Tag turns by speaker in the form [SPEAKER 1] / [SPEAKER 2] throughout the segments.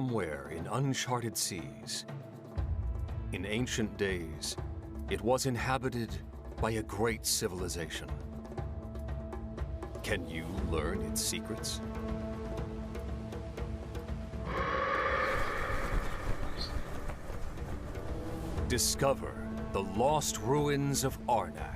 [SPEAKER 1] somewhere in uncharted seas. In ancient days, it was inhabited by a great civilization. Can you learn its secrets? Discover the lost ruins of Arnac.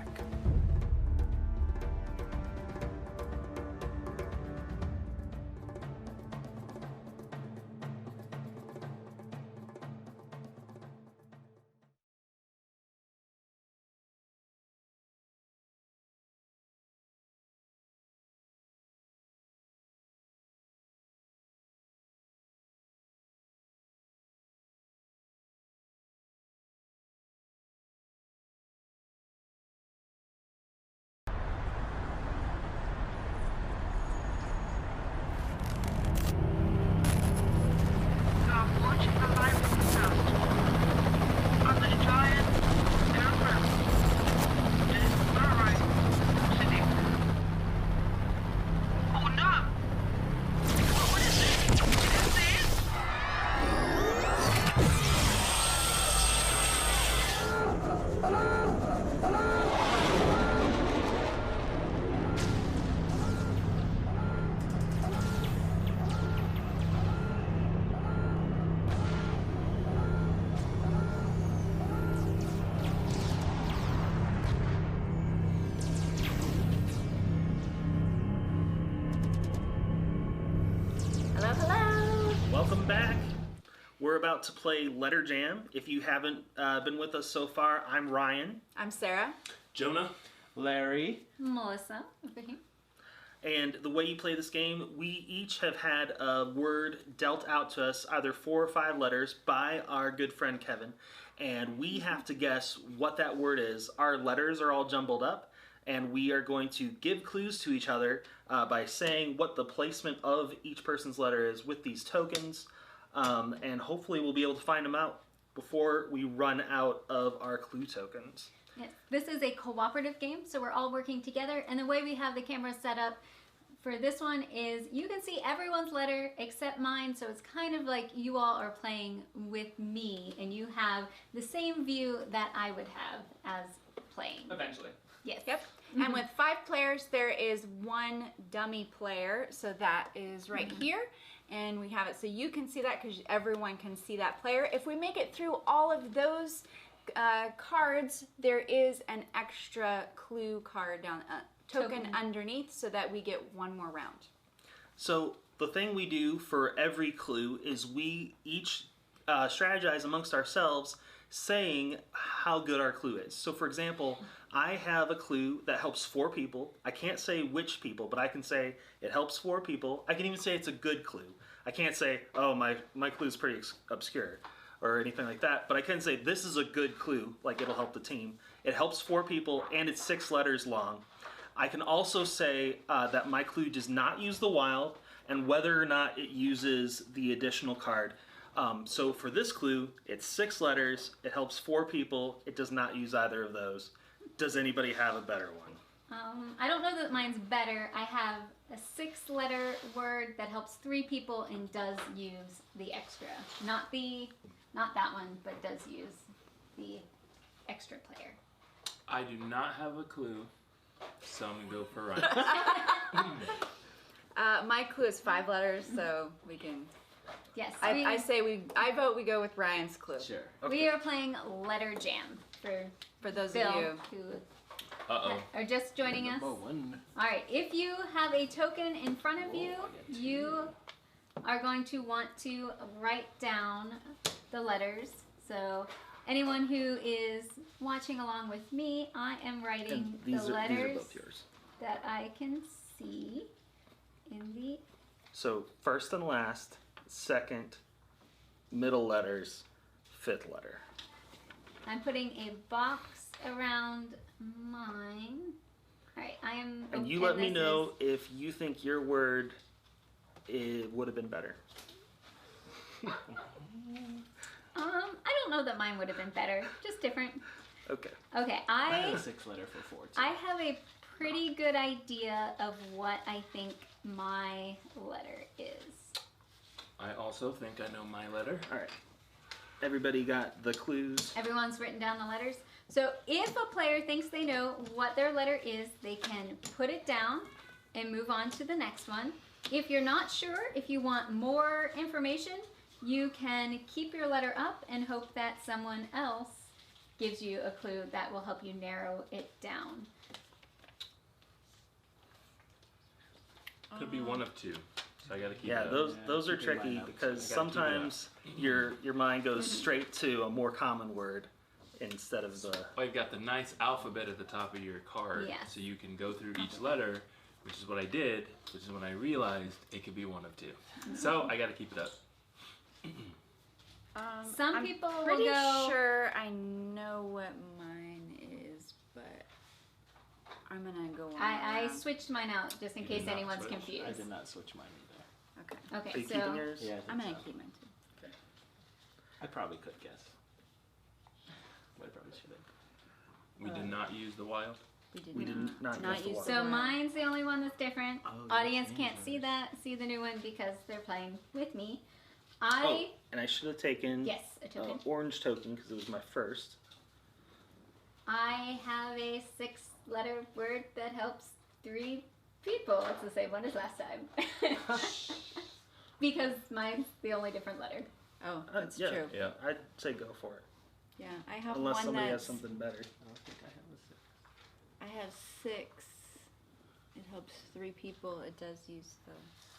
[SPEAKER 2] Welcome back. We're about to play Letter Jam. If you haven't been with us so far, I'm Ryan.
[SPEAKER 3] I'm Sarah.
[SPEAKER 4] Jonah.
[SPEAKER 5] Larry.
[SPEAKER 6] Melissa. Over here.
[SPEAKER 2] And the way you play this game, we each have had a word dealt out to us, either 4 or 5 letters, by our good friend Kevin. And we have to guess what that word is. Our letters are all jumbled up, and we are going to give clues to each other by saying what the placement of each person's letter is with these tokens. And hopefully we'll be able to find them out before we run out of our clue tokens.
[SPEAKER 6] Yes. This is a cooperative game, so we're all working together. And the way we have the camera set up for this one is you can see everyone's letter except mine, so it's kind of like you all are playing with me and you have the same view that I would have as playing.
[SPEAKER 5] Eventually.
[SPEAKER 6] Yes.
[SPEAKER 3] Yep. And with 5 players, there is 1 dummy player, so that is right here. And we have it so you can see that because everyone can see that player. If we make it through all of those cards, there is an extra clue card down, token underneath, so that we get 1 more round.
[SPEAKER 2] So the thing we do for every clue is we each strategize amongst ourselves saying how good our clue is. So for example, I have a clue that helps 4 people. I can't say which people, but I can say it helps 4 people. I can even say it's a good clue. I can't say, oh, my clue is pretty obscure or anything like that, but I can say this is a good clue, like it'll help the team. It helps 4 people and it's 6 letters long. I can also say that my clue does not use the wild and whether or not it uses the additional card. So for this clue, it's 6 letters, it helps 4 people, it does not use either of those. Does anybody have a better one?
[SPEAKER 6] I don't know that mine's better. I have a 6-letter word that helps 3 people and does use the extra. Not that one, but does use the extra player.
[SPEAKER 5] I do not have a clue, so I'm gonna go for Ryan.
[SPEAKER 3] My clue is 5 letters, so we can.
[SPEAKER 6] Yes.
[SPEAKER 3] I vote we go with Ryan's clue.
[SPEAKER 5] Sure.
[SPEAKER 2] Okay.
[SPEAKER 6] We are playing Letter Jam
[SPEAKER 3] For those
[SPEAKER 6] Bill,
[SPEAKER 3] of you
[SPEAKER 6] who are just joining us. All right, if you have a token in front of you, you are going to want to write down the letters. So anyone who is watching along with me, I am writing the letters
[SPEAKER 2] these are both yours.
[SPEAKER 6] that I can see in the...
[SPEAKER 2] So first and last, second, middle letters, 5th letter.
[SPEAKER 6] I'm putting a box around mine. All right, I am...
[SPEAKER 2] And you let me know if you think your word would have been better.
[SPEAKER 6] I don't know that mine would have been better, just different.
[SPEAKER 2] Okay.
[SPEAKER 6] Okay,
[SPEAKER 5] I have a 6-letter for 4 too.
[SPEAKER 6] I have a pretty good idea of what I think my letter is.
[SPEAKER 5] I also think I know my letter.
[SPEAKER 2] All right. Everybody got the clues?
[SPEAKER 6] Everyone's written down the letters. So if a player thinks they know what their letter is, they can put it down and move on to the next one. If you're not sure, if you want more information, you can keep your letter up and hope that someone else gives you a clue that will help you narrow it down.
[SPEAKER 5] Could be one of two. So I gotta keep
[SPEAKER 2] Yeah,
[SPEAKER 5] it up.
[SPEAKER 2] those are tricky because sometimes your mind goes straight to a more common word instead of the...
[SPEAKER 5] Oh, you've got the nice alphabet at the top of your card.
[SPEAKER 6] Yes.
[SPEAKER 5] So you can go through each letter, which is what I did, which is when I realized it could be one of two. So I gotta keep it up.
[SPEAKER 6] Some people will
[SPEAKER 3] pretty
[SPEAKER 6] go...
[SPEAKER 3] sure I know what mine is, but I'm gonna go on.
[SPEAKER 6] I switched mine out just in
[SPEAKER 5] You
[SPEAKER 6] case
[SPEAKER 5] did not
[SPEAKER 6] anyone's
[SPEAKER 5] switch?
[SPEAKER 6] confused.
[SPEAKER 4] I did not switch mine either.
[SPEAKER 3] Okay.
[SPEAKER 2] Are
[SPEAKER 6] Okay,
[SPEAKER 2] you keeping
[SPEAKER 6] so
[SPEAKER 2] yours?
[SPEAKER 4] Yeah,
[SPEAKER 3] I'm gonna keep mine too.
[SPEAKER 4] I probably could guess. But I probably should have.
[SPEAKER 5] We did not use the wild.
[SPEAKER 2] We did not use the
[SPEAKER 3] use
[SPEAKER 2] wild.
[SPEAKER 6] so mine's the only one that's different.
[SPEAKER 4] Oh, you
[SPEAKER 6] Audience
[SPEAKER 4] changed
[SPEAKER 6] can't see
[SPEAKER 4] yours.
[SPEAKER 6] that, see the new one because they're playing with me.
[SPEAKER 2] Oh, and I should have taken
[SPEAKER 6] Yes, a token.
[SPEAKER 2] orange token because it was my first.
[SPEAKER 6] I have a 6-letter word that helps 3 people. It's the same one as last time. Because mine's the only different letter.
[SPEAKER 3] Oh, that's
[SPEAKER 2] yeah.
[SPEAKER 3] true.
[SPEAKER 5] Yeah.
[SPEAKER 2] I'd say go for it.
[SPEAKER 3] Yeah, I have
[SPEAKER 2] Unless
[SPEAKER 3] one
[SPEAKER 2] somebody
[SPEAKER 3] that's...
[SPEAKER 2] has something better.
[SPEAKER 4] I don't think I have a 6.
[SPEAKER 3] I have 6. It helps 3 people. It does use the...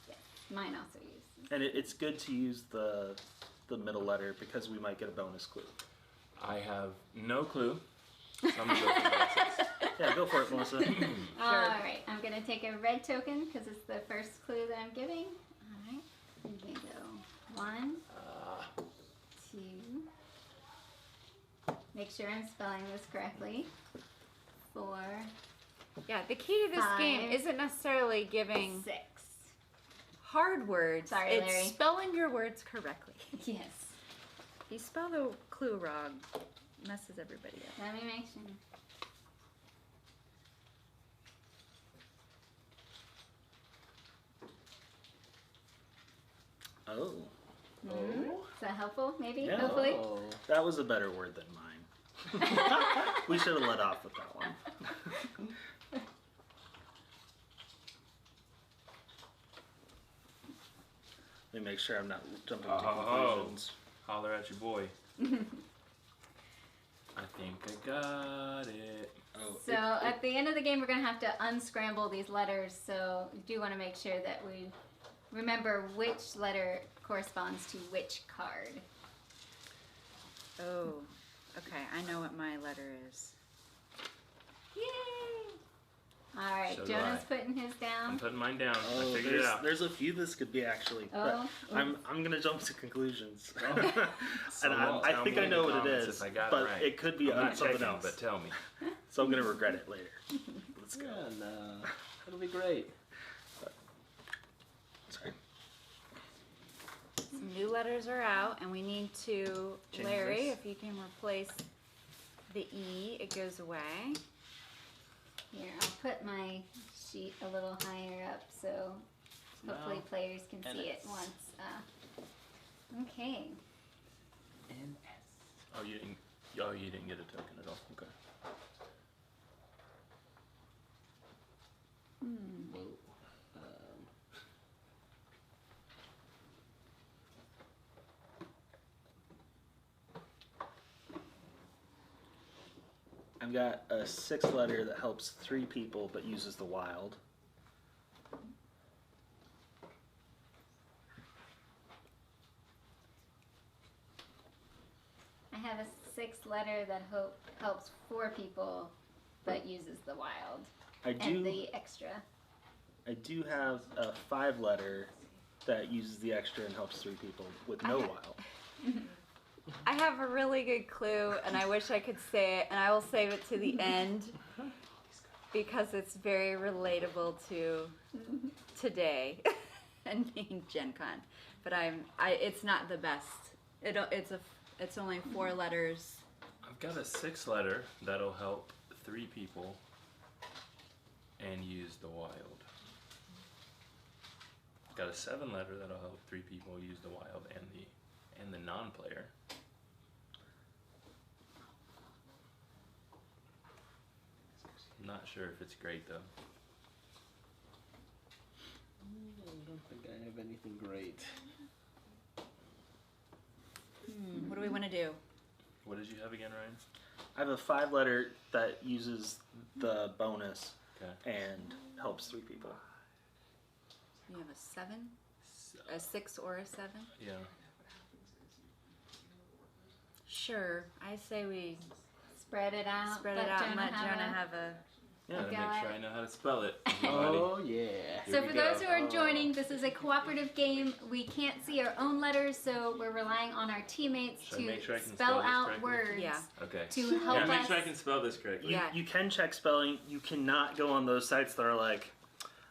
[SPEAKER 6] Yes, mine also uses.
[SPEAKER 2] And it's good to use the middle letter because we might get a bonus clue.
[SPEAKER 5] I have no clue. So I'm gonna go for Melissa's.
[SPEAKER 2] Yeah, go for it, Melissa.
[SPEAKER 6] Alright, I'm going to take a red token because it's the first clue that I'm giving. Alright, I'm going to go 1, 2. Make sure I'm spelling this correctly. 4,
[SPEAKER 3] Yeah, the key to this game
[SPEAKER 6] 5,
[SPEAKER 3] isn't necessarily giving
[SPEAKER 6] 6.
[SPEAKER 3] hard words.
[SPEAKER 6] Sorry,
[SPEAKER 3] it's
[SPEAKER 6] Larry.
[SPEAKER 3] spelling your words correctly.
[SPEAKER 6] Yes.
[SPEAKER 3] If you spell the clue wrong, it messes everybody up.
[SPEAKER 6] Let me make sure.
[SPEAKER 2] Oh,
[SPEAKER 6] Is that helpful, maybe?
[SPEAKER 2] Yeah.
[SPEAKER 6] Hopefully?
[SPEAKER 4] Oh.
[SPEAKER 2] that was a better word than mine. We should have let off with that one. Let me make sure I'm not jumping to conclusions.
[SPEAKER 5] Holler at your boy. I think I got it.
[SPEAKER 2] Oh,
[SPEAKER 6] So at the end of the game, we're going to have to unscramble these letters. So we do want to make sure that we remember which letter corresponds to which card.
[SPEAKER 3] Oh, okay. I know what my letter is.
[SPEAKER 6] Yay! All right,
[SPEAKER 5] So do
[SPEAKER 6] Jonah's
[SPEAKER 5] I.
[SPEAKER 6] putting his
[SPEAKER 5] I'm
[SPEAKER 6] down.
[SPEAKER 5] putting mine down. I
[SPEAKER 2] Oh,
[SPEAKER 5] figured it out.
[SPEAKER 2] there's a few this could be actually,
[SPEAKER 6] Oh.
[SPEAKER 2] but I'm gonna jump to conclusions, and
[SPEAKER 5] Someone
[SPEAKER 2] I
[SPEAKER 5] tell
[SPEAKER 2] think
[SPEAKER 5] me
[SPEAKER 2] I
[SPEAKER 5] in
[SPEAKER 2] know
[SPEAKER 5] the
[SPEAKER 2] what it
[SPEAKER 5] comments
[SPEAKER 2] is,
[SPEAKER 5] if I got
[SPEAKER 2] but
[SPEAKER 5] it right.
[SPEAKER 2] it could be
[SPEAKER 5] I'm
[SPEAKER 2] on
[SPEAKER 5] not
[SPEAKER 2] something
[SPEAKER 5] checking,
[SPEAKER 2] else.
[SPEAKER 5] but tell me.
[SPEAKER 2] So I'm gonna regret it later. Let's go.
[SPEAKER 4] Yeah, no. It'll be great.
[SPEAKER 2] Sorry.
[SPEAKER 3] Some new letters are out, and we need to,
[SPEAKER 2] Change
[SPEAKER 3] Larry,
[SPEAKER 2] this.
[SPEAKER 3] if you can replace the E, it goes away.
[SPEAKER 6] Here, I'll put my sheet a little higher up so hopefully
[SPEAKER 4] Now,
[SPEAKER 6] players can see it
[SPEAKER 4] NS.
[SPEAKER 6] once. Okay.
[SPEAKER 4] NS.
[SPEAKER 5] Oh, you didn't get a token at all. Okay.
[SPEAKER 4] Whoa.
[SPEAKER 2] I've got a 6 letter that helps 3 people but uses the wild.
[SPEAKER 6] I have a 6 letter that helps 4 people but uses the wild
[SPEAKER 2] I
[SPEAKER 6] and
[SPEAKER 2] do
[SPEAKER 6] the extra.
[SPEAKER 2] have a 5 letter that uses the extra and helps 3 people with no wild.
[SPEAKER 3] I have a really good clue, and I wish I could say it, and I will save it to the end because it's very relatable to today and being GenCon. But it's not the best. It's only 4 letters.
[SPEAKER 5] I've got a 6 letter that'll help 3 people and use the wild. Got a 7 letter that'll help 3 people use the wild and the non-player. I'm not sure if it's great though.
[SPEAKER 4] I don't think I have anything great.
[SPEAKER 3] What do we want to do?
[SPEAKER 5] What did you have again, Ryan?
[SPEAKER 2] I have a 5-letter that uses the bonus
[SPEAKER 5] Okay.
[SPEAKER 2] and helps 3 people.
[SPEAKER 3] You have a 7, a 6, or a 7?
[SPEAKER 5] Yeah.
[SPEAKER 3] Sure. I say we
[SPEAKER 6] Spread it out.
[SPEAKER 3] spread
[SPEAKER 6] Let
[SPEAKER 3] it out and
[SPEAKER 6] Jonah
[SPEAKER 3] let
[SPEAKER 6] have
[SPEAKER 3] Jonah
[SPEAKER 6] a-
[SPEAKER 3] have a.
[SPEAKER 5] Gotta
[SPEAKER 6] Okay.
[SPEAKER 5] make sure I know how to spell it. everybody.
[SPEAKER 4] Oh yeah.
[SPEAKER 5] Here
[SPEAKER 6] So
[SPEAKER 5] we
[SPEAKER 6] for
[SPEAKER 5] go.
[SPEAKER 6] those who are joining, this is a cooperative game. We can't see our own letters, so we're relying on our teammates
[SPEAKER 5] Should I make sure I
[SPEAKER 6] to
[SPEAKER 5] can
[SPEAKER 6] spell
[SPEAKER 5] spell this
[SPEAKER 6] out
[SPEAKER 5] correctly?
[SPEAKER 6] words
[SPEAKER 3] Yeah.
[SPEAKER 5] Okay.
[SPEAKER 6] to help
[SPEAKER 5] Yeah, make
[SPEAKER 6] us.
[SPEAKER 5] sure I can spell this correctly.
[SPEAKER 3] Yeah.
[SPEAKER 2] You can check spelling. You cannot go on those sites that are like,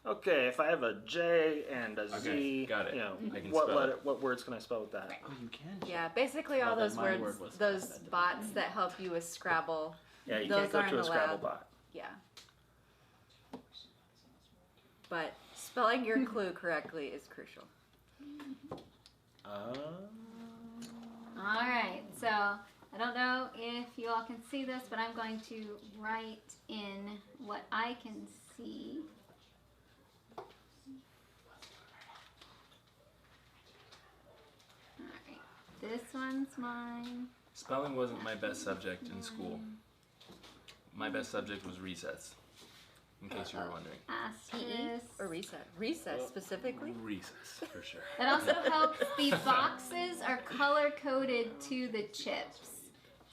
[SPEAKER 2] okay, if I have a J and a Z,
[SPEAKER 5] Okay, got it.
[SPEAKER 2] you know,
[SPEAKER 5] I can
[SPEAKER 2] what
[SPEAKER 5] spell
[SPEAKER 2] letter,
[SPEAKER 5] it.
[SPEAKER 2] what words can I spell with that?
[SPEAKER 6] Right.
[SPEAKER 4] Oh, you can.
[SPEAKER 3] Yeah, basically all
[SPEAKER 4] Oh, then
[SPEAKER 3] those
[SPEAKER 4] my
[SPEAKER 3] words,
[SPEAKER 4] word was
[SPEAKER 3] those
[SPEAKER 4] that.
[SPEAKER 3] bots that help you with Scrabble.
[SPEAKER 2] Yeah, you
[SPEAKER 3] Those
[SPEAKER 2] can't go
[SPEAKER 3] aren't
[SPEAKER 2] to a Scrabble
[SPEAKER 3] allowed.
[SPEAKER 2] bot.
[SPEAKER 3] Yeah. But spelling your clue correctly is crucial.
[SPEAKER 6] All right. So I don't know if you all can see this, but I'm going to write in what I can see. All right. This one's mine.
[SPEAKER 5] Spelling wasn't my best subject in school. My best subject was recess, in case you were wondering.
[SPEAKER 6] Asterisk.
[SPEAKER 3] Or recess. Recess specifically?
[SPEAKER 5] Recess, for sure.
[SPEAKER 6] It also helps. The boxes are color coded to the chips.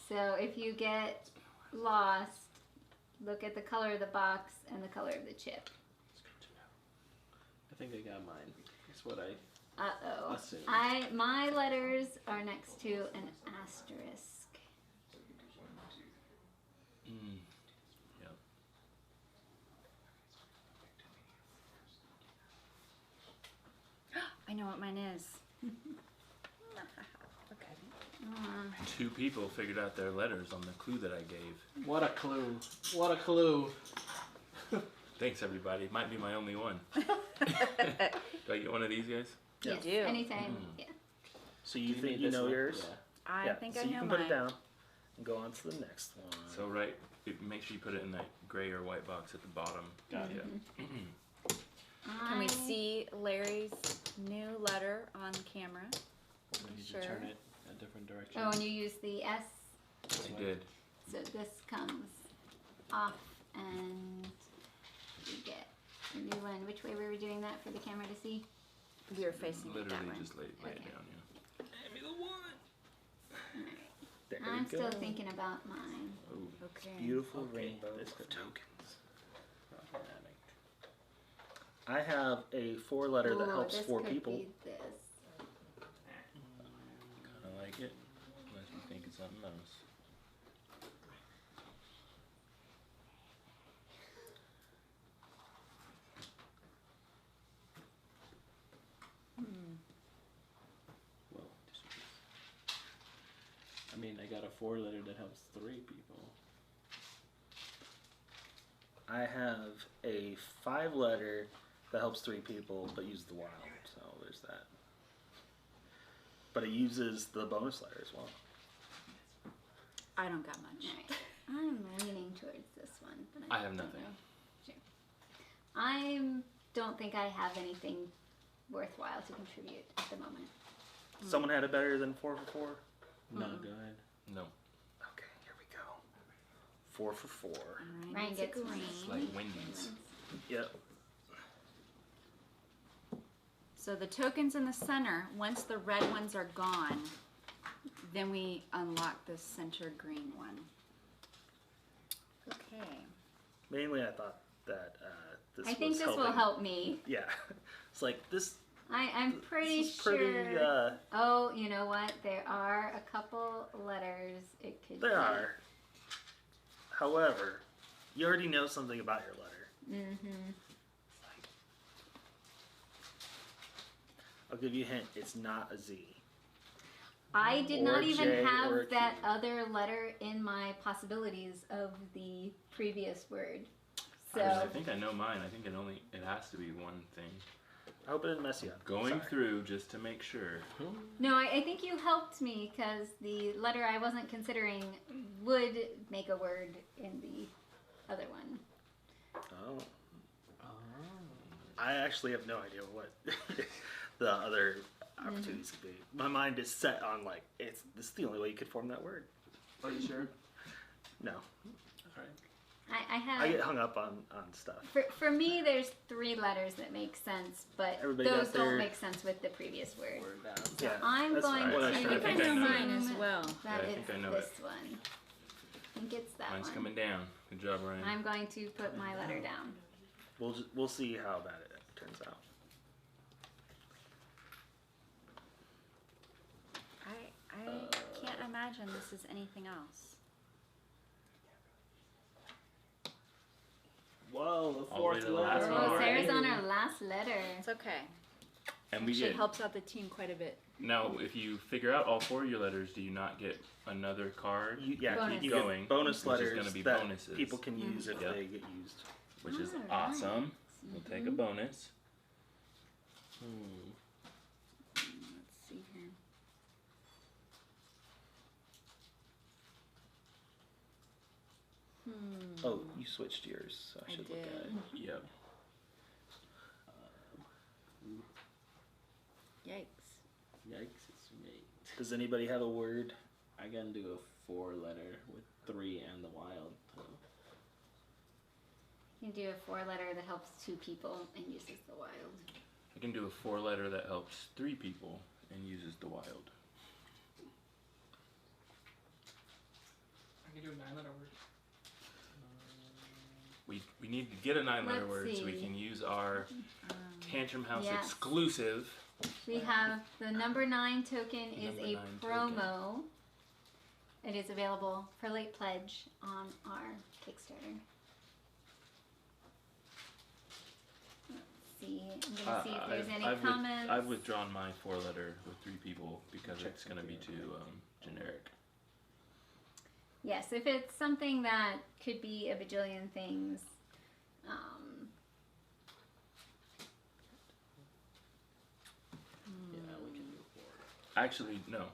[SPEAKER 6] So if you get lost, look at the color of the box and the color of the chip.
[SPEAKER 4] I think I got mine. That's what I.
[SPEAKER 6] Uh-oh.
[SPEAKER 4] Assume.
[SPEAKER 6] My letters are next to an asterisk.
[SPEAKER 5] Mm. Yep.
[SPEAKER 3] I know what mine is. Okay.
[SPEAKER 5] 2 people figured out their letters on the clue that I gave.
[SPEAKER 4] What a clue. What a clue.
[SPEAKER 5] Thanks, everybody. Might be my only one. Do I get one of these guys?
[SPEAKER 3] You
[SPEAKER 2] Yeah.
[SPEAKER 3] do.
[SPEAKER 6] Anytime. Yeah.
[SPEAKER 2] So you
[SPEAKER 4] Do
[SPEAKER 2] think
[SPEAKER 4] need
[SPEAKER 2] you
[SPEAKER 4] this
[SPEAKER 2] know
[SPEAKER 4] one?
[SPEAKER 2] yours?
[SPEAKER 4] Yeah.
[SPEAKER 3] I
[SPEAKER 2] Yeah,
[SPEAKER 3] think
[SPEAKER 2] so
[SPEAKER 3] I
[SPEAKER 2] you
[SPEAKER 3] know
[SPEAKER 2] can
[SPEAKER 3] mine.
[SPEAKER 2] put it down and go on to the next one.
[SPEAKER 5] So make sure you put it in that gray or white box at the bottom.
[SPEAKER 4] Got it.
[SPEAKER 3] Can we see Larry's new letter on camera?
[SPEAKER 4] We need
[SPEAKER 3] Sure.
[SPEAKER 4] to turn it a different direction.
[SPEAKER 6] Oh, and you use the S.
[SPEAKER 5] I did.
[SPEAKER 6] So this comes off and you get a new one. Which way were we doing that for the camera to see?
[SPEAKER 3] We were facing it that
[SPEAKER 5] Literally
[SPEAKER 3] way.
[SPEAKER 5] just lay it
[SPEAKER 6] Okay.
[SPEAKER 5] down, yeah.
[SPEAKER 2] Give me the one.
[SPEAKER 6] Alright.
[SPEAKER 2] There
[SPEAKER 6] I'm
[SPEAKER 2] you go.
[SPEAKER 6] still thinking about mine.
[SPEAKER 5] Ooh.
[SPEAKER 3] Okay.
[SPEAKER 2] Beautiful
[SPEAKER 4] Okay,
[SPEAKER 2] rainbow
[SPEAKER 4] this
[SPEAKER 2] of
[SPEAKER 4] could be-
[SPEAKER 2] tokens.
[SPEAKER 4] Problematic.
[SPEAKER 2] I have a 4-letter that
[SPEAKER 6] Ooh,
[SPEAKER 2] helps
[SPEAKER 6] this
[SPEAKER 2] 4
[SPEAKER 6] could
[SPEAKER 2] people.
[SPEAKER 6] be this.
[SPEAKER 5] Kind of like it, unless you think it's something else.
[SPEAKER 4] Well, I mean, I got a 4-letter that helps 3 people.
[SPEAKER 2] I have a 5-letter that helps 3 people, but uses the wild. So there's that. But it uses the bonus letter as well.
[SPEAKER 3] I don't got much.
[SPEAKER 6] Alright. I'm leaning towards this one. But
[SPEAKER 5] I have
[SPEAKER 6] don't
[SPEAKER 5] nothing.
[SPEAKER 6] know. Sure. I don't think I have anything worthwhile to contribute at the moment.
[SPEAKER 2] Someone had it better than 4 for 4?
[SPEAKER 4] No, go ahead.
[SPEAKER 5] No.
[SPEAKER 2] Okay, here we go. 4 for 4.
[SPEAKER 6] Ryan
[SPEAKER 3] It's a
[SPEAKER 6] gets one.
[SPEAKER 5] It's like Wendy's.
[SPEAKER 2] Yep.
[SPEAKER 3] So the tokens in the center, once the red ones are gone, then we unlock the center green one. Okay.
[SPEAKER 2] Mainly I thought that this
[SPEAKER 6] I think
[SPEAKER 2] was
[SPEAKER 6] this will
[SPEAKER 2] helping.
[SPEAKER 6] help me.
[SPEAKER 2] Yeah. It's like this.
[SPEAKER 6] I'm pretty
[SPEAKER 2] this is
[SPEAKER 6] sure.
[SPEAKER 2] pretty,
[SPEAKER 6] Oh, you know what? There are a couple letters it could
[SPEAKER 2] there
[SPEAKER 6] be.
[SPEAKER 2] are. However, you already know something about your letter.
[SPEAKER 6] Mm-hmm.
[SPEAKER 2] I'll give you a hint. It's not a Z.
[SPEAKER 6] I did
[SPEAKER 2] Or
[SPEAKER 6] not
[SPEAKER 2] a
[SPEAKER 6] even
[SPEAKER 2] J or a
[SPEAKER 6] have that
[SPEAKER 2] Q.
[SPEAKER 6] other letter in my possibilities of the previous word. So
[SPEAKER 5] I think I know mine. I think it has to be one thing.
[SPEAKER 2] I hope it didn't mess you up.
[SPEAKER 5] Going
[SPEAKER 2] Sorry.
[SPEAKER 5] through just to make sure.
[SPEAKER 6] No, I think you helped me because the letter I wasn't considering would make a word in the other one.
[SPEAKER 2] Oh. I actually have no idea what the other opportunities could be. My mind is set on like this is the only way you could form that word.
[SPEAKER 4] Are you sure?
[SPEAKER 2] No,
[SPEAKER 4] Alright.
[SPEAKER 2] I get hung up on stuff.
[SPEAKER 6] For me, there's 3 letters that make sense, but
[SPEAKER 2] Everybody
[SPEAKER 6] those
[SPEAKER 2] got their-
[SPEAKER 6] don't make sense with the previous word.
[SPEAKER 4] Word down.
[SPEAKER 2] Yeah,
[SPEAKER 6] I'm
[SPEAKER 2] that's
[SPEAKER 6] going
[SPEAKER 2] fine.
[SPEAKER 6] to
[SPEAKER 2] Well, I
[SPEAKER 5] think I know
[SPEAKER 6] assume
[SPEAKER 5] mine
[SPEAKER 3] as well.
[SPEAKER 6] that
[SPEAKER 5] Yeah, I
[SPEAKER 6] it's
[SPEAKER 5] think I know
[SPEAKER 6] this
[SPEAKER 5] it.
[SPEAKER 6] one. I think it's that
[SPEAKER 5] Mine's
[SPEAKER 6] one.
[SPEAKER 5] coming down. Good job, Ryan.
[SPEAKER 6] I'm going to put my letter down.
[SPEAKER 2] We'll see how bad it turns out.
[SPEAKER 3] I can't imagine this is anything else.
[SPEAKER 4] Whoa, the
[SPEAKER 5] All the way
[SPEAKER 4] fourth
[SPEAKER 5] to the last
[SPEAKER 4] letter.
[SPEAKER 5] one.
[SPEAKER 6] Oh,
[SPEAKER 5] already.
[SPEAKER 6] Sarah's on her last letter.
[SPEAKER 3] It's okay.
[SPEAKER 5] And we
[SPEAKER 3] Actually
[SPEAKER 5] get
[SPEAKER 3] helps out the team quite a bit.
[SPEAKER 5] now. If you figure out all 4 of your letters, do you not get another card?
[SPEAKER 2] You
[SPEAKER 6] Bonus.
[SPEAKER 2] get
[SPEAKER 5] Going,
[SPEAKER 2] bonus
[SPEAKER 5] which is
[SPEAKER 2] letters
[SPEAKER 5] gonna be
[SPEAKER 2] that
[SPEAKER 5] bonuses.
[SPEAKER 2] people can use if
[SPEAKER 5] Yep.
[SPEAKER 2] they get used.
[SPEAKER 5] Which is
[SPEAKER 6] Alright.
[SPEAKER 5] awesome. We'll take a bonus.
[SPEAKER 3] Let's see here.
[SPEAKER 2] Oh, you switched yours, so I
[SPEAKER 3] I
[SPEAKER 2] should look at it.
[SPEAKER 3] did.
[SPEAKER 5] Yep.
[SPEAKER 3] Yikes.
[SPEAKER 4] Yikes, it's me.
[SPEAKER 2] Does anybody have a word?
[SPEAKER 4] I gotta do a 4-letter with 3 and the wild.
[SPEAKER 6] You can do a 4-letter that helps 2 people and uses the wild.
[SPEAKER 5] I can do a 4-letter that helps 3 people and uses the wild.
[SPEAKER 7] I can do a 9-letter word.
[SPEAKER 5] We need to get a 9-letter
[SPEAKER 6] Let's
[SPEAKER 5] word so we
[SPEAKER 6] see.
[SPEAKER 5] can use our Tantrum House
[SPEAKER 6] yes.
[SPEAKER 5] exclusive.
[SPEAKER 6] We have the number 9 token is
[SPEAKER 5] Number
[SPEAKER 6] a
[SPEAKER 5] 9
[SPEAKER 6] promo. It is available for late pledge on our Kickstarter. Let's see. I'm gonna see if there's any comments.
[SPEAKER 5] I've withdrawn my 4-letter with 3 people because it's going to be too generic.
[SPEAKER 6] Yes, if it's something that could be a bajillion things.
[SPEAKER 4] Yeah, we can do 4.
[SPEAKER 5] Actually, no.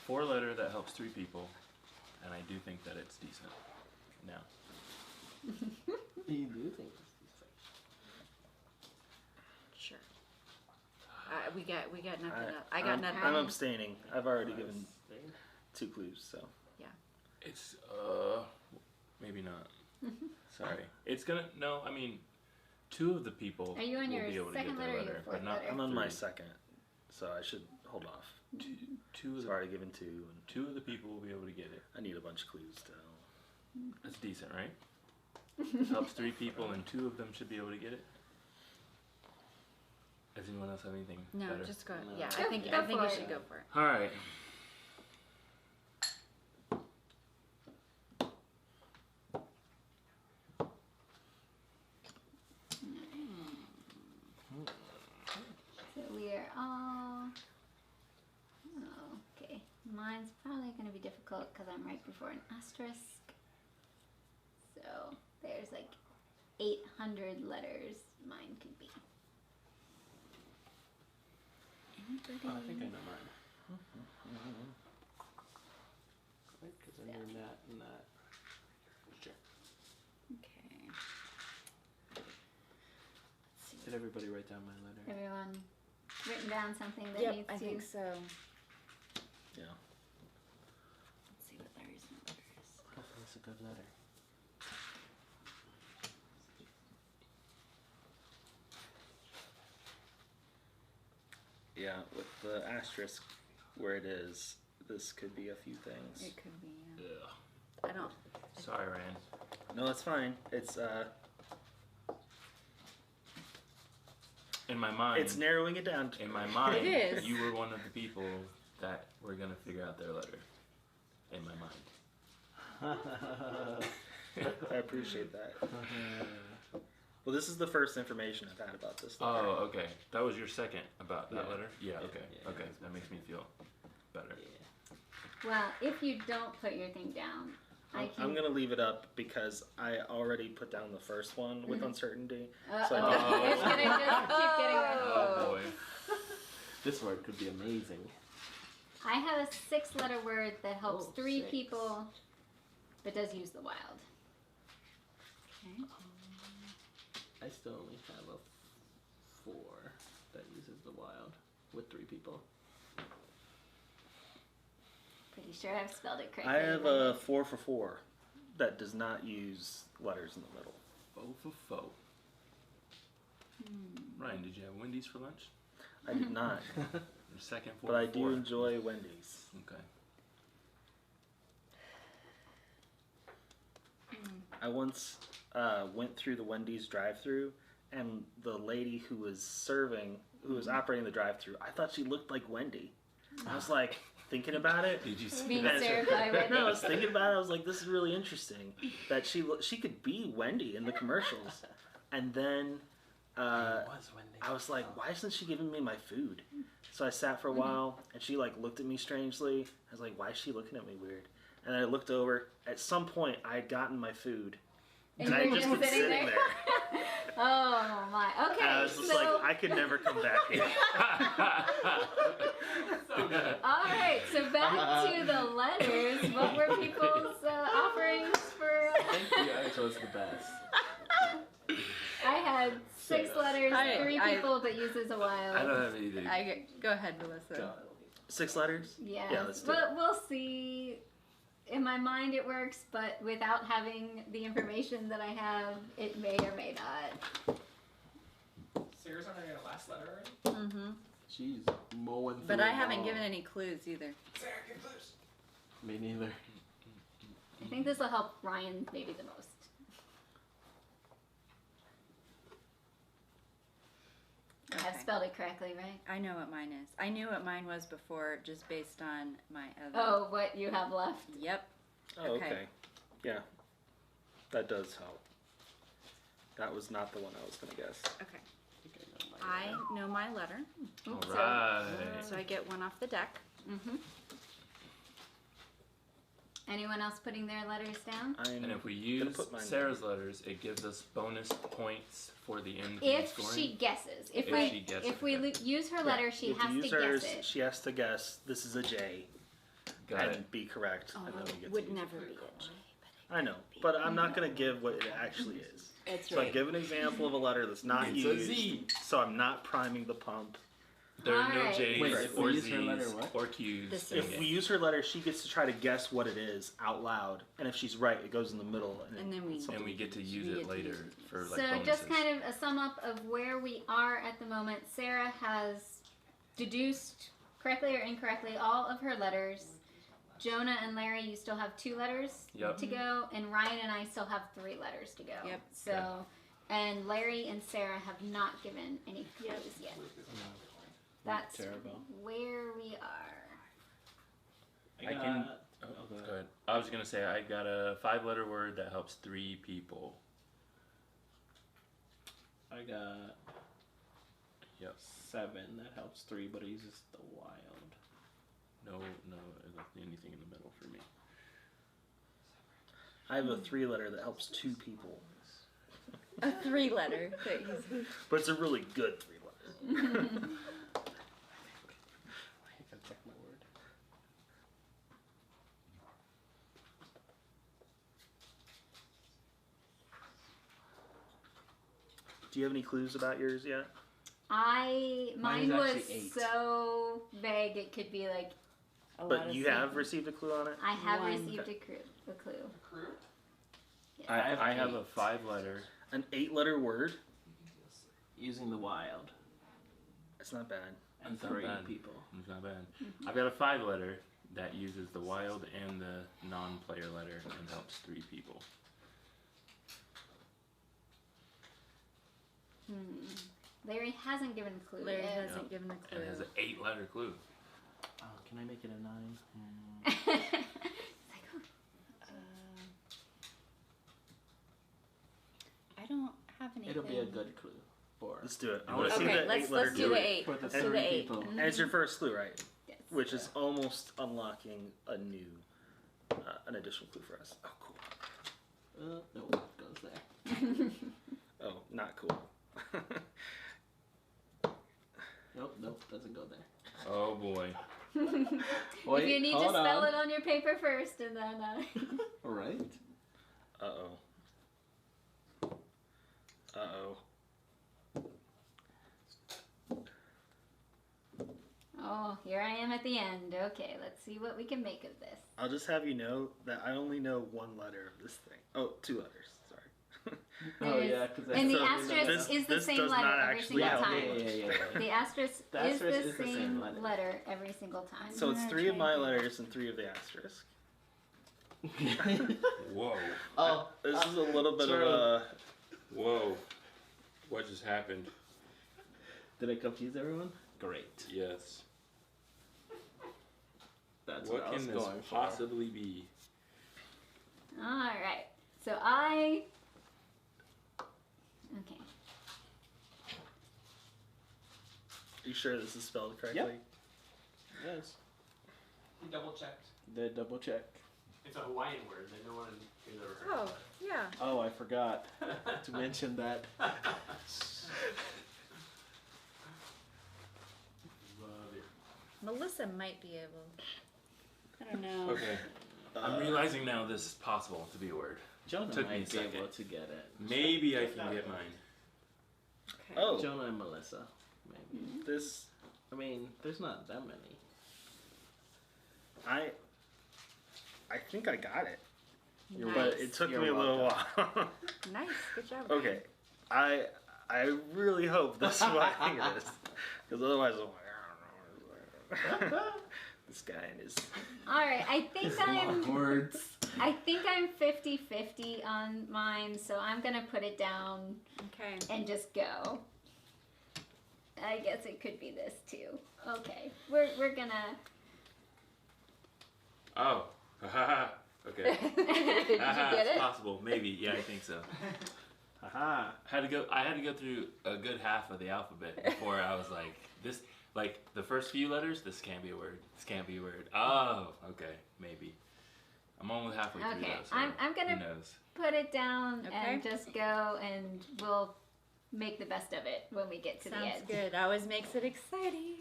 [SPEAKER 5] 4-letter that helps 3 people, and I do think that it's decent. Now.
[SPEAKER 4] You do think it's decent.
[SPEAKER 3] Sure. We got nothing up. I
[SPEAKER 2] I'm-
[SPEAKER 3] got nothing.
[SPEAKER 2] I'm abstaining. I've already given
[SPEAKER 4] Thing.
[SPEAKER 2] 2 clues, so.
[SPEAKER 5] It's, maybe not. Sorry. It's gonna, no, I mean, 2 of the people
[SPEAKER 6] Are you on
[SPEAKER 5] will
[SPEAKER 6] your
[SPEAKER 5] be able to
[SPEAKER 6] second
[SPEAKER 5] get their
[SPEAKER 6] letter or your
[SPEAKER 5] letter,
[SPEAKER 6] fourth
[SPEAKER 5] but not
[SPEAKER 6] letter?
[SPEAKER 2] I'm on my
[SPEAKER 5] 3.
[SPEAKER 2] second, so I should hold off.
[SPEAKER 5] Two of
[SPEAKER 2] I've
[SPEAKER 5] the
[SPEAKER 2] already given 2, and
[SPEAKER 5] 2 of the people will be able to get it.
[SPEAKER 2] I need a bunch of clues still.
[SPEAKER 5] That's decent, right? Helps 3 people, and 2 of them should be able to get it. Does anyone else have anything
[SPEAKER 3] No,
[SPEAKER 5] better?
[SPEAKER 3] just go.
[SPEAKER 4] No.
[SPEAKER 3] Yeah,
[SPEAKER 6] Go-
[SPEAKER 3] I think
[SPEAKER 6] go
[SPEAKER 3] you
[SPEAKER 6] for
[SPEAKER 3] should
[SPEAKER 6] it.
[SPEAKER 3] go for it.
[SPEAKER 5] All right.
[SPEAKER 6] So we are all. Oh, okay. Mine's probably going to be difficult because I'm right before an asterisk. So there's like 800 letters mine could be.
[SPEAKER 4] Oh, I think I know mine. Because I knew that and that. Sure.
[SPEAKER 3] Okay. Let's see.
[SPEAKER 4] Did everybody write down my letter?
[SPEAKER 6] Everyone written down something that
[SPEAKER 3] Yep,
[SPEAKER 6] needs
[SPEAKER 3] I
[SPEAKER 6] to.
[SPEAKER 3] think so.
[SPEAKER 2] Yeah.
[SPEAKER 3] Let's see what Larry's number is.
[SPEAKER 4] Hopefully it's a good letter.
[SPEAKER 2] Yeah, with the asterisk where it is, this could be a few things.
[SPEAKER 3] It could be.
[SPEAKER 5] Ugh.
[SPEAKER 3] I don't.
[SPEAKER 5] Sorry, Ryan.
[SPEAKER 2] No, it's fine. It's
[SPEAKER 5] In my mind,
[SPEAKER 2] it's narrowing it down.
[SPEAKER 5] in my mind,
[SPEAKER 3] It is.
[SPEAKER 5] you were one of the people that were gonna figure out their letter. In my mind.
[SPEAKER 2] I appreciate that. Well, this is the first information I've had about this letter.
[SPEAKER 5] Oh, okay. That was your second about that
[SPEAKER 4] Yeah.
[SPEAKER 5] letter? Yeah,
[SPEAKER 4] Yeah,
[SPEAKER 5] okay.
[SPEAKER 4] yeah,
[SPEAKER 5] Okay,
[SPEAKER 4] that's
[SPEAKER 5] that makes me feel better.
[SPEAKER 4] Yeah.
[SPEAKER 6] Well, if you don't put your thing down,
[SPEAKER 2] I'm gonna leave it up because I already put down the first one with uncertainty. So
[SPEAKER 6] It's gonna just keep getting worse.
[SPEAKER 5] Oh boy.
[SPEAKER 4] This word could be amazing.
[SPEAKER 6] I have a 6-letter word that helps 3
[SPEAKER 4] 6.
[SPEAKER 6] people, but does use the wild.
[SPEAKER 3] Okay.
[SPEAKER 4] I still only have a 4 that uses the wild with 3 people.
[SPEAKER 6] Pretty sure I've spelled it correctly.
[SPEAKER 2] I have a 4 for 4 that does not use letters in the middle.
[SPEAKER 5] Foe for foe. Ryan, did you have Wendy's for lunch?
[SPEAKER 2] I did not,
[SPEAKER 5] Your second 4
[SPEAKER 2] but I
[SPEAKER 5] for
[SPEAKER 2] do
[SPEAKER 5] 4?
[SPEAKER 2] enjoy Wendy's.
[SPEAKER 5] Okay.
[SPEAKER 2] I once went through the Wendy's drive-thru, and the lady who was serving, who was operating the drive-thru, I thought she looked like Wendy. I was like thinking about it.
[SPEAKER 5] Did you see
[SPEAKER 6] Being
[SPEAKER 5] that?
[SPEAKER 6] served by Wendy.
[SPEAKER 2] No, I was thinking about it. I was like, this is really interesting that she could be Wendy in the commercials, and then
[SPEAKER 4] was Wendy.
[SPEAKER 2] I was like, why isn't she giving me my food? So I sat for a while, and she like looked at me strangely. I was like, why is she looking at me weird? And I looked over. At some point, I had gotten my food, and I
[SPEAKER 6] you were
[SPEAKER 2] just
[SPEAKER 6] just
[SPEAKER 2] been
[SPEAKER 6] sitting
[SPEAKER 2] sitting
[SPEAKER 6] there.
[SPEAKER 2] there.
[SPEAKER 6] Oh my. Okay.
[SPEAKER 2] And I was just
[SPEAKER 6] so,
[SPEAKER 2] like, I could never come back here.
[SPEAKER 6] all right. So back to the letters. What were people's offerings for?
[SPEAKER 4] Thank you. I chose the best.
[SPEAKER 6] I had 6 letters,
[SPEAKER 3] I-
[SPEAKER 6] 3
[SPEAKER 3] I-
[SPEAKER 6] people, but uses a wild.
[SPEAKER 5] I don't have anything.
[SPEAKER 3] Go ahead, Melissa.
[SPEAKER 2] 6 letters?
[SPEAKER 6] Yes.
[SPEAKER 2] Yeah, let's do
[SPEAKER 6] but we'll see. In my mind it works, but without having the information that I have, it may or may not.
[SPEAKER 7] Sarah's already got a last letter already?
[SPEAKER 3] Mm-hmm.
[SPEAKER 4] She's mowing through
[SPEAKER 3] But I
[SPEAKER 4] them
[SPEAKER 3] haven't
[SPEAKER 4] all.
[SPEAKER 3] given any clues either.
[SPEAKER 7] Sarah, get loose.
[SPEAKER 4] Me neither.
[SPEAKER 6] I think this will help Ryan maybe the most. I have
[SPEAKER 3] Okay.
[SPEAKER 6] spelled it correctly, right?
[SPEAKER 3] I know what mine is. I knew what mine was before, just based on my other.
[SPEAKER 6] Oh, what you have left.
[SPEAKER 3] Yep.
[SPEAKER 2] Oh, okay. Yeah. That does help. That was not the one I was going to guess.
[SPEAKER 3] Okay.
[SPEAKER 4] I think
[SPEAKER 3] I know my letter,
[SPEAKER 5] All
[SPEAKER 6] Oops,
[SPEAKER 5] right.
[SPEAKER 3] so I get 1 off the deck.
[SPEAKER 6] Mm-hmm. Anyone else putting their letters down?
[SPEAKER 2] I'm
[SPEAKER 5] And if we
[SPEAKER 2] gonna
[SPEAKER 5] use
[SPEAKER 2] put mine
[SPEAKER 5] Sarah's letters, it gives us bonus points for the end
[SPEAKER 6] If
[SPEAKER 5] scoring.
[SPEAKER 6] she guesses. If
[SPEAKER 5] If
[SPEAKER 6] we
[SPEAKER 5] she guesses,
[SPEAKER 6] if we
[SPEAKER 5] okay.
[SPEAKER 6] use her letter, she
[SPEAKER 2] if
[SPEAKER 6] has
[SPEAKER 2] you
[SPEAKER 6] to
[SPEAKER 2] use hers,
[SPEAKER 6] guess it.
[SPEAKER 2] she has to guess this is a J
[SPEAKER 5] Got
[SPEAKER 2] and
[SPEAKER 5] it.
[SPEAKER 2] be correct.
[SPEAKER 3] Oh,
[SPEAKER 2] and then we get
[SPEAKER 3] it
[SPEAKER 2] to
[SPEAKER 3] would
[SPEAKER 2] use
[SPEAKER 3] never
[SPEAKER 2] it.
[SPEAKER 3] be a J.
[SPEAKER 2] I know, but I'm not going to give what it actually is.
[SPEAKER 3] That's
[SPEAKER 2] So I give an example of a letter that's not
[SPEAKER 5] It's a
[SPEAKER 2] used.
[SPEAKER 5] Z.
[SPEAKER 2] So I'm not priming the pump.
[SPEAKER 5] There are no
[SPEAKER 6] Alright.
[SPEAKER 5] J's
[SPEAKER 4] Wait, if we
[SPEAKER 5] or
[SPEAKER 4] use her
[SPEAKER 5] Z's
[SPEAKER 4] letter, what?
[SPEAKER 5] or Q's.
[SPEAKER 3] This
[SPEAKER 5] in
[SPEAKER 3] is-
[SPEAKER 2] If
[SPEAKER 5] the
[SPEAKER 2] we
[SPEAKER 5] game.
[SPEAKER 2] use her letter, she gets to try to guess what it is out loud, and if she's right, it goes in the middle.
[SPEAKER 3] And then we-
[SPEAKER 5] And we get to use
[SPEAKER 3] We
[SPEAKER 5] it
[SPEAKER 3] get to
[SPEAKER 5] later
[SPEAKER 3] use it.
[SPEAKER 5] for like
[SPEAKER 6] So
[SPEAKER 5] bonuses.
[SPEAKER 6] just kind of a sum up of where we are at the moment. Sarah has deduced correctly or incorrectly all of her letters. Jonah and Larry, you still have 2 letters
[SPEAKER 5] Yep.
[SPEAKER 6] to go, and Ryan and I still have 3 letters to go.
[SPEAKER 3] Yep.
[SPEAKER 6] So, and Larry and Sarah have not given any clues yet. That's
[SPEAKER 4] terrible.
[SPEAKER 6] where we are.
[SPEAKER 5] I can. Oh, go ahead. I was gonna say I got a 5-letter word that helps 3 people.
[SPEAKER 4] I got
[SPEAKER 5] Yep.
[SPEAKER 4] 7 that helps 3, but it uses the wild.
[SPEAKER 5] No, anything in the middle for me.
[SPEAKER 2] I have a 3-letter that helps 2 people,
[SPEAKER 3] A 3-letter that he's.
[SPEAKER 2] but it's a really good 3-letter.
[SPEAKER 4] I gotta check my word.
[SPEAKER 2] Do you have any clues about yours yet?
[SPEAKER 4] Mine
[SPEAKER 6] Mine
[SPEAKER 4] is
[SPEAKER 6] was
[SPEAKER 4] actually 8.
[SPEAKER 6] so vague it could be like
[SPEAKER 3] A lot
[SPEAKER 2] But
[SPEAKER 3] of
[SPEAKER 2] you
[SPEAKER 3] things.
[SPEAKER 2] have received a clue on it?
[SPEAKER 6] I have
[SPEAKER 3] One.
[SPEAKER 6] received a clue.
[SPEAKER 5] I have a
[SPEAKER 4] eight.
[SPEAKER 5] 5-letter.
[SPEAKER 2] An 8-letter word?
[SPEAKER 4] Using the wild.
[SPEAKER 2] That's not bad.
[SPEAKER 4] And
[SPEAKER 5] That's not
[SPEAKER 4] 3
[SPEAKER 5] bad.
[SPEAKER 4] people.
[SPEAKER 5] It's not bad. I've got a 5-letter that uses the wild and the non-player letter and helps 3 people.
[SPEAKER 6] Larry hasn't given a clue
[SPEAKER 3] Larry
[SPEAKER 6] yet.
[SPEAKER 3] hasn't given a clue.
[SPEAKER 5] And it has an 8-letter clue.
[SPEAKER 4] Oh, can I make it a 9?
[SPEAKER 6] It's like, oh,
[SPEAKER 3] I don't have anything.
[SPEAKER 4] It'll be a good clue for
[SPEAKER 2] Let's do it. I
[SPEAKER 5] Okay,
[SPEAKER 2] want to see the
[SPEAKER 3] let's
[SPEAKER 2] 8-letter
[SPEAKER 3] do
[SPEAKER 2] clue.
[SPEAKER 3] the 8.
[SPEAKER 4] For the
[SPEAKER 3] Let's do
[SPEAKER 4] 3
[SPEAKER 3] the 8.
[SPEAKER 4] people.
[SPEAKER 2] And it's your first clue, right?
[SPEAKER 6] yes.
[SPEAKER 2] Which is almost unlocking a new an additional clue for us. Oh, cool.
[SPEAKER 4] No, it goes there.
[SPEAKER 2] Oh, not cool.
[SPEAKER 4] Nope, doesn't go there.
[SPEAKER 5] Oh boy.
[SPEAKER 4] Wait,
[SPEAKER 6] if you need to
[SPEAKER 4] hold
[SPEAKER 6] spell
[SPEAKER 4] on.
[SPEAKER 6] it on your paper first, and then.
[SPEAKER 4] All right.
[SPEAKER 2] Uh-oh. Uh-oh.
[SPEAKER 6] Oh, here I am at the end. Okay, let's see what we can make of this.
[SPEAKER 2] I'll just have you know that I only know one letter of this thing. Oh, 2 letters. Sorry.
[SPEAKER 4] Oh yeah, because
[SPEAKER 6] And the
[SPEAKER 2] So
[SPEAKER 6] asterisk is the
[SPEAKER 2] this
[SPEAKER 6] same
[SPEAKER 2] does
[SPEAKER 6] letter
[SPEAKER 2] not
[SPEAKER 6] every
[SPEAKER 2] actually
[SPEAKER 6] single
[SPEAKER 2] help.
[SPEAKER 6] time.
[SPEAKER 4] Yeah.
[SPEAKER 6] The asterisk,
[SPEAKER 4] The asterisk
[SPEAKER 6] is the same letter every single time.
[SPEAKER 2] So it's 3 of my letters and 3 of the asterisk.
[SPEAKER 5] Whoa.
[SPEAKER 4] Oh,
[SPEAKER 2] This is a little bit of
[SPEAKER 4] true.
[SPEAKER 2] a...
[SPEAKER 5] Whoa. What just happened?
[SPEAKER 4] Did I confuse everyone? Great.
[SPEAKER 5] Yes.
[SPEAKER 4] That's
[SPEAKER 5] What
[SPEAKER 4] what I was
[SPEAKER 5] can this
[SPEAKER 4] going for.
[SPEAKER 5] possibly be?
[SPEAKER 6] Alright, so I. Okay.
[SPEAKER 2] Are you sure this is spelled correctly?
[SPEAKER 4] Yes.
[SPEAKER 7] You double checked.
[SPEAKER 4] They double check.
[SPEAKER 7] It's a Hawaiian word that no one has ever heard
[SPEAKER 3] Oh,
[SPEAKER 7] of.
[SPEAKER 3] yeah.
[SPEAKER 4] Oh, I forgot to mention that.
[SPEAKER 7] Love it.
[SPEAKER 3] Melissa might be able. I don't know.
[SPEAKER 5] Okay. I'm realizing now this is possible to be a word.
[SPEAKER 4] Jonah
[SPEAKER 5] Took me a
[SPEAKER 4] might be
[SPEAKER 5] second.
[SPEAKER 4] able to get it.
[SPEAKER 5] Maybe I can get mine.
[SPEAKER 3] Okay.
[SPEAKER 2] Oh,
[SPEAKER 4] Jonah and Melissa, maybe.
[SPEAKER 2] this...
[SPEAKER 4] I mean, there's not that many.
[SPEAKER 2] I think I got it.
[SPEAKER 3] Nice.
[SPEAKER 2] But it took
[SPEAKER 4] You're
[SPEAKER 2] me a little
[SPEAKER 4] welcome.
[SPEAKER 2] while.
[SPEAKER 3] Nice. Good job.
[SPEAKER 2] Okay. I really hope this is what I think it is. Because otherwise I'm like, I don't know. This guy and his...
[SPEAKER 6] Alright, I think I'm.
[SPEAKER 4] Words.
[SPEAKER 6] I think I'm 50-50 on mine, so I'm gonna put it down
[SPEAKER 3] Okay.
[SPEAKER 6] and just go. I guess it could be this too. Okay, we're gonna.
[SPEAKER 5] Oh. Okay.
[SPEAKER 3] Did you get
[SPEAKER 5] It's
[SPEAKER 3] it?
[SPEAKER 5] possible. Maybe. Yeah, I think so.
[SPEAKER 4] Haha.
[SPEAKER 5] I had to go through a good half of the alphabet before I was like, this, like the first few letters, this can't be a word. This can't be a word. Oh, okay, maybe. I'm only halfway through
[SPEAKER 6] Okay,
[SPEAKER 5] though, so
[SPEAKER 6] I'm gonna
[SPEAKER 5] who knows?
[SPEAKER 6] put it down
[SPEAKER 3] Okay.
[SPEAKER 6] and just go, and we'll make the best of it when we get to the
[SPEAKER 3] Sounds
[SPEAKER 6] end.
[SPEAKER 3] good. Always makes it exciting.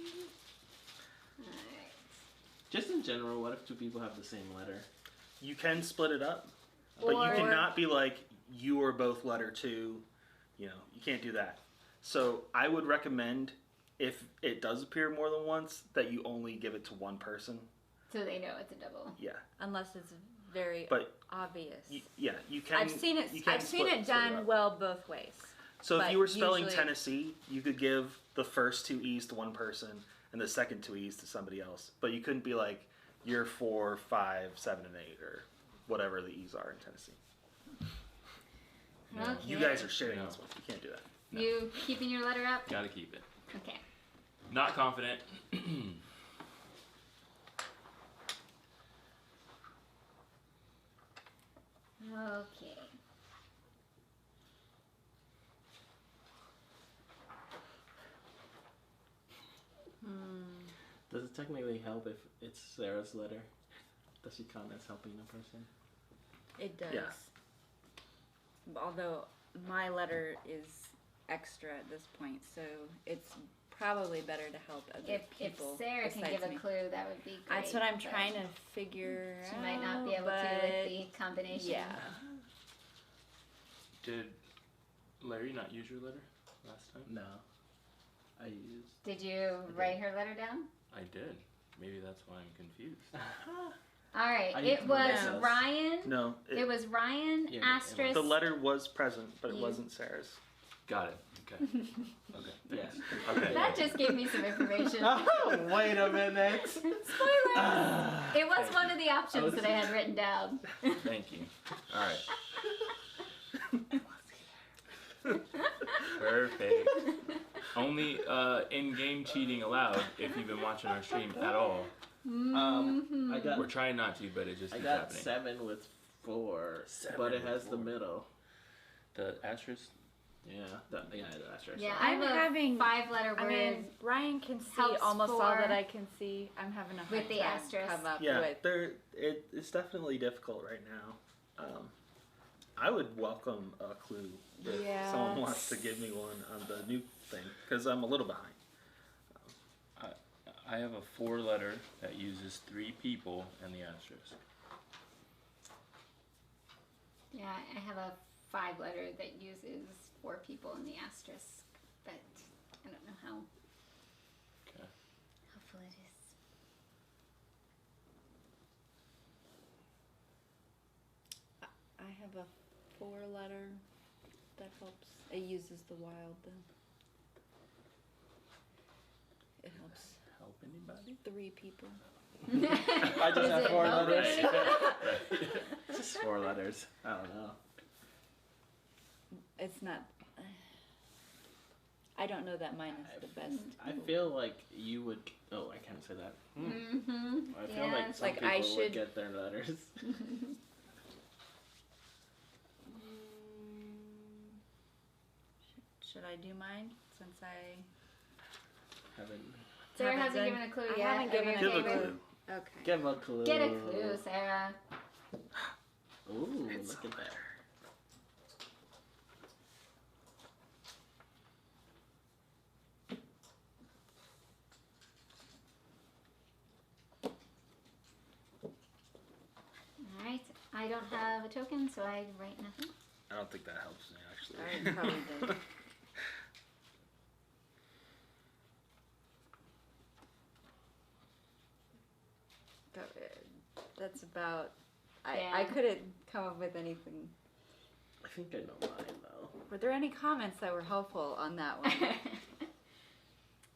[SPEAKER 6] Alright.
[SPEAKER 4] Just in general, what if 2 people have the same letter?
[SPEAKER 2] You can split it up. But
[SPEAKER 6] Or-
[SPEAKER 2] you cannot be like, you are both letter 2. You know, you can't do that. So I would recommend, if it does appear more than once, that you only give it to one person.
[SPEAKER 6] So they know it's a double.
[SPEAKER 2] Yeah.
[SPEAKER 3] Unless it's very
[SPEAKER 2] But
[SPEAKER 3] obvious.
[SPEAKER 2] yeah, you can.
[SPEAKER 3] I've seen it.
[SPEAKER 2] You can
[SPEAKER 3] I've seen
[SPEAKER 2] split
[SPEAKER 3] it done
[SPEAKER 2] up.
[SPEAKER 3] well both ways.
[SPEAKER 2] So if
[SPEAKER 3] but
[SPEAKER 2] you were spelling
[SPEAKER 3] usually-
[SPEAKER 2] Tennessee, you could give the first 2 E's to one person and the second 2 E's to somebody else. But you couldn't be like, you're 4, 5, 7, and 8, or whatever the E's are in Tennessee.
[SPEAKER 5] No.
[SPEAKER 6] Okay.
[SPEAKER 2] You guys are sharing
[SPEAKER 5] No.
[SPEAKER 2] this one. You can't do that.
[SPEAKER 5] No.
[SPEAKER 6] You keeping your letter up?
[SPEAKER 5] Gotta keep it.
[SPEAKER 6] Okay.
[SPEAKER 5] Not confident.
[SPEAKER 6] Okay.
[SPEAKER 4] Does it technically help if it's Sarah's letter? Does she count as helping a person?
[SPEAKER 3] It does.
[SPEAKER 2] Yeah.
[SPEAKER 3] Although my letter is extra at this point, so it's probably better to help other
[SPEAKER 6] If
[SPEAKER 3] people.
[SPEAKER 6] Sarah can
[SPEAKER 3] besides
[SPEAKER 6] give a
[SPEAKER 3] me.
[SPEAKER 6] clue, that would be great.
[SPEAKER 3] That's what I'm
[SPEAKER 6] but
[SPEAKER 3] trying to figure
[SPEAKER 6] She
[SPEAKER 3] out.
[SPEAKER 6] might not be able to
[SPEAKER 3] but
[SPEAKER 6] with the combination.
[SPEAKER 3] Yeah.
[SPEAKER 5] Did Larry not use your letter last time?
[SPEAKER 4] No. I used.
[SPEAKER 6] Did you write her letter down?
[SPEAKER 5] I did. Maybe that's why I'm confused.
[SPEAKER 6] All right.
[SPEAKER 4] I
[SPEAKER 6] It
[SPEAKER 4] used
[SPEAKER 6] was
[SPEAKER 4] Melissa's.
[SPEAKER 6] Ryan.
[SPEAKER 2] No.
[SPEAKER 6] It was Ryan
[SPEAKER 4] Yeah,
[SPEAKER 6] asterisk.
[SPEAKER 2] The letter was present, but it
[SPEAKER 6] You-
[SPEAKER 2] wasn't Sarah's.
[SPEAKER 5] Got it. Okay. Okay.
[SPEAKER 4] Yes.
[SPEAKER 5] Okay.
[SPEAKER 6] That just gave me some information.
[SPEAKER 4] Oh, wait a minute.
[SPEAKER 6] Spoiler! It was one of the options that I had written down.
[SPEAKER 5] Thank you. All right. Perfect. Only in-game cheating allowed if you've been watching our stream at all.
[SPEAKER 4] I got.
[SPEAKER 5] We're trying not to, but it just
[SPEAKER 4] I
[SPEAKER 5] keeps
[SPEAKER 4] got
[SPEAKER 5] happening.
[SPEAKER 4] 7 with 4,
[SPEAKER 5] 7
[SPEAKER 4] but it
[SPEAKER 5] with
[SPEAKER 4] has the
[SPEAKER 5] 4.
[SPEAKER 4] middle.
[SPEAKER 5] The asterisk?
[SPEAKER 4] Yeah, the asterisk.
[SPEAKER 6] Yeah,
[SPEAKER 3] I'm
[SPEAKER 6] I'm
[SPEAKER 3] having
[SPEAKER 6] 5-letter word.
[SPEAKER 3] I mean, Ryan can see
[SPEAKER 6] helps
[SPEAKER 3] almost all
[SPEAKER 6] for-
[SPEAKER 3] that I can see. I'm having a hard
[SPEAKER 6] with the
[SPEAKER 3] time
[SPEAKER 6] asterisk.
[SPEAKER 3] come up
[SPEAKER 2] Yeah,
[SPEAKER 3] with.
[SPEAKER 2] it's definitely difficult right now. I would welcome a clue if
[SPEAKER 3] Yeah.
[SPEAKER 2] someone wants to give me one on the new thing, because I'm a little behind.
[SPEAKER 5] I have a 4-letter that uses 3 people and the asterisk.
[SPEAKER 6] Yeah, I have a 5-letter that uses 4 people in the asterisk, but I don't know how
[SPEAKER 5] Okay.
[SPEAKER 6] helpful it is.
[SPEAKER 3] I have a 4-letter that helps. It uses the wild though. It helps
[SPEAKER 5] Help anybody?
[SPEAKER 3] 3 people.
[SPEAKER 4] I just
[SPEAKER 6] Is
[SPEAKER 4] have
[SPEAKER 6] it
[SPEAKER 4] 4
[SPEAKER 6] help
[SPEAKER 4] letters.
[SPEAKER 6] anybody?
[SPEAKER 4] Just 4 letters. I don't know.
[SPEAKER 3] It's not. I don't know that mine is the best.
[SPEAKER 4] I feel like you would. Oh, I can't say that.
[SPEAKER 6] Mm-hmm.
[SPEAKER 4] I feel like
[SPEAKER 6] Yes.
[SPEAKER 4] some
[SPEAKER 3] Like,
[SPEAKER 4] people
[SPEAKER 3] I
[SPEAKER 4] would
[SPEAKER 3] should-
[SPEAKER 4] get their letters.
[SPEAKER 3] Should I do mine since I
[SPEAKER 4] Haven't.
[SPEAKER 6] Sarah
[SPEAKER 3] haven't
[SPEAKER 6] hasn't
[SPEAKER 3] done-
[SPEAKER 6] given a clue
[SPEAKER 3] I
[SPEAKER 6] yet.
[SPEAKER 3] haven't
[SPEAKER 6] of
[SPEAKER 3] given
[SPEAKER 6] your
[SPEAKER 3] a
[SPEAKER 2] Give a
[SPEAKER 6] favorite.
[SPEAKER 2] clue.
[SPEAKER 3] okay.
[SPEAKER 4] Give a clue.
[SPEAKER 6] Get a clue, Sarah.
[SPEAKER 4] Ooh,
[SPEAKER 2] It's
[SPEAKER 4] look
[SPEAKER 2] a
[SPEAKER 4] at that.
[SPEAKER 2] letter.
[SPEAKER 6] Alright, I don't have a token, so I write nothing.
[SPEAKER 2] I don't think that helps me actually.
[SPEAKER 3] I probably did. That's about. I
[SPEAKER 6] Yeah.
[SPEAKER 3] couldn't come up with anything.
[SPEAKER 4] I think I know mine though.
[SPEAKER 3] Were there any comments that were helpful on that one?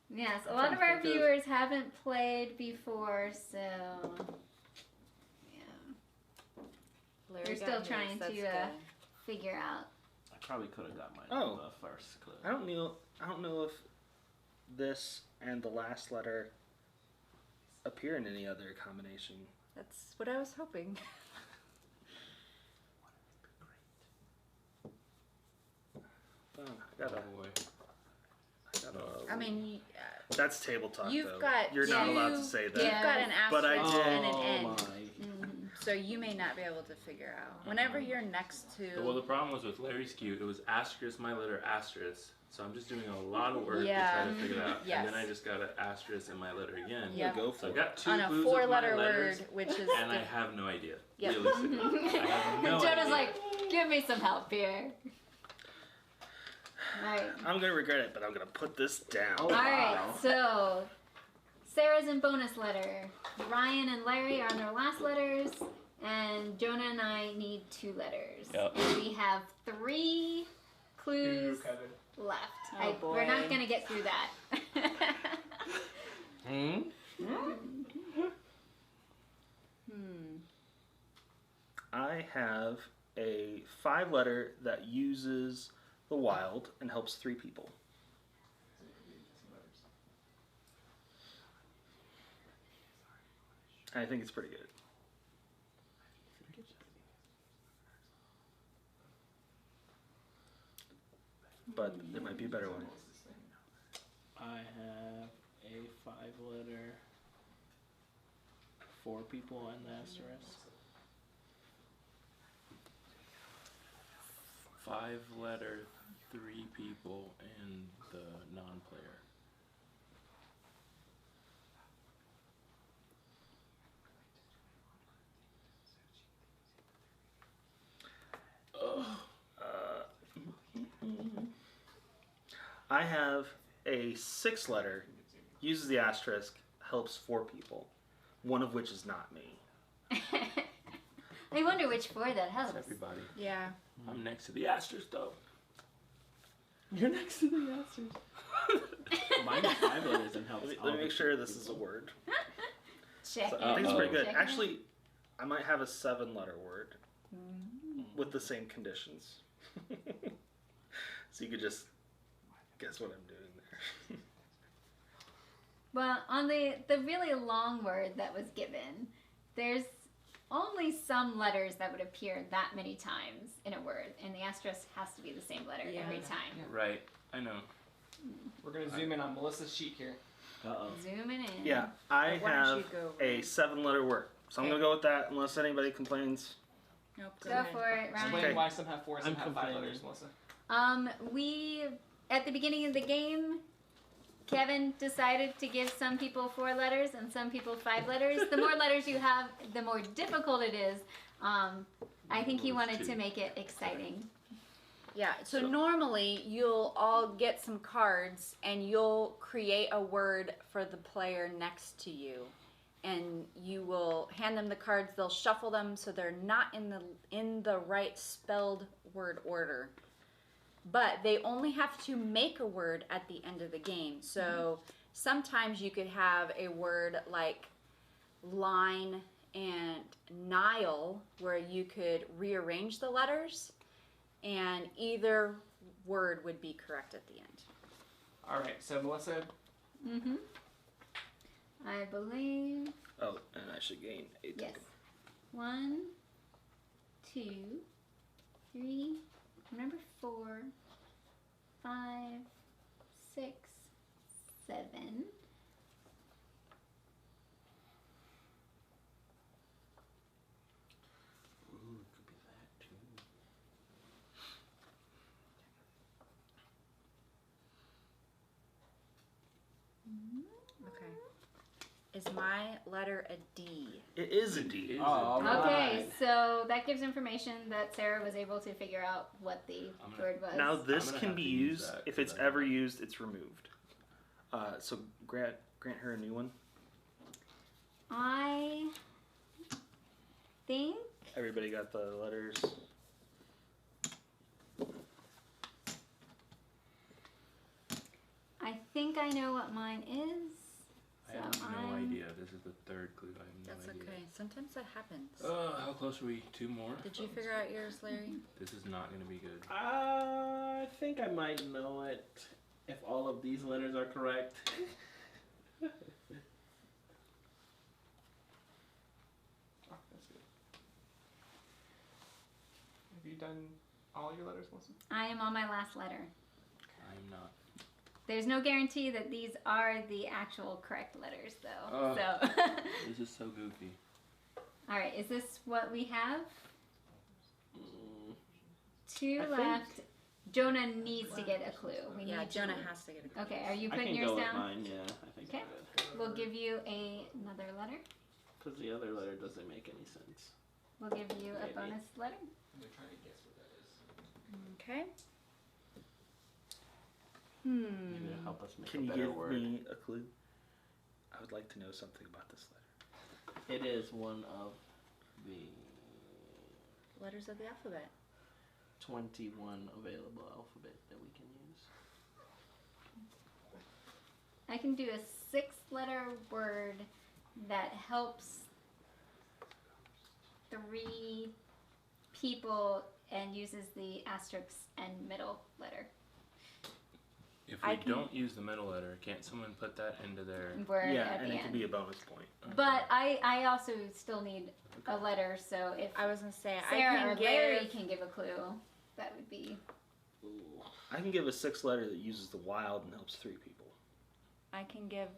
[SPEAKER 6] Yes, a
[SPEAKER 2] I'm
[SPEAKER 6] lot
[SPEAKER 2] trying
[SPEAKER 6] of
[SPEAKER 2] to
[SPEAKER 6] our
[SPEAKER 2] think of-
[SPEAKER 6] viewers haven't played before, so yeah,
[SPEAKER 3] Larry
[SPEAKER 6] We're
[SPEAKER 3] got
[SPEAKER 6] still
[SPEAKER 3] his,
[SPEAKER 6] trying
[SPEAKER 3] that's
[SPEAKER 6] to,
[SPEAKER 3] good.
[SPEAKER 6] figure out.
[SPEAKER 4] I probably could have got mine
[SPEAKER 2] Oh.
[SPEAKER 4] on the first clue.
[SPEAKER 2] I don't know if this and the last letter appear in any other combination.
[SPEAKER 3] That's what I was hoping.
[SPEAKER 2] Oh, I gotta.
[SPEAKER 5] Oh boy.
[SPEAKER 3] I mean,
[SPEAKER 2] That's table talk.
[SPEAKER 3] you've
[SPEAKER 2] though.
[SPEAKER 3] got
[SPEAKER 2] You're not
[SPEAKER 3] two-
[SPEAKER 2] allowed to say that.
[SPEAKER 3] you've got an
[SPEAKER 2] But I
[SPEAKER 3] asterisk
[SPEAKER 2] did.
[SPEAKER 3] and an end,
[SPEAKER 4] my.
[SPEAKER 3] so you may not be able to figure out. Whenever you're next to.
[SPEAKER 5] Well, the problem was with Larry's cue, it was asterisk, my letter, asterisk. So I'm just doing a lot of work
[SPEAKER 3] Yeah.
[SPEAKER 5] to try to figure it out.
[SPEAKER 3] Yes.
[SPEAKER 5] And then I just got an asterisk in my letter again.
[SPEAKER 3] Yeah.
[SPEAKER 2] Go
[SPEAKER 5] So
[SPEAKER 2] for
[SPEAKER 5] I
[SPEAKER 2] it.
[SPEAKER 5] got 2
[SPEAKER 3] on a
[SPEAKER 5] clues
[SPEAKER 3] 4-letter
[SPEAKER 5] of my letters,
[SPEAKER 3] word, which is.
[SPEAKER 5] and I have no idea.
[SPEAKER 3] Yep.
[SPEAKER 5] Realistically. I have no
[SPEAKER 6] Jonah's
[SPEAKER 5] idea.
[SPEAKER 6] like, give me some help here. Alright.
[SPEAKER 2] I'm gonna regret it, but I'm gonna put this down.
[SPEAKER 4] Oh.
[SPEAKER 6] Alright,
[SPEAKER 4] Wow.
[SPEAKER 6] so Sarah's in bonus letter. Ryan and Larry are on their last letters, and Jonah and I need 2 letters.
[SPEAKER 5] Yep.
[SPEAKER 6] And we have 3 clues left.
[SPEAKER 3] Oh,
[SPEAKER 6] We're not
[SPEAKER 3] boy.
[SPEAKER 6] gonna get through that.
[SPEAKER 2] I have a 5-letter that uses the wild and helps 3 people. I think it's pretty good. But there might be a better one.
[SPEAKER 4] I have a 5-letter, 4 people and the asterisk.
[SPEAKER 5] 5-letter, 3 people, and the non-player.
[SPEAKER 2] I have a 6-letter, uses the asterisk, helps 4 people, one of which is not me.
[SPEAKER 6] I wonder which 4 that helps.
[SPEAKER 5] That's everybody.
[SPEAKER 3] Yeah.
[SPEAKER 5] I'm next to the asterisk though.
[SPEAKER 4] You're next to the asterisk. Mine is 5 letters and helps.
[SPEAKER 2] Let me make sure this is a word.
[SPEAKER 6] Check
[SPEAKER 2] So
[SPEAKER 6] it.
[SPEAKER 2] I think it's pretty good.
[SPEAKER 6] Check it.
[SPEAKER 2] Actually, I might have a 7-letter word with the same conditions. So you could just guess what I'm doing there.
[SPEAKER 6] Well, on the really long word that was given, there's only some letters that would appear that many times in a word, and the asterisk has to be the same letter every time.
[SPEAKER 5] Right. I know.
[SPEAKER 4] We're gonna zoom in on Melissa's sheet here.
[SPEAKER 6] Zooming in.
[SPEAKER 2] Yeah, I
[SPEAKER 3] Why don't you
[SPEAKER 2] have
[SPEAKER 3] go,
[SPEAKER 2] a
[SPEAKER 3] Ryan?
[SPEAKER 2] 7-letter word. So I'm
[SPEAKER 3] Okay.
[SPEAKER 2] going to go with that unless anybody complains.
[SPEAKER 3] Nope.
[SPEAKER 6] Go for it, Ryan.
[SPEAKER 4] Explain why some have 4, some
[SPEAKER 7] I'm
[SPEAKER 4] have 5
[SPEAKER 7] complaining.
[SPEAKER 4] letters, Melissa.
[SPEAKER 6] We at the beginning of the game, Kevin decided to give some people 4 letters and some people 5 letters. The more letters you have, the more difficult it is. I think he wanted to make it exciting.
[SPEAKER 3] Yeah, so normally you'll all get some cards and you'll create a word for the player next to you. And you will hand them the cards, they'll shuffle them so they're not in the right spelled word order. But they only have to make a word at the end of the game. So sometimes you could have a word like line and Nile where you could rearrange the letters and either word would be correct at the end.
[SPEAKER 4] All right, so Melissa,
[SPEAKER 6] Mm-hmm. I believe,
[SPEAKER 2] Oh, and I should gain a
[SPEAKER 6] yes.
[SPEAKER 2] token.
[SPEAKER 6] 1, 2, 3, number 4, 5, 6, 7.
[SPEAKER 7] Ooh, it could be that too.
[SPEAKER 3] Okay. Is my letter a D?
[SPEAKER 2] It is a D.
[SPEAKER 4] Oh,
[SPEAKER 6] Okay,
[SPEAKER 4] right.
[SPEAKER 6] so that gives information that Sarah was able to figure out what the word was.
[SPEAKER 2] Now this
[SPEAKER 5] I'm gonna
[SPEAKER 2] can
[SPEAKER 5] have
[SPEAKER 2] be
[SPEAKER 5] to use
[SPEAKER 2] used.
[SPEAKER 5] that,
[SPEAKER 2] If
[SPEAKER 5] 'cause
[SPEAKER 2] it's
[SPEAKER 5] I don't
[SPEAKER 2] ever
[SPEAKER 5] know.
[SPEAKER 2] used, it's removed. So grant her a new one.
[SPEAKER 6] I think
[SPEAKER 2] Everybody got the letters.
[SPEAKER 6] I know what mine is.
[SPEAKER 5] I
[SPEAKER 6] So
[SPEAKER 5] have no
[SPEAKER 6] I'm-
[SPEAKER 5] idea. This is the 3rd clue. I have no
[SPEAKER 3] That's
[SPEAKER 5] idea.
[SPEAKER 3] okay. Sometimes that happens.
[SPEAKER 5] How close are we? 2 more?
[SPEAKER 3] Did you figure out yours, Larry?
[SPEAKER 5] This is not going to be good.
[SPEAKER 4] I think I might know it if all of these letters are correct. Oh, that's good. Have you done all your letters, Melissa?
[SPEAKER 6] I am on my last letter.
[SPEAKER 5] I am not.
[SPEAKER 6] There's no guarantee that these are the actual correct letters, though.
[SPEAKER 5] Oh.
[SPEAKER 6] So,
[SPEAKER 5] This is so goofy.
[SPEAKER 6] all right, is this what we have?
[SPEAKER 4] Mm,
[SPEAKER 6] 2
[SPEAKER 4] I think-
[SPEAKER 6] left. Jonah needs to get a clue. We
[SPEAKER 3] Yeah,
[SPEAKER 6] need
[SPEAKER 3] Jonah
[SPEAKER 6] to.
[SPEAKER 3] has to get a
[SPEAKER 6] Okay, are you
[SPEAKER 4] I
[SPEAKER 6] putting
[SPEAKER 4] can
[SPEAKER 6] yours
[SPEAKER 4] go
[SPEAKER 6] down?
[SPEAKER 4] with mine, yeah. I think
[SPEAKER 6] Okay.
[SPEAKER 4] I would.
[SPEAKER 6] We'll give you another letter.
[SPEAKER 4] Because the other letter doesn't make any sense.
[SPEAKER 6] We'll give you a
[SPEAKER 4] Maybe.
[SPEAKER 6] bonus letter.
[SPEAKER 7] I'm gonna try to guess what that is.
[SPEAKER 3] Okay.
[SPEAKER 4] Maybe it'll help us make
[SPEAKER 2] Can
[SPEAKER 4] a
[SPEAKER 2] you
[SPEAKER 4] better
[SPEAKER 2] give
[SPEAKER 4] word.
[SPEAKER 2] me a clue? I would like to know something about this letter.
[SPEAKER 4] It is one of the
[SPEAKER 3] Letters of the alphabet.
[SPEAKER 4] 21 available alphabet that we can use.
[SPEAKER 6] I can do a 6-letter word that helps 3 people and uses the asterisk and middle letter.
[SPEAKER 5] If
[SPEAKER 3] I
[SPEAKER 5] we
[SPEAKER 3] can-
[SPEAKER 5] don't use the middle letter, can't someone put that into their...
[SPEAKER 6] Word
[SPEAKER 2] Yeah,
[SPEAKER 6] at
[SPEAKER 2] and
[SPEAKER 6] the
[SPEAKER 2] it could
[SPEAKER 6] end.
[SPEAKER 2] be a bonus point.
[SPEAKER 6] But I also still need a letter, so if
[SPEAKER 3] I was gonna say
[SPEAKER 6] Sarah
[SPEAKER 3] I
[SPEAKER 6] or
[SPEAKER 3] can
[SPEAKER 6] Larry
[SPEAKER 3] give.
[SPEAKER 6] can give a clue, that would be.
[SPEAKER 4] Ooh.
[SPEAKER 2] I can give a 6th letter that uses the wild and helps 3 people.
[SPEAKER 3] I can give.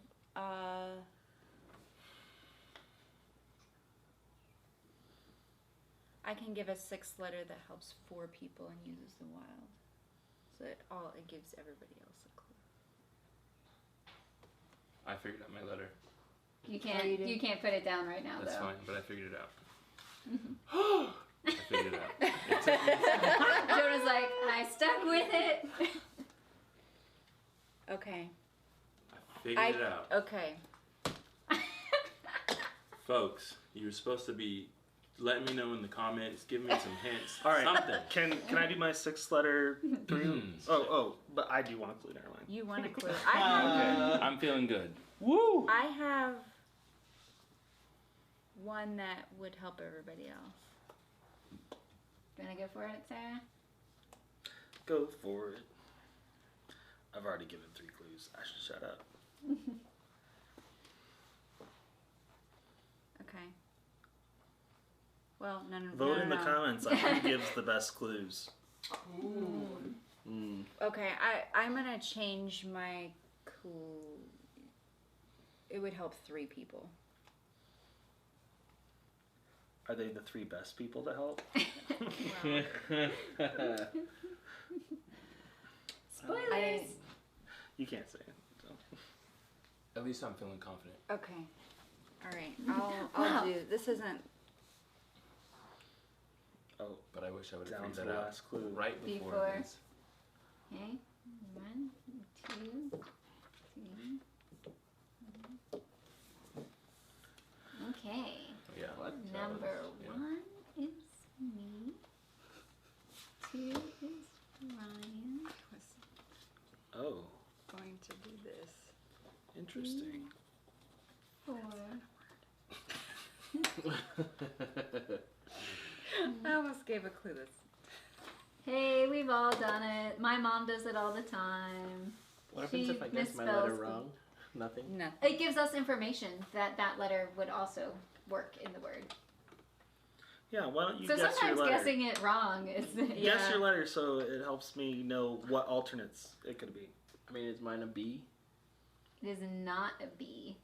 [SPEAKER 3] I can give a 6th letter that helps 4 people and uses the wild. So it gives everybody else a clue.
[SPEAKER 5] I figured out my letter.
[SPEAKER 6] You
[SPEAKER 3] Oh, you do?
[SPEAKER 6] can't put it down right now
[SPEAKER 5] That's
[SPEAKER 6] though.
[SPEAKER 5] fine, but I figured it out. I figured it out. It took me a second.
[SPEAKER 6] Jonah's like, I stuck with it.
[SPEAKER 3] Okay.
[SPEAKER 5] I figured it out.
[SPEAKER 3] Okay.
[SPEAKER 5] Folks, you were supposed to be letting me know in the comments, give me some hints,
[SPEAKER 2] All right.
[SPEAKER 5] something.
[SPEAKER 2] Can I do my 6th letter through? But I do want a clue. Never mind.
[SPEAKER 3] You want a clue? I have.
[SPEAKER 5] Okay, I'm feeling good.
[SPEAKER 2] Woo!
[SPEAKER 3] I have one that would help everybody else.
[SPEAKER 6] You wanna go for it, Sarah?
[SPEAKER 2] Go for it. I've already given 3 clues. I should shut up.
[SPEAKER 3] Okay. Well, no.
[SPEAKER 2] Vote in the comments on who gives the best clues.
[SPEAKER 3] Okay, I'm gonna change my clue. It would help 3 people.
[SPEAKER 2] Are they the 3 best people to help?
[SPEAKER 6] Spoilers.
[SPEAKER 2] You can't say it. So.
[SPEAKER 5] At least I'm feeling confident.
[SPEAKER 3] Okay. All right. I'll do. This isn't.
[SPEAKER 2] Oh,
[SPEAKER 5] But I wish I would have
[SPEAKER 2] down
[SPEAKER 5] figured
[SPEAKER 2] to
[SPEAKER 5] that
[SPEAKER 2] the
[SPEAKER 5] out
[SPEAKER 2] last clue.
[SPEAKER 5] right before.
[SPEAKER 6] Before.
[SPEAKER 5] Vince.
[SPEAKER 6] Okay. 1, 2, 3. Okay.
[SPEAKER 5] Yeah.
[SPEAKER 4] What?
[SPEAKER 6] Number
[SPEAKER 5] Yeah.
[SPEAKER 6] 1 is me. 2 is Ryan.
[SPEAKER 2] Oh,
[SPEAKER 3] Going to do this.
[SPEAKER 2] interesting.
[SPEAKER 6] 4.
[SPEAKER 3] I almost gave a clue. This.
[SPEAKER 6] Hey, we've all done it. My mom does it all the time.
[SPEAKER 4] What happens
[SPEAKER 6] She
[SPEAKER 4] if I guess my letter
[SPEAKER 6] misspells
[SPEAKER 4] wrong? Nothing.
[SPEAKER 3] No.
[SPEAKER 6] It gives us information that that letter would also work in the word.
[SPEAKER 2] Yeah, why don't you
[SPEAKER 6] So
[SPEAKER 2] guess your
[SPEAKER 6] sometimes
[SPEAKER 2] letter?
[SPEAKER 6] guessing it wrong is
[SPEAKER 2] Guess your letter so it helps me know what alternates it could be.
[SPEAKER 4] I mean, is mine a B?
[SPEAKER 6] It is not a B.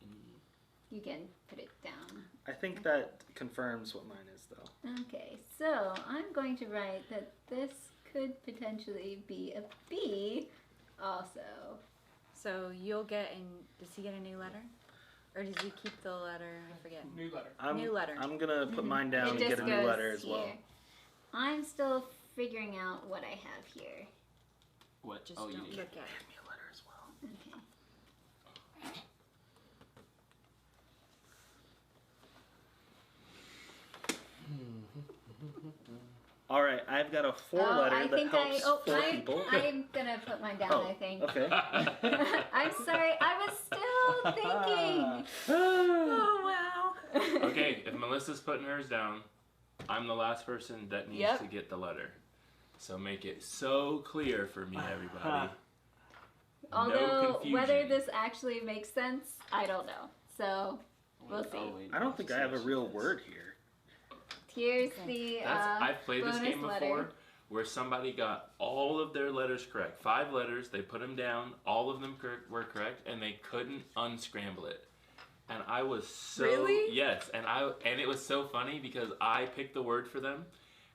[SPEAKER 6] You can put it down.
[SPEAKER 2] I think that confirms what mine is, though.
[SPEAKER 6] Okay, so I'm going to write that this could potentially be a B also.
[SPEAKER 3] So you'll get does he get a new letter? Or does he keep the letter? I forget.
[SPEAKER 7] New letter.
[SPEAKER 3] New letter.
[SPEAKER 2] I'm gonna put mine down
[SPEAKER 6] It
[SPEAKER 2] and
[SPEAKER 6] just
[SPEAKER 2] get a new
[SPEAKER 6] goes
[SPEAKER 2] letter as well.
[SPEAKER 6] here. I'm still figuring out what I have here.
[SPEAKER 4] What?
[SPEAKER 3] Just
[SPEAKER 4] Oh, you
[SPEAKER 3] don't
[SPEAKER 4] need
[SPEAKER 3] look at it.
[SPEAKER 2] Give me a letter as well.
[SPEAKER 6] Okay.
[SPEAKER 2] All right, I've got a 4-letter that helps 4 people.
[SPEAKER 6] I'm gonna put mine down,
[SPEAKER 2] Oh,
[SPEAKER 6] I think.
[SPEAKER 2] Okay.
[SPEAKER 6] I'm sorry, I was still thinking.
[SPEAKER 3] Oh wow.
[SPEAKER 5] Okay, if Melissa's putting hers down, I'm the last person that needs
[SPEAKER 3] Yep.
[SPEAKER 5] to get the letter. So make it so clear for me, everybody.
[SPEAKER 6] Although
[SPEAKER 5] confusion.
[SPEAKER 6] whether this actually makes sense, I don't know. So we'll see.
[SPEAKER 4] Oh, wait,
[SPEAKER 2] I don't think I have a real word here.
[SPEAKER 6] Here's the
[SPEAKER 5] I've played this
[SPEAKER 6] bonus
[SPEAKER 5] game
[SPEAKER 6] letter.
[SPEAKER 5] before where somebody got all of their letters correct. 5 letters, they put them down, all of them were correct, and they couldn't unscramble it. And I was so
[SPEAKER 3] Really?
[SPEAKER 5] yes, and it was so funny because I picked the word for them,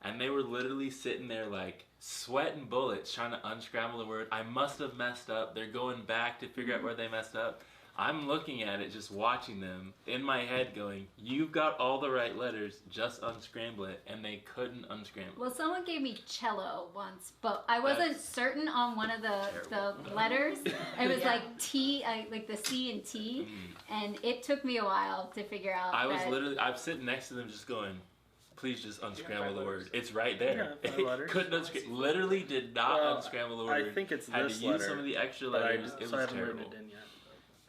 [SPEAKER 5] and they were literally sitting there like sweating bullets trying to unscramble the word. I must have messed up. They're going back to figure out where they messed up. I'm looking at it, just watching them in my head, going, "You've got all the right letters. Just unscramble it," and they couldn't unscramble.
[SPEAKER 6] Well, someone gave me cello once, but I wasn't certain on one of the letters. It was like T, like the C and T, and it took me a while to figure out.
[SPEAKER 5] I'm sitting next to them, just going, "Please just unscramble the word. It's right there."
[SPEAKER 2] Yeah, 5 letters.
[SPEAKER 5] Couldn't unscramble. Literally did not unscramble the word.
[SPEAKER 2] I think it's
[SPEAKER 5] Had
[SPEAKER 2] this
[SPEAKER 5] to use
[SPEAKER 2] letter,
[SPEAKER 5] some of the extra
[SPEAKER 2] but
[SPEAKER 5] letters. It
[SPEAKER 2] so I
[SPEAKER 5] was
[SPEAKER 2] haven't written
[SPEAKER 5] terrible.
[SPEAKER 2] it in yet.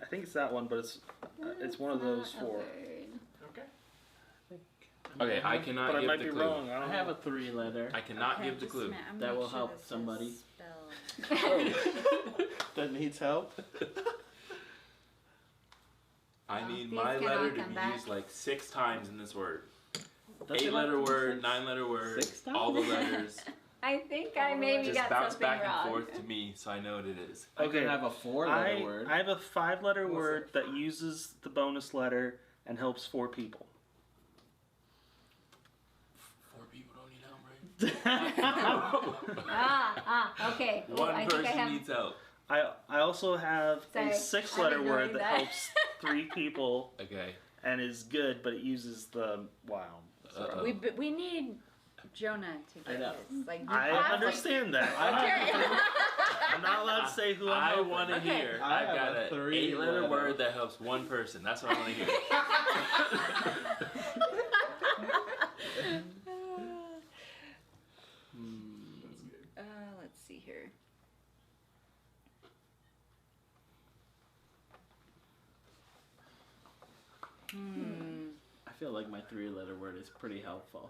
[SPEAKER 2] I think it's that one, but it's one of those 4.
[SPEAKER 7] Okay.
[SPEAKER 5] Okay, I cannot
[SPEAKER 2] But I
[SPEAKER 5] give
[SPEAKER 2] might
[SPEAKER 5] the
[SPEAKER 2] be
[SPEAKER 5] clue.
[SPEAKER 2] wrong. I
[SPEAKER 4] I
[SPEAKER 2] don't
[SPEAKER 4] have
[SPEAKER 2] know.
[SPEAKER 4] a 3-letter.
[SPEAKER 5] I cannot give the
[SPEAKER 3] just a
[SPEAKER 5] clue.
[SPEAKER 3] minute, I'm
[SPEAKER 4] That
[SPEAKER 3] gonna
[SPEAKER 4] will
[SPEAKER 3] make sure
[SPEAKER 4] help
[SPEAKER 3] this is
[SPEAKER 4] somebody.
[SPEAKER 3] spelled.
[SPEAKER 4] That needs help.
[SPEAKER 5] I need
[SPEAKER 6] these
[SPEAKER 5] my
[SPEAKER 6] cannot
[SPEAKER 5] letter to
[SPEAKER 6] come
[SPEAKER 5] be
[SPEAKER 6] back.
[SPEAKER 5] used like 6 times in this word.
[SPEAKER 4] Does it
[SPEAKER 5] 8-letter
[SPEAKER 4] have to be
[SPEAKER 5] word,
[SPEAKER 4] 6?
[SPEAKER 5] 9-letter word,
[SPEAKER 4] 6 times?
[SPEAKER 5] all the letters.
[SPEAKER 6] I think I maybe
[SPEAKER 5] Just
[SPEAKER 6] got
[SPEAKER 5] bounce
[SPEAKER 6] something
[SPEAKER 5] back
[SPEAKER 6] wrong.
[SPEAKER 5] and forth to me so I know what it is.
[SPEAKER 4] I could have a 4-letter word.
[SPEAKER 2] I have a 5-letter word that uses the bonus letter and helps 4 people.
[SPEAKER 5] 4 people don't need help, right?
[SPEAKER 6] Okay. Ooh,
[SPEAKER 5] One
[SPEAKER 6] I
[SPEAKER 5] person
[SPEAKER 6] think I have.
[SPEAKER 5] needs help.
[SPEAKER 2] I also have
[SPEAKER 6] Sorry,
[SPEAKER 2] a 6-letter
[SPEAKER 6] I'm
[SPEAKER 2] word
[SPEAKER 6] ignoring
[SPEAKER 2] that
[SPEAKER 6] that.
[SPEAKER 2] helps 3 people
[SPEAKER 5] Okay.
[SPEAKER 2] and is good, but it uses the wow.
[SPEAKER 5] Uh-oh.
[SPEAKER 3] We need Jonah to
[SPEAKER 4] I
[SPEAKER 3] get
[SPEAKER 4] know.
[SPEAKER 3] this. Like, you
[SPEAKER 2] I
[SPEAKER 3] have to-
[SPEAKER 2] understand that. I'm not allowed to say who I'm
[SPEAKER 5] I
[SPEAKER 2] helping.
[SPEAKER 5] want to
[SPEAKER 3] Okay.
[SPEAKER 5] hear.
[SPEAKER 4] I
[SPEAKER 5] I've
[SPEAKER 4] have
[SPEAKER 5] got
[SPEAKER 4] a
[SPEAKER 5] an
[SPEAKER 4] 3-letter
[SPEAKER 5] 8-letter word that helps 1 person. That's what I want to hear.
[SPEAKER 3] Let's see here.
[SPEAKER 4] I feel like my 3-letter word is pretty helpful.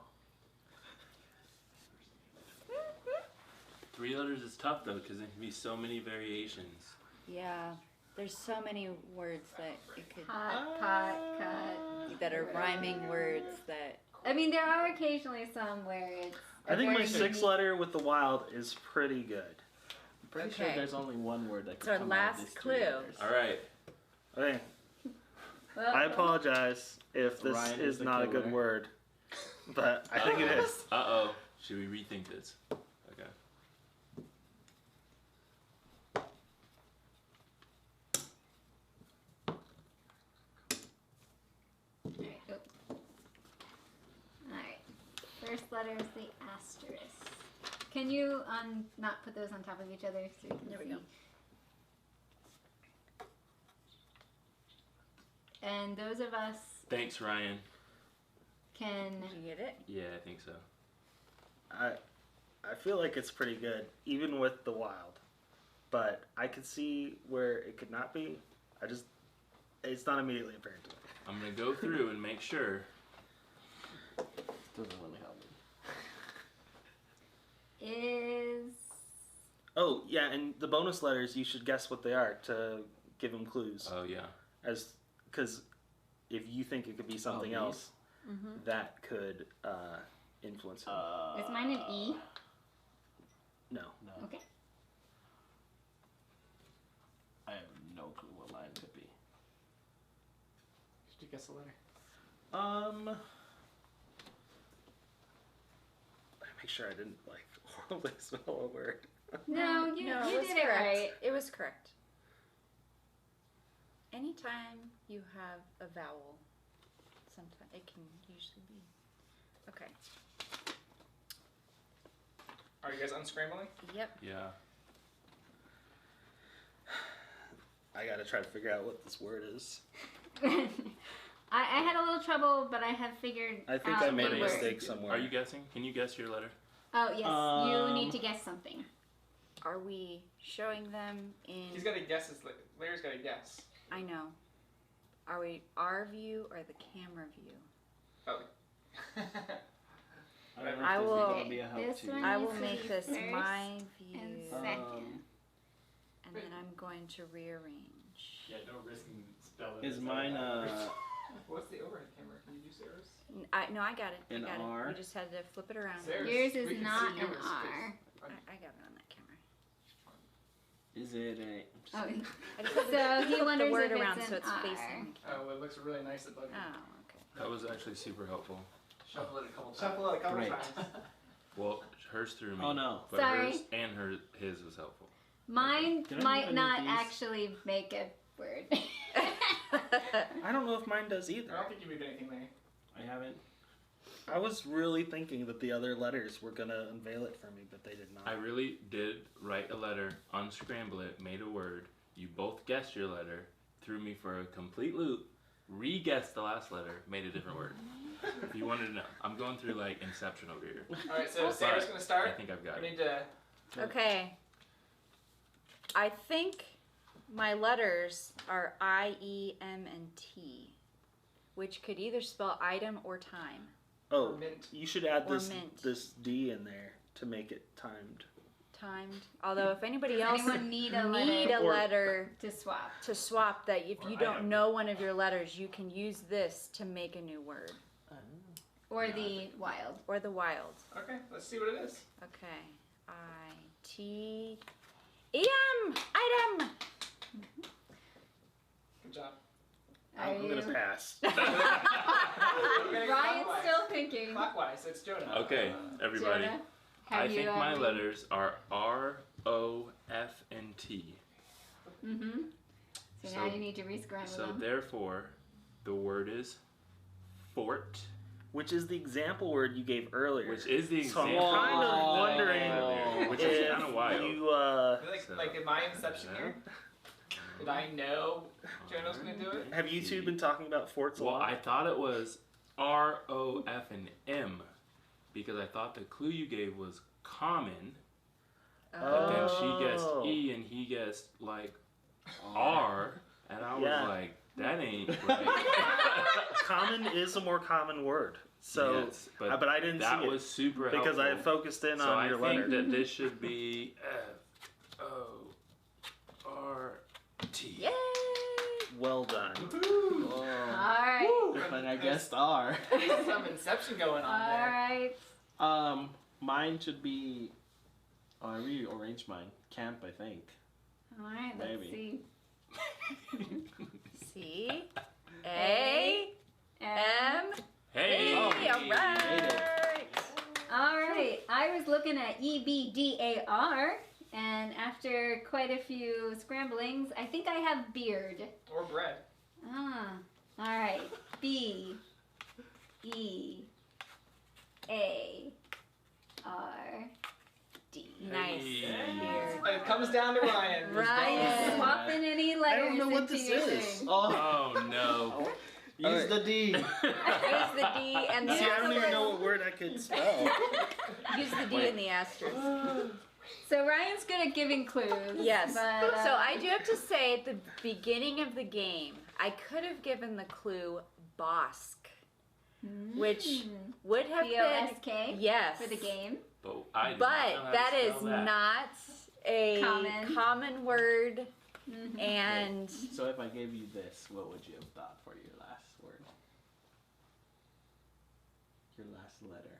[SPEAKER 5] 3 letters is tough though because there can be so many variations.
[SPEAKER 3] Yeah, there's so many words that it could
[SPEAKER 6] Pot, cut.
[SPEAKER 3] that are rhyming words that
[SPEAKER 6] I mean, there are occasionally some where it's.
[SPEAKER 2] I think my
[SPEAKER 6] very
[SPEAKER 2] 6th
[SPEAKER 6] unique.
[SPEAKER 2] letter with the wild is pretty good.
[SPEAKER 4] I'm pretty sure
[SPEAKER 3] Okay.
[SPEAKER 4] there's only one word that
[SPEAKER 3] It's
[SPEAKER 4] could
[SPEAKER 3] our
[SPEAKER 4] come out of
[SPEAKER 3] last
[SPEAKER 4] these three
[SPEAKER 3] clue.
[SPEAKER 4] letters.
[SPEAKER 5] All right.
[SPEAKER 2] Okay,
[SPEAKER 6] Well,
[SPEAKER 2] I apologize if this
[SPEAKER 4] Ryan
[SPEAKER 2] is
[SPEAKER 4] is the
[SPEAKER 2] not a good
[SPEAKER 4] killer.
[SPEAKER 2] word, but I think it is.
[SPEAKER 5] Uh-oh. Should we rethink this? Okay.
[SPEAKER 6] Alright, Alright. First letter is the asterisk. Can you not put those on top of each other so we can
[SPEAKER 3] There we
[SPEAKER 6] see?
[SPEAKER 3] go.
[SPEAKER 6] And those of us
[SPEAKER 5] Thanks, Ryan.
[SPEAKER 6] can.
[SPEAKER 3] Did you get it?
[SPEAKER 5] Yeah, I think so.
[SPEAKER 2] I feel like it's pretty good, even with the wild. But I could see where it could not be. It's not immediately apparent to me.
[SPEAKER 5] I'm going to go through and make sure.
[SPEAKER 4] Doesn't really help me.
[SPEAKER 6] Is.
[SPEAKER 2] Oh, yeah, and the bonus letters, you should guess what they are to give them clues.
[SPEAKER 5] Oh, yeah.
[SPEAKER 2] Because if you think it could be something
[SPEAKER 4] these?
[SPEAKER 2] else,
[SPEAKER 3] Mm-hmm.
[SPEAKER 2] that could influence it.
[SPEAKER 6] Is mine an E?
[SPEAKER 2] No.
[SPEAKER 4] No.
[SPEAKER 6] Okay.
[SPEAKER 4] I have no clue what mine could be.
[SPEAKER 7] Did you guess the letter?
[SPEAKER 2] Make sure I didn't horribly spell a word.
[SPEAKER 6] No, you
[SPEAKER 3] it was
[SPEAKER 6] did it
[SPEAKER 3] correct.
[SPEAKER 6] right.
[SPEAKER 3] It was correct. Anytime you have a vowel, sometimes it can usually be. Okay.
[SPEAKER 7] Are you guys unscrambling?
[SPEAKER 3] Yep.
[SPEAKER 5] Yeah.
[SPEAKER 2] I gotta try to figure out what this word is.
[SPEAKER 6] I had a little trouble, but I have figured
[SPEAKER 2] I think
[SPEAKER 6] out
[SPEAKER 2] I made
[SPEAKER 6] the
[SPEAKER 2] a
[SPEAKER 6] word.
[SPEAKER 2] mistake somewhere.
[SPEAKER 5] Are you guessing? Can you guess your letter?
[SPEAKER 6] Oh, yes. You need to guess something.
[SPEAKER 3] Are we showing them in?
[SPEAKER 7] He's got to guess. Larry's got to guess.
[SPEAKER 3] I know. Are we our view or the camera view?
[SPEAKER 7] Oh.
[SPEAKER 4] I don't know
[SPEAKER 3] I
[SPEAKER 4] if this
[SPEAKER 3] will-
[SPEAKER 4] is gonna be a help
[SPEAKER 6] This
[SPEAKER 4] to you.
[SPEAKER 6] one
[SPEAKER 3] I will
[SPEAKER 6] needs to
[SPEAKER 3] make
[SPEAKER 6] be
[SPEAKER 3] this
[SPEAKER 6] first
[SPEAKER 3] my view,
[SPEAKER 6] and
[SPEAKER 3] and
[SPEAKER 6] second.
[SPEAKER 3] then I'm going to rearrange.
[SPEAKER 5] Yeah, no risking spelling.
[SPEAKER 4] Is mine
[SPEAKER 7] What's the overhead camera? Can you do Sarah's?
[SPEAKER 3] No, I got it.
[SPEAKER 4] An
[SPEAKER 3] I got
[SPEAKER 4] R?
[SPEAKER 3] it. We just had to flip it around.
[SPEAKER 7] Sarah's.
[SPEAKER 6] Yours
[SPEAKER 7] We
[SPEAKER 6] is
[SPEAKER 7] can
[SPEAKER 6] not
[SPEAKER 7] see
[SPEAKER 6] an
[SPEAKER 7] yours,
[SPEAKER 6] R.
[SPEAKER 3] I got it on that camera.
[SPEAKER 4] is it a
[SPEAKER 6] Oh,
[SPEAKER 3] I just
[SPEAKER 6] so he
[SPEAKER 3] flip
[SPEAKER 6] wonders
[SPEAKER 3] the word
[SPEAKER 6] if
[SPEAKER 3] around
[SPEAKER 6] it's
[SPEAKER 3] so
[SPEAKER 6] an
[SPEAKER 3] it's
[SPEAKER 6] R.
[SPEAKER 3] facing.
[SPEAKER 7] Oh, well, it looks really nice above you.
[SPEAKER 3] Oh, okay.
[SPEAKER 5] That was actually super helpful.
[SPEAKER 7] Shuffle it a couple times. Shuffle it a couple
[SPEAKER 4] Great.
[SPEAKER 7] times.
[SPEAKER 5] Well, hers threw me.
[SPEAKER 4] Oh, no.
[SPEAKER 5] But
[SPEAKER 6] Sorry.
[SPEAKER 5] hers and his was helpful.
[SPEAKER 6] Mine
[SPEAKER 4] Did I
[SPEAKER 6] might
[SPEAKER 4] move any
[SPEAKER 6] not
[SPEAKER 4] of these?
[SPEAKER 6] actually make a word.
[SPEAKER 2] I don't know if mine does
[SPEAKER 7] I
[SPEAKER 2] either.
[SPEAKER 7] don't think you moved anything, Larry.
[SPEAKER 4] I haven't.
[SPEAKER 2] I was really thinking that the other letters were gonna unveil it for me, but they did not.
[SPEAKER 5] I really did write a letter, unscramble it, made a word. You both guessed your letter, threw me for a complete loop, re-guessed the last letter, made a different word. If you wanted to know, I'm going through like Inception over here.
[SPEAKER 7] Alright, so Sarah's going to start.
[SPEAKER 5] I think I've got
[SPEAKER 7] We
[SPEAKER 5] it.
[SPEAKER 7] need to.
[SPEAKER 3] Okay. I think my letters are I, E, M, and T, which could either spell item or time.
[SPEAKER 2] Oh,
[SPEAKER 7] Mint.
[SPEAKER 2] you should add
[SPEAKER 3] Or
[SPEAKER 2] this
[SPEAKER 3] mint.
[SPEAKER 2] this D in there to make it timed.
[SPEAKER 3] Timed. Although if anybody
[SPEAKER 6] Does
[SPEAKER 3] else
[SPEAKER 6] anyone need a
[SPEAKER 3] need
[SPEAKER 6] letter
[SPEAKER 3] a
[SPEAKER 2] Or-
[SPEAKER 3] letter
[SPEAKER 6] to swap?
[SPEAKER 3] to swap, that if
[SPEAKER 7] Or
[SPEAKER 3] you don't
[SPEAKER 7] item.
[SPEAKER 3] know one of your letters, you can use this to make a new word.
[SPEAKER 6] Or the wild?
[SPEAKER 3] Or the wild.
[SPEAKER 7] Okay, let's see what it is.
[SPEAKER 3] Okay. I, T, E, M, item.
[SPEAKER 7] Good job.
[SPEAKER 6] Are
[SPEAKER 2] I'm
[SPEAKER 6] you?
[SPEAKER 2] gonna pass.
[SPEAKER 7] We're gonna go
[SPEAKER 6] Ryan's
[SPEAKER 7] clockwise.
[SPEAKER 6] still thinking.
[SPEAKER 7] Clockwise, it's Jonah.
[SPEAKER 5] Okay, everybody.
[SPEAKER 6] Jonah,
[SPEAKER 5] I
[SPEAKER 6] have you,
[SPEAKER 5] think my letters are R, O, F, and T.
[SPEAKER 6] Mm-hmm. So, now
[SPEAKER 5] So-
[SPEAKER 6] you need to rescribe
[SPEAKER 5] So
[SPEAKER 6] them.
[SPEAKER 5] therefore, the word is fort,
[SPEAKER 2] Which is the example word you gave earlier.
[SPEAKER 5] which is the
[SPEAKER 2] So I'm
[SPEAKER 5] example.
[SPEAKER 2] kind of
[SPEAKER 5] that I
[SPEAKER 2] wondering
[SPEAKER 5] gave earlier, which is kind of wild.
[SPEAKER 2] you
[SPEAKER 7] Like in my Inception here, did I know Jonah's going to do it?
[SPEAKER 2] have you two been talking about forts a
[SPEAKER 5] Well,
[SPEAKER 2] lot?
[SPEAKER 5] I thought it was R, O, F, and M because I thought the clue you gave was common, but then she guessed
[SPEAKER 2] Oh.
[SPEAKER 5] E and he guessed like R, and I was
[SPEAKER 2] Yeah.
[SPEAKER 5] like, that ain't right.
[SPEAKER 2] Common is a more common word. So,
[SPEAKER 5] Yes, but,
[SPEAKER 2] but I didn't
[SPEAKER 5] that
[SPEAKER 2] see it
[SPEAKER 5] was super
[SPEAKER 2] because I
[SPEAKER 5] helpful.
[SPEAKER 2] focused in
[SPEAKER 5] So
[SPEAKER 2] on
[SPEAKER 5] I
[SPEAKER 2] your
[SPEAKER 5] think
[SPEAKER 2] letter.
[SPEAKER 5] that this should be F, O, R, T.
[SPEAKER 3] Yay!
[SPEAKER 2] Well done.
[SPEAKER 6] All right.
[SPEAKER 4] If I and I guessed R.
[SPEAKER 7] There's some inception going on there.
[SPEAKER 6] Alright.
[SPEAKER 4] Mine should be. Oh, I rearranged mine. Camp, I think.
[SPEAKER 6] Alright, let's see.
[SPEAKER 3] C A M.
[SPEAKER 5] Hey!
[SPEAKER 3] All right.
[SPEAKER 6] Alright, I was looking at EBDAR, and after quite a few scramblings, I think I have beard.
[SPEAKER 7] Or bread.
[SPEAKER 6] Ah, alright. B E A R D.
[SPEAKER 3] Nice.
[SPEAKER 5] Hey.
[SPEAKER 7] It comes down to Ryan.
[SPEAKER 3] Ryan.
[SPEAKER 6] Swap in any letters.
[SPEAKER 4] I don't know what
[SPEAKER 6] into
[SPEAKER 4] this
[SPEAKER 6] your
[SPEAKER 4] is.
[SPEAKER 6] thing.
[SPEAKER 5] Oh no.
[SPEAKER 4] Use the D.
[SPEAKER 3] Use the D and the
[SPEAKER 4] See, I don't even
[SPEAKER 3] asterisk.
[SPEAKER 4] know what word I could spell.
[SPEAKER 3] Use the D and the asterisk.
[SPEAKER 6] So Ryan's good at giving clues.
[SPEAKER 3] Yes.
[SPEAKER 6] But,
[SPEAKER 3] So I do have to say, at the beginning of the game, I could have given the clue Bosk, which would have been
[SPEAKER 6] B-O-S-K
[SPEAKER 3] yes
[SPEAKER 6] for the game.
[SPEAKER 5] But I did
[SPEAKER 3] But
[SPEAKER 5] not know how
[SPEAKER 3] that
[SPEAKER 5] to
[SPEAKER 3] is
[SPEAKER 5] spell that.
[SPEAKER 3] not a
[SPEAKER 6] Common.
[SPEAKER 3] word, and
[SPEAKER 4] So if I gave you this, what would you have thought for your last word? Your last letter.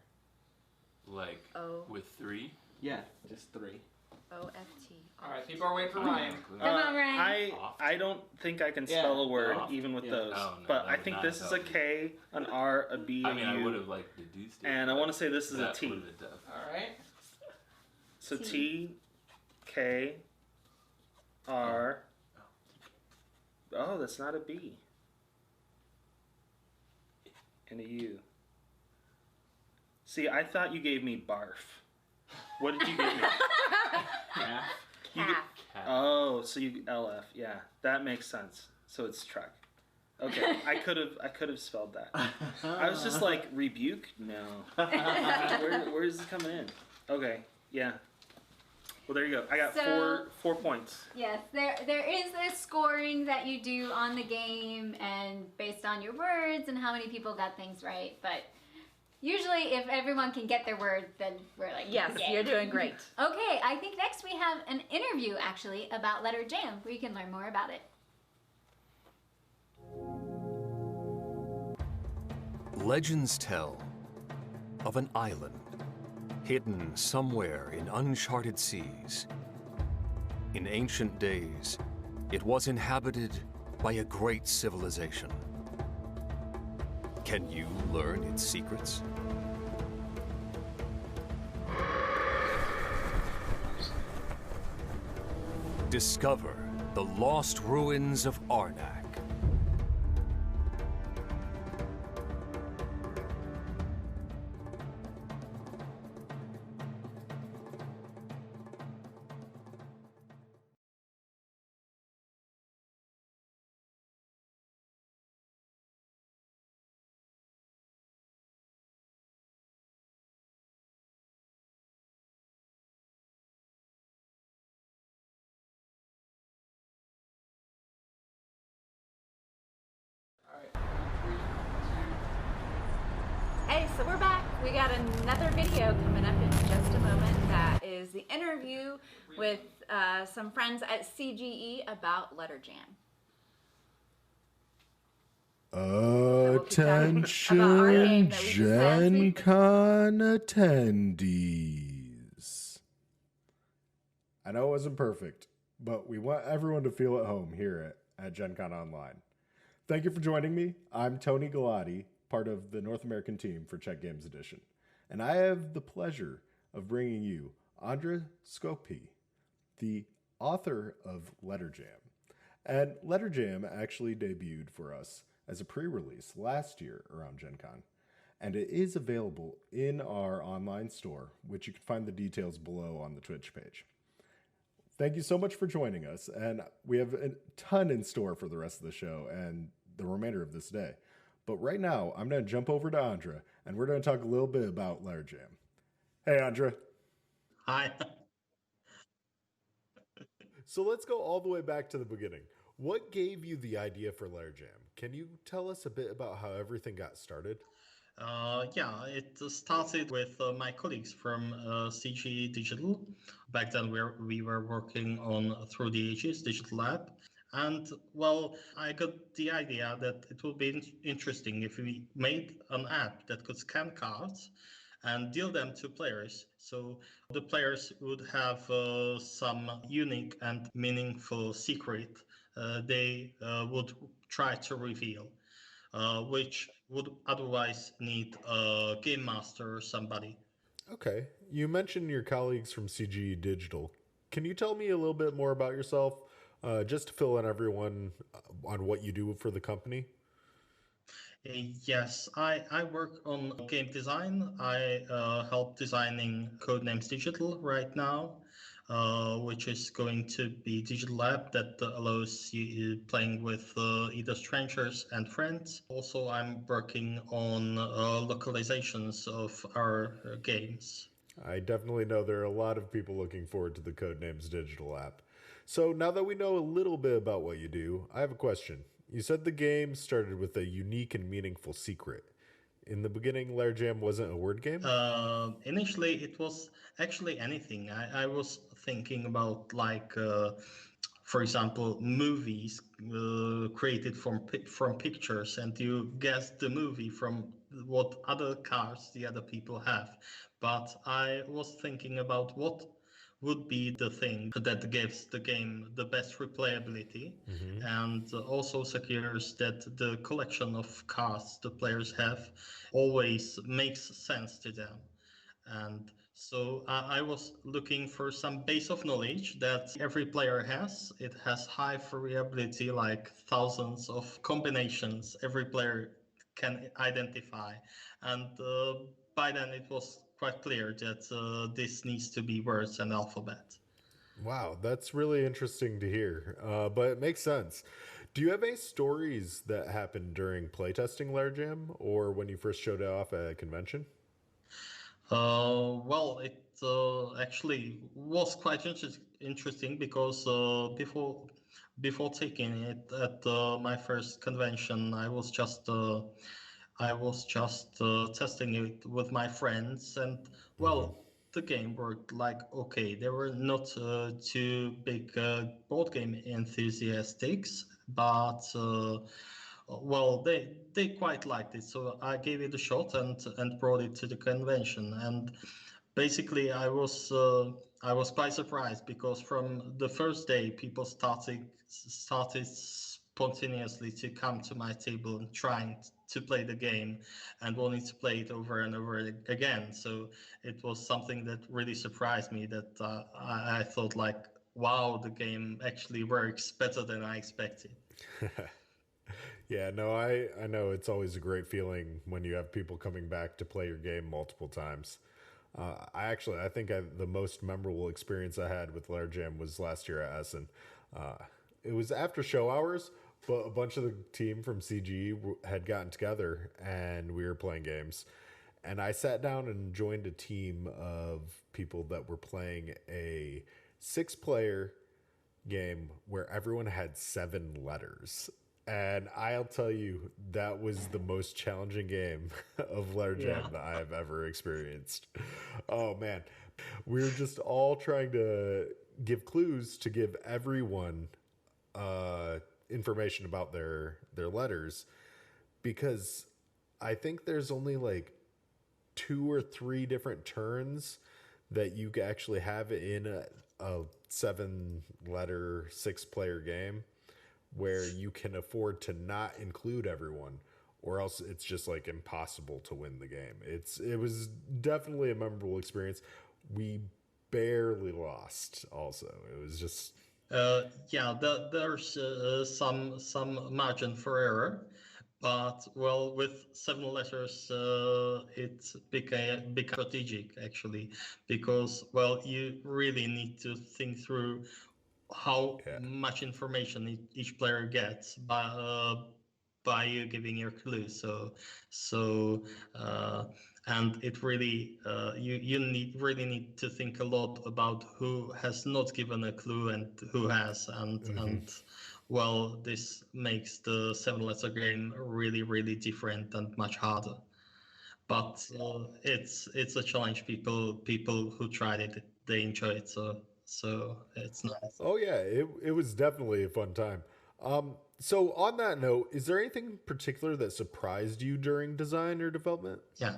[SPEAKER 5] Like
[SPEAKER 3] O
[SPEAKER 5] with 3.
[SPEAKER 4] Yeah, just 3.
[SPEAKER 3] O F T.
[SPEAKER 7] Alright, people are waiting for Ryan.
[SPEAKER 6] Come on, Ryan.
[SPEAKER 2] I don't think I can
[SPEAKER 4] Yeah.
[SPEAKER 2] spell a word
[SPEAKER 5] Off.
[SPEAKER 2] even with
[SPEAKER 4] Yeah.
[SPEAKER 2] those.
[SPEAKER 5] Oh, no,
[SPEAKER 2] but
[SPEAKER 5] that
[SPEAKER 2] I
[SPEAKER 5] would
[SPEAKER 2] think
[SPEAKER 5] not
[SPEAKER 2] this
[SPEAKER 5] have
[SPEAKER 2] is a
[SPEAKER 5] helped
[SPEAKER 2] K, an R, a B,
[SPEAKER 5] I
[SPEAKER 2] a
[SPEAKER 5] mean, I would
[SPEAKER 2] U,
[SPEAKER 5] have like deduced it.
[SPEAKER 2] and I want to say this is a
[SPEAKER 5] that
[SPEAKER 2] T.
[SPEAKER 5] would have been tough.
[SPEAKER 7] Alright.
[SPEAKER 2] So T, K, R. Oh, that's not a B. And a U. See, I thought you gave me barf. What did you give me?
[SPEAKER 4] Yeah.
[SPEAKER 2] You
[SPEAKER 3] Calf.
[SPEAKER 5] Cat.
[SPEAKER 2] Oh, so you LF. Yeah, that makes sense. So it's truck. Okay, I could have spelled that. I was just like rebuke. No. Where is it coming in? Okay. Yeah. Well, there you go. I got
[SPEAKER 6] So-
[SPEAKER 2] four points.
[SPEAKER 6] Yes, there is a scoring that you do on the game, and based on your words and how many people got things right. But usually, if everyone can get their words, then we're like,
[SPEAKER 3] Yes,
[SPEAKER 6] yay.
[SPEAKER 3] you're doing great.
[SPEAKER 6] Okay, I think next we have an interview actually about letter jam, where you can learn more about it.
[SPEAKER 1] Legends tell of an island hidden somewhere in uncharted seas. In ancient days, it was inhabited by a great civilization. Can you learn its secrets? Discover the lost ruins of Arnac.
[SPEAKER 3] Hey, so we're back. We got another video coming up in just a moment. That is the interview with some friends at CGE about letter jam. we'll keep talking about our game
[SPEAKER 8] Attention,
[SPEAKER 3] that we just last week.
[SPEAKER 8] GenCon attendees. I know it wasn't perfect, but we want everyone to feel at home here at GenCon Online. Thank you for joining me. I'm Tony Galati, part of the North American team for Czech Games Edition. And I have the pleasure of bringing you Andra Tzolk'in, the author of Letter Jam. And Letter Jam actually debuted for us as a pre-release last year around GenCon. And it is available in our online store, which you can find the details below on the Twitch page. Thank you so much for joining us, and we have a ton in store for the rest of the show and the remainder of this day. But right now, I'm going to jump over to Andra, and we're going to talk a little bit about Letter Jam. Hey, Andra.
[SPEAKER 9] Hi.
[SPEAKER 8] So let's go all the way back to the beginning. What gave you the idea for Letter Jam? Can you tell us a bit about how everything got started?
[SPEAKER 9] Yeah, it started with my colleagues from CGE Digital. Back then, we were working on Through the Ages Digital Lab. And well, I got the idea that it would be interesting if we made an app that could scan cards and deal them to players. So the players would have some unique and meaningful secret they would try to reveal, which would otherwise need a game master or somebody.
[SPEAKER 8] Okay. You mentioned your colleagues from CGE Digital. Can you tell me a little bit more about yourself, just to fill in everyone on what you do for the company?
[SPEAKER 9] Yes, I work on game design. I help designing Codenames Digital right now, which is going to be digital app that allows you playing with either strangers and friends. Also, I'm working on localizations of our games.
[SPEAKER 8] I definitely know there are a lot of people looking forward to the Codenames Digital app. So now that we know a little bit about what you do, I have a question. You said the game started with a unique and meaningful secret. In the beginning, Lair Jam wasn't a word game?
[SPEAKER 9] Initially, it was actually anything. I was thinking about for example, movies created from pictures, and you guess the movie from what other cards the other people have. But I was thinking about what would be the thing that gives the game the best replayability and also secures that the collection of cards the players have always makes sense to them. And so I was looking for some base of knowledge that every player has. It has high variability, like thousands of combinations every player can identify. And by then it was quite clear that this needs to be words and alphabet.
[SPEAKER 8] Wow, that's really interesting to hear, but it makes sense. Do you have any stories that happened during playtesting Lair Jam or when you first showed it off at a convention?
[SPEAKER 9] Well, it actually was quite interesting because before taking it at my first convention, I was just testing it with my friends, and well, the game worked like okay. They were not too big board game enthusiasts, but well, they quite liked it. So I gave it a shot and brought it to the convention. And basically, I was quite surprised because from the first day, people started spontaneously to come to my table and trying to play the game and wanting to play it over and over again. So it was something that really surprised me that I thought like, wow, the game actually works better than I expected.
[SPEAKER 8] Yeah, no, I know it's always a great feeling when you have people coming back to play your game multiple times. I think the most memorable experience I had with Lair Jam was last year at Essen. It was after show hours, but a bunch of the team from CGE had gotten together and we were playing games. And I sat down and joined a team of people that were playing a 6-player game where everyone had 7 letters. And I'll tell you, that was the most challenging game of Lair Jam that I have ever experienced. Oh man, we were just all trying to give clues to give everyone information about their letters, because I think there's only like 2 or 3 different turns that you actually have in a 7-letter 6-player game where you can afford to not include everyone, or else it's just like impossible to win the game. It was definitely a memorable experience. We barely lost also. It was just
[SPEAKER 9] there's some margin for error, but well, with 7 letters, it became strategic actually, because well, you really need to think through how much information each player gets by you giving your clue. And it really you really need to think a lot about who has not given a clue and who has, and well, this makes the 7-letter game really different and much harder. But it's a challenge. People who tried it, they enjoy it. So it's nice.
[SPEAKER 8] Oh yeah, it was definitely a fun time. So on that note, is there anything particular that surprised you during design or development?
[SPEAKER 9] Yeah.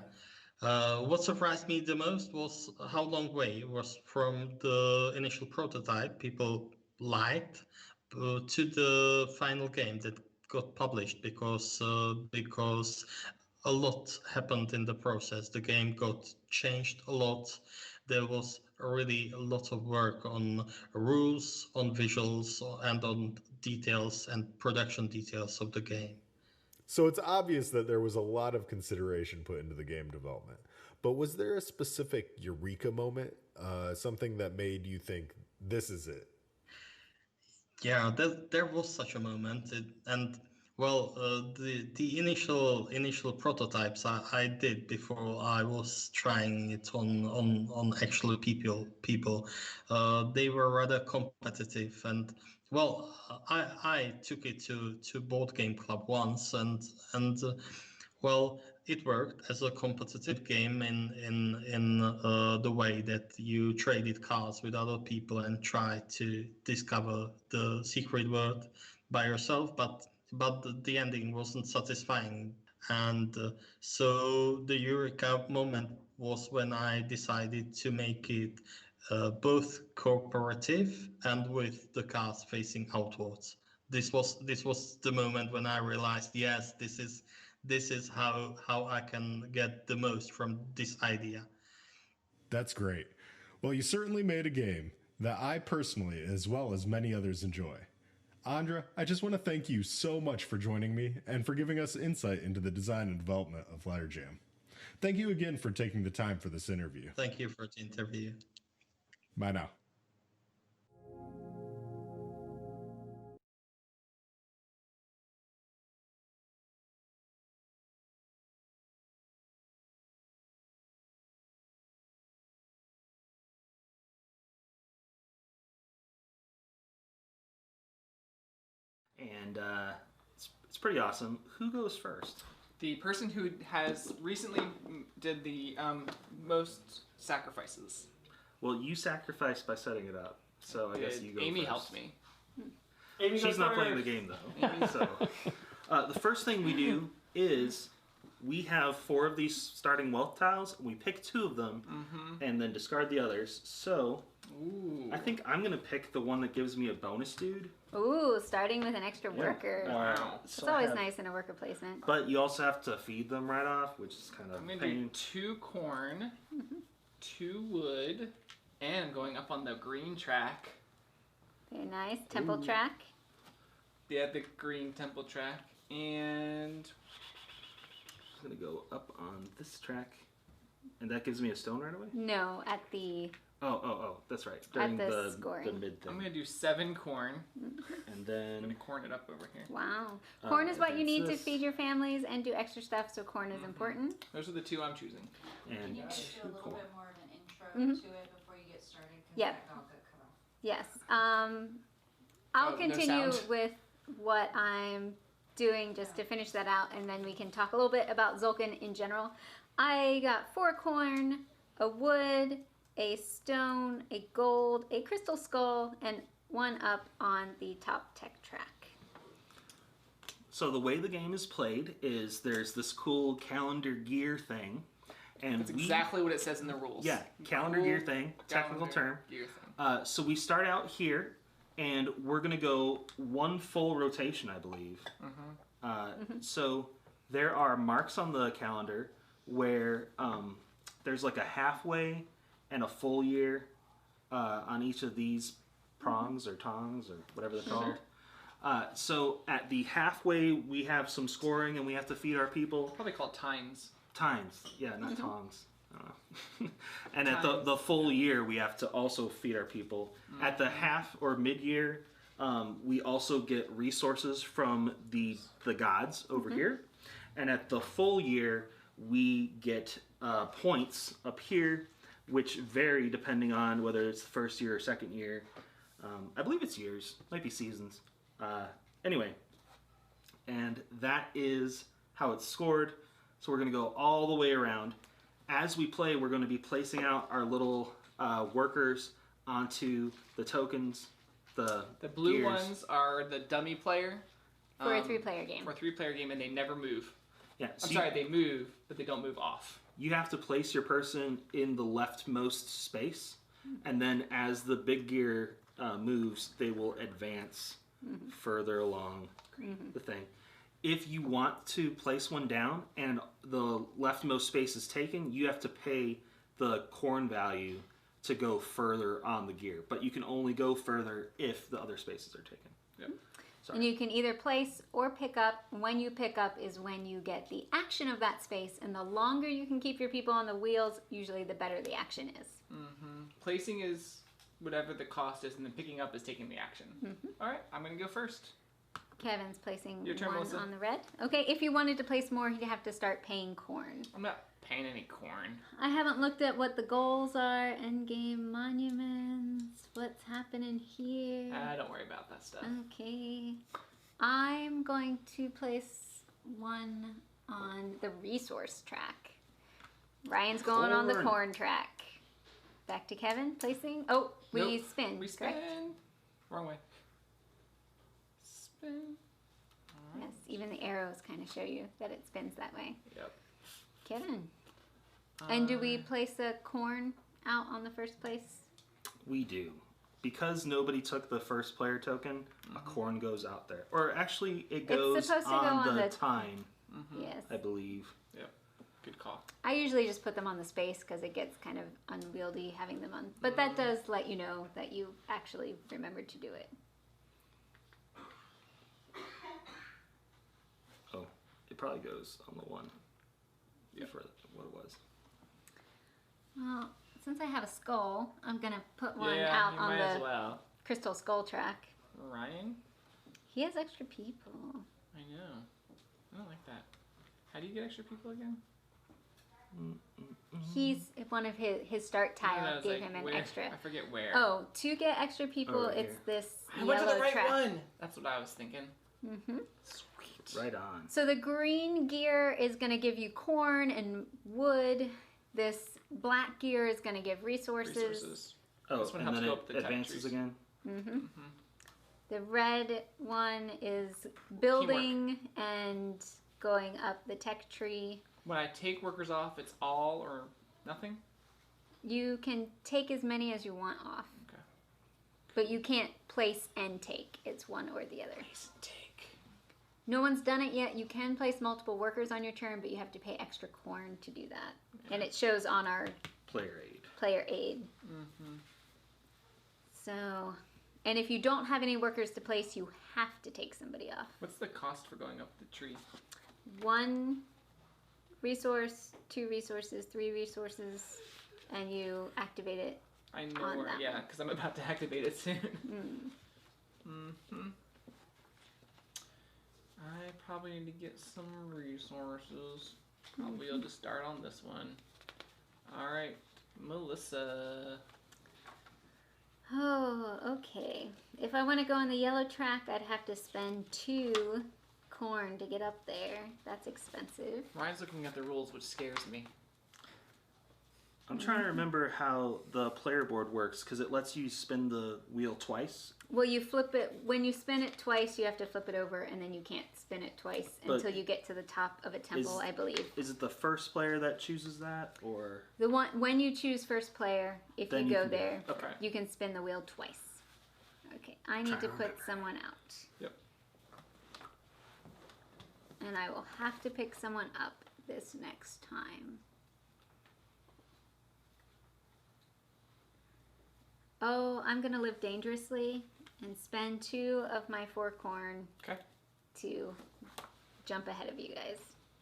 [SPEAKER 9] What surprised me the most was how long way it was from the initial prototype people liked to the final game that got published because a lot happened in the process. The game got changed a lot. There was really a lot of work on rules, on visuals, and on details and production details of the game.
[SPEAKER 8] So it's obvious that there was a lot of consideration put into the game development. But was there a specific eureka moment, something that made you think, this is it?
[SPEAKER 9] Yeah, there was such a moment, the initial prototypes I did before I was trying it on actual people, they were rather competitive, and I took it to board game club once, and it worked as a competitive game in the way that you traded cards with other people and tried to discover the secret word by yourself, but the ending wasn't satisfying. And so the eureka moment was when I decided to make it both cooperative and with the cards facing outwards. This was the moment when I realized, yes, this is how I can get the most from this idea.
[SPEAKER 8] That's great. Well, you certainly made a game that I personally, as well as many others, enjoy. Andra, I just want to thank you so much for joining me and for giving us insight into the design and development of Ladder Jam. Thank you again for taking the time for this interview.
[SPEAKER 9] Thank you for the interview.
[SPEAKER 8] Bye now.
[SPEAKER 2] And it's pretty awesome. Who goes first?
[SPEAKER 7] The person who has recently did the most sacrifices.
[SPEAKER 2] Well, you sacrificed by setting it up, so I guess you go
[SPEAKER 7] Amy
[SPEAKER 2] first.
[SPEAKER 7] helped me.
[SPEAKER 2] She's not playing the game, though. So, the first thing we do is we have 4 of these starting wealth tiles. We pick 2 of them and then discard the others. So I think I'm going to pick the one that gives me a bonus dude.
[SPEAKER 6] Ooh, starting with an extra worker.
[SPEAKER 2] Wow.
[SPEAKER 6] That's always nice in a worker placement.
[SPEAKER 2] But you also have to feed them right off, which is kind of
[SPEAKER 7] I'm going to do 2 corn, 2 wood, and going up on the green track.
[SPEAKER 6] Very nice. Temple track.
[SPEAKER 7] Yeah, the green temple track. And
[SPEAKER 2] I'm going to go up on this track. And that gives me a stone right away?
[SPEAKER 6] No, at the...
[SPEAKER 2] Oh, that's right. During
[SPEAKER 6] the scoring.
[SPEAKER 2] The mid thing.
[SPEAKER 7] I'm going to do 7 corn.
[SPEAKER 2] And then...
[SPEAKER 7] I'm going to corn it up over here.
[SPEAKER 6] Wow. Corn is what you need to feed your families and do extra stuff, so corn is important.
[SPEAKER 7] Those are the 2 I'm choosing.
[SPEAKER 2] And
[SPEAKER 10] you need to do a little bit more of an intro to it before you get started.
[SPEAKER 6] Yep.
[SPEAKER 10] That all got cut off.
[SPEAKER 6] Yes. I'll continue with what I'm doing just to finish that out, and then we can talk a little bit about Tzolk'in in general. I got 4 corn, a wood, a stone, a gold, a crystal skull, and 1 up on the top tech track.
[SPEAKER 2] So the way the game is played is there's this cool calendar gear thing. And
[SPEAKER 7] that's exactly what it says in the rules.
[SPEAKER 2] Yeah, calendar gear thing, technical term.
[SPEAKER 7] Gear thing.
[SPEAKER 2] So we start out here, and we're going to go 1 full rotation, I believe. So there are marks on the calendar where there's like a halfway and a full year on each of these prongs or tongs or whatever they're called. So at the halfway, we have some scoring and we have to feed our people.
[SPEAKER 7] Probably called times.
[SPEAKER 2] Times, yeah, not tongs. And at the full year, we have to also feed our people. At the half or mid-year, we also get resources from the gods over here. And at the full year, we get points up here, which vary depending on whether it's the first year or second year. I believe it's years, might be seasons. Anyway, and that is how it's scored. So we're going to go all the way around. As we play, we're going to be placing out our little workers onto the tokens the
[SPEAKER 7] blue
[SPEAKER 2] gears.
[SPEAKER 7] ones are the dummy player.
[SPEAKER 6] For a 3-player game.
[SPEAKER 7] For a 3-player game, and they never move.
[SPEAKER 2] Yeah.
[SPEAKER 7] I'm sorry, they move, but they don't move off.
[SPEAKER 2] You have to place your person in the leftmost space, and then as the big gear moves, they will advance further along the thing. If you want to place one down and the leftmost space is taken, you have to pay the corn value to go further on the gear. But you can only go further if the other spaces are taken.
[SPEAKER 7] Yep.
[SPEAKER 2] Sorry.
[SPEAKER 6] And you can either place or pick up. When you pick up is when you get the action of that space. And the longer you can keep your people on the wheels, usually the better the action is.
[SPEAKER 7] Placing is whatever the cost is, and then picking up is taking the action. All right, I'm going to go first.
[SPEAKER 6] Kevin's placing
[SPEAKER 7] Your turn,
[SPEAKER 6] one
[SPEAKER 7] Melissa.
[SPEAKER 6] on the red. Okay, if you wanted to place more, you'd have to start paying corn.
[SPEAKER 7] I'm not paying any corn.
[SPEAKER 6] I haven't looked at what the goals are. Endgame monuments. What's happening here?
[SPEAKER 7] Don't worry about that stuff.
[SPEAKER 6] Okay. I'm going to place one on the resource track. Ryan's going on the corn track. Back to Kevin, placing. Oh, we
[SPEAKER 7] Nope.
[SPEAKER 6] spin.
[SPEAKER 7] We spin.
[SPEAKER 6] Correct?
[SPEAKER 7] Wrong way. Spin. All right.
[SPEAKER 6] Yes, even the arrows kind of show you that it spins that way.
[SPEAKER 7] Yep.
[SPEAKER 6] Kevin. And do we place a corn out on the first place?
[SPEAKER 2] We do. Because nobody took the first player token, a corn goes out there. Or actually, it goes
[SPEAKER 6] supposed to go
[SPEAKER 2] on
[SPEAKER 6] on
[SPEAKER 2] the
[SPEAKER 6] the-
[SPEAKER 2] time,
[SPEAKER 6] Yes.
[SPEAKER 2] I believe.
[SPEAKER 7] Yep. Good call.
[SPEAKER 6] I usually just put them on the space because it gets kind of unwieldy having them on. But that does let you know that you actually remembered to do it.
[SPEAKER 2] Oh, it probably goes on the one for what it was.
[SPEAKER 6] Well, since I have a skull, I'm going to put one
[SPEAKER 7] Yeah,
[SPEAKER 6] out
[SPEAKER 7] you
[SPEAKER 6] on
[SPEAKER 7] might
[SPEAKER 6] the
[SPEAKER 7] as well.
[SPEAKER 6] crystal skull track.
[SPEAKER 7] Ryan?
[SPEAKER 6] He has extra people.
[SPEAKER 7] I know. I don't like that. How do you get extra people again?
[SPEAKER 6] He's one of his start tile gave him an
[SPEAKER 7] where?
[SPEAKER 6] extra.
[SPEAKER 7] I forget where.
[SPEAKER 6] Oh, to get extra people,
[SPEAKER 2] Right
[SPEAKER 6] it's
[SPEAKER 2] here.
[SPEAKER 6] this
[SPEAKER 7] I went to the
[SPEAKER 6] yellow
[SPEAKER 7] right
[SPEAKER 6] track.
[SPEAKER 7] one. That's what I was thinking.
[SPEAKER 2] Sweet. Right on.
[SPEAKER 6] So the green gear is going to give you corn and wood. This black gear is going to give resources.
[SPEAKER 2] Oh,
[SPEAKER 7] This one
[SPEAKER 2] and
[SPEAKER 7] helps
[SPEAKER 2] then
[SPEAKER 7] go
[SPEAKER 2] it
[SPEAKER 7] up the tech
[SPEAKER 2] advances
[SPEAKER 7] trees.
[SPEAKER 2] again?
[SPEAKER 6] The red one is building and going up the tech tree.
[SPEAKER 7] When I take workers off, it's all or nothing?
[SPEAKER 6] You can take as many as you want off.
[SPEAKER 7] Okay.
[SPEAKER 6] But you can't place and take. It's one or the other.
[SPEAKER 7] Place and take.
[SPEAKER 6] No one's done it yet. You can place multiple workers on your turn, but you have to pay extra corn to do that. Yeah. And it shows on our
[SPEAKER 2] Player aid.
[SPEAKER 6] player aid. So, and if you don't have any workers to place, you have to take somebody off.
[SPEAKER 7] What's the cost for going up the tree?
[SPEAKER 6] 1 resource, 2 resources, 3 resources, and you activate it.
[SPEAKER 7] I know
[SPEAKER 6] On
[SPEAKER 7] where,
[SPEAKER 6] that
[SPEAKER 7] yeah,
[SPEAKER 6] one.
[SPEAKER 7] because I'm about to activate it soon. I probably need to get some resources. Probably I'll just start on this one. Alright, Melissa.
[SPEAKER 6] Oh, okay. If I want to go on the yellow track, I'd have to spend 2 corn to get up there. That's expensive.
[SPEAKER 7] Ryan's looking at the rules, which scares me.
[SPEAKER 2] I'm trying to remember how the player board works because it lets you spin the wheel twice.
[SPEAKER 6] Well, you flip it, when you spin it twice, you have to flip it over, and then you can't spin it twice
[SPEAKER 2] But
[SPEAKER 6] until you get to the top of a temple, I believe.
[SPEAKER 2] Is it the first player that chooses that, or?
[SPEAKER 6] The one when you choose first player, if
[SPEAKER 2] Then
[SPEAKER 6] you
[SPEAKER 2] you
[SPEAKER 6] go
[SPEAKER 2] can do it.
[SPEAKER 6] there,
[SPEAKER 2] Okay.
[SPEAKER 6] you can spin the wheel twice. Okay, I need to put someone out.
[SPEAKER 7] Yep.
[SPEAKER 6] And I will have to pick someone up this next time. Oh, I'm gonna live dangerously and spend 2 of my 4 corn
[SPEAKER 7] Okay.
[SPEAKER 6] to jump ahead of you guys.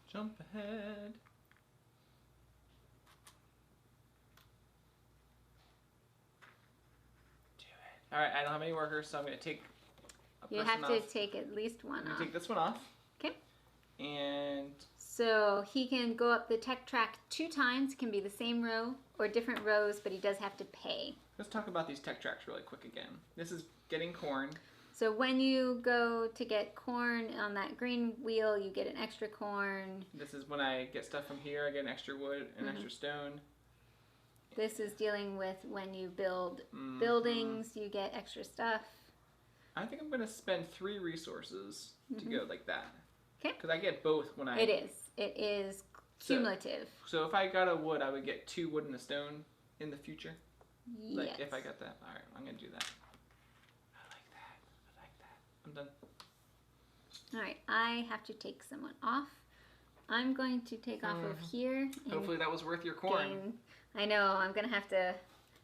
[SPEAKER 7] Jump ahead. Do it. Alright, I don't have any workers, so I'm going to take a
[SPEAKER 6] You
[SPEAKER 7] person
[SPEAKER 6] have to
[SPEAKER 7] off.
[SPEAKER 6] take at least one
[SPEAKER 7] I'm going
[SPEAKER 6] off.
[SPEAKER 7] to take this one off.
[SPEAKER 6] Okay.
[SPEAKER 7] And
[SPEAKER 6] So he can go up the tech track 2 times. It can be the same row or different rows, but he does have to pay.
[SPEAKER 7] let's talk about these tech tracks really quick again. This is getting corn.
[SPEAKER 6] So when you go to get corn on that green wheel, you get an extra corn.
[SPEAKER 7] This is when I get stuff from here. I get an extra wood and extra stone.
[SPEAKER 6] This is dealing with when you build buildings, you get extra stuff.
[SPEAKER 7] I think I'm gonna spend 3 resources to go like that.
[SPEAKER 6] Okay.
[SPEAKER 7] Because I get both when I.
[SPEAKER 6] It is cumulative.
[SPEAKER 7] So if I got a wood, I would get 2 wood and a stone in the future.
[SPEAKER 6] Yes.
[SPEAKER 7] Like if I got that. All right, I'm gonna do that. I like that. I'm done.
[SPEAKER 6] All right, I have to take someone off. I'm going to take off of here. And
[SPEAKER 7] Hopefully that was worth your corn.
[SPEAKER 6] I know, I'm going to have to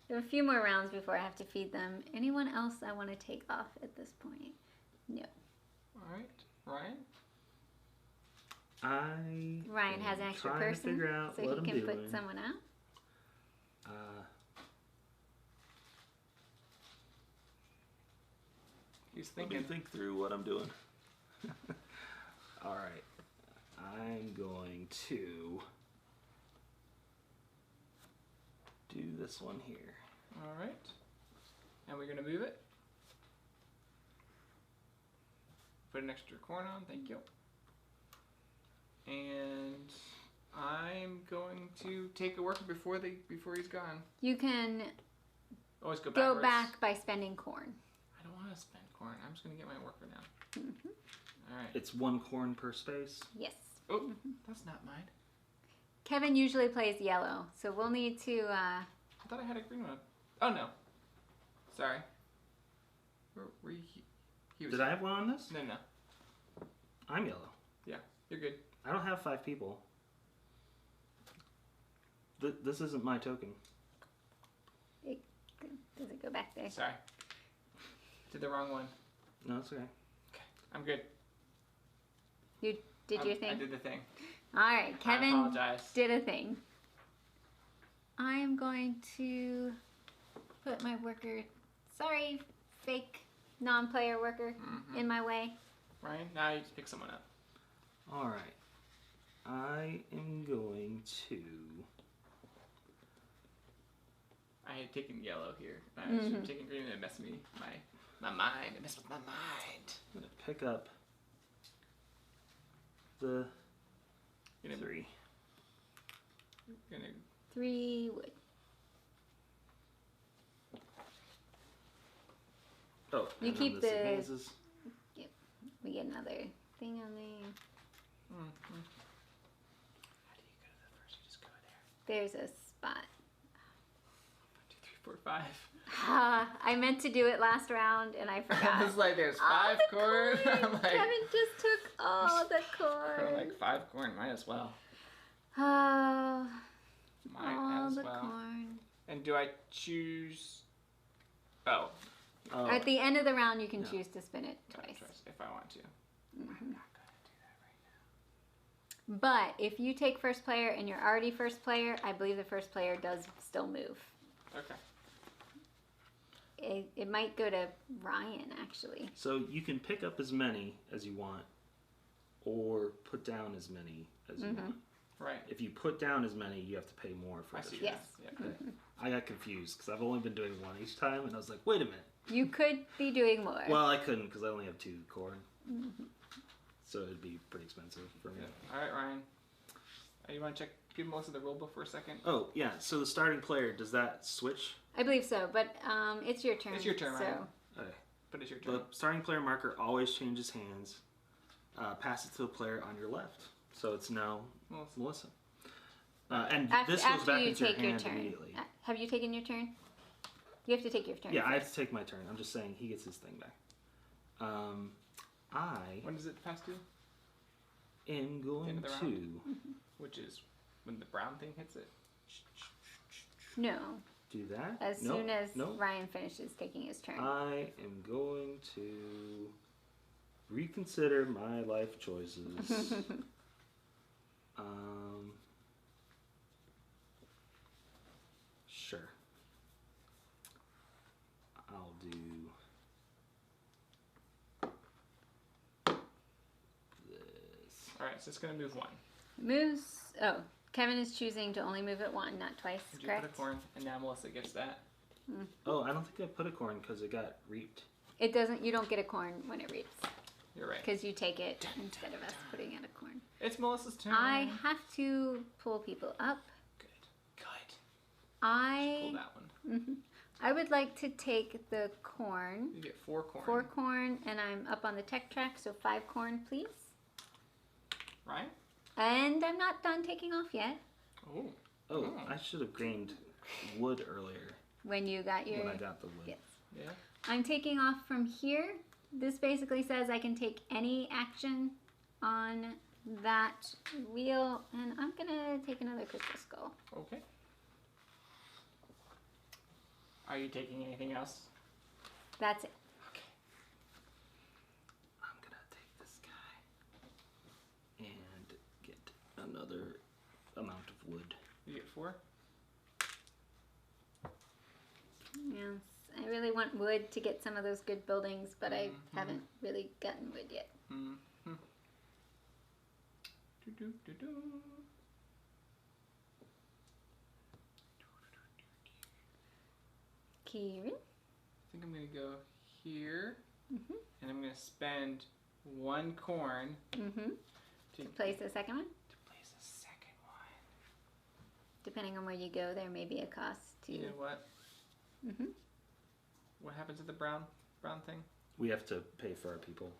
[SPEAKER 6] do a few more rounds before I have to feed them. Anyone else I want to take off at this point? No.
[SPEAKER 7] All right, Ryan?
[SPEAKER 2] Ryan
[SPEAKER 6] has an extra
[SPEAKER 2] trying to
[SPEAKER 6] person,
[SPEAKER 2] figure out
[SPEAKER 6] so
[SPEAKER 2] what
[SPEAKER 6] he
[SPEAKER 2] I'm
[SPEAKER 6] can
[SPEAKER 2] doing.
[SPEAKER 6] put someone out.
[SPEAKER 7] He's
[SPEAKER 2] Let me
[SPEAKER 7] thinking.
[SPEAKER 2] think through what I'm doing. All right. I'm going to do this one here.
[SPEAKER 7] All right. And we're going to move it. Put an extra corn on, thank you. And I'm going to take a worker before he's gone.
[SPEAKER 6] You can
[SPEAKER 7] Always go
[SPEAKER 6] go
[SPEAKER 7] backwards.
[SPEAKER 6] back by spending corn.
[SPEAKER 7] I don't want to spend corn. I'm just going to get my worker now. All right.
[SPEAKER 2] It's 1 corn per space.
[SPEAKER 6] Yes.
[SPEAKER 7] Oh, that's not mine.
[SPEAKER 6] Kevin usually plays yellow, so we'll need to...
[SPEAKER 7] I thought I had a green one. Oh, no. Sorry. Were you... He was...
[SPEAKER 2] Did I have one on this?
[SPEAKER 7] No.
[SPEAKER 2] I'm yellow.
[SPEAKER 7] Yeah, you're good.
[SPEAKER 2] I don't have 5 people. This isn't my token.
[SPEAKER 6] Does it go back there?
[SPEAKER 7] Sorry. Did the wrong one.
[SPEAKER 2] No, it's okay.
[SPEAKER 7] Okay, I'm good.
[SPEAKER 6] You did your thing?
[SPEAKER 7] I did the thing.
[SPEAKER 6] All right, Kevin
[SPEAKER 7] I apologize.
[SPEAKER 6] did a thing. I am going to put my worker, sorry, fake non-player worker in my way.
[SPEAKER 7] Ryan, now you just pick someone up.
[SPEAKER 2] All right. I am going to...
[SPEAKER 7] I had taken yellow here. I should have taken green and it messed me. My mind. It messed with my mind.
[SPEAKER 2] I'm going to pick up the 3.
[SPEAKER 7] Gonna
[SPEAKER 6] 3 wood.
[SPEAKER 2] Oh,
[SPEAKER 6] You
[SPEAKER 2] and
[SPEAKER 6] keep
[SPEAKER 2] then
[SPEAKER 6] the-
[SPEAKER 2] advances.
[SPEAKER 6] Yep. We get another thing on there.
[SPEAKER 7] How do you go to the first? You just go there.
[SPEAKER 6] There's a spot.
[SPEAKER 7] 1, 2, 3, 4, 5.
[SPEAKER 6] I meant to do it last round and I forgot.
[SPEAKER 7] It's like there's 5
[SPEAKER 6] the
[SPEAKER 7] corn. I'm like,
[SPEAKER 6] Kevin just took all the
[SPEAKER 7] I'm
[SPEAKER 6] corn.
[SPEAKER 7] like 5 corn. Might as well.
[SPEAKER 6] Oh,
[SPEAKER 7] Might
[SPEAKER 6] all
[SPEAKER 7] as
[SPEAKER 6] the
[SPEAKER 7] well.
[SPEAKER 6] corn.
[SPEAKER 7] And do I choose? Oh,
[SPEAKER 2] Oh,
[SPEAKER 6] At the end of the round, you can choose to spin it twice.
[SPEAKER 7] if I want to. I'm not gonna do that right now.
[SPEAKER 6] But if you take first player and you're already first player, I believe the first player does still move.
[SPEAKER 7] Okay.
[SPEAKER 6] It might go to Ryan, actually.
[SPEAKER 2] so you can pick up as many as you want, or put down as many as you want.
[SPEAKER 7] Right.
[SPEAKER 2] If you put down as many, you have to pay more for
[SPEAKER 7] I
[SPEAKER 2] this.
[SPEAKER 7] see.
[SPEAKER 6] Yes.
[SPEAKER 7] that. Yeah.
[SPEAKER 2] I got confused because I've only been doing 1 each time, and I was like, wait a minute.
[SPEAKER 6] You could be doing more.
[SPEAKER 2] Well, I couldn't because I only have 2 corn. So it'd be pretty expensive for me.
[SPEAKER 7] All right, Ryan. You want to check? Give Melissa the rulebook for a second.
[SPEAKER 2] Oh, yeah. So the starting player, does that switch?
[SPEAKER 6] I believe so, but it's your turn.
[SPEAKER 7] It's your turn,
[SPEAKER 6] so.
[SPEAKER 7] Ryan.
[SPEAKER 2] Okay.
[SPEAKER 7] But it's your turn.
[SPEAKER 2] The starting player marker always changes hands. Pass it to the player on your left. So it's now Melissa. And this goes
[SPEAKER 6] After
[SPEAKER 2] back
[SPEAKER 6] you
[SPEAKER 2] into your
[SPEAKER 6] take your
[SPEAKER 2] hand
[SPEAKER 6] turn.
[SPEAKER 2] immediately.
[SPEAKER 6] Have you taken your turn? You have to take your turn.
[SPEAKER 2] Yeah, I have
[SPEAKER 6] first.
[SPEAKER 2] to take my turn. I'm just saying he gets his thing back.
[SPEAKER 7] When does it pass to?
[SPEAKER 2] Am going
[SPEAKER 7] End of the
[SPEAKER 2] to
[SPEAKER 7] round? Which is when the brown thing hits it.
[SPEAKER 6] No.
[SPEAKER 2] do that.
[SPEAKER 6] As
[SPEAKER 2] Nope,
[SPEAKER 6] soon as
[SPEAKER 2] nope.
[SPEAKER 6] Ryan finishes taking his turn.
[SPEAKER 2] I am going to reconsider my life choices. Sure. I'll do this.
[SPEAKER 7] All right, so it's gonna move 1.
[SPEAKER 6] Moves. Oh, Kevin is choosing to only move it 1, not twice.
[SPEAKER 7] Did you
[SPEAKER 6] Correct.
[SPEAKER 7] put a corn, and now Melissa gets that.
[SPEAKER 2] Oh, I don't think I put a corn because it got reaped.
[SPEAKER 6] It doesn't. You don't get a corn when it reaps
[SPEAKER 7] You're right.
[SPEAKER 6] because you take it instead of us putting in a corn.
[SPEAKER 7] It's Melissa's turn.
[SPEAKER 6] I have to pull people up.
[SPEAKER 7] Good.
[SPEAKER 6] I
[SPEAKER 7] Pull that one.
[SPEAKER 6] I would like to take the corn.
[SPEAKER 7] You get 4 corn.
[SPEAKER 6] 4 corn, and I'm up on the tech track, so 5 corn, please.
[SPEAKER 7] Right?
[SPEAKER 6] And I'm not done taking off yet.
[SPEAKER 7] Oh.
[SPEAKER 2] Oh, I should have gained wood earlier.
[SPEAKER 6] When you got your...
[SPEAKER 2] When I got the wood.
[SPEAKER 6] Yes.
[SPEAKER 7] Yeah.
[SPEAKER 6] I'm taking off from here. This basically says I can take any action on that wheel, and I'm gonna take another crystal skull.
[SPEAKER 7] Okay. Are you taking anything else?
[SPEAKER 6] That's it.
[SPEAKER 2] Okay. I'm gonna take this guy and get another amount of wood.
[SPEAKER 7] You get 4?
[SPEAKER 6] Yes, I really want wood to get some of those good buildings, but I haven't really gotten wood yet. Kieran?
[SPEAKER 7] I think I'm going to go here, and I'm going to spend 1 corn
[SPEAKER 6] To place the second one?
[SPEAKER 7] to place the second one.
[SPEAKER 6] Depending on where you go, there may be a cost to...
[SPEAKER 7] You know what? What happens to the brown thing?
[SPEAKER 2] We have to pay for our people.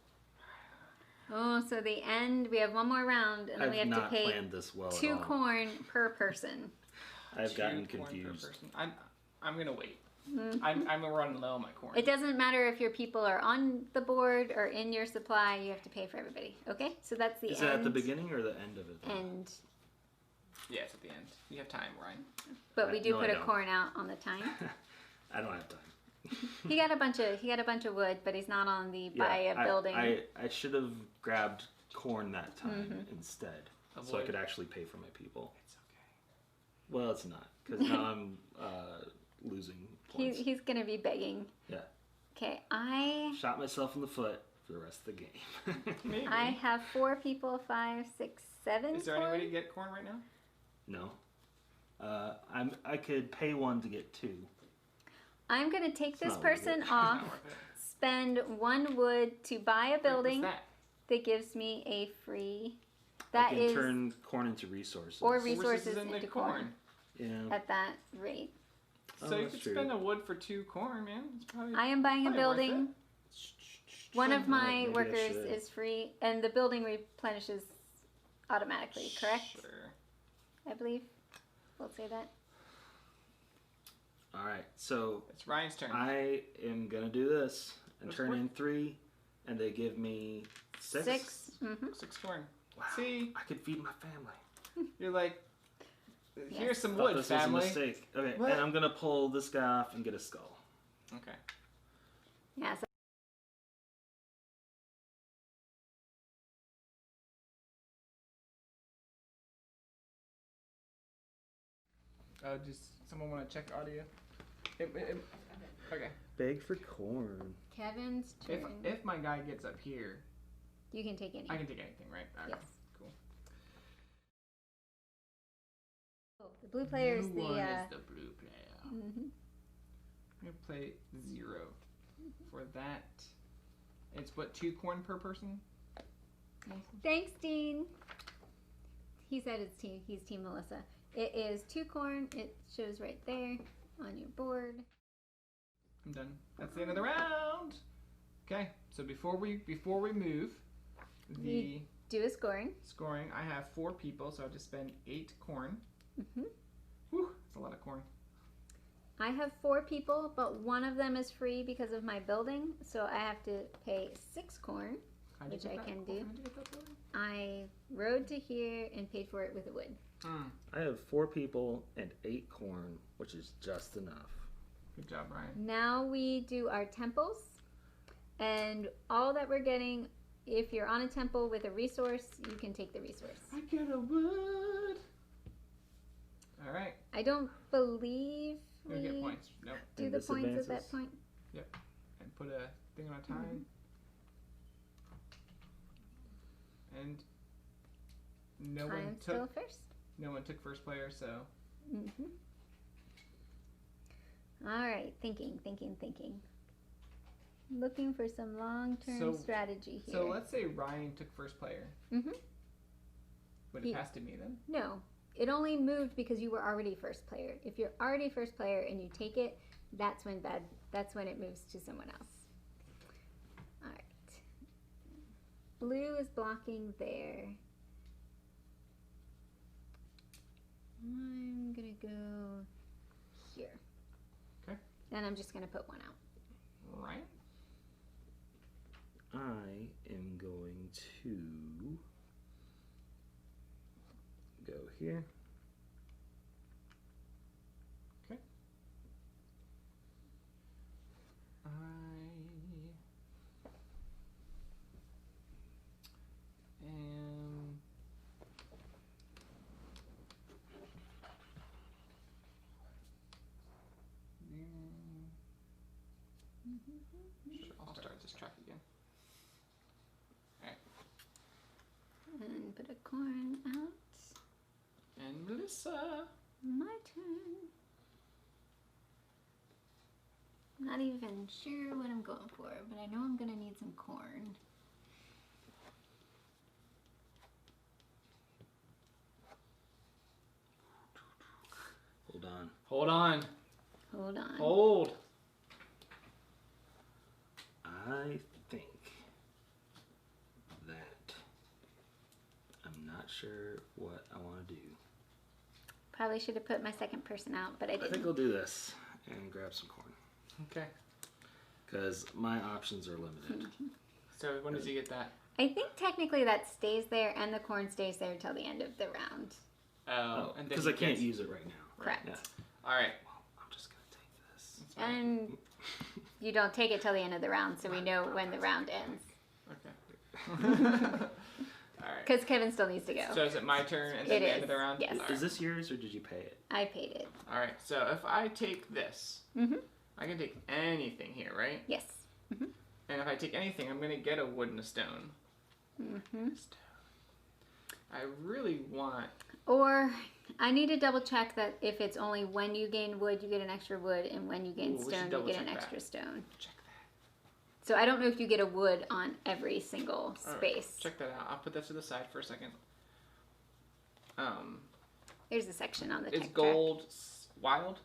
[SPEAKER 6] Oh, so the end, we have one more round, and then we have to pay
[SPEAKER 2] planned this well
[SPEAKER 6] 2
[SPEAKER 2] at all.
[SPEAKER 6] corn per person.
[SPEAKER 2] I've gotten
[SPEAKER 7] 2 corn per
[SPEAKER 2] confused.
[SPEAKER 7] person. I'm going to wait. I'm running low on my corn.
[SPEAKER 6] It doesn't matter if your people are on the board or in your supply, you have to pay for everybody. Okay? So that's the end.
[SPEAKER 2] Is it at the beginning or the end of it?
[SPEAKER 6] And,
[SPEAKER 7] Yeah, it's at the end. You have time, Ryan.
[SPEAKER 6] but we do
[SPEAKER 2] No, I
[SPEAKER 6] put a
[SPEAKER 2] don't.
[SPEAKER 6] corn out on the time.
[SPEAKER 2] I don't have time.
[SPEAKER 6] He got a bunch of wood, but he's not on the buy a building.
[SPEAKER 2] I should have grabbed corn that time instead, so I could actually pay for my people.
[SPEAKER 7] It's okay.
[SPEAKER 2] Well, it's not, because now I'm losing points.
[SPEAKER 6] He's gonna be begging.
[SPEAKER 2] Yeah.
[SPEAKER 6] Okay, I
[SPEAKER 2] Shot myself in the foot for the rest of the game.
[SPEAKER 7] Maybe.
[SPEAKER 6] I have 4 people, 5, 6, 7.
[SPEAKER 7] Is there any way to get corn right now?
[SPEAKER 2] No. I could pay 1 to get 2.
[SPEAKER 6] I'm gonna take this
[SPEAKER 2] not worth
[SPEAKER 6] person
[SPEAKER 2] it.
[SPEAKER 6] off,
[SPEAKER 7] Not worth it.
[SPEAKER 6] spend 1 wood to buy a building
[SPEAKER 7] What's that?
[SPEAKER 6] that gives me a free.
[SPEAKER 2] I
[SPEAKER 6] That
[SPEAKER 2] can
[SPEAKER 6] is
[SPEAKER 2] turn corn into resources.
[SPEAKER 6] or
[SPEAKER 7] Resources
[SPEAKER 6] resources
[SPEAKER 7] in the
[SPEAKER 6] into corn
[SPEAKER 2] Yeah.
[SPEAKER 6] at that rate.
[SPEAKER 2] Oh,
[SPEAKER 7] So you
[SPEAKER 2] that's
[SPEAKER 7] could
[SPEAKER 2] true.
[SPEAKER 7] spend a wood for 2 corn, man. It's probably.
[SPEAKER 6] I am buying a
[SPEAKER 7] Probably worth
[SPEAKER 6] building.
[SPEAKER 7] it.
[SPEAKER 6] One of my
[SPEAKER 2] maybe I
[SPEAKER 6] workers
[SPEAKER 2] should.
[SPEAKER 6] is free, and the building replenishes automatically. Correct?
[SPEAKER 7] Sure.
[SPEAKER 6] I believe. We'll say that.
[SPEAKER 2] All right, so
[SPEAKER 7] It's Ryan's turn.
[SPEAKER 2] I am gonna do this and
[SPEAKER 7] What's
[SPEAKER 2] turn
[SPEAKER 7] worth?
[SPEAKER 2] in 3, and they give me 6.
[SPEAKER 6] 6. Mm-hmm.
[SPEAKER 7] 6 corn.
[SPEAKER 2] Wow.
[SPEAKER 7] See?
[SPEAKER 2] I could feed my family.
[SPEAKER 7] You're like,
[SPEAKER 6] Yes.
[SPEAKER 7] here's some
[SPEAKER 2] Thought
[SPEAKER 7] wood,
[SPEAKER 2] this
[SPEAKER 7] family.
[SPEAKER 2] was a mistake. Okay,
[SPEAKER 7] What?
[SPEAKER 2] and I'm gonna pull this guy off and get a skull.
[SPEAKER 7] Okay.
[SPEAKER 6] Yeah. So
[SPEAKER 7] Just someone want to check audio? Okay.
[SPEAKER 2] Beg for corn.
[SPEAKER 6] Kevin's turn.
[SPEAKER 7] If my guy gets up here,
[SPEAKER 6] You can take any.
[SPEAKER 7] I can take anything, right? Okay.
[SPEAKER 6] Yes.
[SPEAKER 7] Cool.
[SPEAKER 6] Oh, the blue player is
[SPEAKER 7] Who
[SPEAKER 6] the.
[SPEAKER 7] one is the blue player?
[SPEAKER 6] Mhm.
[SPEAKER 7] I'm gonna play 0 for that. It's what, 2 corn per person?
[SPEAKER 6] Thanks, Dean. He said it's team. He's Team Melissa. It is 2 corn. It shows right there on your board.
[SPEAKER 7] I'm done. That's the end of the round. Okay. So before we move, the
[SPEAKER 6] Do a scoring.
[SPEAKER 7] scoring. I have 4 people, so I have to spend 8 corn.
[SPEAKER 6] Mm-hmm.
[SPEAKER 7] Whew, that's a lot of corn.
[SPEAKER 6] I have 4 people, but one of them is free because of my building, so I have to pay 6 corn.
[SPEAKER 7] How'd you
[SPEAKER 6] Which
[SPEAKER 7] get
[SPEAKER 6] I
[SPEAKER 7] that
[SPEAKER 6] can
[SPEAKER 7] corn?
[SPEAKER 6] do.
[SPEAKER 7] How'd you get that building?
[SPEAKER 6] I rode to here and paid for it with a wood.
[SPEAKER 2] I have 4 people and 8 corn, which is just enough.
[SPEAKER 7] Good job, Ryan.
[SPEAKER 6] Now we do our temples, and all that we're getting, if you're on a temple with a resource, you can take the resource.
[SPEAKER 7] I get a wood. All right.
[SPEAKER 6] I don't believe
[SPEAKER 7] You get
[SPEAKER 6] we
[SPEAKER 7] points. Nope.
[SPEAKER 6] do
[SPEAKER 2] And
[SPEAKER 6] the
[SPEAKER 2] this
[SPEAKER 6] points at
[SPEAKER 2] advances.
[SPEAKER 6] that point.
[SPEAKER 7] And put a thing on a time. And no one
[SPEAKER 6] I'm still
[SPEAKER 7] took.
[SPEAKER 6] first.
[SPEAKER 7] No one took first player, so
[SPEAKER 6] Mm-hmm. All right, thinking. Looking for some long-term
[SPEAKER 7] So-
[SPEAKER 6] strategy here.
[SPEAKER 7] so let's say Ryan took first player.
[SPEAKER 6] Mm-hmm.
[SPEAKER 7] Would
[SPEAKER 6] He-
[SPEAKER 7] it pass to me then?
[SPEAKER 6] No, it only moved because you were already first player. If you're already first player and you take it, That's when it moves to someone else. All right. Blue is blocking there. I'm gonna go here.
[SPEAKER 7] Okay.
[SPEAKER 6] And I'm just gonna put one out.
[SPEAKER 7] Right.
[SPEAKER 11] I am going to go here.
[SPEAKER 7] Okay. Sure, I'll start this track again. Alright.
[SPEAKER 6] And put a corn out.
[SPEAKER 7] And Melissa.
[SPEAKER 6] My turn. Not even sure what I'm going for, but I know I'm gonna need some corn.
[SPEAKER 11] Hold on.
[SPEAKER 7] Hold on.
[SPEAKER 6] Hold on.
[SPEAKER 7] Hold.
[SPEAKER 11] I think that I'm not sure what I want to do.
[SPEAKER 6] Probably should have put my second person out, but I
[SPEAKER 11] I
[SPEAKER 6] didn't.
[SPEAKER 11] think I'll do this and grab some corn.
[SPEAKER 7] Okay.
[SPEAKER 11] Because my options are limited.
[SPEAKER 7] So when does he get that?
[SPEAKER 6] I think technically that stays there and the corn stays there till the end of the round.
[SPEAKER 7] Oh, and then
[SPEAKER 11] because
[SPEAKER 7] he
[SPEAKER 11] I can't
[SPEAKER 7] gets-
[SPEAKER 11] use it right now.
[SPEAKER 6] Correct.
[SPEAKER 11] Yeah.
[SPEAKER 7] All right.
[SPEAKER 11] Well, I'm just gonna take this.
[SPEAKER 6] And you don't take it till the end of the round, so we know when the round ends.
[SPEAKER 7] Okay. All right.
[SPEAKER 6] Because Kevin still needs to go.
[SPEAKER 7] So is it my turn and then
[SPEAKER 6] It
[SPEAKER 7] the end
[SPEAKER 6] is,
[SPEAKER 7] of the round?
[SPEAKER 6] yes.
[SPEAKER 7] All right.
[SPEAKER 11] Is this yours or did you pay it?
[SPEAKER 6] I paid it.
[SPEAKER 7] All right. So if I take this, I can take anything here, right?
[SPEAKER 6] Yes.
[SPEAKER 7] And if I take anything, I'm gonna get a wood and a stone. Stone. I really want.
[SPEAKER 6] Or I need to double check that if it's only when you gain wood, you get an extra wood, and when you gain
[SPEAKER 7] Ooh, we should
[SPEAKER 6] stone, you
[SPEAKER 7] double
[SPEAKER 6] get an
[SPEAKER 7] check that.
[SPEAKER 6] extra stone.
[SPEAKER 7] Check that.
[SPEAKER 6] So I don't know if you get a wood on every single
[SPEAKER 7] All right,
[SPEAKER 6] space.
[SPEAKER 7] check that out. I'll put that to the side for a second.
[SPEAKER 6] There's a section on the
[SPEAKER 7] Is
[SPEAKER 6] tech
[SPEAKER 7] gold wild,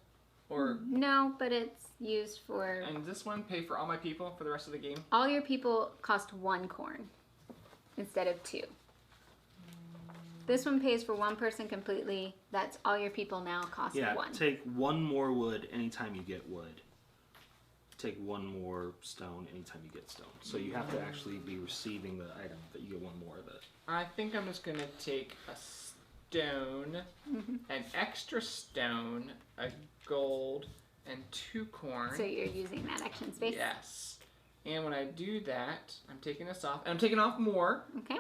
[SPEAKER 7] or
[SPEAKER 6] track. No, but it's used for
[SPEAKER 7] and does this one pay for all my people for the rest of the game?
[SPEAKER 6] all your people cost 1 corn instead of 2. This one pays for 1 person completely. That's all your people now cost
[SPEAKER 11] Yeah,
[SPEAKER 6] 1.
[SPEAKER 11] take 1 more wood anytime you get wood. Take 1 more stone anytime you get stone. So you have to actually be receiving the item that you get 1 more of it.
[SPEAKER 7] I think I'm just gonna take a stone, an extra stone, a gold, and 2 corn.
[SPEAKER 6] So you're using that action space?
[SPEAKER 7] Yes. And when I do that, I'm taking this off. And I'm taking off more.
[SPEAKER 6] Okay.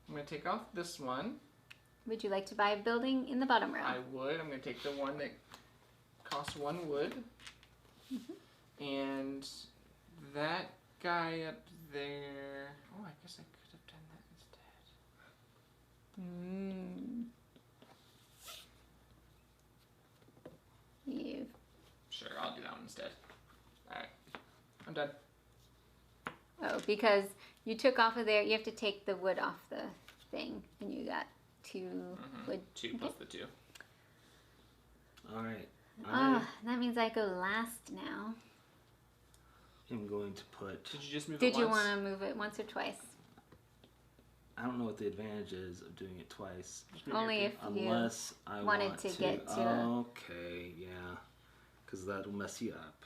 [SPEAKER 7] I'm going to take off this one.
[SPEAKER 6] Would you like to buy a building in the bottom row?
[SPEAKER 7] I would. I'm going to take the one that costs 1 wood. And that guy up there... Oh, I guess I could have done that instead.
[SPEAKER 6] You.
[SPEAKER 7] Sure, I'll do that one instead. Alright. I'm done.
[SPEAKER 6] Oh, because you took off of there, you have to take the wood off the thing, and you got 2 wood.
[SPEAKER 7] 2 plus the 2.
[SPEAKER 11] Alright.
[SPEAKER 6] Ah, that means I go last now.
[SPEAKER 11] I'm going to put...
[SPEAKER 7] Did you just move
[SPEAKER 6] Did
[SPEAKER 7] it
[SPEAKER 6] you
[SPEAKER 7] once?
[SPEAKER 6] want to move it once or twice?
[SPEAKER 11] I don't know what the advantage is of doing it twice.
[SPEAKER 6] Only if you
[SPEAKER 11] Unless I
[SPEAKER 6] wanted
[SPEAKER 11] want
[SPEAKER 6] to get to
[SPEAKER 11] Okay, yeah. Because that'll mess you up.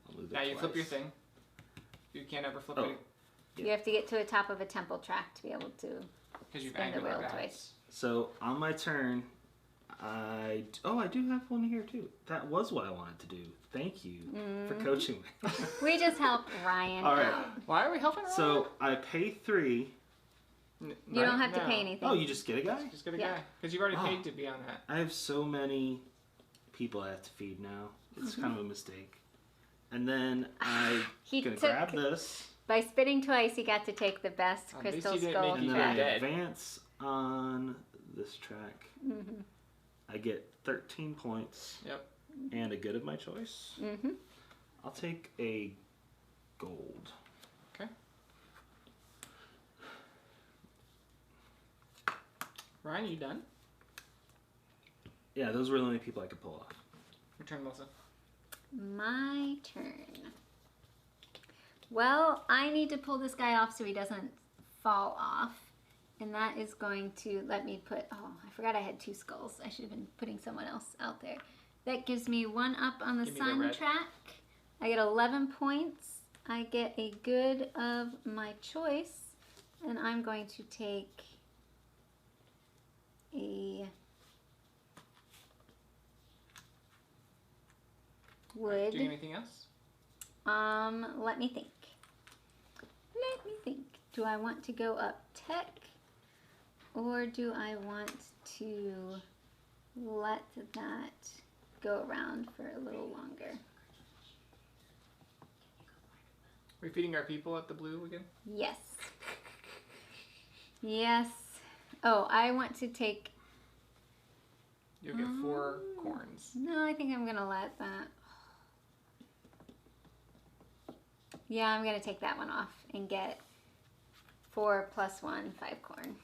[SPEAKER 11] I'll move it
[SPEAKER 7] Now you flip your
[SPEAKER 11] twice.
[SPEAKER 7] thing. You can't ever flip
[SPEAKER 11] Oh.
[SPEAKER 7] it
[SPEAKER 6] You have to get to the top of a temple track to be able to
[SPEAKER 7] because you've
[SPEAKER 6] spin the
[SPEAKER 7] angular
[SPEAKER 6] wheel
[SPEAKER 7] guys.
[SPEAKER 6] twice.
[SPEAKER 11] So on my turn, I do have one here too. That was what I wanted to do. Thank you for coaching me.
[SPEAKER 6] We just helped Ryan
[SPEAKER 11] All right.
[SPEAKER 6] out.
[SPEAKER 7] Why are we helping Ryan?
[SPEAKER 11] So I pay 3.
[SPEAKER 6] You don't have to pay anything.
[SPEAKER 11] Oh, you just get a guy?
[SPEAKER 7] Just get a
[SPEAKER 6] Yeah.
[SPEAKER 7] guy. Because you've already
[SPEAKER 11] Oh.
[SPEAKER 7] paid to be on that.
[SPEAKER 11] I have so many people I have to feed now. It's kind of a mistake. And then I'm
[SPEAKER 6] He
[SPEAKER 11] gonna
[SPEAKER 6] took-
[SPEAKER 11] grab this,
[SPEAKER 6] By spinning twice, he got to take the best
[SPEAKER 7] At least
[SPEAKER 6] crystal
[SPEAKER 7] you didn't
[SPEAKER 6] skull
[SPEAKER 7] make
[SPEAKER 11] and
[SPEAKER 7] you
[SPEAKER 11] then I
[SPEAKER 6] track.
[SPEAKER 7] dead.
[SPEAKER 11] advance on this track. I get 13 points
[SPEAKER 7] Yep.
[SPEAKER 11] and a good of my choice. I'll take a gold.
[SPEAKER 7] Okay. Ryan, you done?
[SPEAKER 11] Yeah, those were the only people I could pull off.
[SPEAKER 7] Your turn, Melissa.
[SPEAKER 6] my turn. Well, I need to pull this guy off so he doesn't fall off. And that is going to let me put, oh, I forgot I had 2 skulls. I should have been putting someone else out there. That gives me 1 up on the sun track. I get 11 points. I get a good of my choice. And I'm going to take a wood.
[SPEAKER 7] Doing anything else?
[SPEAKER 6] Let me think. Let me think. Do I want to go up tech? Or do I want to let that go around for a little longer?
[SPEAKER 7] Are we feeding our people at the blue again?
[SPEAKER 6] Yes. Yes. Oh, I want to take...
[SPEAKER 7] You'll get 4 corns.
[SPEAKER 6] No, I think I'm going to let that... Yeah, I'm going to take that one off and get 4 + 1, 5 corn.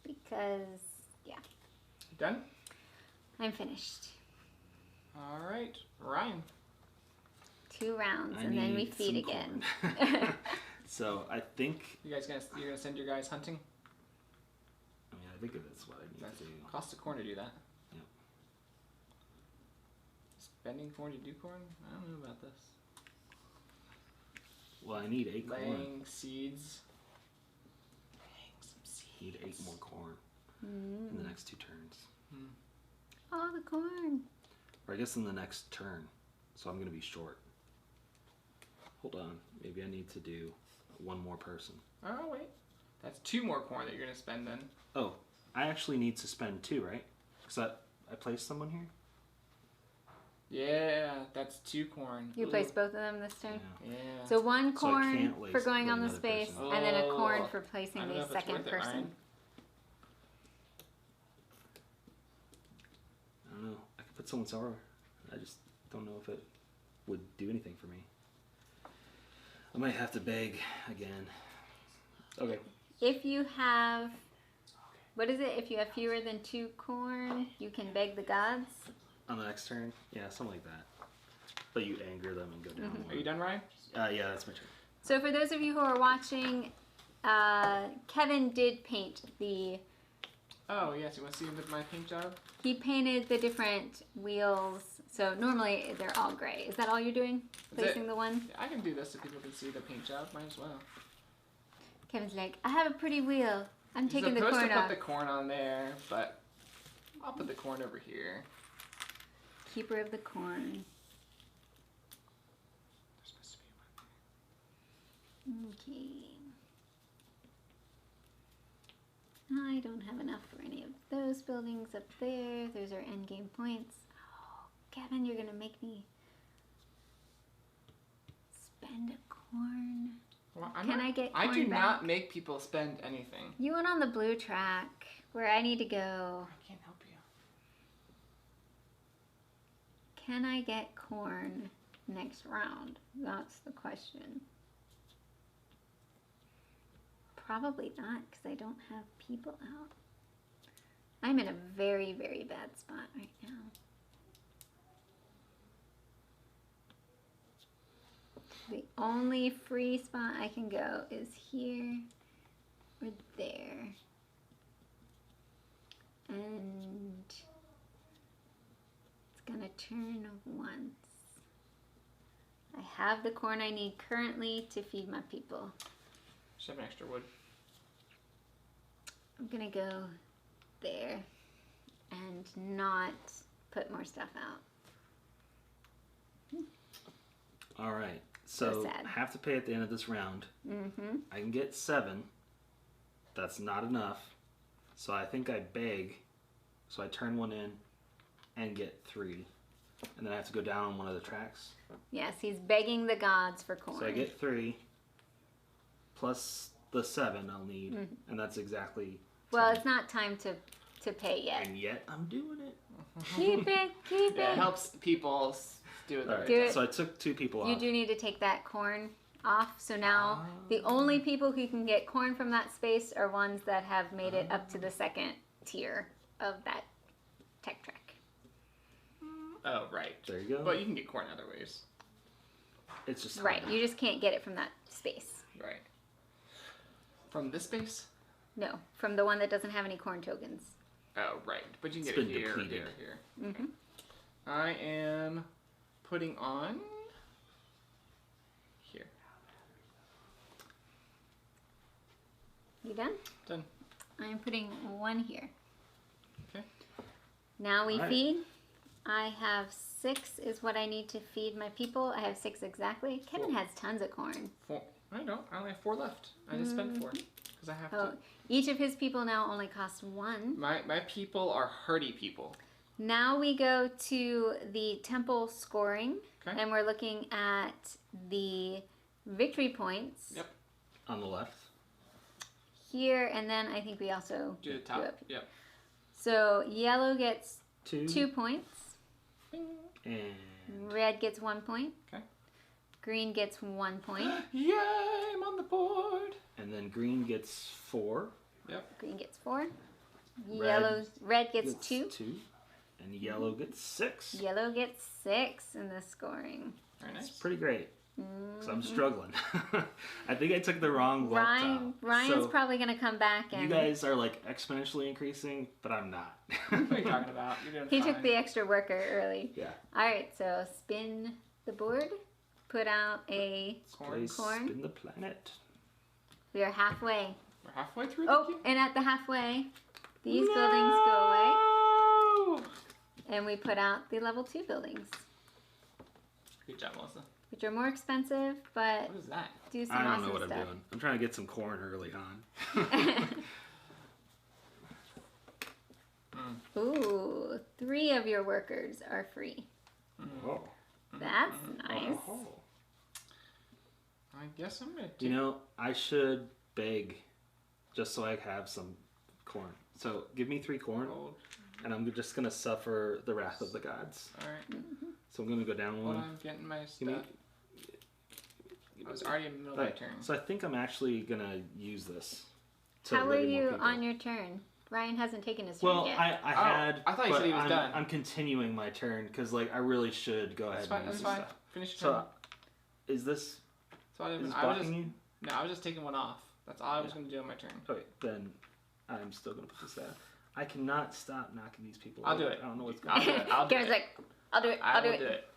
[SPEAKER 6] Because, yeah.
[SPEAKER 7] Done?
[SPEAKER 6] I'm finished.
[SPEAKER 7] All right, Ryan.
[SPEAKER 6] 2 rounds, and then we feed again.
[SPEAKER 11] So I think
[SPEAKER 7] you're gonna send your guys hunting.
[SPEAKER 11] I mean, I think that's what I need to do.
[SPEAKER 7] Costs a corn to do that.
[SPEAKER 11] Yep.
[SPEAKER 7] Spending corn to do corn? I don't know about this.
[SPEAKER 11] Well, I need 8 corn.
[SPEAKER 7] Laying seeds.
[SPEAKER 11] Need 8 more corn in the next 2 turns.
[SPEAKER 6] Oh, the corn.
[SPEAKER 11] Or I guess in the next turn. So I'm going to be short. Hold on. Maybe I need to do 1 more person.
[SPEAKER 7] Oh, wait. That's 2 more corn that you're going to spend then.
[SPEAKER 11] Oh, I actually need to spend 2, right? Because I placed someone here?
[SPEAKER 7] Yeah, that's 2 corn.
[SPEAKER 6] You place both of them this turn?
[SPEAKER 7] Yeah.
[SPEAKER 6] So 1 corn for going on the space, and then a corn for placing the second person.
[SPEAKER 11] I don't know. I could put someone somewhere. I just don't know if it would do anything for me. I might have to beg again. Okay.
[SPEAKER 6] If you have... What is it? If you have fewer than 2 corn, you can beg the gods?
[SPEAKER 11] On the next turn? Yeah, something like that. But you anger them and go down.
[SPEAKER 7] Are you done, Ryan?
[SPEAKER 11] Yeah, that's my turn.
[SPEAKER 6] So for those of you who are watching, Kevin did paint the...
[SPEAKER 7] Oh, yes. You want to see my paint job?
[SPEAKER 6] He painted the different wheels. So normally they're all gray. Is that all you're doing? Placing the one?
[SPEAKER 7] I can do this so people can see the paint job. Might as well.
[SPEAKER 6] Kevin's like, I have a pretty wheel. I'm taking the corn off.
[SPEAKER 7] You're supposed to put the corn on there, but I'll put the corn over here.
[SPEAKER 6] Keeper of the corn.
[SPEAKER 7] There's supposed to be one there.
[SPEAKER 6] Okay. I don't have enough for any of those buildings up there. Those are endgame points. Oh, Kevin, you're going to make me spend a corn.
[SPEAKER 7] Well,
[SPEAKER 6] I get corn
[SPEAKER 7] I do
[SPEAKER 6] back?
[SPEAKER 7] not make people spend anything.
[SPEAKER 6] You went on the blue track where I need to go.
[SPEAKER 7] I can't help you.
[SPEAKER 6] Can I get corn next round? That's the question. Probably not, because I don't have people out. I'm in a very, very bad spot right now. The only free spot I can go is here or there. And it's gonna turn once. I have the corn I need currently to feed my people.
[SPEAKER 7] Just have an extra wood.
[SPEAKER 6] I'm gonna go there and not put more stuff out.
[SPEAKER 11] All right. So I have to pay at the end of this round.
[SPEAKER 6] Mm-hmm.
[SPEAKER 11] I can get 7. That's not enough. So I think I beg. So I turn 1 in and get 3. And then I have to go down on one of the tracks.
[SPEAKER 6] Yes, he's begging the gods for corn.
[SPEAKER 11] So I get 3 plus the 7 I'll need. And that's exactly...
[SPEAKER 6] Well, it's not time to pay yet.
[SPEAKER 11] And yet I'm doing it.
[SPEAKER 6] Keep it, keep it.
[SPEAKER 7] Yeah, it helps people do it.
[SPEAKER 11] Right.
[SPEAKER 6] Do it.
[SPEAKER 11] So I took 2 people off.
[SPEAKER 6] You do need to take that corn off. So now the only people who can get corn from that space are ones that have made it up to the second tier of that tech track.
[SPEAKER 7] Oh, right.
[SPEAKER 11] There you go.
[SPEAKER 7] But you can get corn other ways.
[SPEAKER 11] It's just
[SPEAKER 6] Right, you just can't get it from that space.
[SPEAKER 7] Right. From this space?
[SPEAKER 6] No, from the one that doesn't have any corn tokens.
[SPEAKER 7] Oh, right. But you can
[SPEAKER 11] It's
[SPEAKER 7] get it
[SPEAKER 11] been
[SPEAKER 7] here,
[SPEAKER 11] depleted.
[SPEAKER 7] here.
[SPEAKER 6] Mm-hmm.
[SPEAKER 7] I am putting on here.
[SPEAKER 6] You done?
[SPEAKER 7] Done.
[SPEAKER 6] I'm putting 1 here.
[SPEAKER 7] Okay.
[SPEAKER 6] Now we
[SPEAKER 11] All right.
[SPEAKER 6] feed. I have 6 is what I need to feed my people. I have 6 exactly. Kevin has tons of corn.
[SPEAKER 7] 4. I don't. I only have 4 left. I just spent 4 because I have
[SPEAKER 6] Oh,
[SPEAKER 7] to.
[SPEAKER 6] each of his people now only costs 1.
[SPEAKER 7] My people are hardy people.
[SPEAKER 6] Now we go to the temple scoring,
[SPEAKER 7] Okay.
[SPEAKER 6] and we're looking at the victory points.
[SPEAKER 7] Yep.
[SPEAKER 11] on the left.
[SPEAKER 6] Here, and then I think we also
[SPEAKER 7] Do the
[SPEAKER 6] do
[SPEAKER 7] top.
[SPEAKER 6] it.
[SPEAKER 7] Yep.
[SPEAKER 6] So yellow gets
[SPEAKER 11] 2.
[SPEAKER 6] 2 points.
[SPEAKER 11] And
[SPEAKER 6] Red gets 1 point.
[SPEAKER 7] Okay.
[SPEAKER 6] Green gets 1 point.
[SPEAKER 7] Yay! I'm on the board.
[SPEAKER 11] and then green gets 4.
[SPEAKER 6] Green gets 4. Red gets 2.
[SPEAKER 11] 2. And yellow gets 6.
[SPEAKER 6] Yellow gets 6 in the scoring.
[SPEAKER 7] Very nice.
[SPEAKER 11] It's pretty great. So I'm struggling. I think I took the wrong vault tile.
[SPEAKER 6] Ryan's
[SPEAKER 11] So
[SPEAKER 6] probably gonna come back and
[SPEAKER 11] you guys are like exponentially increasing, but I'm not.
[SPEAKER 7] What are you talking about? You're doing
[SPEAKER 6] he
[SPEAKER 7] fine.
[SPEAKER 6] took the extra worker early.
[SPEAKER 11] Yeah.
[SPEAKER 6] All right, so spin the board. Put out a
[SPEAKER 11] Please
[SPEAKER 6] corn.
[SPEAKER 11] spin the planet.
[SPEAKER 6] We are halfway.
[SPEAKER 7] We're halfway through.
[SPEAKER 6] Oh, and at the halfway, these buildings go away, and we put out the level 2 buildings,
[SPEAKER 7] Good job, Melissa.
[SPEAKER 6] which are more expensive, but
[SPEAKER 7] What is that?
[SPEAKER 6] do some
[SPEAKER 11] I don't
[SPEAKER 6] awesome
[SPEAKER 11] know what
[SPEAKER 6] stuff.
[SPEAKER 11] I'm doing. I'm trying to get some corn early on.
[SPEAKER 6] Ooh, 3 of your workers are free.
[SPEAKER 11] Whoa.
[SPEAKER 6] That's nice.
[SPEAKER 11] Oh.
[SPEAKER 7] I guess I'm gonna do.
[SPEAKER 11] You know, I should beg just so I have some corn. So give me 3 corn, and I'm just gonna suffer the wrath of the gods.
[SPEAKER 7] All right.
[SPEAKER 11] So I'm gonna go down
[SPEAKER 7] Hold
[SPEAKER 11] 1.
[SPEAKER 7] on, I'm getting my
[SPEAKER 11] Give me-
[SPEAKER 7] stuff. I was already in the middle of my
[SPEAKER 11] Right.
[SPEAKER 7] turn.
[SPEAKER 11] So I think I'm actually gonna use this. to
[SPEAKER 6] How are
[SPEAKER 11] liberate more
[SPEAKER 6] you
[SPEAKER 11] people.
[SPEAKER 6] on your turn? Ryan hasn't taken his turn
[SPEAKER 11] Well,
[SPEAKER 6] yet.
[SPEAKER 11] I had.
[SPEAKER 7] I thought you
[SPEAKER 11] but
[SPEAKER 7] said he was
[SPEAKER 11] I'm,
[SPEAKER 7] done.
[SPEAKER 11] I'm continuing my turn because like I really should go ahead
[SPEAKER 7] That's fine.
[SPEAKER 11] and
[SPEAKER 7] That's
[SPEAKER 11] use
[SPEAKER 7] fine.
[SPEAKER 11] this stuff.
[SPEAKER 7] Finish your
[SPEAKER 11] So
[SPEAKER 7] turn.
[SPEAKER 11] is this
[SPEAKER 7] So I
[SPEAKER 11] is
[SPEAKER 7] was
[SPEAKER 11] this
[SPEAKER 7] just
[SPEAKER 11] blocking you?
[SPEAKER 7] no, I was just taking one off. That's all I was gonna do on my turn.
[SPEAKER 11] Okay, then I'm still gonna put this down. I cannot stop knocking these people.
[SPEAKER 7] I'll do
[SPEAKER 11] over.
[SPEAKER 7] it.
[SPEAKER 11] I don't know what's
[SPEAKER 7] I'll
[SPEAKER 11] going
[SPEAKER 7] do
[SPEAKER 11] on.
[SPEAKER 7] it. I'll do
[SPEAKER 6] Garen's
[SPEAKER 7] it.
[SPEAKER 6] like, I'll do it.
[SPEAKER 7] I
[SPEAKER 6] I'll do
[SPEAKER 7] will
[SPEAKER 6] it.
[SPEAKER 7] do it.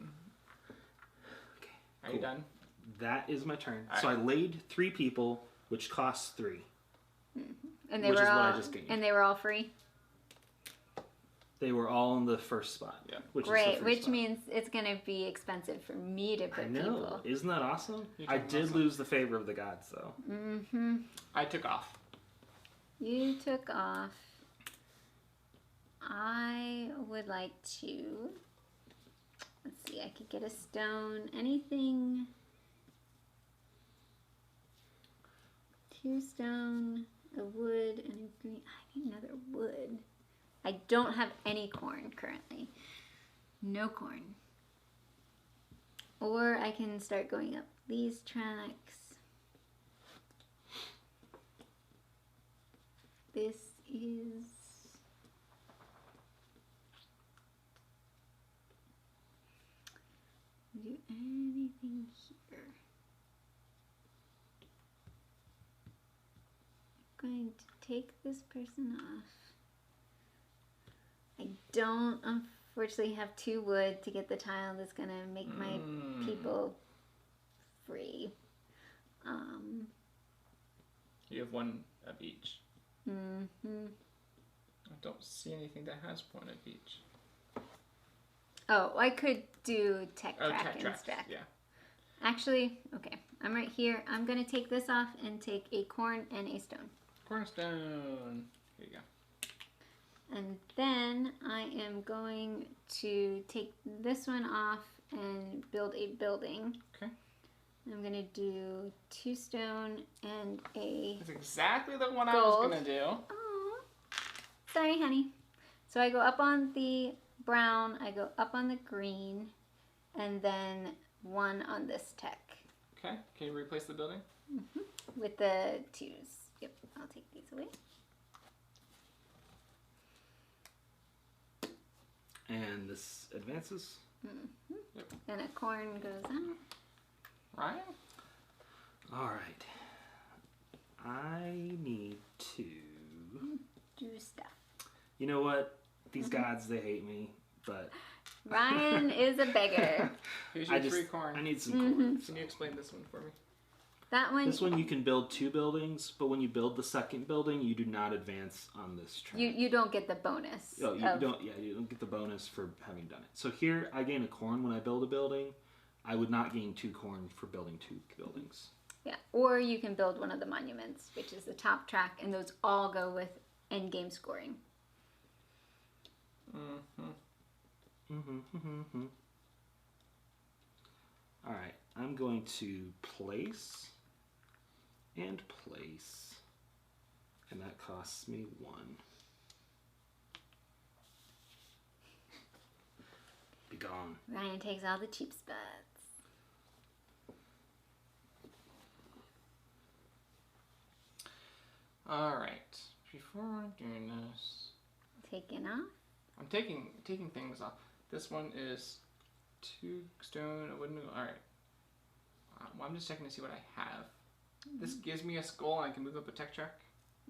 [SPEAKER 11] Okay.
[SPEAKER 7] Are you done?
[SPEAKER 11] That is my turn.
[SPEAKER 7] All
[SPEAKER 11] So I
[SPEAKER 7] right.
[SPEAKER 11] laid 3 people, which costs 3.
[SPEAKER 6] And they
[SPEAKER 11] Which
[SPEAKER 6] were
[SPEAKER 11] is what I
[SPEAKER 6] all
[SPEAKER 11] just gained.
[SPEAKER 6] and they were all free.
[SPEAKER 11] They were all in the first spot.
[SPEAKER 7] Yeah.
[SPEAKER 11] Which is
[SPEAKER 6] Great,
[SPEAKER 11] the free
[SPEAKER 6] which
[SPEAKER 11] spot.
[SPEAKER 6] means it's gonna be expensive for me to
[SPEAKER 11] I
[SPEAKER 6] put
[SPEAKER 11] know.
[SPEAKER 6] people.
[SPEAKER 11] Isn't that awesome?
[SPEAKER 7] You're
[SPEAKER 11] I
[SPEAKER 7] talking
[SPEAKER 11] did
[SPEAKER 7] about
[SPEAKER 11] lose the favor of the gods, though.
[SPEAKER 6] Mm-hmm.
[SPEAKER 7] I took off.
[SPEAKER 6] You took off. I would like to. Let's see. I could get a stone. Anything. 2 stone, a wood, and a green. I need another wood. I don't have any corn currently. No corn. Or I can start going up these tracks. This is. Do anything here. I'm going to take this person off. I don't unfortunately have 2 wood to get the tile that's gonna make my people free.
[SPEAKER 7] You have 1 of each.
[SPEAKER 6] Mm-hmm.
[SPEAKER 7] I don't see anything that has 1 of each.
[SPEAKER 6] Oh, I could do tech
[SPEAKER 7] Oh,
[SPEAKER 6] track
[SPEAKER 7] tech tracks.
[SPEAKER 6] instead.
[SPEAKER 7] Yeah.
[SPEAKER 6] Actually, okay, I'm right here. I'm gonna take this off and take a corn and a stone.
[SPEAKER 7] Cornerstone. Here you go.
[SPEAKER 6] And then I am going to take this one off and build a building.
[SPEAKER 7] Okay.
[SPEAKER 6] I'm gonna do 2 stone and a
[SPEAKER 7] That's exactly the one I
[SPEAKER 6] gold.
[SPEAKER 7] was gonna do.
[SPEAKER 6] Oh, sorry, honey. So I go up on the brown, I go up on the green, and then 1 on this tech
[SPEAKER 7] Okay. Can you replace the building?
[SPEAKER 6] with the 2s. Yep, I'll take these away.
[SPEAKER 11] And this advances.
[SPEAKER 6] Yep. And a corn goes out.
[SPEAKER 7] Ryan?
[SPEAKER 11] Alright. I need to...
[SPEAKER 6] Do stuff.
[SPEAKER 11] You know what? These gods, they hate me, but...
[SPEAKER 6] Ryan is a beggar.
[SPEAKER 7] Here's your 3 corn.
[SPEAKER 11] I need some corn.
[SPEAKER 7] Can you explain this one for me?
[SPEAKER 6] That one.
[SPEAKER 11] This one you can build 2 buildings, but when you build the second building, you do not advance on this track.
[SPEAKER 6] You don't get the bonus.
[SPEAKER 11] Oh, you don't. Yeah, you don't get the bonus for having done it. So here, I gain a corn when I build a building. I would not gain 2 corn for building 2 buildings.
[SPEAKER 6] Yeah, or you can build one of the monuments, which is the top track, and those all go with end game scoring.
[SPEAKER 11] All right, I'm going to place and place, and that costs me 1. Be gone.
[SPEAKER 6] Ryan takes all the cheap spots.
[SPEAKER 7] Alright. Before doing this...
[SPEAKER 6] Taking off?
[SPEAKER 7] I'm taking things off. This one is 2 stone, a wooden... Alright. Well, I'm just checking to see what I have. This gives me a skull and I can move up a tech track?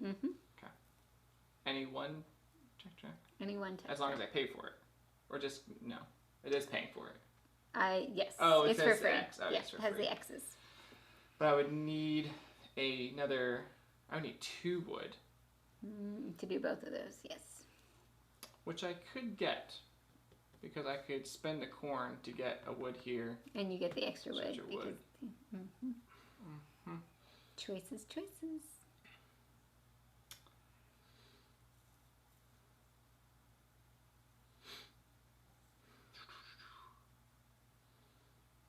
[SPEAKER 7] Okay. Any one tech track?
[SPEAKER 6] Any one tech
[SPEAKER 7] As long as I pay for it. Or just... No. It is paying for it.
[SPEAKER 6] Yes.
[SPEAKER 7] Oh,
[SPEAKER 6] it's for free.
[SPEAKER 7] X. Oh,
[SPEAKER 6] yeah,
[SPEAKER 7] it's for
[SPEAKER 6] it has
[SPEAKER 7] free.
[SPEAKER 6] the X's.
[SPEAKER 7] But I would need another... I would need 2 wood.
[SPEAKER 6] To do both of those, yes.
[SPEAKER 7] Which I could get. Because I could spend the corn to get a wood here.
[SPEAKER 6] And you get the extra wood.
[SPEAKER 7] Extra wood.
[SPEAKER 6] Choices.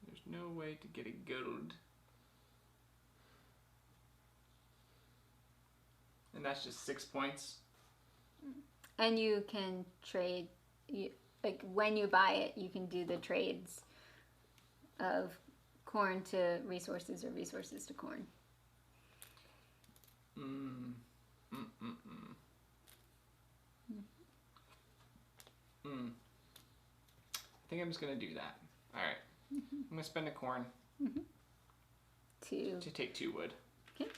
[SPEAKER 7] There's no way to get a gold. And that's just 6 points.
[SPEAKER 6] And you can trade, like when you buy it, you can do the trades of corn to resources or resources to corn.
[SPEAKER 7] I think I'm just going to do that. Alright. I'm going to spend a corn to take 2 wood.
[SPEAKER 6] Okay.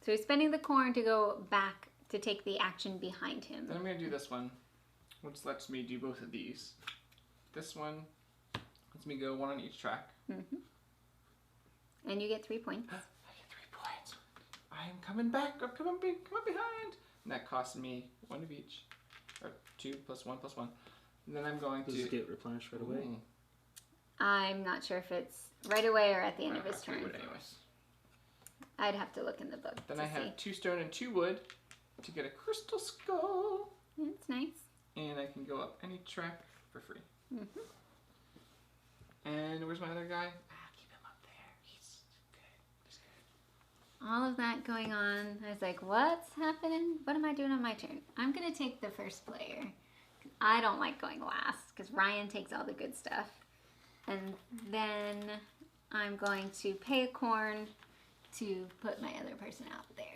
[SPEAKER 6] So he's spending the corn to go back to take the action behind him.
[SPEAKER 7] Then I'm going to do this one, which lets me do both of these. This one lets me go 1 on each track.
[SPEAKER 6] And you get 3 points.
[SPEAKER 7] I get 3 points. I am coming back. I'm coming behind. And that costs me 1 of each. Or 2 plus 1 plus 1. And then I'm going
[SPEAKER 11] Does it get replenished right away?
[SPEAKER 6] I'm not sure if it's right away or at the end of his turn.
[SPEAKER 7] Anyways.
[SPEAKER 6] I'd have to look in the book.
[SPEAKER 7] Then I have 2 stone and 2 wood to get a crystal skull.
[SPEAKER 6] It's nice.
[SPEAKER 7] And I can go up any track for free. And where's my other guy? Keep him up there. He's good.
[SPEAKER 6] All of that going on. I was like, what's happening? What am I doing on my turn? I'm going to take the first player. I don't like going last because Ryan takes all the good stuff. And then I'm going to pay a corn to put my other person out there.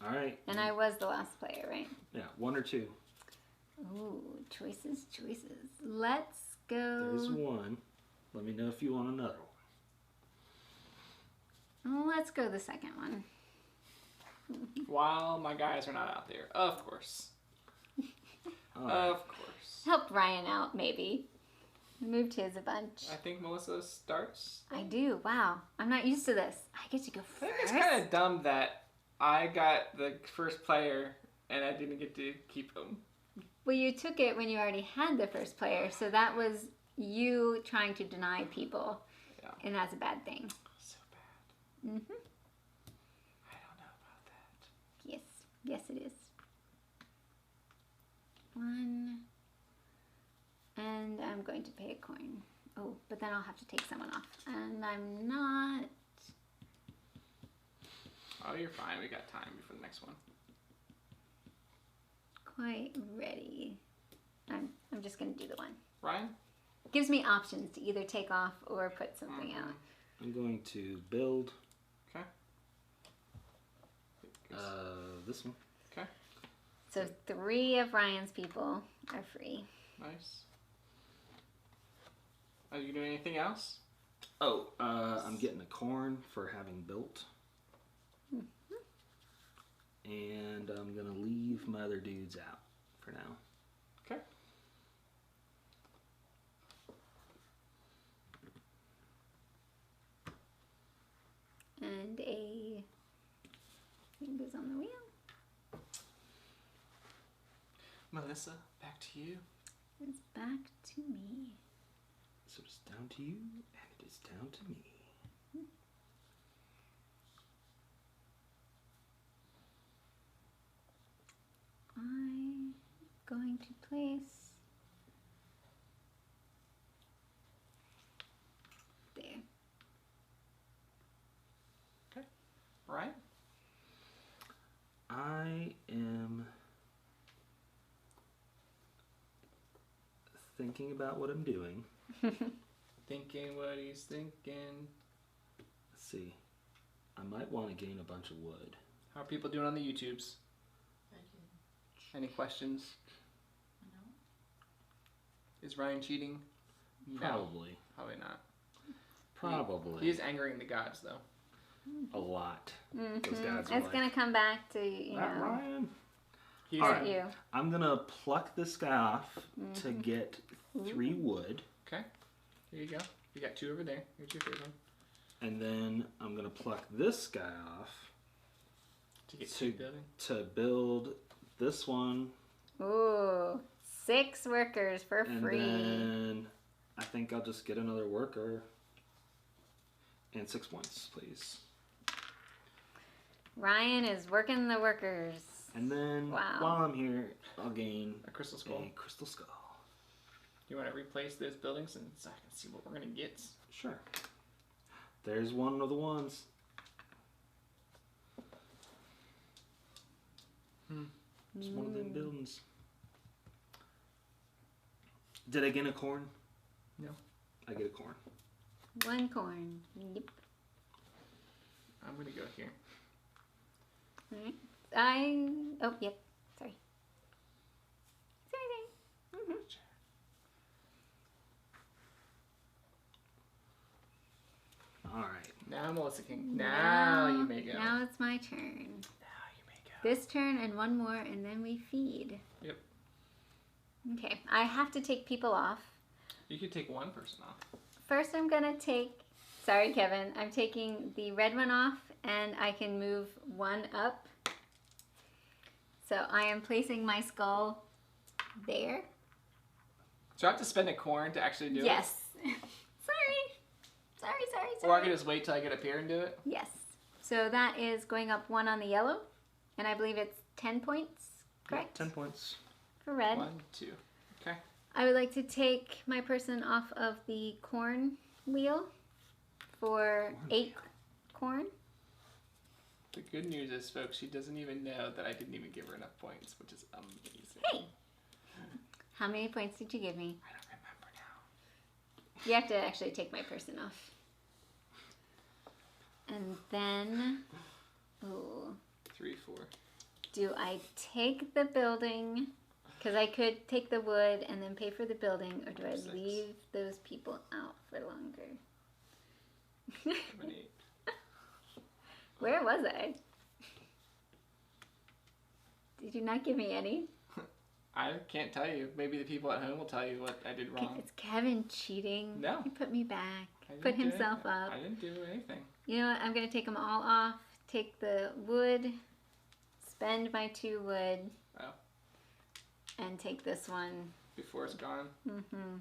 [SPEAKER 11] All right.
[SPEAKER 6] And I was the last player, right?
[SPEAKER 11] Yeah, 1 or 2.
[SPEAKER 6] Ooh, choices. Let's go.
[SPEAKER 11] There's 1. Let me know if you want another one.
[SPEAKER 6] Let's go the second one.
[SPEAKER 7] While my guys are not out there, of course. Of course.
[SPEAKER 6] Helped Ryan out, maybe. Moved his a bunch.
[SPEAKER 7] I think Melissa starts.
[SPEAKER 6] I do. Wow. I'm not used to this. I get to go first.
[SPEAKER 7] I think it's kind of dumb that I got the first player and I didn't get to keep him.
[SPEAKER 6] Well, you took it when you already had the first player, so that was you trying to deny people.
[SPEAKER 7] Yeah.
[SPEAKER 6] And that's a bad thing.
[SPEAKER 7] So bad. I don't know about that.
[SPEAKER 6] Yes it is. 1. And I'm going to pay a coin. Oh, but then I'll have to take someone off. And I'm not...
[SPEAKER 7] Oh, you're fine. We got time before the next one.
[SPEAKER 6] quite ready. I'm just going to do the 1.
[SPEAKER 7] Ryan?
[SPEAKER 6] Gives me options to either take off or put something out.
[SPEAKER 11] I'm going to build.
[SPEAKER 7] Okay.
[SPEAKER 11] This one.
[SPEAKER 7] Okay.
[SPEAKER 6] So 3 of Ryan's people are free.
[SPEAKER 7] Nice. Are you doing anything else?
[SPEAKER 11] Oh, I'm getting a corn for having built. And I'm going to leave my other dudes out for now.
[SPEAKER 7] Okay.
[SPEAKER 6] And a thing goes on the wheel.
[SPEAKER 7] Melissa, back to you.
[SPEAKER 6] It's back to me.
[SPEAKER 11] So it's down to you, and it is down to me.
[SPEAKER 6] I'm going to place there.
[SPEAKER 7] Okay. Right.
[SPEAKER 11] I am thinking about what I'm doing.
[SPEAKER 7] Thinking what he's thinking.
[SPEAKER 11] Let's see. I might want to gain a bunch of wood.
[SPEAKER 7] How are people doing on the YouTubes? Any questions?
[SPEAKER 10] No.
[SPEAKER 7] Is Ryan cheating?
[SPEAKER 11] Probably.
[SPEAKER 7] No, probably not.
[SPEAKER 11] Probably.
[SPEAKER 7] He is angering the gods, though.
[SPEAKER 11] A lot.
[SPEAKER 6] Mm-hmm.
[SPEAKER 11] Those guys are
[SPEAKER 6] It's
[SPEAKER 11] like,
[SPEAKER 6] gonna come back to, you know,
[SPEAKER 11] Ryan.
[SPEAKER 7] He's
[SPEAKER 11] All right.
[SPEAKER 6] you.
[SPEAKER 11] I'm going to pluck this guy off to get 3 wood.
[SPEAKER 7] Okay. Here you go. You got 2 over there. Here's your 3rd one.
[SPEAKER 11] And then I'm going to pluck this guy off
[SPEAKER 7] To get 2 building.
[SPEAKER 11] to build this one.
[SPEAKER 6] Ooh, 6 workers for
[SPEAKER 11] And
[SPEAKER 6] free.
[SPEAKER 11] then I think I'll just get another worker. And 6 points, please.
[SPEAKER 6] Ryan is working the workers.
[SPEAKER 11] And then
[SPEAKER 6] Wow.
[SPEAKER 11] while I'm here, I'll gain
[SPEAKER 7] A crystal skull.
[SPEAKER 11] a crystal skull.
[SPEAKER 7] You want to replace those buildings and so I can see what we're going to get?
[SPEAKER 11] Sure. There's one of the ones. It's one of them buildings. Did I get a corn?
[SPEAKER 7] No.
[SPEAKER 11] I get a corn.
[SPEAKER 6] 1 corn. Yep.
[SPEAKER 7] I'm going to go here.
[SPEAKER 6] Alright. Oh, yep. Sorry. Sorry. Mm-hmm.
[SPEAKER 11] All right.
[SPEAKER 7] Now Melissa King. Now you may go.
[SPEAKER 6] Now it's my turn.
[SPEAKER 7] Now you may go.
[SPEAKER 6] This turn and 1 more, and then we feed.
[SPEAKER 7] Yep.
[SPEAKER 6] Okay. I have to take people off.
[SPEAKER 7] You could take 1 person off.
[SPEAKER 6] First, I'm gonna take. Sorry, Kevin. I'm taking the red one off, and I can move 1 up. So I am placing my skull there.
[SPEAKER 7] So I have to spend a corn to actually do it?
[SPEAKER 6] Yes. Sorry.
[SPEAKER 7] Or I can just wait till I get up here and do it?
[SPEAKER 6] Yes. So that is going up 1 on the yellow, and I believe it's 10 points, correct?
[SPEAKER 11] 10 points.
[SPEAKER 6] For red.
[SPEAKER 7] 1, 2. Okay.
[SPEAKER 6] I would like to take my person off of the corn wheel for 8 corn.
[SPEAKER 7] The good news is, folks, she doesn't even know that I didn't even give her enough points, which is amazing.
[SPEAKER 6] Hey! How many points did you give me?
[SPEAKER 7] I don't remember now.
[SPEAKER 6] You have to actually take my person off. And then, ooh,
[SPEAKER 7] 3, 4.
[SPEAKER 6] do I take the building? Because I could take the wood and then pay for the building, or do I
[SPEAKER 7] 6.
[SPEAKER 6] leave those people out for longer?
[SPEAKER 7] 7, 8.
[SPEAKER 6] Where was I? Did you not give me any?
[SPEAKER 7] I can't tell you. Maybe the people at home will tell you what I did wrong.
[SPEAKER 6] It's Kevin cheating.
[SPEAKER 7] No.
[SPEAKER 6] He put me back.
[SPEAKER 7] I didn't
[SPEAKER 6] Put
[SPEAKER 7] do
[SPEAKER 6] himself
[SPEAKER 7] anything.
[SPEAKER 6] up.
[SPEAKER 7] I didn't do anything.
[SPEAKER 6] You know what? I'm going to take them all off. Take the wood. Spend my 2 wood.
[SPEAKER 7] Oh.
[SPEAKER 6] And take this one.
[SPEAKER 7] Before it's gone.
[SPEAKER 6] Mm-hmm.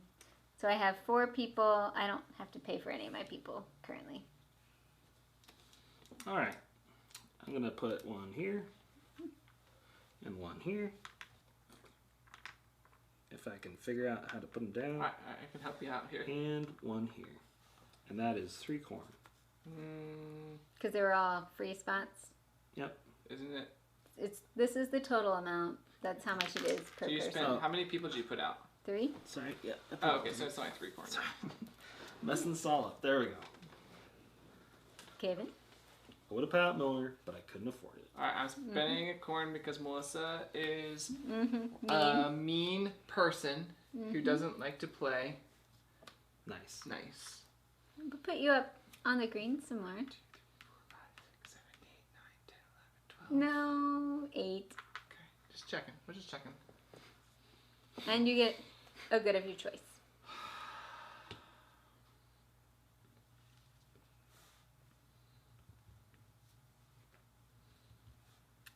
[SPEAKER 6] So I have 4 people. I don't have to pay for any of my people currently.
[SPEAKER 11] All right. I'm going to put 1 here and 1 here. If I can figure out how to put them down.
[SPEAKER 7] I can help you out here.
[SPEAKER 11] And 1 here. And that is 3 corn.
[SPEAKER 6] Because they were all free spots.
[SPEAKER 11] Yep.
[SPEAKER 7] Isn't it?
[SPEAKER 6] This is the total amount. That's how much it is per
[SPEAKER 7] So you
[SPEAKER 6] person.
[SPEAKER 7] spent, how many people did you put out?
[SPEAKER 6] 3?
[SPEAKER 11] Sorry. Yeah.
[SPEAKER 7] Oh, okay, so it's only 3 corn.
[SPEAKER 11] Messing this all up. There we go.
[SPEAKER 6] Kevin?
[SPEAKER 11] I would have put out Miller, but I couldn't afford it.
[SPEAKER 7] Alright, I'm spending a corn because Melissa is
[SPEAKER 6] Mean.
[SPEAKER 7] a mean person who doesn't like to play.
[SPEAKER 11] Nice.
[SPEAKER 7] Nice.
[SPEAKER 6] We'll put you up on the green some more.
[SPEAKER 7] 2, 3, 4, 5, 6, 7, 8, 9, 10, 11, 12.
[SPEAKER 6] No, 8.
[SPEAKER 7] Okay, just checking. We're just checking.
[SPEAKER 6] And you get a good of your choice.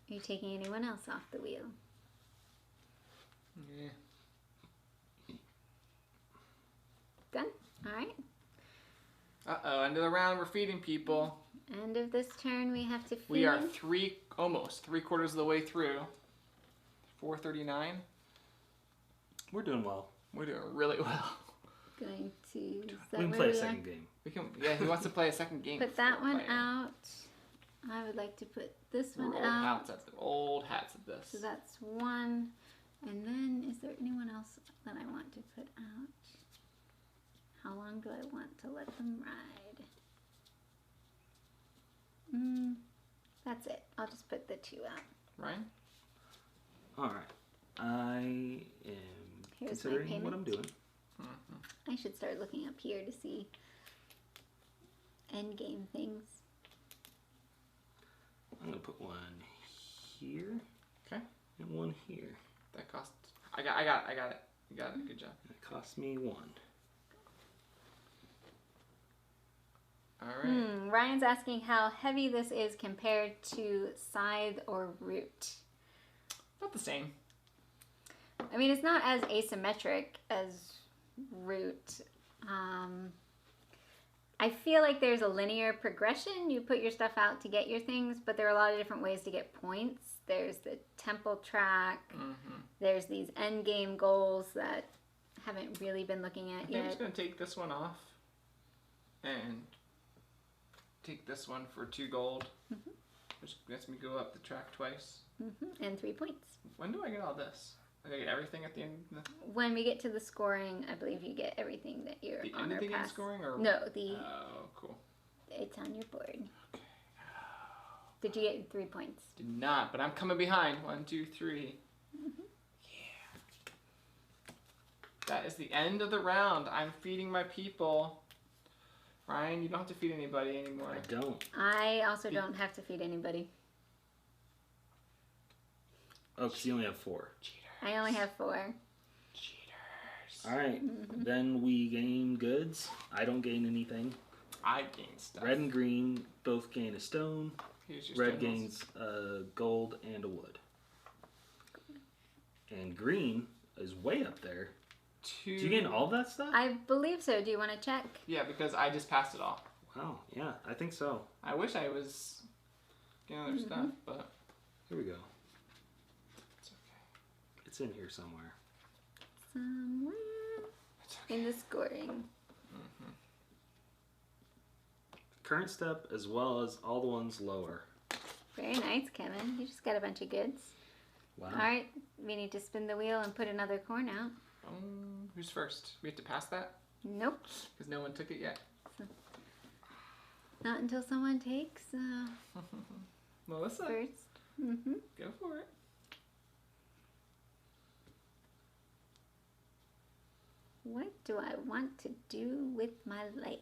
[SPEAKER 6] Are you taking anyone else off the wheel?
[SPEAKER 7] Yeah.
[SPEAKER 6] Done? Alright.
[SPEAKER 7] Uh-oh, end of the round, we're feeding people.
[SPEAKER 6] End of this turn, we have to feed.
[SPEAKER 7] We are almost 3/4 of the way through. 4:39.
[SPEAKER 11] We're doing well.
[SPEAKER 7] We're doing really well.
[SPEAKER 6] Going to...
[SPEAKER 11] We can play a second game.
[SPEAKER 7] We can. Yeah, he wants to play a second game.
[SPEAKER 6] Put that one
[SPEAKER 7] playing.
[SPEAKER 6] out. I would like to put this
[SPEAKER 7] We're
[SPEAKER 6] one
[SPEAKER 7] old
[SPEAKER 6] out.
[SPEAKER 7] old hats at this.
[SPEAKER 6] So that's 1. And then, is there anyone else that I want to put out? How long do I want to let them ride? That's it. I'll just put the 2 out.
[SPEAKER 7] Ryan?
[SPEAKER 11] Alright. I am
[SPEAKER 6] Here's my
[SPEAKER 11] considering what I'm
[SPEAKER 6] payment.
[SPEAKER 11] doing.
[SPEAKER 6] I should start looking up here to see end game things.
[SPEAKER 11] I'm going to put one here.
[SPEAKER 7] Okay.
[SPEAKER 11] And one here.
[SPEAKER 7] That cost. I got it. You got it. Good job.
[SPEAKER 11] It cost me 1.
[SPEAKER 7] All right.
[SPEAKER 6] Ryan's asking how heavy this is compared to scythe or root.
[SPEAKER 7] Not the same.
[SPEAKER 6] I mean, it's not as asymmetric as root. I feel like there's a linear progression. You put your stuff out to get your things, but there are a lot of different ways to get points. There's the temple track. There's these end game goals that haven't really been looking at
[SPEAKER 7] I think
[SPEAKER 6] yet.
[SPEAKER 7] I'm just going to take this one off and take this one for 2 gold, which lets me go up the track twice.
[SPEAKER 6] And 3 points.
[SPEAKER 7] When do I get all this? I get everything at the end of the...
[SPEAKER 6] When we get to the scoring, I believe you get everything that you're
[SPEAKER 7] The
[SPEAKER 6] on
[SPEAKER 7] end
[SPEAKER 6] or
[SPEAKER 7] of the game
[SPEAKER 6] past.
[SPEAKER 7] scoring? Or...
[SPEAKER 6] No, the...
[SPEAKER 7] Oh, cool.
[SPEAKER 6] It's on your board. Did you get 3 points?
[SPEAKER 7] Did not, but I'm coming behind. 1, 2, 3. Yeah. That is the end of the round. I'm feeding my people. Ryan, you don't have to feed anybody anymore.
[SPEAKER 11] I don't.
[SPEAKER 6] I also don't have to feed anybody.
[SPEAKER 11] Oh, because you only have 4.
[SPEAKER 6] I only have 4.
[SPEAKER 7] Cheaters.
[SPEAKER 11] Alright. Then we gain goods. I don't gain anything.
[SPEAKER 7] I gain stuff.
[SPEAKER 11] Red and green both gain a stone.
[SPEAKER 7] Here's your
[SPEAKER 11] Red
[SPEAKER 7] stones.
[SPEAKER 11] gains a gold and a wood. And green is way up there.
[SPEAKER 7] 2.
[SPEAKER 11] Do you gain all that stuff?
[SPEAKER 6] I believe so. Do you want to check?
[SPEAKER 7] Yeah, because I just passed it all.
[SPEAKER 11] Wow, yeah, I think so.
[SPEAKER 7] I wish I was getting other stuff, but
[SPEAKER 11] Here we go.
[SPEAKER 7] it's okay.
[SPEAKER 11] It's in here somewhere.
[SPEAKER 6] Somewhere
[SPEAKER 7] It's okay.
[SPEAKER 6] in the scoring.
[SPEAKER 11] Current step as well as all the ones lower.
[SPEAKER 6] Very nice, Kevin. You just got a bunch of goods.
[SPEAKER 11] Wow.
[SPEAKER 6] All right, we need to spin the wheel and put another corn out.
[SPEAKER 7] Who's first? We have to pass that?
[SPEAKER 6] Nope.
[SPEAKER 7] Because no one took it yet.
[SPEAKER 6] Not until someone takes
[SPEAKER 7] Melissa,
[SPEAKER 6] first.
[SPEAKER 7] go for it.
[SPEAKER 6] What do I want to do with my life?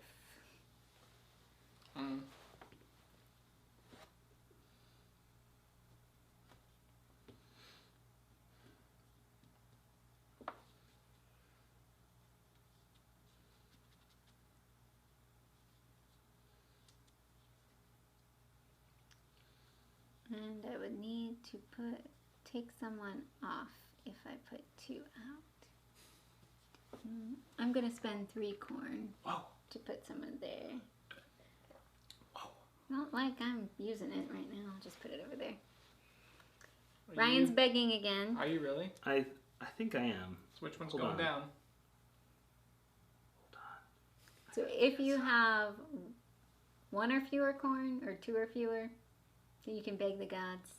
[SPEAKER 6] And I would need to take someone off if I put 2 out. I'm going to spend 3 corn to put someone there. Not like I'm using it right now. I'll just put it over there. Ryan's begging again.
[SPEAKER 7] Are you really?
[SPEAKER 11] I think I am.
[SPEAKER 7] So which one's
[SPEAKER 11] Hold
[SPEAKER 7] going
[SPEAKER 11] on.
[SPEAKER 7] down?
[SPEAKER 6] So if you have 1 or fewer corn, or 2 or fewer, then you can beg the gods.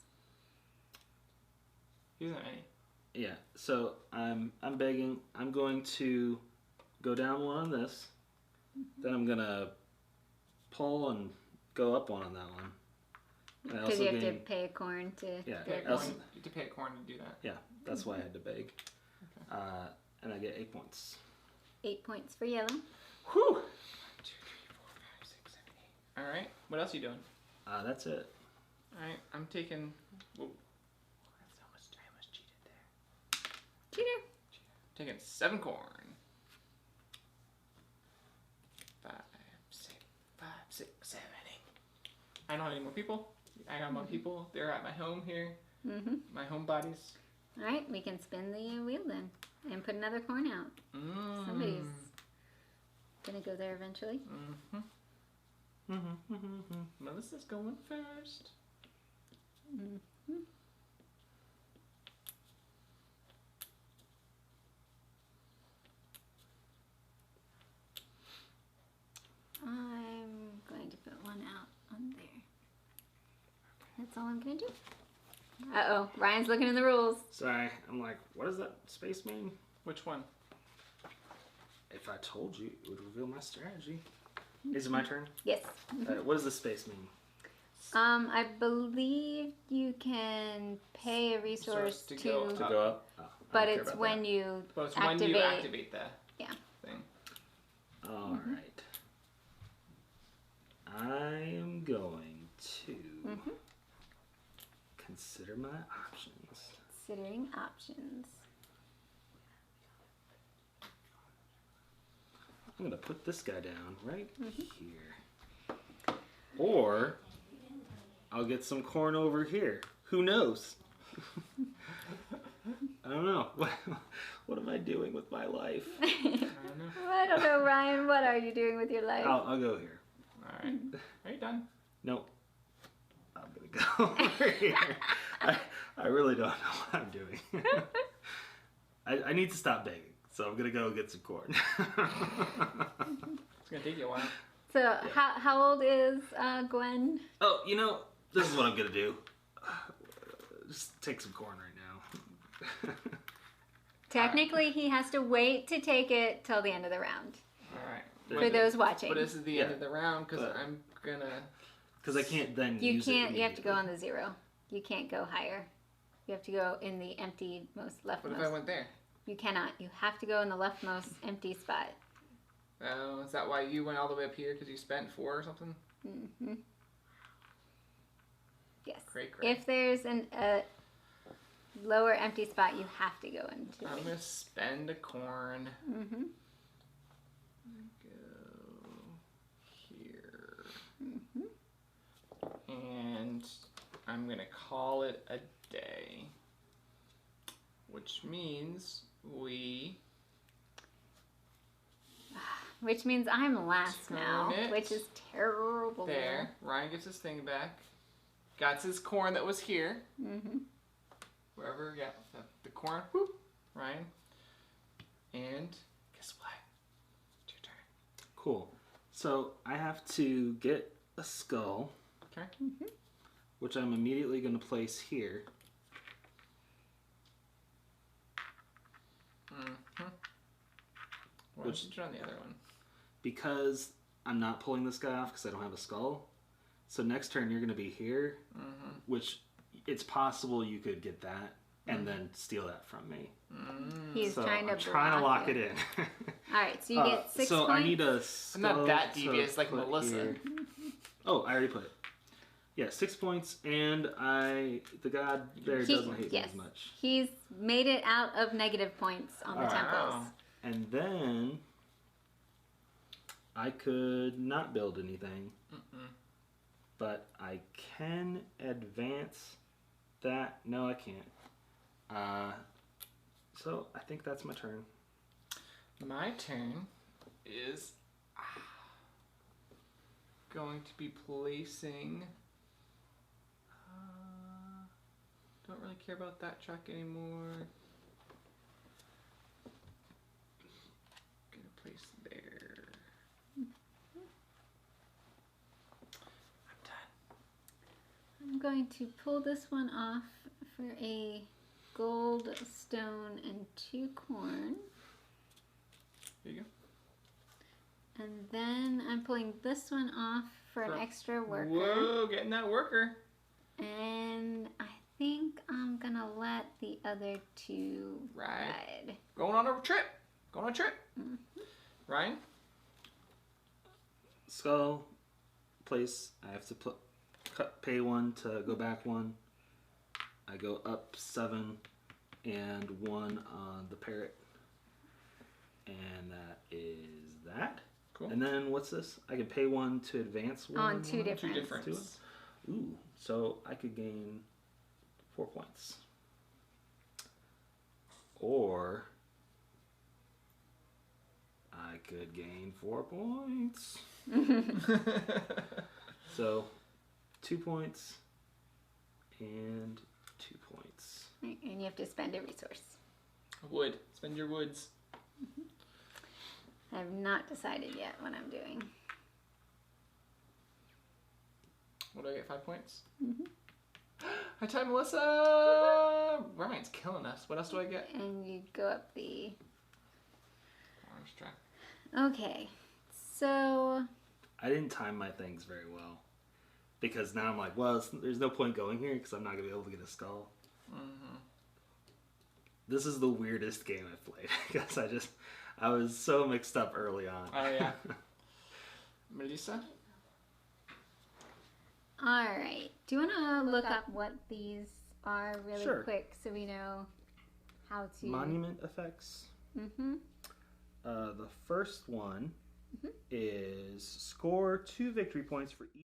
[SPEAKER 7] He doesn't have any.
[SPEAKER 11] Yeah, so I'm begging. I'm going to go down 1 on this. Then I'm gonna pull and go up 1 on that one.
[SPEAKER 6] Because you have to pay a corn to.
[SPEAKER 11] Yeah,
[SPEAKER 7] You have to pay a corn to do that.
[SPEAKER 11] yeah, that's why I had to beg.
[SPEAKER 7] Okay.
[SPEAKER 11] And I get 8 points.
[SPEAKER 6] 8 points for yellow.
[SPEAKER 7] Whew! 1, 2, 3, 4, 5, 6, 7, 8. All right. What else are you doing?
[SPEAKER 11] That's it.
[SPEAKER 7] All right. I'm taking. Whoa. I almost cheated there.
[SPEAKER 6] Cheater.
[SPEAKER 7] Taking 7 corn. 5, 6, 7, 8. I don't have any more people. I got my people. They're at my home here.
[SPEAKER 6] Mm-hmm.
[SPEAKER 7] My home bodies.
[SPEAKER 6] All right, we can spin the wheel then and put another corn out. Somebody's gonna go there eventually.
[SPEAKER 7] Melissa's going first.
[SPEAKER 6] I'm going to put one out on there. That's all I'm gonna do. Uh-oh, Ryan's looking in the rules.
[SPEAKER 11] Sorry, I'm like, what does that space mean?
[SPEAKER 7] Which one?
[SPEAKER 11] If I told you, it would reveal my strategy. Is it my turn?
[SPEAKER 6] Yes.
[SPEAKER 11] What does the space mean?
[SPEAKER 6] I believe you can pay a resource to
[SPEAKER 11] go up. Oh,
[SPEAKER 6] but it's when you
[SPEAKER 7] when you activate the thing.
[SPEAKER 11] All right. I am going to consider my options.
[SPEAKER 6] Considering options.
[SPEAKER 11] I'm gonna put this guy down right here. Or I'll get some corn over here. Who knows? I don't know. What am I doing with my life?
[SPEAKER 6] I don't know, Ryan. What are you doing with your life?
[SPEAKER 11] I'll go here.
[SPEAKER 7] All right. Are you done?
[SPEAKER 11] Nope. I'm gonna go over here. I really don't know what I'm doing. I need to stop begging, so I'm gonna go get some corn.
[SPEAKER 7] It's gonna take you a while.
[SPEAKER 6] So how old is Gwen?
[SPEAKER 11] Oh, this is what I'm gonna do. Just take some corn right now.
[SPEAKER 6] Technically, he has to wait to take it till the end of the round.
[SPEAKER 7] All right.
[SPEAKER 6] For those watching.
[SPEAKER 7] But this is the end of the round because I'm gonna.
[SPEAKER 11] Because I can't then
[SPEAKER 6] You
[SPEAKER 11] use
[SPEAKER 6] can't.
[SPEAKER 11] it
[SPEAKER 6] You have to go on the 0. You can't go higher. You have to go in the empty most leftmost.
[SPEAKER 7] What if I went there?
[SPEAKER 6] You cannot. You have to go in the leftmost empty spot.
[SPEAKER 7] Oh, is that why you went all the way up here because you spent 4 or something?
[SPEAKER 6] Mm-hmm. Yes.
[SPEAKER 7] Great.
[SPEAKER 6] If there's a lower empty spot, you have to go into.
[SPEAKER 7] I'm gonna spend a corn.
[SPEAKER 6] Mm-hmm.
[SPEAKER 7] Go here. And I'm gonna call it a day, which means
[SPEAKER 6] Which means I'm last now, which is terrible.
[SPEAKER 7] There, Ryan gets his thing back. Got his corn that was here. Wherever, yeah, the corn. Whoop, Ryan. And guess what? It's your turn.
[SPEAKER 11] Cool. So I have to get a skull.
[SPEAKER 7] Okay.
[SPEAKER 11] Which I'm immediately going to place here.
[SPEAKER 7] Why don't you turn on the other one?
[SPEAKER 11] Because I'm not pulling this guy off because I don't have a skull. So next turn you're going to be here, which it's possible you could get that and then steal that from me.
[SPEAKER 6] He's
[SPEAKER 11] trying
[SPEAKER 6] to
[SPEAKER 11] lock it in.
[SPEAKER 6] Alright, so you get 6 points.
[SPEAKER 11] So I need a skull.
[SPEAKER 7] I'm not that devious like Melissa.
[SPEAKER 11] Here. Oh, I already put it. Yeah, 6 points, and the god there doesn't hate me as much.
[SPEAKER 6] He's made it out of negative points on the temples.
[SPEAKER 11] And then I could not build anything, but I can advance that. No, I can't. So I think that's my turn.
[SPEAKER 7] My turn is going to be placing. Don't really care about that truck anymore. Gonna place there. I'm done.
[SPEAKER 6] I'm going to pull this one off for a gold, stone, and 2 corn.
[SPEAKER 7] There you go.
[SPEAKER 6] And then I'm pulling this one off for an extra worker.
[SPEAKER 7] Whoa, getting that worker.
[SPEAKER 6] And I think I'm gonna let the other two ride.
[SPEAKER 7] Going on a trip. Going on a trip. Ryan?
[SPEAKER 11] Skull, place. I have to pay 1 to go back 1. I go up 7 and 1 on the parrot. And that is that.
[SPEAKER 7] Cool.
[SPEAKER 11] And then what's this? I can pay 1 to advance 1.
[SPEAKER 6] On 2 different.
[SPEAKER 11] Ooh, so I could gain 4 points. Or I could gain 4 points. So 2 points and 2 points.
[SPEAKER 6] And you have to spend a resource.
[SPEAKER 7] Wood. Spend your woods.
[SPEAKER 6] I have not decided yet what I'm doing.
[SPEAKER 7] What do I get? 5 points? Hi, time, Melissa! Ryan's killing us. What else do I get?
[SPEAKER 6] And you go up the...
[SPEAKER 7] Orange track.
[SPEAKER 6] Okay, so...
[SPEAKER 11] I didn't time my things very well. Because now I'm like, well, there's no point going here because I'm not going to be able to get a skull. This is the weirdest game I've played. Because I was so mixed up early on.
[SPEAKER 7] Oh, yeah. Melissa?
[SPEAKER 6] Alright, do you want to look up what these are really quick so we know how to...
[SPEAKER 11] Monument effects. The first one is score 2 victory points for each.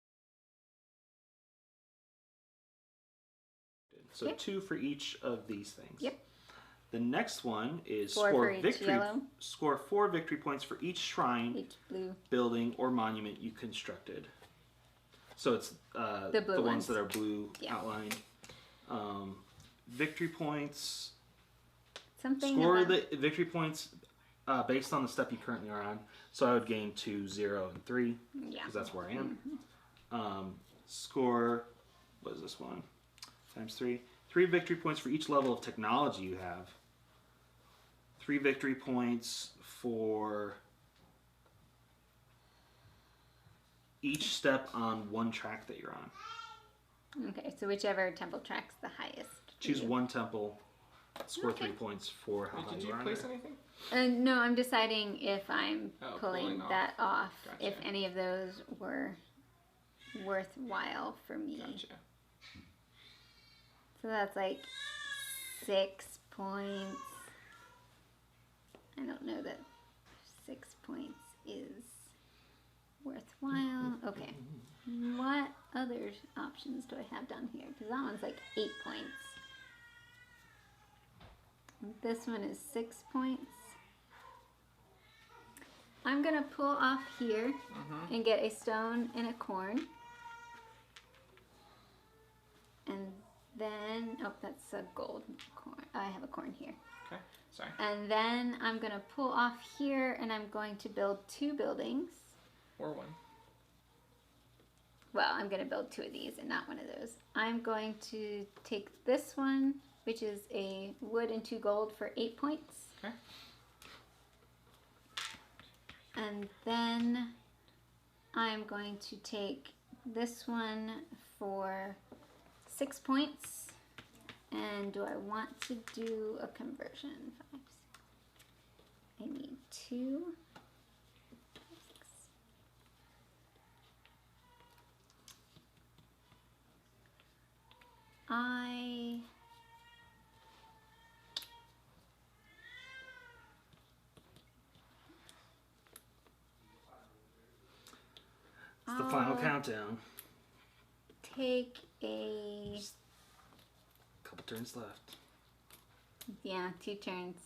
[SPEAKER 11] So 2 for each of these things.
[SPEAKER 6] Yep.
[SPEAKER 11] The next one is
[SPEAKER 6] 4
[SPEAKER 11] score
[SPEAKER 6] for each
[SPEAKER 11] victory.
[SPEAKER 6] yellow.
[SPEAKER 11] Score 4 victory points for each shrine,
[SPEAKER 6] Each blue.
[SPEAKER 11] building, or monument you constructed. So it's
[SPEAKER 6] The blue
[SPEAKER 11] ones
[SPEAKER 6] ones.
[SPEAKER 11] that are blue outlined. Victory points.
[SPEAKER 6] Something
[SPEAKER 11] Score
[SPEAKER 6] about...
[SPEAKER 11] the victory points based on the step you currently are on. So I would gain 2, 0, and 3 because that's where I am. Score, what is this one? Times 3. 3 victory points for each level of technology you have. 3 victory points for each step on one track that you're on.
[SPEAKER 6] Okay, so whichever temple track's the highest.
[SPEAKER 11] Choose one temple, score 3 points for how high
[SPEAKER 7] Did you
[SPEAKER 11] are on
[SPEAKER 7] place
[SPEAKER 11] there.
[SPEAKER 7] anything?
[SPEAKER 6] No, I'm deciding if I'm pulling
[SPEAKER 7] pulling
[SPEAKER 6] that off.
[SPEAKER 7] Gotcha.
[SPEAKER 6] If any of those were worthwhile for me.
[SPEAKER 7] Gotcha.
[SPEAKER 6] So that's like 6 points. I don't know that 6 points is worthwhile. Okay. What other options do I have down here? Because that one's like 8 points. This one is 6 points. I'm going to pull off here and get a stone and a corn. And then, oh, that's a gold corn. I have a corn here.
[SPEAKER 7] Okay, sorry.
[SPEAKER 6] And then I'm going to pull off here and I'm going to build 2 buildings.
[SPEAKER 7] Or 1.
[SPEAKER 6] Well, I'm going to build 2 of these and not one of those. I'm going to take this one, which is a wood and 2 gold for 8 points.
[SPEAKER 7] Okay.
[SPEAKER 6] And then I'm going to take this one for 6 points. And do I want to do a conversion? 5, 6. I need 2. 5, 6.
[SPEAKER 11] It's the final countdown.
[SPEAKER 6] Take a...
[SPEAKER 11] Couple turns left.
[SPEAKER 6] Yeah, 2 turns.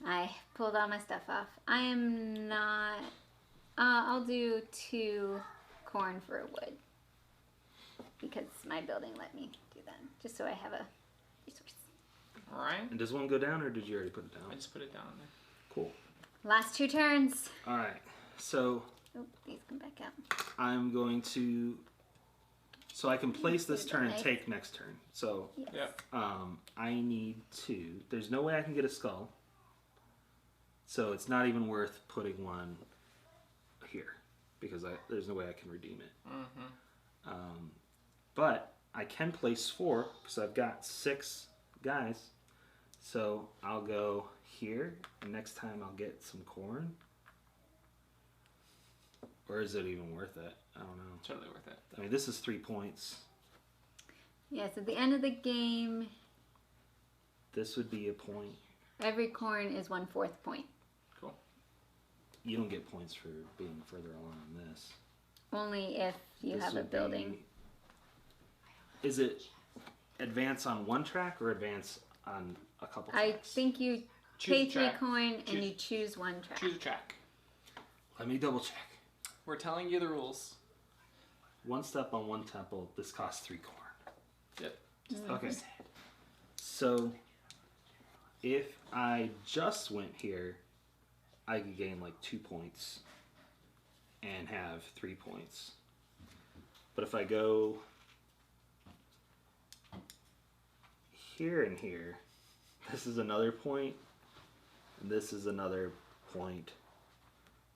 [SPEAKER 6] I pulled all my stuff off. I am not... I'll do 2 corn for a wood. Because my building let me do that. Just so I have a resource.
[SPEAKER 7] Alright.
[SPEAKER 11] And does one go down or did you already put it down?
[SPEAKER 7] I just put it down there.
[SPEAKER 11] Cool.
[SPEAKER 6] Last 2 turns.
[SPEAKER 11] Alright, so...
[SPEAKER 6] Oh, these come back out.
[SPEAKER 11] I'm going to... So I can place this turn and take next turn. So I need 2. There's no way I can get a skull. So it's not even worth putting one here. Because there's no way I can redeem it. But I can place 4 because I've got 6 guys. So I'll go here, and next time I'll get some corn. Or is it even worth it? I don't know.
[SPEAKER 7] Totally worth it.
[SPEAKER 11] I mean, this is 3 points.
[SPEAKER 6] Yes, at the end of the game,
[SPEAKER 11] This would be a point.
[SPEAKER 6] every corn is 1/4 point.
[SPEAKER 7] Cool.
[SPEAKER 11] You don't get points for being further along on this.
[SPEAKER 6] Only if you
[SPEAKER 11] This
[SPEAKER 6] have a
[SPEAKER 11] would
[SPEAKER 6] building.
[SPEAKER 11] Is it advance on one track or advance on a couple
[SPEAKER 6] I
[SPEAKER 11] tracks?
[SPEAKER 6] think you
[SPEAKER 7] Choose
[SPEAKER 6] pay
[SPEAKER 7] a
[SPEAKER 6] 3
[SPEAKER 7] track.
[SPEAKER 6] coin and
[SPEAKER 7] Choose-
[SPEAKER 6] you choose 1 track.
[SPEAKER 7] Choose a track.
[SPEAKER 11] Let me double check.
[SPEAKER 7] We're telling you the rules.
[SPEAKER 11] 1 step on 1 temple. This costs 3 corn.
[SPEAKER 7] Yep.
[SPEAKER 11] Okay. So if I just went here, I could gain like 2 points and have 3 points. But if I go here and here, this is another point, and this is another point,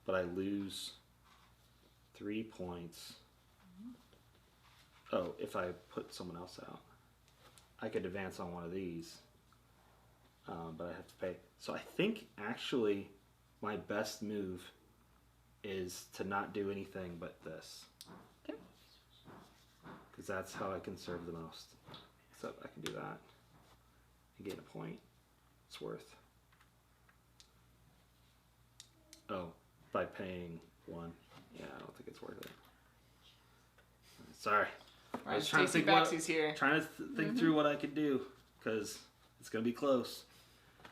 [SPEAKER 11] but I lose 3 points. Oh, if I put someone else out, I could advance on one of these, but I have to pay. So I think actually my best move is to not do anything but this.
[SPEAKER 6] Okay.
[SPEAKER 11] Because that's how I can serve the most. So I can do that and gain a point. It's worth. Oh, by paying 1. Yeah, I don't think it's worth it. Sorry. I was trying to think
[SPEAKER 7] here.
[SPEAKER 11] Trying to think through what I could do, because it's gonna be close.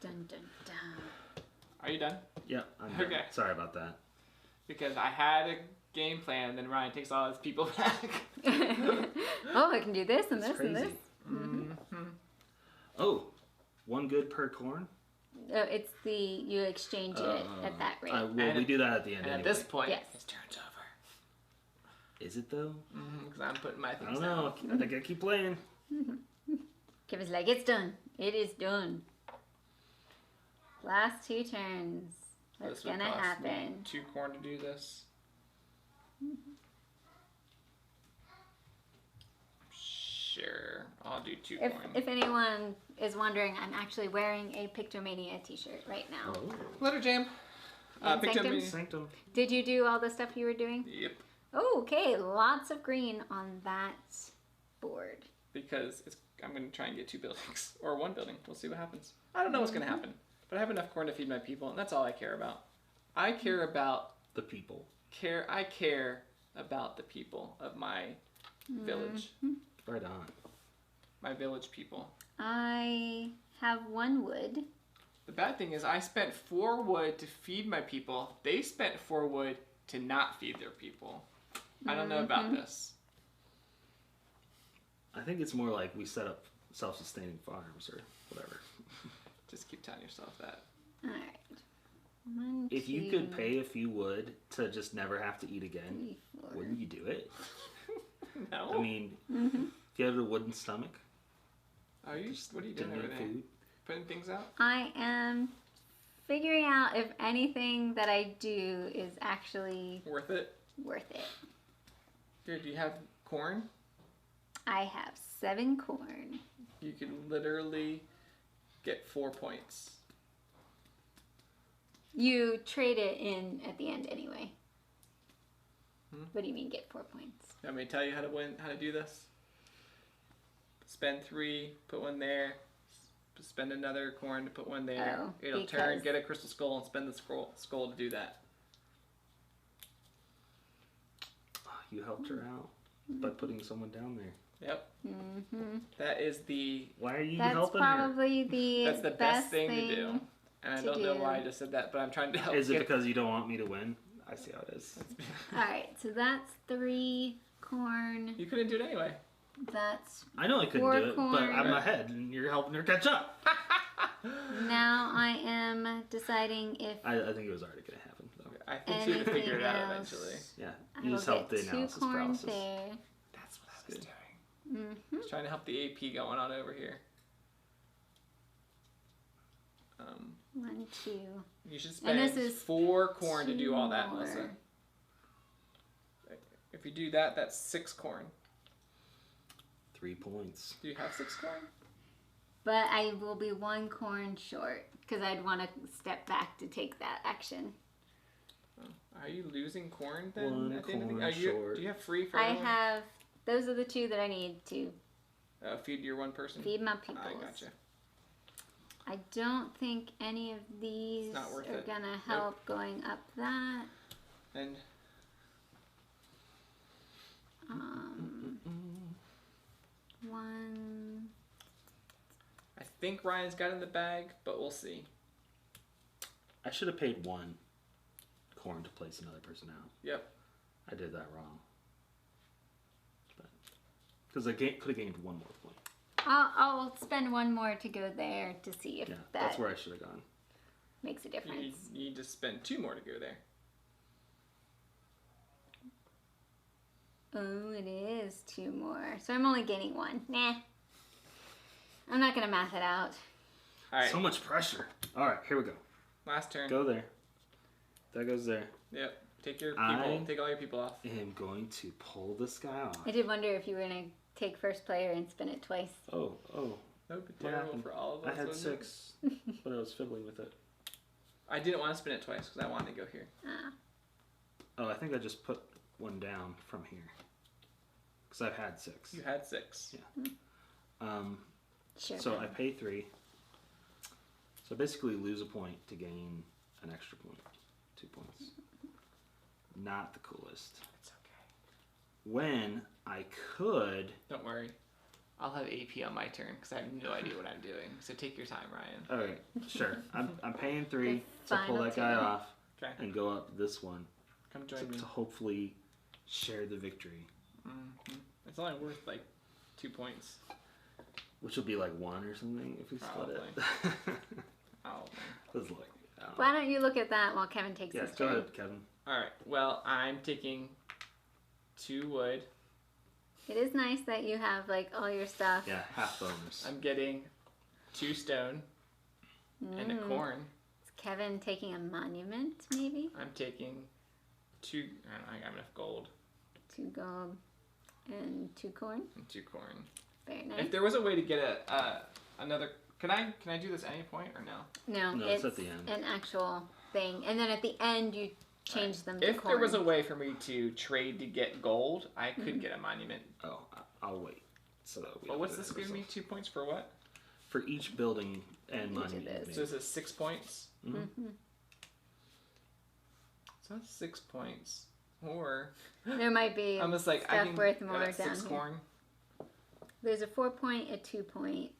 [SPEAKER 6] Dun, dun, dun.
[SPEAKER 7] Are you done?
[SPEAKER 11] Yeah, I'm done.
[SPEAKER 7] Okay.
[SPEAKER 11] Sorry about that.
[SPEAKER 7] Because I had a game plan, and then Ryan takes all his people back.
[SPEAKER 6] Oh, I can do this and
[SPEAKER 11] It's
[SPEAKER 6] this and this.
[SPEAKER 11] crazy. Oh, 1 good per corn?
[SPEAKER 6] It's you exchange it at that rate.
[SPEAKER 11] Well, we do that at the end
[SPEAKER 7] And
[SPEAKER 11] anyway.
[SPEAKER 7] at this point,
[SPEAKER 6] Yes.
[SPEAKER 7] his turn's over.
[SPEAKER 11] Is it though?
[SPEAKER 7] Because I'm putting my
[SPEAKER 11] I
[SPEAKER 7] things
[SPEAKER 11] don't know.
[SPEAKER 7] down.
[SPEAKER 11] I think I keep playing.
[SPEAKER 6] Kevin's like, it's done. It is done. Last 2 turns. What's
[SPEAKER 7] This would
[SPEAKER 6] gonna
[SPEAKER 7] cost me
[SPEAKER 6] happen?
[SPEAKER 7] 2 corn to do this. Sure, I'll do 2 corn.
[SPEAKER 6] If anyone is wondering, I'm actually wearing a Pictomania t-shirt right now.
[SPEAKER 11] Oh.
[SPEAKER 7] Letter jam.
[SPEAKER 6] And Sanctum?
[SPEAKER 7] Pictomania.
[SPEAKER 11] Sanctum.
[SPEAKER 6] Did you do all the stuff you were doing?
[SPEAKER 7] Yep.
[SPEAKER 6] Oh, okay. Lots of green on that board.
[SPEAKER 7] Because I'm going to try and get 2 buildings. Or 1 building. We'll see what happens. I don't know what's going to happen. But I have enough corn to feed my people, and that's all I care about. I care about
[SPEAKER 11] The people.
[SPEAKER 7] I care about the people of my village.
[SPEAKER 11] Right on.
[SPEAKER 7] My village people.
[SPEAKER 6] I have 1 wood.
[SPEAKER 7] The bad thing is I spent 4 wood to feed my people. They spent 4 wood to not feed their people. I don't know about this.
[SPEAKER 11] I think it's more like we set up self-sustaining farms or whatever.
[SPEAKER 7] Just keep telling yourself that.
[SPEAKER 6] Alright. 1,
[SPEAKER 11] If you
[SPEAKER 6] 2,
[SPEAKER 11] could pay a few wood to just never have to eat again,
[SPEAKER 6] 3, 4.
[SPEAKER 11] wouldn't you do it?
[SPEAKER 7] No.
[SPEAKER 11] I mean, if you have a wooden stomach,
[SPEAKER 7] What are you doing
[SPEAKER 11] didn't
[SPEAKER 7] over
[SPEAKER 11] eat
[SPEAKER 7] there?
[SPEAKER 11] food.
[SPEAKER 7] Putting things out?
[SPEAKER 6] I am figuring out if anything that I do is actually
[SPEAKER 7] Worth it?
[SPEAKER 6] worth it.
[SPEAKER 7] Here, do you have corn?
[SPEAKER 6] I have 7 corn.
[SPEAKER 7] You can literally get 4 points.
[SPEAKER 6] You trade it in at the end anyway. What do you mean get 4 points?
[SPEAKER 7] Want me to tell you how to do this? Spend 3, put 1 there. Spend another corn to put 1 there.
[SPEAKER 6] Oh,
[SPEAKER 7] It'll turn,
[SPEAKER 6] because-
[SPEAKER 7] get a crystal skull, and spend the skull to do that.
[SPEAKER 11] You helped her out by putting someone down there.
[SPEAKER 7] Yep. That is the
[SPEAKER 11] Why are you
[SPEAKER 6] That's
[SPEAKER 11] helping her?
[SPEAKER 6] probably the
[SPEAKER 7] that's the best thing to do. And I
[SPEAKER 6] to
[SPEAKER 7] don't know why I
[SPEAKER 6] do.
[SPEAKER 7] just said that, but I'm trying to help.
[SPEAKER 11] Is it
[SPEAKER 7] get-
[SPEAKER 11] because you don't want me to win? I see how it is.
[SPEAKER 6] Alright, so that's 3 corn.
[SPEAKER 7] You couldn't do it anyway.
[SPEAKER 6] That's
[SPEAKER 11] I know I couldn't
[SPEAKER 6] 4
[SPEAKER 11] do it, but
[SPEAKER 6] corn.
[SPEAKER 11] I'm ahead, and you're helping her catch up.
[SPEAKER 6] Now I am deciding if
[SPEAKER 11] I think it was already going to happen, though.
[SPEAKER 7] I think she would figure it out
[SPEAKER 6] Anything else?
[SPEAKER 7] eventually.
[SPEAKER 11] Yeah,
[SPEAKER 6] I
[SPEAKER 11] you
[SPEAKER 6] will
[SPEAKER 11] just helped the
[SPEAKER 6] get 2
[SPEAKER 11] analysis
[SPEAKER 6] corn
[SPEAKER 11] paralysis.
[SPEAKER 6] there.
[SPEAKER 7] That's what I was doing. I was trying to help the AP going on over here.
[SPEAKER 6] 1, 2.
[SPEAKER 7] You should
[SPEAKER 6] And
[SPEAKER 7] spend
[SPEAKER 6] this is
[SPEAKER 7] 4 corn to
[SPEAKER 6] 2
[SPEAKER 7] do all that,
[SPEAKER 6] more.
[SPEAKER 7] Melissa. If you do that, that's 6 corn.
[SPEAKER 11] 3 points.
[SPEAKER 7] Do you have 6 corn?
[SPEAKER 6] But I will be 1 corn short because I'd want to step back to take that action.
[SPEAKER 7] Are you losing corn then?
[SPEAKER 11] 1
[SPEAKER 7] at the end of the
[SPEAKER 11] corn short.
[SPEAKER 7] Do you have free for
[SPEAKER 6] I
[SPEAKER 7] everyone?
[SPEAKER 6] have, those are the 2 that I need to
[SPEAKER 7] feed your 1 person?
[SPEAKER 6] feed my people.
[SPEAKER 7] I gotcha.
[SPEAKER 6] I don't think any of these
[SPEAKER 7] not worth
[SPEAKER 6] are
[SPEAKER 7] it.
[SPEAKER 6] gonna help going up that.
[SPEAKER 7] And
[SPEAKER 6] One.
[SPEAKER 7] I think Ryan's got it in the bag, but we'll see.
[SPEAKER 11] I should have paid 1 corn to place another person out.
[SPEAKER 7] Yep.
[SPEAKER 11] I did that wrong. Because I could have gained 1 more point.
[SPEAKER 6] I'll spend 1 more to go there to see if
[SPEAKER 11] That's where I should have gone.
[SPEAKER 6] makes a difference.
[SPEAKER 7] You need to spend 2 more to go there.
[SPEAKER 6] Oh, it is 2 more. So I'm only gaining 1. Nah. I'm not gonna math it out.
[SPEAKER 7] All right.
[SPEAKER 11] So much pressure. All right, here we go.
[SPEAKER 7] Last turn.
[SPEAKER 11] Go there. That goes there.
[SPEAKER 7] Yep. Take your people. Take all your people off.
[SPEAKER 11] I am going to pull this guy off.
[SPEAKER 6] I did wonder if you were gonna take first player and spin it twice.
[SPEAKER 11] Oh.
[SPEAKER 7] That would be
[SPEAKER 11] What
[SPEAKER 7] terrible
[SPEAKER 11] happened?
[SPEAKER 7] for all of us.
[SPEAKER 11] I had
[SPEAKER 7] wouldn't it?
[SPEAKER 11] 6, but I was fiddling with it.
[SPEAKER 7] I didn't want to spin it twice because I wanted to go here.
[SPEAKER 11] Oh, I think I just put 1 down from here. Because I've had 6.
[SPEAKER 7] You had 6.
[SPEAKER 11] Yeah.
[SPEAKER 6] Sure.
[SPEAKER 11] So I pay 3. So I basically lose a point to gain an extra point. 2 points. Not the coolest.
[SPEAKER 7] It's okay.
[SPEAKER 11] When I could...
[SPEAKER 7] Don't worry. I'll have AP on my turn because I have no idea what I'm doing. So take your time, Ryan.
[SPEAKER 11] Alright, sure. I'm paying 3
[SPEAKER 6] The
[SPEAKER 11] to pull
[SPEAKER 6] final
[SPEAKER 11] that guy
[SPEAKER 6] 2.
[SPEAKER 11] off
[SPEAKER 7] Okay.
[SPEAKER 11] and go up this one
[SPEAKER 7] Come join me.
[SPEAKER 11] to hopefully share the victory.
[SPEAKER 7] Mm-hmm. It's only worth like 2 points.
[SPEAKER 11] Which will be like 1 or something if we split it.
[SPEAKER 7] Oh.
[SPEAKER 11] That's like,
[SPEAKER 6] Why don't you look at that while Kevin takes his
[SPEAKER 11] go
[SPEAKER 6] turn?
[SPEAKER 11] ahead, Kevin.
[SPEAKER 7] Alright. Well, I'm taking 2 wood.
[SPEAKER 6] It is nice that you have like all your stuff.
[SPEAKER 11] Yeah, half bonus.
[SPEAKER 7] I'm getting 2 stone and a corn.
[SPEAKER 6] Is Kevin taking a monument, maybe?
[SPEAKER 7] I'm taking 2. I got enough gold.
[SPEAKER 6] 2 gold and 2 corn.
[SPEAKER 7] And 2 corn.
[SPEAKER 6] Very nice.
[SPEAKER 7] If there was a way to get another, can I do this at any point or no?
[SPEAKER 6] No,
[SPEAKER 11] it's at the end.
[SPEAKER 6] An actual thing, and then at the end you change them to
[SPEAKER 7] If
[SPEAKER 6] corn.
[SPEAKER 7] there was a way for me to trade to get gold, I could get a monument.
[SPEAKER 11] Oh, I'll wait. So that we
[SPEAKER 7] Well,
[SPEAKER 11] don't
[SPEAKER 7] what's
[SPEAKER 11] do
[SPEAKER 7] this
[SPEAKER 11] that
[SPEAKER 7] give me?
[SPEAKER 11] ourselves.
[SPEAKER 7] 2 points for what?
[SPEAKER 11] For each building and
[SPEAKER 6] Each of
[SPEAKER 11] monument.
[SPEAKER 6] those.
[SPEAKER 7] So this is 6 points.
[SPEAKER 6] Mm-hmm.
[SPEAKER 7] So that's 6 points. Or
[SPEAKER 6] There might be
[SPEAKER 7] I'm just like I
[SPEAKER 6] stuff
[SPEAKER 7] can
[SPEAKER 6] worth more
[SPEAKER 7] I got
[SPEAKER 6] down
[SPEAKER 7] 6
[SPEAKER 6] here.
[SPEAKER 7] corn.
[SPEAKER 6] There's a 4 point, a 2 point.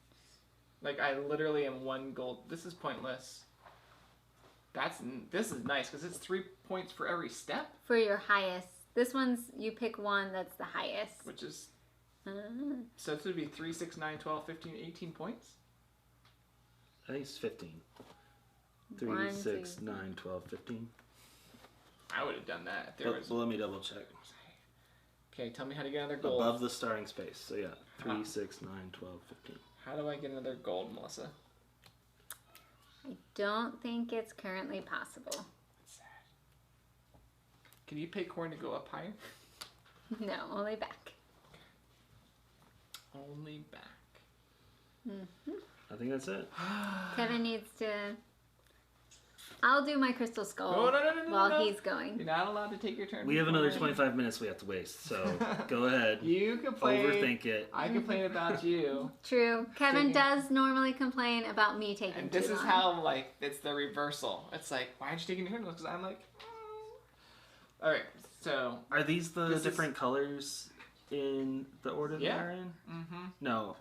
[SPEAKER 7] Like I literally am 1 gold. This is pointless. This is nice because it's 3 points for every step,
[SPEAKER 6] For your highest. This one's, you pick one that's the highest.
[SPEAKER 7] which is so this would be 3, 6, 9, 12, 15, 18 points.
[SPEAKER 11] I think it's 15. 3,
[SPEAKER 6] 1,
[SPEAKER 11] 6,
[SPEAKER 6] 2.
[SPEAKER 11] 9, 12, 15.
[SPEAKER 7] I would have done that if there was.
[SPEAKER 11] But let me double check.
[SPEAKER 7] Okay, tell me how to get another gold.
[SPEAKER 11] Above the starting space. So yeah, 3, 6, 9, 12, 15.
[SPEAKER 7] How do I get another gold, Melissa?
[SPEAKER 6] I don't think it's currently possible.
[SPEAKER 7] That's sad. Can you pay corn to go up higher?
[SPEAKER 6] No, only back.
[SPEAKER 7] Only back.
[SPEAKER 11] I think that's it.
[SPEAKER 6] Kevin needs to... I'll do my crystal skull
[SPEAKER 7] No,
[SPEAKER 6] while he's going.
[SPEAKER 7] You're not allowed to take your turn.
[SPEAKER 11] We have another
[SPEAKER 7] before.
[SPEAKER 11] 25 minutes we have to waste, so go ahead.
[SPEAKER 7] You complain.
[SPEAKER 11] Overthink it.
[SPEAKER 7] I complain about you.
[SPEAKER 6] True. Kevin does normally complain about me taking
[SPEAKER 7] And
[SPEAKER 6] too
[SPEAKER 7] this is
[SPEAKER 6] long.
[SPEAKER 7] how, like, it's the reversal. It's like, why'd you take your turn? Because I'm like, Alright, so.
[SPEAKER 11] Are these the
[SPEAKER 7] This is-
[SPEAKER 11] different colors in the order
[SPEAKER 7] Yeah.
[SPEAKER 11] they're in?
[SPEAKER 7] Mm-hmm.
[SPEAKER 11] No,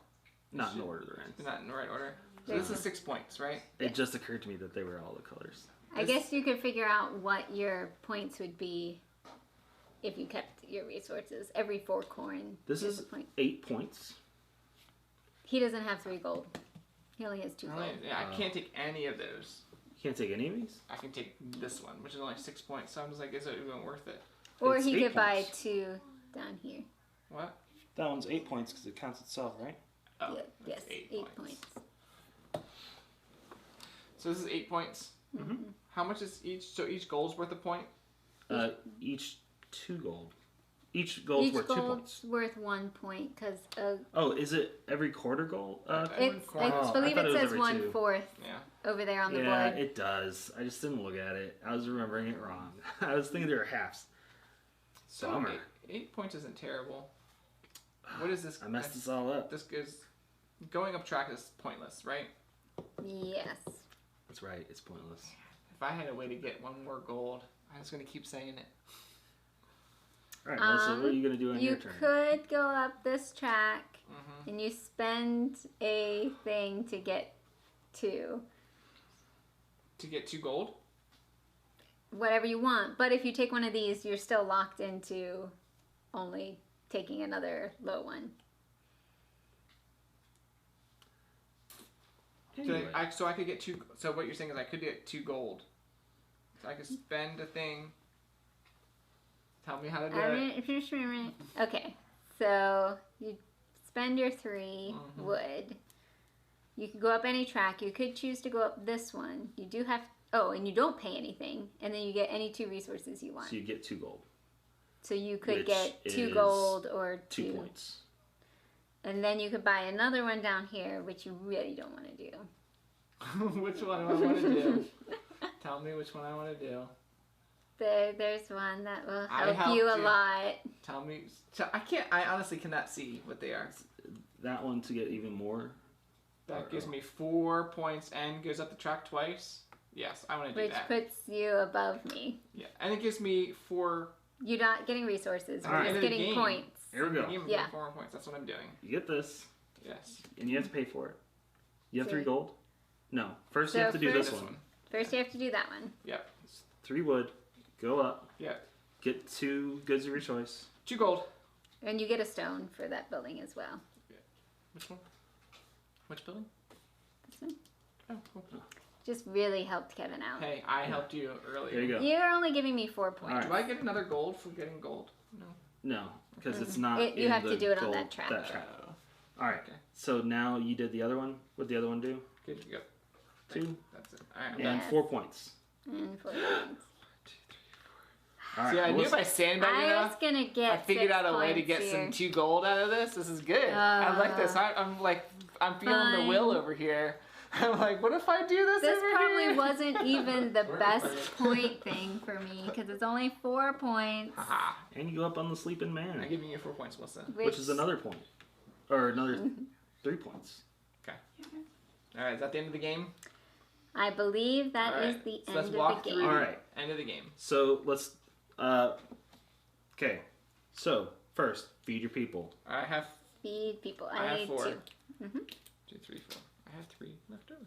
[SPEAKER 11] not in the order they're in.
[SPEAKER 7] They're not in the right order. So
[SPEAKER 6] There's
[SPEAKER 7] this is 6 points, right?
[SPEAKER 11] It just occurred to me that they were all the colors.
[SPEAKER 6] I guess you could figure out what your points would be if you kept your resources. Every 4 corn.
[SPEAKER 11] This
[SPEAKER 6] is
[SPEAKER 11] is
[SPEAKER 6] a point.
[SPEAKER 11] 8 points.
[SPEAKER 6] He doesn't have 3 gold. He only has 2 gold.
[SPEAKER 7] I can't take any of those.
[SPEAKER 11] You can't take any of these?
[SPEAKER 7] I can take this one, which is only 6 points. So I'm just like, is it even worth it?
[SPEAKER 6] Or
[SPEAKER 11] It's
[SPEAKER 6] he
[SPEAKER 11] 8
[SPEAKER 6] could buy
[SPEAKER 11] points.
[SPEAKER 6] 2 down here.
[SPEAKER 7] What?
[SPEAKER 11] That one's 8 points because it counts itself, right?
[SPEAKER 7] Oh,
[SPEAKER 6] Yeah, yes,
[SPEAKER 7] that's
[SPEAKER 6] 8 points.
[SPEAKER 7] So this is 8 points.
[SPEAKER 11] Mm-hmm.
[SPEAKER 7] How much is each? So each gold's worth a point?
[SPEAKER 11] Each 2 gold. Each gold's worth 2 points.
[SPEAKER 6] Worth 1 point because.
[SPEAKER 11] Oh, is it every quarter gold?
[SPEAKER 6] I believe it says 1/4 over there on the board.
[SPEAKER 11] Yeah, it does. I just didn't look at it. I was remembering it wrong. I was thinking there were halves.
[SPEAKER 7] So 8 points isn't terrible. What is this?
[SPEAKER 11] I messed this all up.
[SPEAKER 7] This is going up track is pointless, right?
[SPEAKER 6] Yes.
[SPEAKER 11] That's right. It's pointless.
[SPEAKER 7] If I had a way to get 1 more gold, I was going to keep saying it.
[SPEAKER 11] All right, Melissa, what are you going to do on your turn?
[SPEAKER 6] You could go up this track, and you spend a thing to get 2.
[SPEAKER 7] To get 2 gold?
[SPEAKER 6] Whatever you want. But if you take one of these, you're still locked into only taking another low one.
[SPEAKER 11] Anyway.
[SPEAKER 7] So I could get 2. So what you're saying is I could get 2 gold. So I could spend a thing. Tell me how to do it.
[SPEAKER 6] Okay, so you spend your 3 wood. You could go up any track. You could choose to go up this one. You do have. Oh, and you don't pay anything, and then you get any 2 resources you want.
[SPEAKER 11] So you get 2 gold.
[SPEAKER 6] So you could get 2 gold or
[SPEAKER 11] 2 points.
[SPEAKER 6] And then you could buy another one down here, which you really don't want to do.
[SPEAKER 7] Which one do I want to do? Tell me which one I want to do.
[SPEAKER 6] There's one that will help you a lot.
[SPEAKER 7] Tell me. I honestly cannot see what they are.
[SPEAKER 11] That one to get even more.
[SPEAKER 7] That gives me 4 points and goes up the track twice. Yes, I want to do that.
[SPEAKER 6] Which puts you above me.
[SPEAKER 7] Yeah, and it gives me 4.
[SPEAKER 6] You're not getting resources. You're
[SPEAKER 11] Right.
[SPEAKER 6] just getting points.
[SPEAKER 11] Here we go.
[SPEAKER 7] Yeah. 4 points. That's what I'm doing.
[SPEAKER 11] You get this.
[SPEAKER 7] Yes.
[SPEAKER 11] And you have to pay for it. You have 3 gold? No. First you have to do this one.
[SPEAKER 6] First you have to do that one.
[SPEAKER 7] Yep.
[SPEAKER 11] 3 wood. Go up.
[SPEAKER 7] Yep.
[SPEAKER 11] Get 2 goods of your choice.
[SPEAKER 7] 2 gold.
[SPEAKER 6] And you get a stone for that building as well.
[SPEAKER 7] Yeah. Which one? Which building?
[SPEAKER 6] This one.
[SPEAKER 7] Oh, cool.
[SPEAKER 6] Just really helped Kevin out.
[SPEAKER 7] Hey, I helped you earlier.
[SPEAKER 11] There you go.
[SPEAKER 6] You're only giving me 4 points.
[SPEAKER 11] Right.
[SPEAKER 7] Do I get another gold for getting gold? No.
[SPEAKER 11] No, because it's not.
[SPEAKER 6] You have to do it on
[SPEAKER 11] gold,
[SPEAKER 6] that track.
[SPEAKER 11] All right. Okay. So now you did the other one. What'd the other one do?
[SPEAKER 7] Good. Go.
[SPEAKER 11] 2.
[SPEAKER 7] That's it. All right.
[SPEAKER 11] And 4 points.
[SPEAKER 6] And 4 points.
[SPEAKER 11] All right.
[SPEAKER 7] See, I knew if I sandbagged enough,
[SPEAKER 6] I was gonna get.
[SPEAKER 7] I figured out a way to get some 2 gold out of this. This is good. I like this. I'm feeling the will over here. I'm like, what if I do this?
[SPEAKER 6] This
[SPEAKER 7] over
[SPEAKER 6] probably
[SPEAKER 7] here?
[SPEAKER 6] wasn't even the best point thing for me because it's only 4 points.
[SPEAKER 11] And you go up on the sleeping man.
[SPEAKER 7] I'm giving you 4 points, Melissa.
[SPEAKER 11] Which is another point. Or another 3 points.
[SPEAKER 7] Okay. All right, is that the end of the game?
[SPEAKER 6] I believe that is the end of the game.
[SPEAKER 11] All right.
[SPEAKER 7] End of the game.
[SPEAKER 11] So let's. Okay. So first, feed your people.
[SPEAKER 7] I have.
[SPEAKER 6] Feed people.
[SPEAKER 7] I have
[SPEAKER 6] need
[SPEAKER 7] 4.
[SPEAKER 6] 2.
[SPEAKER 7] 2, 3, 4. I have 3 left over.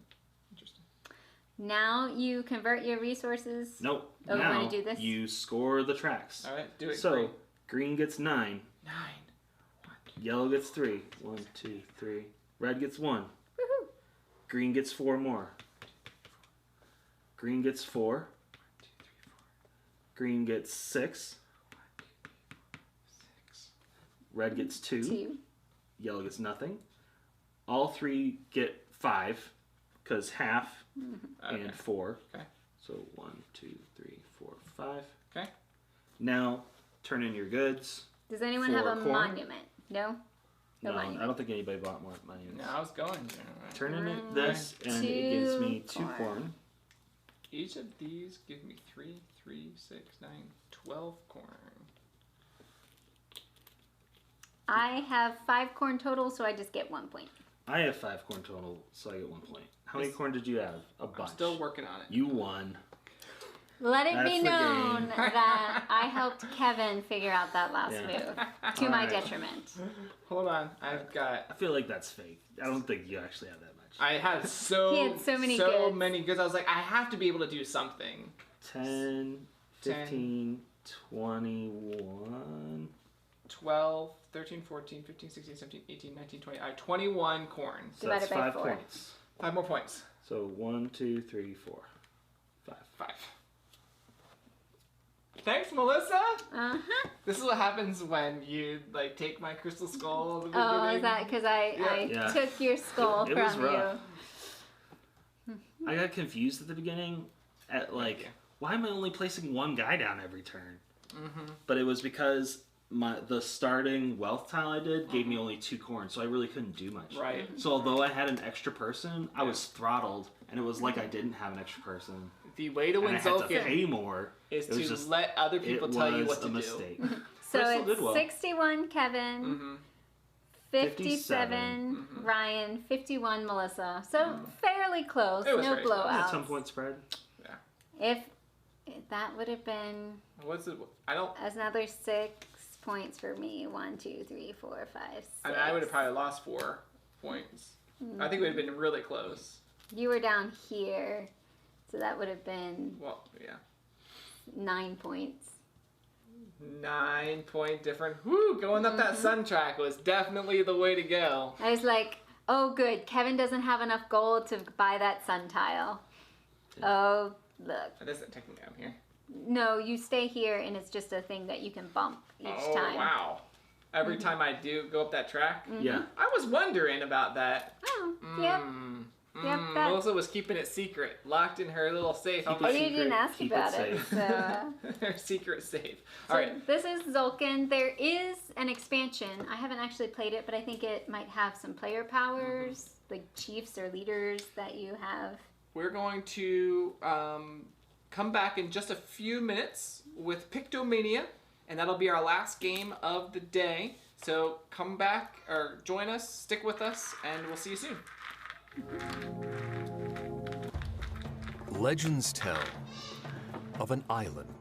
[SPEAKER 7] Interesting.
[SPEAKER 6] Now you convert your resources.
[SPEAKER 11] Nope.
[SPEAKER 6] Oh,
[SPEAKER 11] now
[SPEAKER 6] you want to do this?
[SPEAKER 11] you score the tracks.
[SPEAKER 7] All right, do it.
[SPEAKER 11] So green gets 9.
[SPEAKER 7] 9.
[SPEAKER 11] Yellow gets 3. 1, 2, 3. Red gets 1.
[SPEAKER 6] Woohoo!
[SPEAKER 11] Green gets 4 more. Green gets 4. Green gets 6. Red gets 2. Yellow gets nothing. All 3 get 5, because half and 4.
[SPEAKER 7] Okay.
[SPEAKER 11] So 1, 2, 3, 4, 5.
[SPEAKER 7] Okay.
[SPEAKER 11] Now turn in your goods.
[SPEAKER 6] Does anyone have a monument? No?
[SPEAKER 11] No,
[SPEAKER 6] monument.
[SPEAKER 11] I don't think anybody bought more monuments.
[SPEAKER 7] No, I was going to.
[SPEAKER 11] Turn in this, and it gives me 2 corn.
[SPEAKER 7] Each of these give me 3, 6, 9, 12 corn.
[SPEAKER 6] I have 5 corn total, so I just get 1 point.
[SPEAKER 11] I have 5 corn total, so I get 1 point. How many corn did you have? A bunch.
[SPEAKER 7] I'm still working on it.
[SPEAKER 11] You won.
[SPEAKER 6] Let it be known that I helped Kevin figure out that last move to my detriment.
[SPEAKER 7] Hold on, I've got.
[SPEAKER 11] I feel like that's fake. I don't think you actually have that much.
[SPEAKER 7] I had
[SPEAKER 6] He had so many
[SPEAKER 7] goods. I was like, I have to be able to do something.
[SPEAKER 11] 10, 15, 21,
[SPEAKER 7] 12, 13, 14, 15, 16, 17, 18, 19, 20. I have 21 corn.
[SPEAKER 11] So that's 5 points.
[SPEAKER 7] 5 more points.
[SPEAKER 11] So 1, 2, 3, 4, 5.
[SPEAKER 7] 5. Thanks, Melissa.
[SPEAKER 6] Uh-huh.
[SPEAKER 7] This is what happens when you take my crystal skull. At the beginning.
[SPEAKER 6] Oh, is that because I took your skull
[SPEAKER 11] it was
[SPEAKER 6] from
[SPEAKER 11] rough.
[SPEAKER 6] you?
[SPEAKER 11] I got confused at the beginning at why am I only placing 1 guy down every turn? But it was because the starting wealth tile I did gave me only 2 corn, so I really couldn't do much.
[SPEAKER 7] Right.
[SPEAKER 11] So although I had an extra person, I was throttled, and it was like I didn't have an extra person.
[SPEAKER 7] The way to win
[SPEAKER 11] and I had to
[SPEAKER 7] Tzolk'in
[SPEAKER 11] pay more.
[SPEAKER 7] is to let other people tell you what to do.
[SPEAKER 11] It was a mistake.
[SPEAKER 6] So
[SPEAKER 11] But I still did
[SPEAKER 6] it's
[SPEAKER 11] well.
[SPEAKER 6] 61 Kevin, 57 Ryan, 51 Melissa. So fairly close.
[SPEAKER 7] It was
[SPEAKER 6] No
[SPEAKER 7] very close.
[SPEAKER 6] blowouts.
[SPEAKER 11] 10-point spread.
[SPEAKER 6] If that would have been
[SPEAKER 7] What's it? I don't.
[SPEAKER 6] another 6 points for me. 1, 2, 3, 4, 5, 6.
[SPEAKER 7] I mean, I would have probably lost 4 points. I think we would have been really close.
[SPEAKER 6] You were down here, so that would have been
[SPEAKER 7] Well, yeah.
[SPEAKER 6] 9 points.
[SPEAKER 7] 9-point difference. Woo! Going up that sun track was definitely the way to go.
[SPEAKER 6] I was like, oh good, Kevin doesn't have enough gold to buy that sun tile. Oh, look.
[SPEAKER 7] That isn't taking me down here.
[SPEAKER 6] No, you stay here and it's just a thing that you can bump each time.
[SPEAKER 7] Oh, wow. Every time I do go up that track?
[SPEAKER 11] Yeah.
[SPEAKER 7] I was wondering about that.
[SPEAKER 6] Oh, yep. Yep, that-
[SPEAKER 7] Melissa was keeping it secret, locked in her little safe.
[SPEAKER 6] Oh, you didn't ask about it, so...
[SPEAKER 7] Her secret safe.
[SPEAKER 6] So
[SPEAKER 7] All right.
[SPEAKER 6] this is Tzolk'in. There is an expansion. I haven't actually played it, but I think it might have some player powers, like chiefs or leaders that you have.
[SPEAKER 7] We're going to come back in just a few minutes with Pictomania, and that'll be our last game of the day. So come back or join us, stick with us, and we'll see you soon.
[SPEAKER 1] Legends tell of an island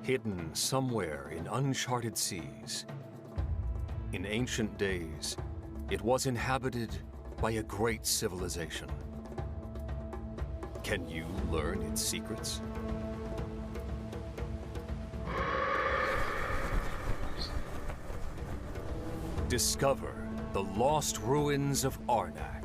[SPEAKER 1] hidden somewhere in uncharted seas. In ancient days, it was inhabited by a great civilization. Can you learn its secrets? Discover the lost ruins of Arnac.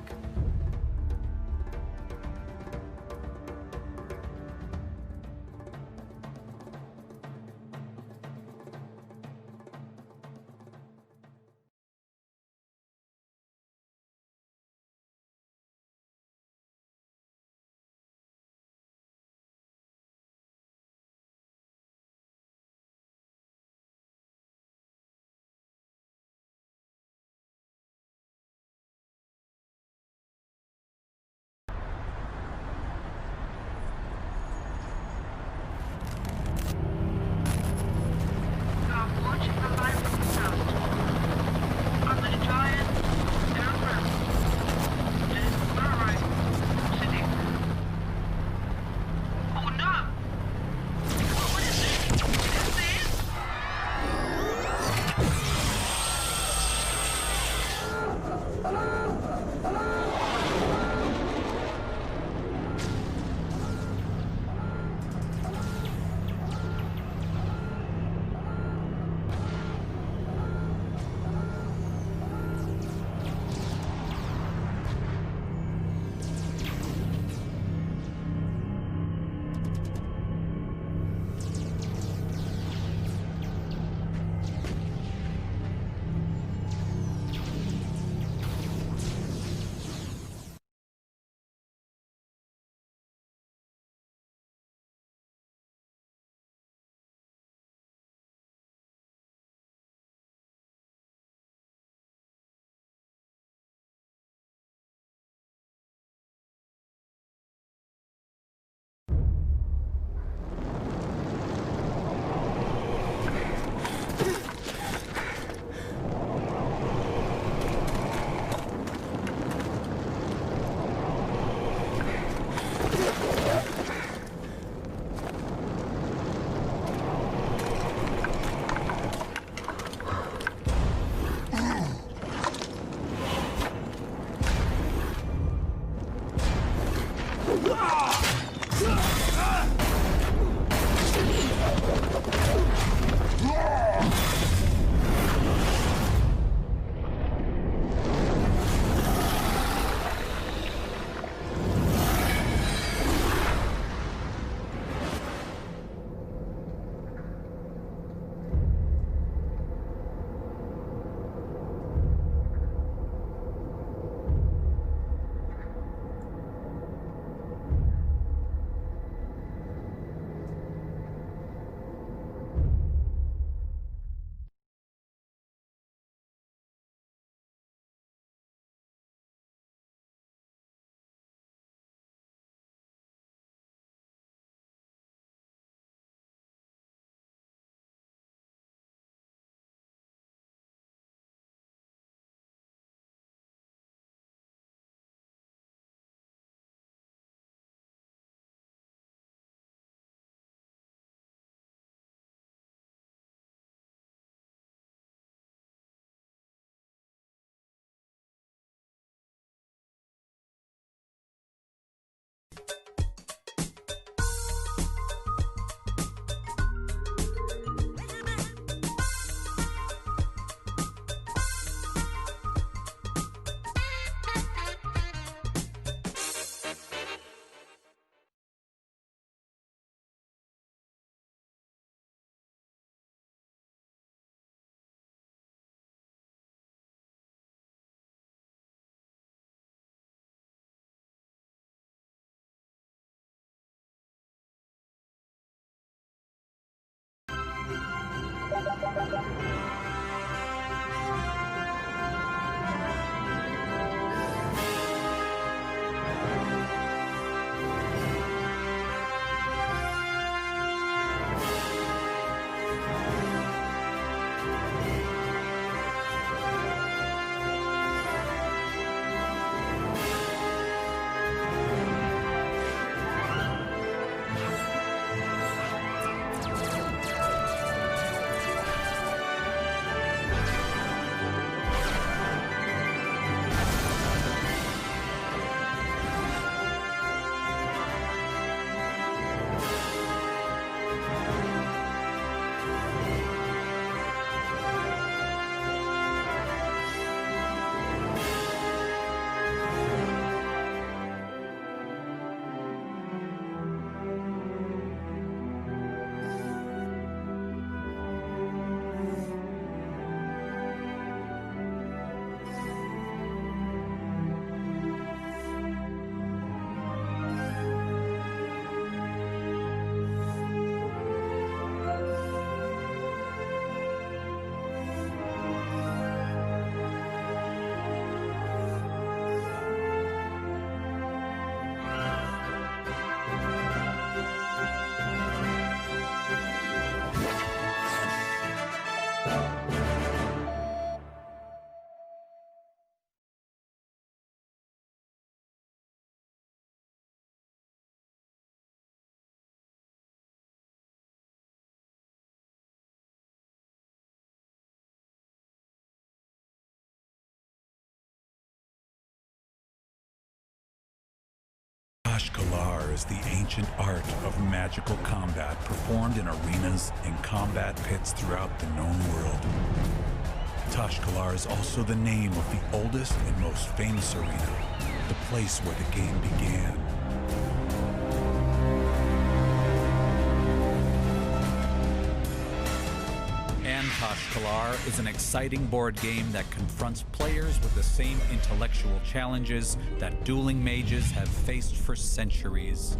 [SPEAKER 12] Kalar is the ancient art of magical combat performed in arenas and combat pits throughout the known world. Kalar is also the name of the oldest and most famous arena, the place where the game began. Kalar is an exciting board game that confronts players with the same intellectual challenges that dueling mages have faced for centuries.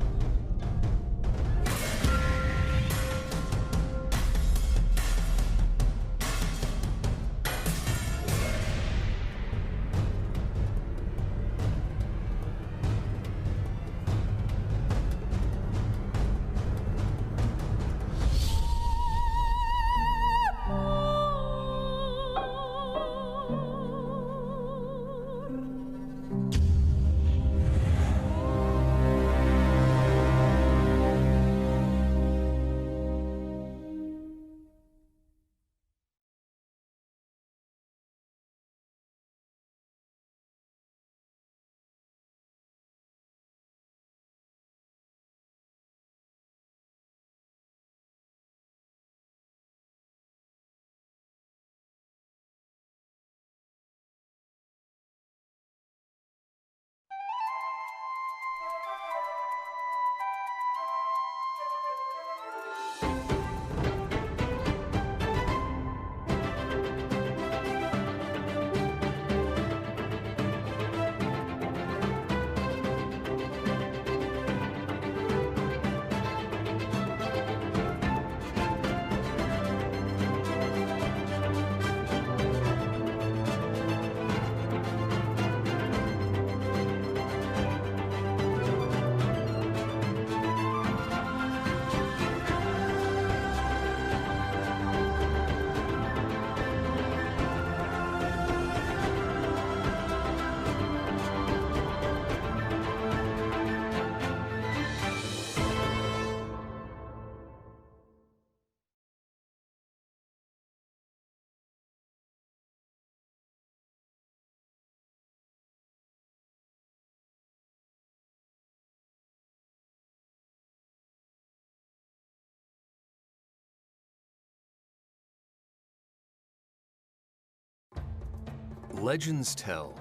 [SPEAKER 1] Legends tell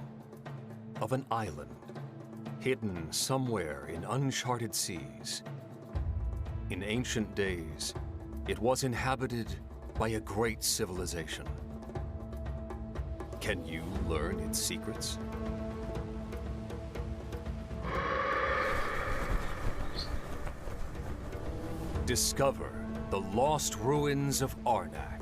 [SPEAKER 1] of an island hidden somewhere in uncharted seas. In ancient days, it was inhabited by a great civilization. Can you learn its secrets? Discover the lost ruins of Arnac.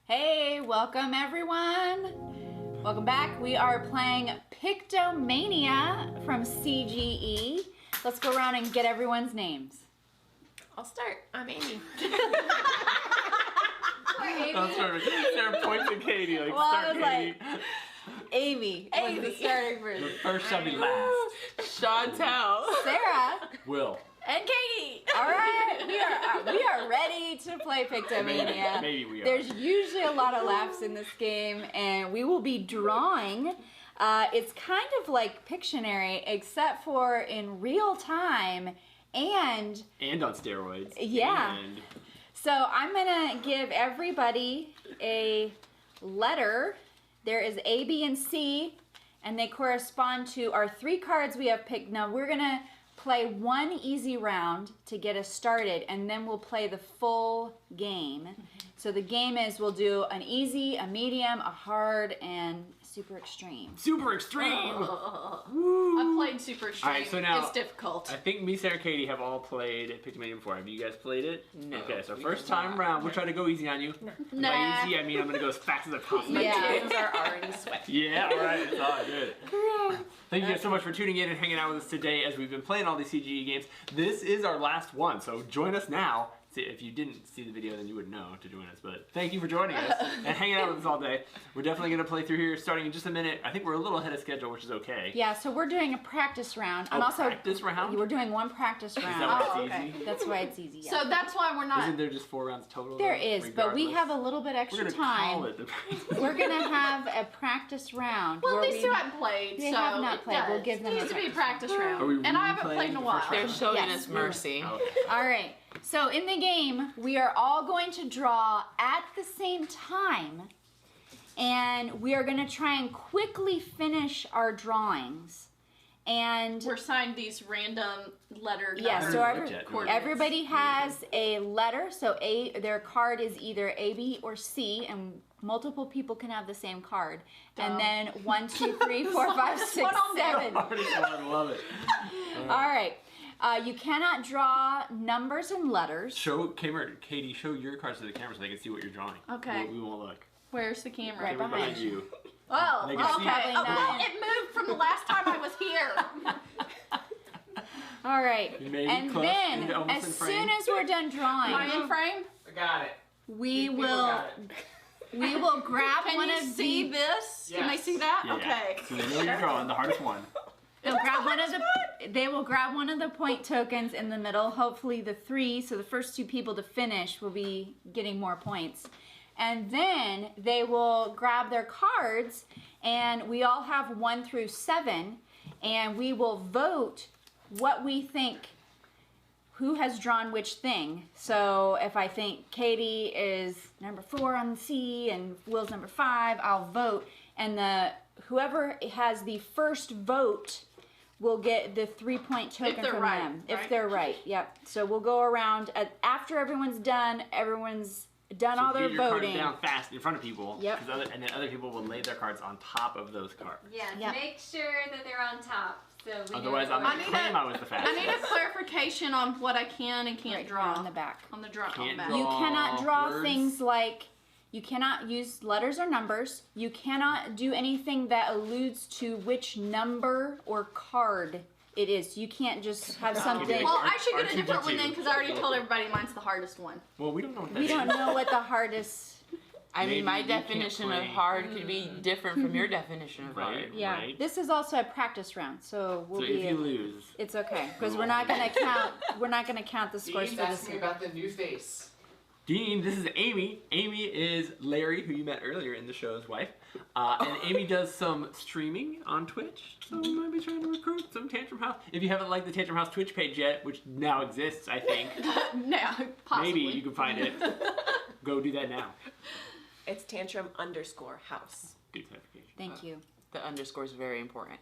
[SPEAKER 3] Hey, welcome everyone. Welcome back. We are playing Pictomania from CGE. Let's go around and get everyone's names.
[SPEAKER 13] I'll start. I'm Amy.
[SPEAKER 4] That's perfect. Sarah points at Katie like,
[SPEAKER 3] Well,
[SPEAKER 4] start
[SPEAKER 3] I was
[SPEAKER 4] Katie.
[SPEAKER 3] like, Amy was the starting person.
[SPEAKER 4] The first shall be last.
[SPEAKER 13] Chantel.
[SPEAKER 3] Sarah.
[SPEAKER 5] Will.
[SPEAKER 3] And Katie. All right, we are ready to play Pictomania.
[SPEAKER 4] Maybe we are.
[SPEAKER 3] There's usually a lot of laughs in this game, and we will be drawing. It's kind of like Pictionary, except for in real time and
[SPEAKER 4] on steroids.
[SPEAKER 3] Yeah.
[SPEAKER 4] And
[SPEAKER 3] so I'm gonna give everybody a letter. There is A, B, and C, and they correspond to our 3 cards we have picked. Now we're gonna play one easy round to get us started, and then we'll play the full game. So the game is we'll do an easy, a medium, a hard, and super extreme.
[SPEAKER 4] Super extreme!
[SPEAKER 13] I've played super extreme.
[SPEAKER 4] Alright, so now
[SPEAKER 13] it's difficult.
[SPEAKER 4] I think me, Sarah, Katie have all played Pictomania before. Have you guys played it?
[SPEAKER 13] No.
[SPEAKER 4] Okay, so first time round, we'll try to go easy on you.
[SPEAKER 13] No.
[SPEAKER 4] By easy, I mean I'm gonna go as fast as I possibly
[SPEAKER 13] My
[SPEAKER 4] can.
[SPEAKER 13] hands are already sweaty.
[SPEAKER 4] Yeah, alright, that's all I did. Thank you guys so much for tuning in and hanging out with us today as we've been playing all these CGE games. This is our last one, so join us now. See, if you didn't see the video, then you would know to join us. But thank you for joining us and hanging out with us all day. We're definitely going to play through here starting in just a minute. I think we're a little ahead of schedule, which is okay.
[SPEAKER 3] Yeah, so we're doing a practice round.
[SPEAKER 4] Oh,
[SPEAKER 3] and also,
[SPEAKER 4] practice round?
[SPEAKER 3] We're doing one practice round.
[SPEAKER 4] Is that why it's easy?
[SPEAKER 3] That's why it's easy. Yeah.
[SPEAKER 13] So that's why we're not.
[SPEAKER 4] Isn't there just 4 rounds total?
[SPEAKER 3] There
[SPEAKER 4] though,
[SPEAKER 3] is, but we
[SPEAKER 4] regardless?
[SPEAKER 3] have a little bit extra
[SPEAKER 4] We're gonna
[SPEAKER 3] time.
[SPEAKER 4] call it the practice.
[SPEAKER 3] We're gonna have a practice round.
[SPEAKER 13] Well,
[SPEAKER 3] where
[SPEAKER 13] these two haven't played,
[SPEAKER 3] They
[SPEAKER 13] so
[SPEAKER 3] have not
[SPEAKER 13] it
[SPEAKER 3] played. We'll
[SPEAKER 13] does.
[SPEAKER 3] give them
[SPEAKER 13] It needs to be a practice round.
[SPEAKER 4] Are we
[SPEAKER 13] And I haven't
[SPEAKER 4] replaying
[SPEAKER 13] played in a
[SPEAKER 4] the
[SPEAKER 13] while.
[SPEAKER 4] first
[SPEAKER 13] They're
[SPEAKER 4] round?
[SPEAKER 13] showing
[SPEAKER 3] Yes.
[SPEAKER 13] us mercy.
[SPEAKER 4] Okay.
[SPEAKER 3] All right. So in the game, we are all going to draw at the same time, and we are going to try and quickly finish our drawings. And
[SPEAKER 13] we're signed these random letter
[SPEAKER 3] yeah, so everybody
[SPEAKER 13] Mm-hmm.
[SPEAKER 3] has a letter. So their card is either A, B, or C, and multiple people can have the same card.
[SPEAKER 13] Dumb.
[SPEAKER 3] And then 1, 2, 3, 4, 5, 6, 7.
[SPEAKER 4] I love it.
[SPEAKER 3] All right. You cannot draw numbers and letters.
[SPEAKER 4] Show Katie, show your cards to the camera so they can see what you're drawing.
[SPEAKER 13] Okay.
[SPEAKER 4] We won't look.
[SPEAKER 13] Where's the camera?
[SPEAKER 3] Right
[SPEAKER 4] behind you.
[SPEAKER 13] Oh,
[SPEAKER 4] They can see
[SPEAKER 13] okay.
[SPEAKER 4] it.
[SPEAKER 13] Oh, well, it moved from the last time I was here.
[SPEAKER 3] All right.
[SPEAKER 4] Maybe
[SPEAKER 3] and
[SPEAKER 4] close,
[SPEAKER 3] then,
[SPEAKER 4] into almost
[SPEAKER 3] as
[SPEAKER 4] in frame.
[SPEAKER 3] soon as we're done drawing,
[SPEAKER 13] Am I in frame?
[SPEAKER 7] I got it.
[SPEAKER 3] we
[SPEAKER 7] People
[SPEAKER 3] will
[SPEAKER 7] got it.
[SPEAKER 3] grab
[SPEAKER 13] Can
[SPEAKER 3] one
[SPEAKER 13] you
[SPEAKER 3] of
[SPEAKER 13] see
[SPEAKER 3] the
[SPEAKER 13] this? Can they
[SPEAKER 7] Yes.
[SPEAKER 13] see that?
[SPEAKER 4] Yeah,
[SPEAKER 13] Okay.
[SPEAKER 4] yeah. So they know you're drawing the hardest one.
[SPEAKER 3] They'll grab one of the. They will grab one of the point tokens in the middle. Hopefully the 3. So the first 2 people to finish will be getting more points, and then they will grab their cards, and we all have 1 through 7, and we will vote what we think. Who has drawn which thing? So if I think Katie is number 4 on the C and Will's number 5, I'll vote, and whoever has the first vote will get the 3-point token
[SPEAKER 13] they're
[SPEAKER 3] from
[SPEAKER 13] right,
[SPEAKER 3] them.
[SPEAKER 13] right?
[SPEAKER 3] If they're right, yep. So we'll go around after everyone's done all their
[SPEAKER 4] Get your
[SPEAKER 3] voting.
[SPEAKER 4] cards down fast in front of people.
[SPEAKER 3] Yep.
[SPEAKER 4] And then other people will lay their cards on top of those cards.
[SPEAKER 6] Yeah,
[SPEAKER 3] Yep.
[SPEAKER 6] make sure that they're on top. So we
[SPEAKER 4] Otherwise,
[SPEAKER 6] know
[SPEAKER 4] I'm going to claim I was the fastest.
[SPEAKER 13] I need a clarification on what I can and can't
[SPEAKER 3] Right
[SPEAKER 13] draw
[SPEAKER 3] on the back.
[SPEAKER 13] On the draw.
[SPEAKER 4] Can't
[SPEAKER 13] back.
[SPEAKER 4] draw.
[SPEAKER 3] You cannot draw
[SPEAKER 4] words.
[SPEAKER 3] things like, you cannot use letters or numbers. You cannot do anything that alludes to which number or card it is. You can't just have something.
[SPEAKER 13] Well, I should get a different one
[SPEAKER 4] R2D2.
[SPEAKER 13] then because I already told everybody mine's the hardest one.
[SPEAKER 4] Well, we don't know what that
[SPEAKER 3] We
[SPEAKER 4] is.
[SPEAKER 3] don't know what the hardest.
[SPEAKER 14] I mean, my
[SPEAKER 4] Maybe you can't
[SPEAKER 14] definition of
[SPEAKER 4] play.
[SPEAKER 14] hard could be different from your definition of hard.
[SPEAKER 4] Right,
[SPEAKER 3] Yeah.
[SPEAKER 4] right.
[SPEAKER 3] This is also a practice round, so we'll
[SPEAKER 4] So
[SPEAKER 3] be.
[SPEAKER 4] if you lose,
[SPEAKER 3] It's okay because we're not gonna count. We're not gonna count the scores
[SPEAKER 7] Dean's
[SPEAKER 3] for this.
[SPEAKER 7] asking me about the new face.
[SPEAKER 4] Dean, this is Amy. Amy is Larry, who you met earlier in the show's wife. And Amy does some streaming on Twitch, so we might be trying to recruit some Tantrum House. If you haven't liked the Tantrum House Twitch page yet, which now exists, I think,
[SPEAKER 13] Now, possibly.
[SPEAKER 4] maybe you can find it. Go do that now.
[SPEAKER 15] It's Tantrum_house.
[SPEAKER 4] Good clarification.
[SPEAKER 3] Thank you.
[SPEAKER 14] The underscore is very important.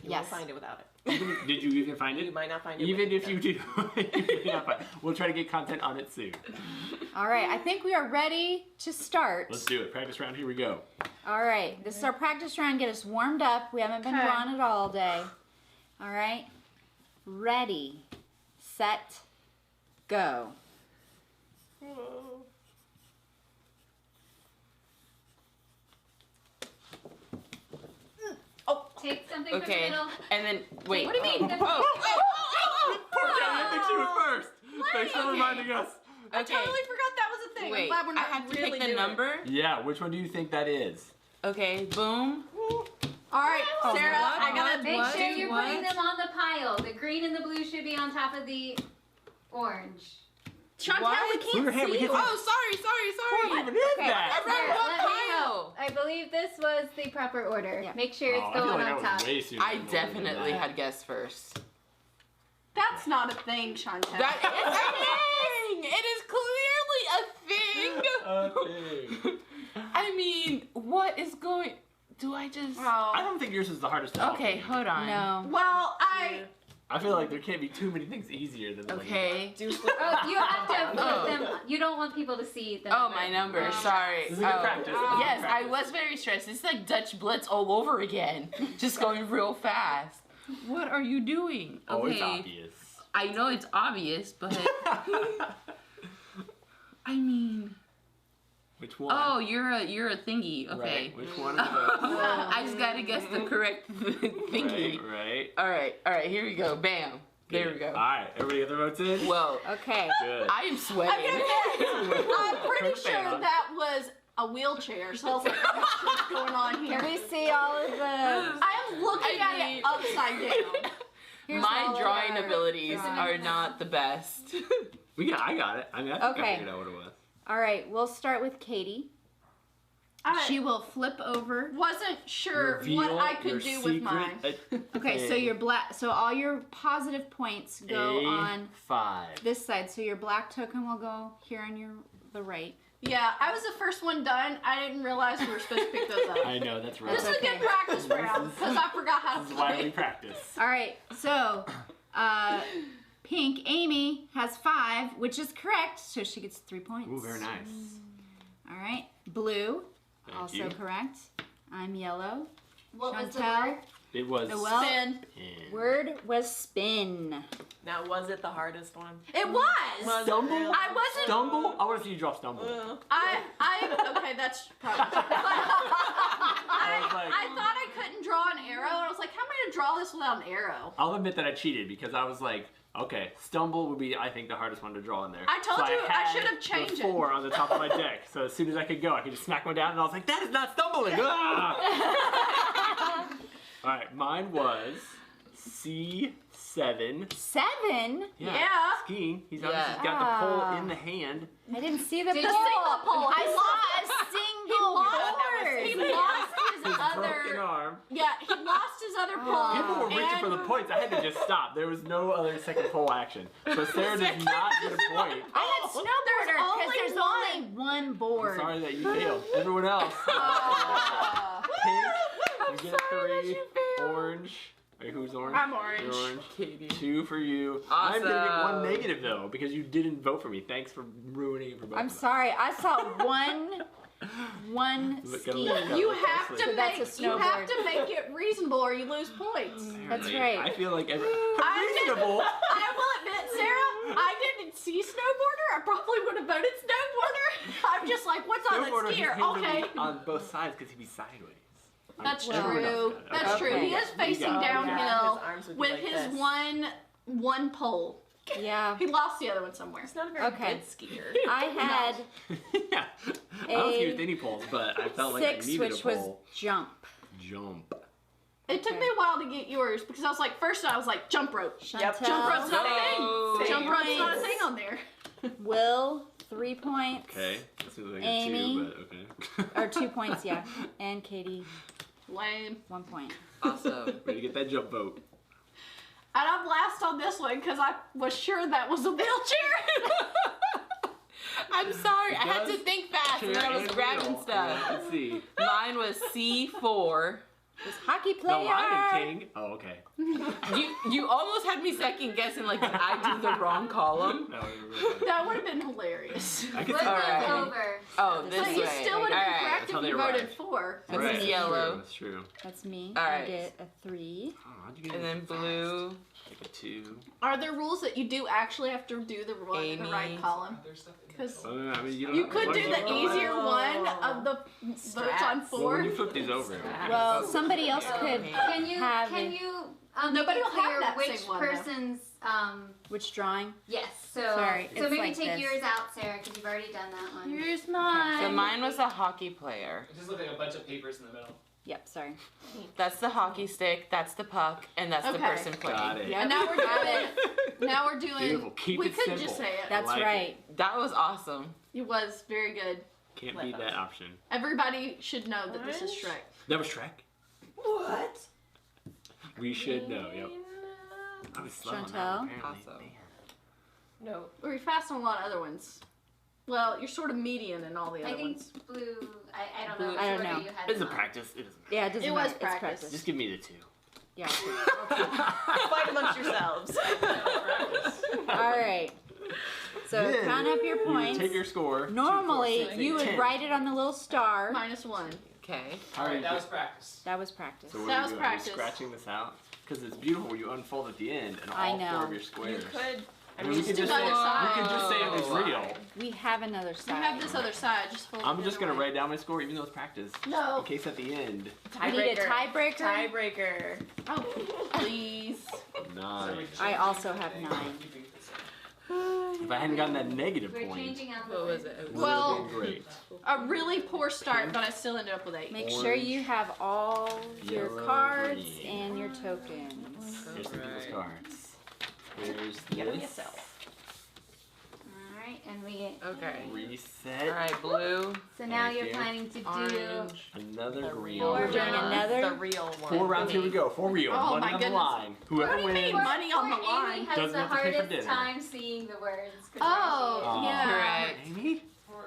[SPEAKER 15] You
[SPEAKER 3] Yes.
[SPEAKER 15] won't find it without it.
[SPEAKER 4] Did you even find it?
[SPEAKER 15] You might not find it.
[SPEAKER 4] Even
[SPEAKER 15] with
[SPEAKER 4] if you do, you may not find it. We'll try to get content on it soon.
[SPEAKER 3] All right, I think we are ready to start.
[SPEAKER 4] Let's do it. Practice round. Here we go.
[SPEAKER 3] All right, this is our practice round. Get us warmed up. We haven't been drawing it all day. All right, ready, set, go.
[SPEAKER 6] Take something from the
[SPEAKER 14] Okay,
[SPEAKER 6] middle.
[SPEAKER 14] and then wait.
[SPEAKER 6] What do you mean?
[SPEAKER 14] Oh.
[SPEAKER 4] Poor Kelly, I think she was first. Thanks for reminding us.
[SPEAKER 13] I
[SPEAKER 14] Okay.
[SPEAKER 13] totally forgot that was a thing.
[SPEAKER 14] Wait,
[SPEAKER 13] I'm glad we're
[SPEAKER 14] I
[SPEAKER 13] not
[SPEAKER 14] have to
[SPEAKER 13] really
[SPEAKER 14] pick the
[SPEAKER 13] doing
[SPEAKER 14] number.
[SPEAKER 4] Yeah, which one do you think that is?
[SPEAKER 14] Okay, boom.
[SPEAKER 13] All right, Sarah, I gotta
[SPEAKER 6] Make
[SPEAKER 13] what?
[SPEAKER 6] sure you're putting
[SPEAKER 14] What?
[SPEAKER 6] them on the pile. The green and the blue should be on top of the orange.
[SPEAKER 13] Chantel,
[SPEAKER 14] What?
[SPEAKER 13] we
[SPEAKER 4] Move your
[SPEAKER 13] can't
[SPEAKER 4] hand, we
[SPEAKER 13] see
[SPEAKER 4] can't
[SPEAKER 13] you.
[SPEAKER 4] see-
[SPEAKER 14] Oh, sorry.
[SPEAKER 4] What even is that?
[SPEAKER 6] Sarah,
[SPEAKER 14] what
[SPEAKER 6] let me
[SPEAKER 14] pile?
[SPEAKER 6] help. I believe this was the proper order.
[SPEAKER 3] Yeah.
[SPEAKER 6] Make sure it's
[SPEAKER 4] Oh, I
[SPEAKER 6] the
[SPEAKER 4] feel
[SPEAKER 6] one
[SPEAKER 4] like I
[SPEAKER 6] on
[SPEAKER 4] was
[SPEAKER 6] top.
[SPEAKER 4] way sooner
[SPEAKER 14] I
[SPEAKER 4] than
[SPEAKER 14] definitely
[SPEAKER 4] that.
[SPEAKER 14] had guessed first.
[SPEAKER 13] That's not a thing, Chantel.
[SPEAKER 14] That is a thing. It is clearly a thing. I mean, what is going? Do I just?
[SPEAKER 4] I don't think yours is the hardest. to
[SPEAKER 14] Okay,
[SPEAKER 4] solve.
[SPEAKER 14] hold on.
[SPEAKER 3] No.
[SPEAKER 13] Well,
[SPEAKER 4] I feel like there can't be too many things easier than the one you
[SPEAKER 14] Okay.
[SPEAKER 6] Oh, you have to put them. You don't want people to see the
[SPEAKER 14] Oh,
[SPEAKER 6] number.
[SPEAKER 14] my number. Sorry.
[SPEAKER 4] This is a good practice. This is a good
[SPEAKER 14] Yes, I
[SPEAKER 4] practice.
[SPEAKER 14] was very stressed. It's like Dutch Blitz all over again. Just going real fast. What are you doing?
[SPEAKER 4] Oh,
[SPEAKER 14] Okay.
[SPEAKER 4] it's obvious.
[SPEAKER 14] I know it's obvious, but I mean,
[SPEAKER 4] Which one?
[SPEAKER 14] oh, you're a thingy. Okay.
[SPEAKER 4] Right. Which one of those?
[SPEAKER 14] I just gotta guess the correct thingy.
[SPEAKER 4] Right.
[SPEAKER 14] All right. Here we go. Bam. There we go.
[SPEAKER 4] All right. Everybody get their votes in.
[SPEAKER 14] Whoa.
[SPEAKER 3] Okay.
[SPEAKER 4] Good.
[SPEAKER 14] I am sweating.
[SPEAKER 13] I'm pretty
[SPEAKER 4] Put the fan
[SPEAKER 13] sure
[SPEAKER 4] on.
[SPEAKER 13] that was a wheelchair. So I was like, what's going on here?
[SPEAKER 3] Can we see all of the?
[SPEAKER 13] I'm looking
[SPEAKER 14] I
[SPEAKER 13] at
[SPEAKER 14] mean-
[SPEAKER 13] it upside down.
[SPEAKER 3] Here's
[SPEAKER 14] My
[SPEAKER 3] all of
[SPEAKER 14] drawing
[SPEAKER 3] our
[SPEAKER 14] abilities
[SPEAKER 3] drawings.
[SPEAKER 14] are not the best.
[SPEAKER 4] I got it. I mean, I think
[SPEAKER 3] Okay.
[SPEAKER 4] I figured out what it was.
[SPEAKER 3] All right, we'll start with Katie.
[SPEAKER 13] She will flip over. Wasn't sure
[SPEAKER 4] Reveal
[SPEAKER 13] what I could
[SPEAKER 4] your
[SPEAKER 13] do with mine.
[SPEAKER 4] secret
[SPEAKER 3] Okay, so your black. So all your positive points go on
[SPEAKER 4] A5.
[SPEAKER 3] this side. So your black token will go here on the right.
[SPEAKER 13] Yeah, I was the first one done. I didn't realize we were supposed to pick those up.
[SPEAKER 4] I know, that's right.
[SPEAKER 13] This is a good practice round because I forgot how to
[SPEAKER 4] This is why we
[SPEAKER 13] play.
[SPEAKER 4] practice.
[SPEAKER 3] All right, so pink Amy has 5, which is correct, so she gets 3 points.
[SPEAKER 4] Ooh, very nice.
[SPEAKER 3] All right, blue,
[SPEAKER 4] Thank
[SPEAKER 3] also
[SPEAKER 4] you.
[SPEAKER 3] correct. I'm yellow.
[SPEAKER 13] What was the
[SPEAKER 3] Chantel.
[SPEAKER 13] word?
[SPEAKER 4] It was
[SPEAKER 3] Noelle.
[SPEAKER 13] Spin.
[SPEAKER 3] Word was spin.
[SPEAKER 15] Now, was it the hardest one?
[SPEAKER 13] It was.
[SPEAKER 4] Stumble?
[SPEAKER 13] I wasn't.
[SPEAKER 4] Stumble? I want to see you draw stumble.
[SPEAKER 13] Okay, that's probably. I thought I couldn't draw an arrow, and I was like, how am I gonna draw this without an arrow?
[SPEAKER 4] I'll admit that I cheated because I was like, okay, stumble would be, I think, the hardest one to draw in there.
[SPEAKER 13] I told
[SPEAKER 4] So
[SPEAKER 13] you I
[SPEAKER 4] had
[SPEAKER 13] should have changed
[SPEAKER 4] the
[SPEAKER 13] it.
[SPEAKER 4] 4 on the top of my deck, so as soon as I could go, I could just smack one down, and I was like, that is not stumbling. Ah! All right, mine was C7.
[SPEAKER 3] 7?
[SPEAKER 13] Yeah.
[SPEAKER 4] Skiing. He's
[SPEAKER 14] Yeah.
[SPEAKER 4] obviously got the pole in the hand.
[SPEAKER 3] I didn't see the
[SPEAKER 13] The
[SPEAKER 3] pole.
[SPEAKER 13] single pole.
[SPEAKER 3] I saw a single board.
[SPEAKER 13] He lost his
[SPEAKER 4] His broken
[SPEAKER 13] other.
[SPEAKER 4] arm.
[SPEAKER 13] Yeah, he lost his other pole.
[SPEAKER 4] People were reaching for the
[SPEAKER 13] and-
[SPEAKER 4] points. I had to just stop. There was no other second pole action. So Sarah does not get a point.
[SPEAKER 3] I had snowboarder because
[SPEAKER 13] only
[SPEAKER 3] there's only one
[SPEAKER 4] I'm
[SPEAKER 3] board.
[SPEAKER 4] sorry that you failed. Everyone else. Pink, you get 3. Orange. Wait, who's orange?
[SPEAKER 13] I'm orange.
[SPEAKER 4] You're orange.
[SPEAKER 14] Katie.
[SPEAKER 4] 2 for you. I'm gonna get 1
[SPEAKER 14] Awesome.
[SPEAKER 4] negative though because you didn't vote for me. Thanks for ruining it for both
[SPEAKER 3] I'm
[SPEAKER 4] of us.
[SPEAKER 3] sorry. I saw one
[SPEAKER 4] Look,
[SPEAKER 3] ski.
[SPEAKER 4] gotta look at
[SPEAKER 13] You
[SPEAKER 4] it
[SPEAKER 13] have
[SPEAKER 4] closely.
[SPEAKER 13] to
[SPEAKER 3] So that's
[SPEAKER 13] make
[SPEAKER 3] a
[SPEAKER 13] you have
[SPEAKER 3] snowboard.
[SPEAKER 13] to make it reasonable or you lose points.
[SPEAKER 3] That's
[SPEAKER 4] Apparently.
[SPEAKER 3] right.
[SPEAKER 4] I feel like
[SPEAKER 13] I
[SPEAKER 4] reasonable.
[SPEAKER 13] I will admit, Sarah, I didn't see snowboarder. I probably would have voted snowboarder. I'm just like, what's on the
[SPEAKER 4] Snowboarder,
[SPEAKER 13] skier?
[SPEAKER 4] his hands
[SPEAKER 13] Okay.
[SPEAKER 4] would be on both sides because he'd be sideways.
[SPEAKER 13] That's
[SPEAKER 4] Everyone else
[SPEAKER 13] true.
[SPEAKER 4] got it.
[SPEAKER 13] That's
[SPEAKER 4] Okay.
[SPEAKER 13] true. He is
[SPEAKER 4] You
[SPEAKER 13] facing
[SPEAKER 4] got it.
[SPEAKER 13] downhill
[SPEAKER 15] His arms would be
[SPEAKER 13] with
[SPEAKER 15] like
[SPEAKER 13] his
[SPEAKER 15] this.
[SPEAKER 13] one pole.
[SPEAKER 3] Yeah.
[SPEAKER 13] He lost the other one somewhere.
[SPEAKER 15] He's not a very
[SPEAKER 3] Okay.
[SPEAKER 15] good skier.
[SPEAKER 3] I had
[SPEAKER 4] Yeah. was good with any polls, but I felt like I
[SPEAKER 3] 6,
[SPEAKER 4] needed
[SPEAKER 3] which
[SPEAKER 4] a
[SPEAKER 3] was
[SPEAKER 4] poll.
[SPEAKER 3] jump.
[SPEAKER 4] Jump.
[SPEAKER 14] It took me a while to get yours because I was like, first I was like, jump rope.
[SPEAKER 3] Chantel,
[SPEAKER 14] Jump rope's not a
[SPEAKER 15] Go.
[SPEAKER 14] thing. Jump rope's
[SPEAKER 3] points.
[SPEAKER 14] not a thing on there.
[SPEAKER 3] Will, 3 points.
[SPEAKER 4] Okay. That seems like
[SPEAKER 3] Amy.
[SPEAKER 4] a 2, but okay.
[SPEAKER 3] Or 2 points, yeah. And Katie,
[SPEAKER 14] Lame.
[SPEAKER 3] 1 point.
[SPEAKER 15] Awesome.
[SPEAKER 4] Way to get that jump vote.
[SPEAKER 14] And I'm last on this one because I was sure that was a wheelchair.
[SPEAKER 16] I'm sorry, I had to
[SPEAKER 4] does
[SPEAKER 16] think fast and then I was
[SPEAKER 4] and
[SPEAKER 16] grabbing
[SPEAKER 4] wheel.
[SPEAKER 16] stuff.
[SPEAKER 4] Let's see.
[SPEAKER 16] Mine was C4.
[SPEAKER 3] This hockey
[SPEAKER 4] The
[SPEAKER 3] player.
[SPEAKER 4] Lion King. Oh, okay.
[SPEAKER 16] You almost had me second guessing like did I do the wrong column?
[SPEAKER 4] No,
[SPEAKER 14] That would have been hilarious.
[SPEAKER 4] I can
[SPEAKER 6] Flip
[SPEAKER 4] see
[SPEAKER 6] it
[SPEAKER 16] Alright.
[SPEAKER 6] over.
[SPEAKER 16] Oh,
[SPEAKER 6] So
[SPEAKER 16] this
[SPEAKER 14] So
[SPEAKER 16] way.
[SPEAKER 14] you still would have been
[SPEAKER 16] Alright.
[SPEAKER 14] correct
[SPEAKER 4] That's
[SPEAKER 14] if
[SPEAKER 4] how they
[SPEAKER 14] you voted
[SPEAKER 4] arrived.
[SPEAKER 14] 4.
[SPEAKER 16] That's
[SPEAKER 4] Right.
[SPEAKER 16] yellow.
[SPEAKER 4] That's true.
[SPEAKER 3] That's me.
[SPEAKER 16] All
[SPEAKER 3] I
[SPEAKER 16] right.
[SPEAKER 3] get a 3.
[SPEAKER 4] Oh, how'd you get
[SPEAKER 16] And
[SPEAKER 4] it
[SPEAKER 16] then
[SPEAKER 4] fast?
[SPEAKER 16] blue.
[SPEAKER 4] Like a 2.
[SPEAKER 14] Are there rules that you do actually have to do the one in the
[SPEAKER 16] Amy.
[SPEAKER 14] right column? Because
[SPEAKER 4] I mean, you, don't
[SPEAKER 14] you
[SPEAKER 4] have-
[SPEAKER 14] could
[SPEAKER 4] why
[SPEAKER 14] do
[SPEAKER 4] don't
[SPEAKER 14] the
[SPEAKER 4] you-
[SPEAKER 14] easier one of the votes on
[SPEAKER 4] Well, when
[SPEAKER 14] 4.
[SPEAKER 4] you flip these over.
[SPEAKER 3] Well, somebody else could
[SPEAKER 6] Can you
[SPEAKER 3] have
[SPEAKER 6] can
[SPEAKER 3] it.
[SPEAKER 6] you
[SPEAKER 14] Nobody
[SPEAKER 6] make it
[SPEAKER 14] will have
[SPEAKER 6] clear
[SPEAKER 14] that
[SPEAKER 6] which
[SPEAKER 14] same one, though.
[SPEAKER 6] person's
[SPEAKER 3] Which drawing?
[SPEAKER 6] yes. So
[SPEAKER 3] Sorry,
[SPEAKER 6] so
[SPEAKER 3] it's
[SPEAKER 6] maybe
[SPEAKER 3] like
[SPEAKER 6] take
[SPEAKER 3] this.
[SPEAKER 6] yours out, Sarah, because you've already done that one.
[SPEAKER 14] Here's mine.
[SPEAKER 16] So mine was a hockey player.
[SPEAKER 7] It just looked like a bunch of papers in the middle.
[SPEAKER 3] Yep, sorry.
[SPEAKER 16] That's the hockey stick, that's the puck, and that's the
[SPEAKER 14] Okay.
[SPEAKER 16] person playing.
[SPEAKER 4] Got it.
[SPEAKER 14] And now we're doing. Now we're doing.
[SPEAKER 4] Beautiful. Keep
[SPEAKER 14] we
[SPEAKER 4] it
[SPEAKER 14] could
[SPEAKER 4] simple.
[SPEAKER 14] just say it.
[SPEAKER 3] That's
[SPEAKER 4] like
[SPEAKER 3] right.
[SPEAKER 16] That was awesome.
[SPEAKER 14] It was very good.
[SPEAKER 4] Can't beat that option.
[SPEAKER 14] Everybody should know that this is Shrek.
[SPEAKER 4] That was Shrek.
[SPEAKER 15] What?
[SPEAKER 4] We should know. Yep. I was slow on that
[SPEAKER 3] Chantel?
[SPEAKER 4] one, apparently.
[SPEAKER 16] Awesome.
[SPEAKER 4] Man.
[SPEAKER 15] No.
[SPEAKER 14] We're fast on a lot of other ones. Well, you're sort of median in all the
[SPEAKER 6] I
[SPEAKER 14] other
[SPEAKER 6] think
[SPEAKER 14] ones.
[SPEAKER 6] blue. I don't know.
[SPEAKER 3] Blue,
[SPEAKER 6] Which
[SPEAKER 3] I don't
[SPEAKER 6] order
[SPEAKER 3] know.
[SPEAKER 6] You had
[SPEAKER 4] It's a
[SPEAKER 6] them on.
[SPEAKER 4] practice. It doesn't matter.
[SPEAKER 3] Yeah, it doesn't
[SPEAKER 14] It was
[SPEAKER 3] matter. It's
[SPEAKER 14] practice.
[SPEAKER 4] Just give me the 2.
[SPEAKER 3] Yeah.
[SPEAKER 15] Fight amongst yourselves.
[SPEAKER 3] All right. So
[SPEAKER 4] Then
[SPEAKER 3] count up your
[SPEAKER 4] You
[SPEAKER 3] points.
[SPEAKER 4] take your score.
[SPEAKER 3] Normally,
[SPEAKER 4] 2, 4, 6,
[SPEAKER 3] you
[SPEAKER 4] 8,
[SPEAKER 3] would
[SPEAKER 4] 10.
[SPEAKER 3] write it on the little star.
[SPEAKER 14] -1.
[SPEAKER 16] Okay.
[SPEAKER 7] Alright, that was practice.
[SPEAKER 3] That was practice.
[SPEAKER 4] So what
[SPEAKER 14] That
[SPEAKER 4] are
[SPEAKER 14] was
[SPEAKER 4] you doing?
[SPEAKER 14] practice.
[SPEAKER 4] Are you scratching this out? Because it's beautiful when you unfold at the end and
[SPEAKER 3] I
[SPEAKER 4] all 4
[SPEAKER 3] know.
[SPEAKER 4] of your squares.
[SPEAKER 15] You could.
[SPEAKER 4] I mean, we
[SPEAKER 14] Just
[SPEAKER 4] could
[SPEAKER 14] do
[SPEAKER 4] just
[SPEAKER 14] the
[SPEAKER 4] say
[SPEAKER 14] other side.
[SPEAKER 4] we could just say it was real.
[SPEAKER 3] We have another
[SPEAKER 14] You
[SPEAKER 3] side.
[SPEAKER 14] have this other side. Just fold
[SPEAKER 4] I'm
[SPEAKER 14] it
[SPEAKER 4] just
[SPEAKER 14] the
[SPEAKER 4] gonna
[SPEAKER 14] other way.
[SPEAKER 4] write down my score, even though it's practice.
[SPEAKER 14] No.
[SPEAKER 4] In case at the end.
[SPEAKER 3] We need a tiebreaker.
[SPEAKER 15] Tiebreaker.
[SPEAKER 14] Oh, please.
[SPEAKER 4] 9.
[SPEAKER 3] I also have 9.
[SPEAKER 4] If I hadn't gotten that negative
[SPEAKER 6] We're
[SPEAKER 4] point,
[SPEAKER 6] changing out the
[SPEAKER 16] What was
[SPEAKER 6] words.
[SPEAKER 16] it?
[SPEAKER 14] Well,
[SPEAKER 4] been great.
[SPEAKER 14] a really poor start, but I still ended up with 8.
[SPEAKER 3] Make sure you have all your
[SPEAKER 4] Yellow,
[SPEAKER 3] cards
[SPEAKER 4] green.
[SPEAKER 3] and your tokens.
[SPEAKER 4] Here's the people's cards. Here's
[SPEAKER 15] Get 'em
[SPEAKER 4] this.
[SPEAKER 15] yourself.
[SPEAKER 6] All right, and we.
[SPEAKER 16] Okay.
[SPEAKER 4] Reset.
[SPEAKER 16] Alright, blue.
[SPEAKER 6] So now
[SPEAKER 4] Right
[SPEAKER 6] you're
[SPEAKER 4] there.
[SPEAKER 6] planning to do.
[SPEAKER 16] Orange.
[SPEAKER 4] Another green.
[SPEAKER 6] Four
[SPEAKER 3] We're doing
[SPEAKER 6] rounds.
[SPEAKER 3] another.
[SPEAKER 15] The real one.
[SPEAKER 4] 4 rounds, here we go. 4 real.
[SPEAKER 14] Oh,
[SPEAKER 4] Money
[SPEAKER 14] my
[SPEAKER 4] on the
[SPEAKER 14] goodness.
[SPEAKER 4] line. Whoever
[SPEAKER 14] What do you
[SPEAKER 4] wins.
[SPEAKER 14] mean? Money on the
[SPEAKER 6] Amy
[SPEAKER 14] line.
[SPEAKER 6] has
[SPEAKER 4] Doesn't
[SPEAKER 6] the
[SPEAKER 4] have to pay for
[SPEAKER 6] hardest
[SPEAKER 4] dinner.
[SPEAKER 6] time seeing the words. 'cause
[SPEAKER 14] Oh,
[SPEAKER 4] Aw.
[SPEAKER 14] yeah.
[SPEAKER 16] Correct.
[SPEAKER 4] Amy?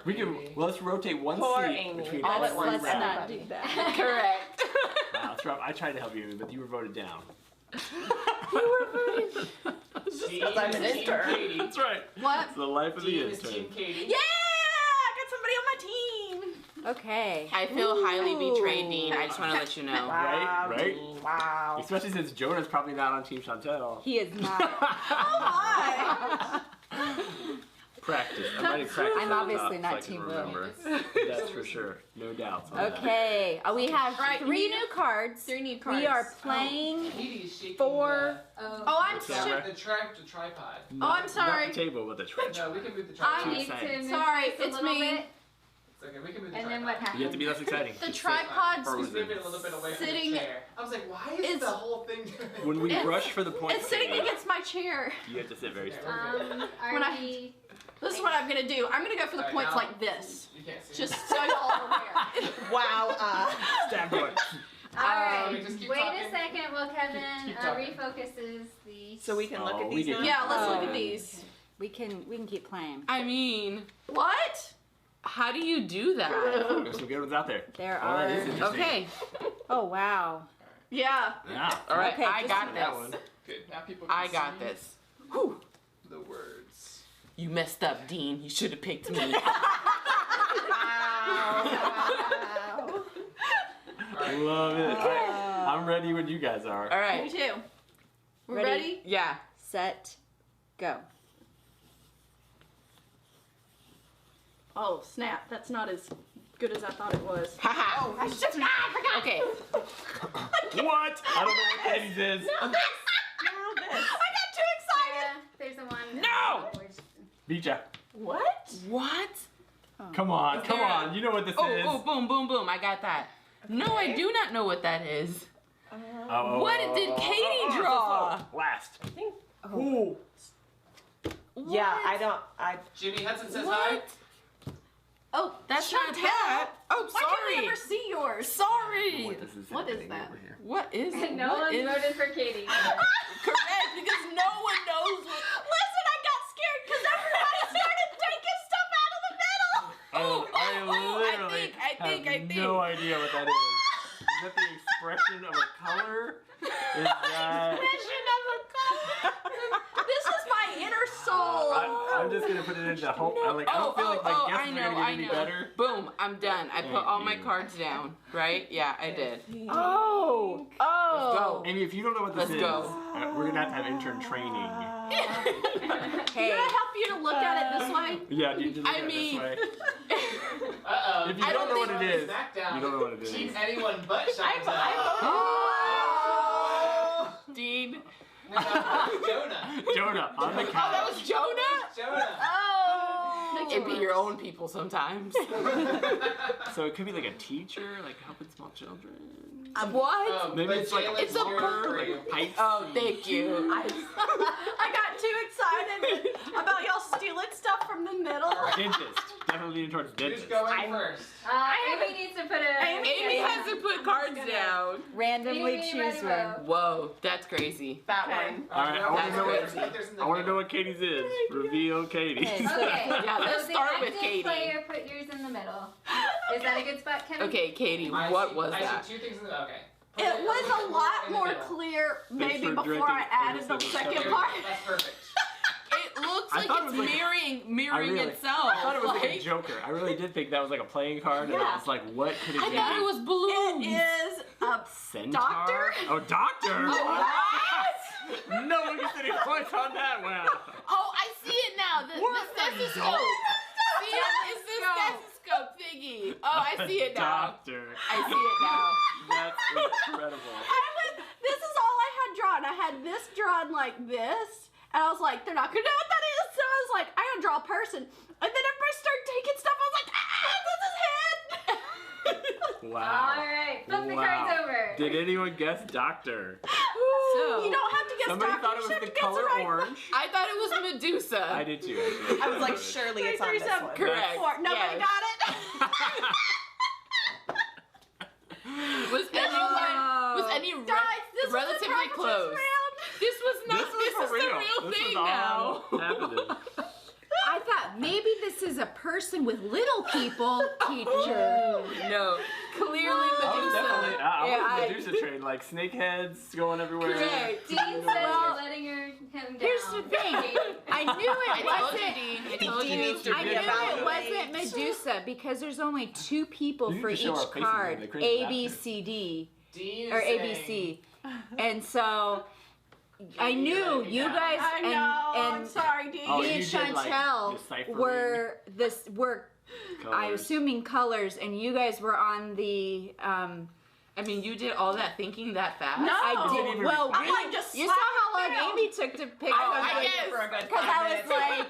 [SPEAKER 4] We can, well, let's rotate one
[SPEAKER 15] Poor
[SPEAKER 4] seat
[SPEAKER 15] Amy.
[SPEAKER 4] between
[SPEAKER 15] All
[SPEAKER 4] every
[SPEAKER 15] at once.
[SPEAKER 3] Let's
[SPEAKER 4] round.
[SPEAKER 3] not do that.
[SPEAKER 16] Correct.
[SPEAKER 4] Wow, that's rough. I tried to help you, Amy, but you were voted down.
[SPEAKER 15] Because I'm an intern.
[SPEAKER 4] That's right.
[SPEAKER 14] What?
[SPEAKER 4] It's the life of the
[SPEAKER 7] Team is
[SPEAKER 4] intern.
[SPEAKER 7] Team Katie.
[SPEAKER 14] Yeah! I got somebody on my team.
[SPEAKER 3] Okay.
[SPEAKER 16] I feel highly
[SPEAKER 3] Ooh.
[SPEAKER 16] betrayed, Dean. I just want to let you know.
[SPEAKER 4] Right? Right?
[SPEAKER 15] Wow.
[SPEAKER 4] Especially since Jonah's probably not on Team Chantel.
[SPEAKER 3] He is not.
[SPEAKER 14] Oh my!
[SPEAKER 4] Practice. I'm writing practice.
[SPEAKER 3] I'm
[SPEAKER 4] at the
[SPEAKER 3] obviously
[SPEAKER 4] top
[SPEAKER 3] not
[SPEAKER 4] so I can
[SPEAKER 3] Team Will.
[SPEAKER 4] remember. That's for sure. No doubts on that.
[SPEAKER 3] Okay. We have
[SPEAKER 14] Right,
[SPEAKER 3] 3
[SPEAKER 14] you
[SPEAKER 3] new cards.
[SPEAKER 14] 3 new cards.
[SPEAKER 3] We are playing
[SPEAKER 7] Katie's shaking
[SPEAKER 3] 4.
[SPEAKER 14] Oh, I'm
[SPEAKER 4] Okay.
[SPEAKER 14] sorry.
[SPEAKER 7] the tripod.
[SPEAKER 14] I'm sorry.
[SPEAKER 4] Not the table, but the trench.
[SPEAKER 7] No, we can move the
[SPEAKER 14] I
[SPEAKER 7] tripod.
[SPEAKER 6] need to
[SPEAKER 4] Sorry.
[SPEAKER 6] move
[SPEAKER 14] Sorry,
[SPEAKER 6] this a
[SPEAKER 14] it's
[SPEAKER 6] little
[SPEAKER 14] me.
[SPEAKER 6] bit,
[SPEAKER 7] It's okay, we can move the
[SPEAKER 6] and
[SPEAKER 7] tripod.
[SPEAKER 6] then what happens?
[SPEAKER 4] You have to be less exciting.
[SPEAKER 14] The
[SPEAKER 4] Just
[SPEAKER 14] tripod's
[SPEAKER 4] say
[SPEAKER 7] Just move it a
[SPEAKER 4] frozen.
[SPEAKER 7] little bit away from
[SPEAKER 14] Sitting-
[SPEAKER 7] the chair. I was like, why is
[SPEAKER 14] It's-
[SPEAKER 7] the whole thing
[SPEAKER 4] When we
[SPEAKER 14] It's-
[SPEAKER 4] rush for the point,
[SPEAKER 14] It's sitting against my chair.
[SPEAKER 4] you have to sit very still.
[SPEAKER 6] Are
[SPEAKER 14] When I-
[SPEAKER 6] we?
[SPEAKER 14] This is what I'm gonna do. I'm gonna go for the
[SPEAKER 7] Alright,
[SPEAKER 14] points
[SPEAKER 7] now-
[SPEAKER 14] like this.
[SPEAKER 7] You can't see
[SPEAKER 14] Just
[SPEAKER 7] it.
[SPEAKER 14] so y'all are aware.
[SPEAKER 15] Wow.
[SPEAKER 4] Stab going.
[SPEAKER 6] All right.
[SPEAKER 7] just keep
[SPEAKER 6] Wait
[SPEAKER 7] talking.
[SPEAKER 6] a second while Kevin
[SPEAKER 7] Keep talking.
[SPEAKER 6] refocuses the.
[SPEAKER 15] So we can look
[SPEAKER 4] Oh,
[SPEAKER 15] at
[SPEAKER 4] we
[SPEAKER 15] these
[SPEAKER 4] can-
[SPEAKER 15] now?
[SPEAKER 14] Yeah, let's
[SPEAKER 3] Oh.
[SPEAKER 14] look at these.
[SPEAKER 3] We can keep playing.
[SPEAKER 16] I mean,
[SPEAKER 14] What?
[SPEAKER 16] how do you do that?
[SPEAKER 4] There's some good ones out there.
[SPEAKER 3] There
[SPEAKER 4] Oh, that is
[SPEAKER 3] are.
[SPEAKER 4] interesting.
[SPEAKER 16] Okay.
[SPEAKER 3] Oh wow.
[SPEAKER 14] Yeah.
[SPEAKER 4] Yeah.
[SPEAKER 16] All right,
[SPEAKER 3] Okay,
[SPEAKER 16] I
[SPEAKER 3] just
[SPEAKER 16] got
[SPEAKER 4] that
[SPEAKER 16] this.
[SPEAKER 4] one.
[SPEAKER 7] Good. Now people can
[SPEAKER 16] I got
[SPEAKER 7] see
[SPEAKER 16] this. Whew.
[SPEAKER 7] the words.
[SPEAKER 16] You messed up, Dean. You should have picked me.
[SPEAKER 4] Love it. All right. I'm ready when you guys are.
[SPEAKER 16] All
[SPEAKER 14] Me
[SPEAKER 16] right.
[SPEAKER 14] too. We're
[SPEAKER 3] Ready?
[SPEAKER 14] ready?
[SPEAKER 16] Yeah.
[SPEAKER 3] Set. Go.
[SPEAKER 14] Oh snap! That's not as good as I thought it was.
[SPEAKER 16] Haha.
[SPEAKER 14] Oh, I forgot.
[SPEAKER 16] Okay.
[SPEAKER 4] What? I don't know what Eddie's is.
[SPEAKER 14] I got too excited.
[SPEAKER 6] There's a one.
[SPEAKER 16] No!
[SPEAKER 4] Beat ya.
[SPEAKER 14] What?
[SPEAKER 16] What?
[SPEAKER 4] Come on, come on. You know what this is.
[SPEAKER 16] Oh, boom, boom, boom. I got that. No, I do not know what that is. What did Katie draw?
[SPEAKER 4] Last.
[SPEAKER 15] I think.
[SPEAKER 4] Ooh.
[SPEAKER 15] Yeah, I
[SPEAKER 7] Jimmy Hudson says
[SPEAKER 16] What?
[SPEAKER 7] hi.
[SPEAKER 16] Oh, that's not
[SPEAKER 13] Chantel.
[SPEAKER 16] that. Oh,
[SPEAKER 13] Why can't we
[SPEAKER 16] sorry.
[SPEAKER 13] ever see yours?
[SPEAKER 16] Sorry.
[SPEAKER 13] What is that?
[SPEAKER 16] What is it?
[SPEAKER 6] No
[SPEAKER 16] What
[SPEAKER 6] one
[SPEAKER 16] is-
[SPEAKER 6] voted for Katie.
[SPEAKER 16] Correct, because no one knows what.
[SPEAKER 13] Listen, I got scared because everybody started taking stuff out of the middle.
[SPEAKER 4] I have no idea what that is. Is that the expression of a color? Is that...
[SPEAKER 13] Vision of a color. This is my inner soul.
[SPEAKER 4] I'm just gonna put it into hope. I don't feel like my guesses are gonna get any better.
[SPEAKER 16] Boom, I'm done. I put all my cards down, right? Yeah, I did.
[SPEAKER 15] Oh.
[SPEAKER 16] Let's go.
[SPEAKER 4] Amy, if you don't know what this
[SPEAKER 16] Let's
[SPEAKER 4] is,
[SPEAKER 16] go.
[SPEAKER 4] We're gonna have to have intern training.
[SPEAKER 13] Hey. Can I help you to look at it this way?
[SPEAKER 4] Yeah, you just look at it this way. If you don't know what it is, you don't know what it is.
[SPEAKER 7] Team anyone but Chantel.
[SPEAKER 16] Dean.
[SPEAKER 7] No, Jonah.
[SPEAKER 4] Jonah on the couch.
[SPEAKER 16] Oh, that was Jonah?
[SPEAKER 7] Jonah.
[SPEAKER 16] Oh. It be your own people sometimes.
[SPEAKER 4] So it could be like a teacher, like helping small children.
[SPEAKER 16] What?
[SPEAKER 4] Maybe it's like
[SPEAKER 16] It's a
[SPEAKER 4] water, like pipes.
[SPEAKER 16] Oh, thank you.
[SPEAKER 13] I got too excited about y'all stealing stuff from the middle.
[SPEAKER 4] Dentist. Definitely leaning towards dentist.
[SPEAKER 7] Who's going first?
[SPEAKER 6] Amy needs to put a.
[SPEAKER 16] Amy has to put cards down.
[SPEAKER 15] randomly
[SPEAKER 6] Amy,
[SPEAKER 15] choose
[SPEAKER 6] ready,
[SPEAKER 15] one.
[SPEAKER 6] go.
[SPEAKER 16] Whoa, that's crazy.
[SPEAKER 15] That one.
[SPEAKER 4] All right, I want to
[SPEAKER 16] That's
[SPEAKER 4] know
[SPEAKER 16] crazy.
[SPEAKER 4] what I want to know what Katie's is. Reveal Katie's.
[SPEAKER 6] Okay.
[SPEAKER 16] Yeah, let's
[SPEAKER 6] so
[SPEAKER 16] start
[SPEAKER 6] the
[SPEAKER 16] with
[SPEAKER 6] active
[SPEAKER 16] Katie.
[SPEAKER 6] player, put yours in the middle. Is that a good spot, Kevin?
[SPEAKER 16] Okay, Katie, what was
[SPEAKER 7] I
[SPEAKER 16] that?
[SPEAKER 7] see 2 things in the. Okay.
[SPEAKER 13] It was a lot more clear maybe
[SPEAKER 4] for
[SPEAKER 13] before
[SPEAKER 4] directing
[SPEAKER 13] I added the
[SPEAKER 4] every
[SPEAKER 13] second
[SPEAKER 4] single
[SPEAKER 13] part.
[SPEAKER 7] That's perfect.
[SPEAKER 16] It looks
[SPEAKER 4] I
[SPEAKER 16] like
[SPEAKER 4] thought it
[SPEAKER 16] it's
[SPEAKER 4] was like-
[SPEAKER 16] mirroring itself.
[SPEAKER 4] I thought it was like a Joker. I really did think that was like a playing card, and I was like, what could it
[SPEAKER 16] I
[SPEAKER 4] be?
[SPEAKER 16] thought it was balloons.
[SPEAKER 13] It is a
[SPEAKER 4] Centaur?
[SPEAKER 13] doctor.
[SPEAKER 4] Oh, doctor!
[SPEAKER 16] What?
[SPEAKER 4] No one gets any points on that one.
[SPEAKER 16] Oh, I see it now. The stethoscope. See it? It's the stethoscope thingy. Oh, I see it now.
[SPEAKER 4] Doctor.
[SPEAKER 16] I see it now.
[SPEAKER 4] That's incredible.
[SPEAKER 13] This is all I had drawn. I had this drawn like this, and I was like, they're not gonna know what that is. So I was like, I gotta draw a person, and then everybody started taking stuff. I was like, this is head.
[SPEAKER 4] Wow.
[SPEAKER 6] All right, flip the cards over.
[SPEAKER 4] Did anyone guess doctor?
[SPEAKER 16] So,
[SPEAKER 13] You don't have to guess
[SPEAKER 4] Somebody
[SPEAKER 13] doctor.
[SPEAKER 4] thought
[SPEAKER 13] You
[SPEAKER 4] it was
[SPEAKER 13] just have
[SPEAKER 4] the
[SPEAKER 13] to guess
[SPEAKER 4] color
[SPEAKER 13] right.
[SPEAKER 4] orange.
[SPEAKER 16] I thought it was Medusa.
[SPEAKER 4] I did too. Actually.
[SPEAKER 15] I was like, surely it's on this
[SPEAKER 13] 337.
[SPEAKER 15] one.
[SPEAKER 16] Correct.
[SPEAKER 13] Nobody
[SPEAKER 16] Yes.
[SPEAKER 13] got it.
[SPEAKER 16] Was any
[SPEAKER 13] Guys, this was the
[SPEAKER 16] relatively
[SPEAKER 13] practice
[SPEAKER 16] close?
[SPEAKER 13] round.
[SPEAKER 16] This was not. This
[SPEAKER 4] for
[SPEAKER 16] is
[SPEAKER 4] real.
[SPEAKER 16] the real
[SPEAKER 4] This
[SPEAKER 16] thing
[SPEAKER 4] is all
[SPEAKER 16] now.
[SPEAKER 4] happening.
[SPEAKER 3] I thought maybe this is a person with little people, teacher.
[SPEAKER 16] No, clearly
[SPEAKER 4] I was
[SPEAKER 16] Medusa.
[SPEAKER 4] definitely. I
[SPEAKER 3] Yeah,
[SPEAKER 4] was Medusa trained, like snake heads going everywhere.
[SPEAKER 16] Correct.
[SPEAKER 6] Dean says you're letting him down.
[SPEAKER 3] Here's the thing. I knew
[SPEAKER 16] I
[SPEAKER 3] it
[SPEAKER 16] told you,
[SPEAKER 3] wasn't.
[SPEAKER 16] Dean. I told
[SPEAKER 15] Dean
[SPEAKER 16] you.
[SPEAKER 15] needs to
[SPEAKER 3] I knew it wasn't Medusa because there's only 2 people
[SPEAKER 4] You
[SPEAKER 3] for
[SPEAKER 4] need to show our
[SPEAKER 3] each
[SPEAKER 4] faces
[SPEAKER 3] card,
[SPEAKER 4] when they create
[SPEAKER 3] A, B,
[SPEAKER 4] that.
[SPEAKER 3] C, D,
[SPEAKER 7] Dean
[SPEAKER 3] or
[SPEAKER 7] is
[SPEAKER 3] A, B, C. And so I knew you guys
[SPEAKER 13] I know. I'm
[SPEAKER 3] and
[SPEAKER 13] sorry, Dee.
[SPEAKER 4] Oh,
[SPEAKER 3] me and
[SPEAKER 4] you did, like,
[SPEAKER 3] Chantel
[SPEAKER 4] deciphering
[SPEAKER 3] were I'm
[SPEAKER 4] colors.
[SPEAKER 3] assuming colors, and you guys were on the.
[SPEAKER 16] I mean, you did all that thinking that fast.
[SPEAKER 13] No.
[SPEAKER 3] I
[SPEAKER 4] didn't
[SPEAKER 3] did.
[SPEAKER 4] even
[SPEAKER 3] Well,
[SPEAKER 13] I'm
[SPEAKER 3] really,
[SPEAKER 13] like, just
[SPEAKER 3] you saw
[SPEAKER 13] slap
[SPEAKER 3] how
[SPEAKER 13] it
[SPEAKER 3] long
[SPEAKER 13] down.
[SPEAKER 3] Amy took to pick
[SPEAKER 16] Oh,
[SPEAKER 3] up
[SPEAKER 16] I guess.
[SPEAKER 15] For a good
[SPEAKER 3] because
[SPEAKER 15] 5
[SPEAKER 3] I was
[SPEAKER 15] minutes.
[SPEAKER 3] like,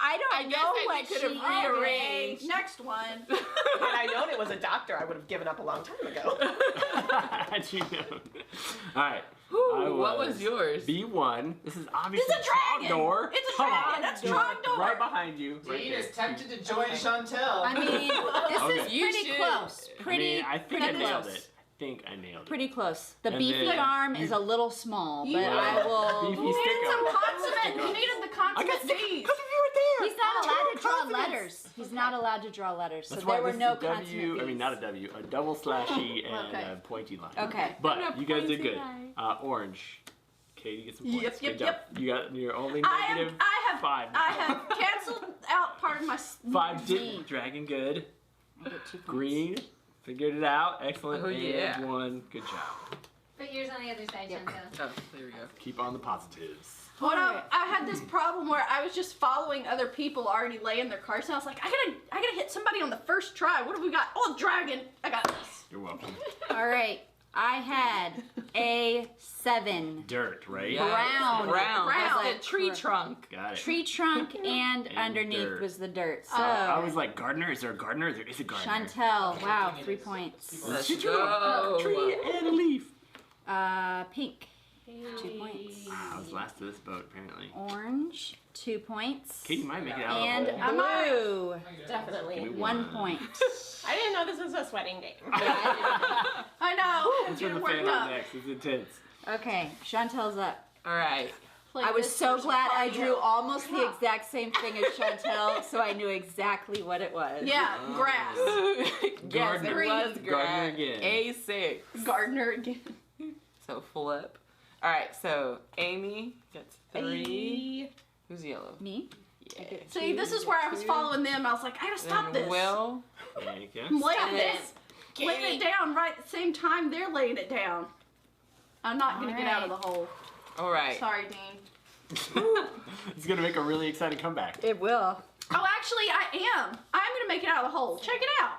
[SPEAKER 3] I don't
[SPEAKER 16] I guess
[SPEAKER 3] know
[SPEAKER 16] I
[SPEAKER 3] what
[SPEAKER 16] could
[SPEAKER 3] she
[SPEAKER 16] have rearranged.
[SPEAKER 13] Next one.
[SPEAKER 15] Had I known it was a doctor, I would have given up a long time ago.
[SPEAKER 4] Had you known. All right.
[SPEAKER 16] What was yours?
[SPEAKER 4] B1. This is obviously
[SPEAKER 13] It's a dragon.
[SPEAKER 4] Trogdor.
[SPEAKER 13] It's a
[SPEAKER 4] Come
[SPEAKER 13] dragon.
[SPEAKER 4] on.
[SPEAKER 13] That's
[SPEAKER 4] He's
[SPEAKER 13] Trogdor.
[SPEAKER 4] Right behind you. Right
[SPEAKER 7] Dean
[SPEAKER 4] there.
[SPEAKER 7] is tempted to join Chantel.
[SPEAKER 3] I mean, this
[SPEAKER 4] Okay.
[SPEAKER 3] is
[SPEAKER 16] You
[SPEAKER 3] pretty
[SPEAKER 16] should.
[SPEAKER 3] close. Pretty,
[SPEAKER 4] I think
[SPEAKER 3] pretty
[SPEAKER 4] I nailed
[SPEAKER 3] close.
[SPEAKER 4] it. I nailed it.
[SPEAKER 3] Pretty close. The
[SPEAKER 4] And
[SPEAKER 3] beefy
[SPEAKER 4] then
[SPEAKER 3] arm
[SPEAKER 4] you-
[SPEAKER 3] is a little small,
[SPEAKER 13] You
[SPEAKER 3] but
[SPEAKER 13] needed-
[SPEAKER 3] I will.
[SPEAKER 4] Beefy
[SPEAKER 13] You needed
[SPEAKER 4] stick
[SPEAKER 13] some
[SPEAKER 4] up.
[SPEAKER 13] consummate. You needed the consummate D's.
[SPEAKER 3] He's not allowed to draw letters. He's not allowed to draw letters. So
[SPEAKER 4] That's why
[SPEAKER 3] there were
[SPEAKER 4] this
[SPEAKER 3] no
[SPEAKER 4] is a W.
[SPEAKER 3] consummate
[SPEAKER 4] I mean, not a W. A double slashy and
[SPEAKER 3] Okay.
[SPEAKER 4] a pointy line.
[SPEAKER 3] Okay.
[SPEAKER 4] But you guys did
[SPEAKER 3] pointy
[SPEAKER 4] good.
[SPEAKER 3] line.
[SPEAKER 4] Orange. Katie gets some points.
[SPEAKER 13] Yep,
[SPEAKER 4] Good
[SPEAKER 13] yep,
[SPEAKER 4] job. You got your only
[SPEAKER 13] I
[SPEAKER 4] negative
[SPEAKER 13] have
[SPEAKER 4] 5.
[SPEAKER 13] I have canceled out part of my
[SPEAKER 4] 5 didn't. Dragon good.
[SPEAKER 3] I get 2 points.
[SPEAKER 4] Green. Figured it out. Excellent.
[SPEAKER 16] Oh, yeah.
[SPEAKER 4] And 1. Good job.
[SPEAKER 6] Put yours on the other side, Chantel.
[SPEAKER 16] Oh, there we go.
[SPEAKER 4] Keep on the positives.
[SPEAKER 13] Hold up. I had this problem where I was just following other people already laying their cards, and I was like, I gotta hit somebody on the first try. What have we got? Oh, dragon. I got this.
[SPEAKER 4] You're welcome.
[SPEAKER 3] All right. I had a 7.
[SPEAKER 4] Dirt, right?
[SPEAKER 3] Brown.
[SPEAKER 14] Brown.
[SPEAKER 3] Was
[SPEAKER 14] The tree trunk.
[SPEAKER 4] Got it.
[SPEAKER 3] Tree trunk and underneath
[SPEAKER 4] dirt.
[SPEAKER 3] was the dirt. So
[SPEAKER 4] I was like, gardener? Is there a gardener? Is it gardener?
[SPEAKER 3] Chantel, wow, 3 points.
[SPEAKER 4] Let's go. Tree and leaf.
[SPEAKER 3] Pink, 2 points.
[SPEAKER 4] Wow, I was last to this boat, apparently.
[SPEAKER 3] Orange, 2 points.
[SPEAKER 4] Katie might make it out
[SPEAKER 3] And
[SPEAKER 4] of the hole.
[SPEAKER 3] blue,
[SPEAKER 15] Definitely.
[SPEAKER 3] 1 point.
[SPEAKER 15] I didn't know this was a sweating game.
[SPEAKER 13] I know.
[SPEAKER 4] That's when the
[SPEAKER 13] Worked
[SPEAKER 4] fan
[SPEAKER 13] up.
[SPEAKER 4] on next. It's intense.
[SPEAKER 3] Okay, Chantel's up.
[SPEAKER 14] All right.
[SPEAKER 3] I was so glad I drew almost the exact same thing as Chantel, so I knew exactly what it was.
[SPEAKER 13] Yeah, grass.
[SPEAKER 14] Yes,
[SPEAKER 4] Gardener.
[SPEAKER 14] it was
[SPEAKER 4] Gardener again.
[SPEAKER 14] A6.
[SPEAKER 13] Gardener again.
[SPEAKER 14] So flip. All right, so Amy gets 3. Who's yellow?
[SPEAKER 3] Me.
[SPEAKER 14] Yeah.
[SPEAKER 13] See, this is where I was following them. I was like, I gotta stop
[SPEAKER 14] Then
[SPEAKER 13] this.
[SPEAKER 14] Will.
[SPEAKER 4] There you go.
[SPEAKER 13] I'm laying
[SPEAKER 14] Stop
[SPEAKER 13] this. Laying it down right at the same time they're laying it down. I'm not gonna get out of the hole.
[SPEAKER 14] All right.
[SPEAKER 13] Sorry, Dean.
[SPEAKER 4] It's gonna make a really exciting comeback.
[SPEAKER 3] It will.
[SPEAKER 13] Oh, actually, I am. I'm gonna make it out of the hole. Check it out.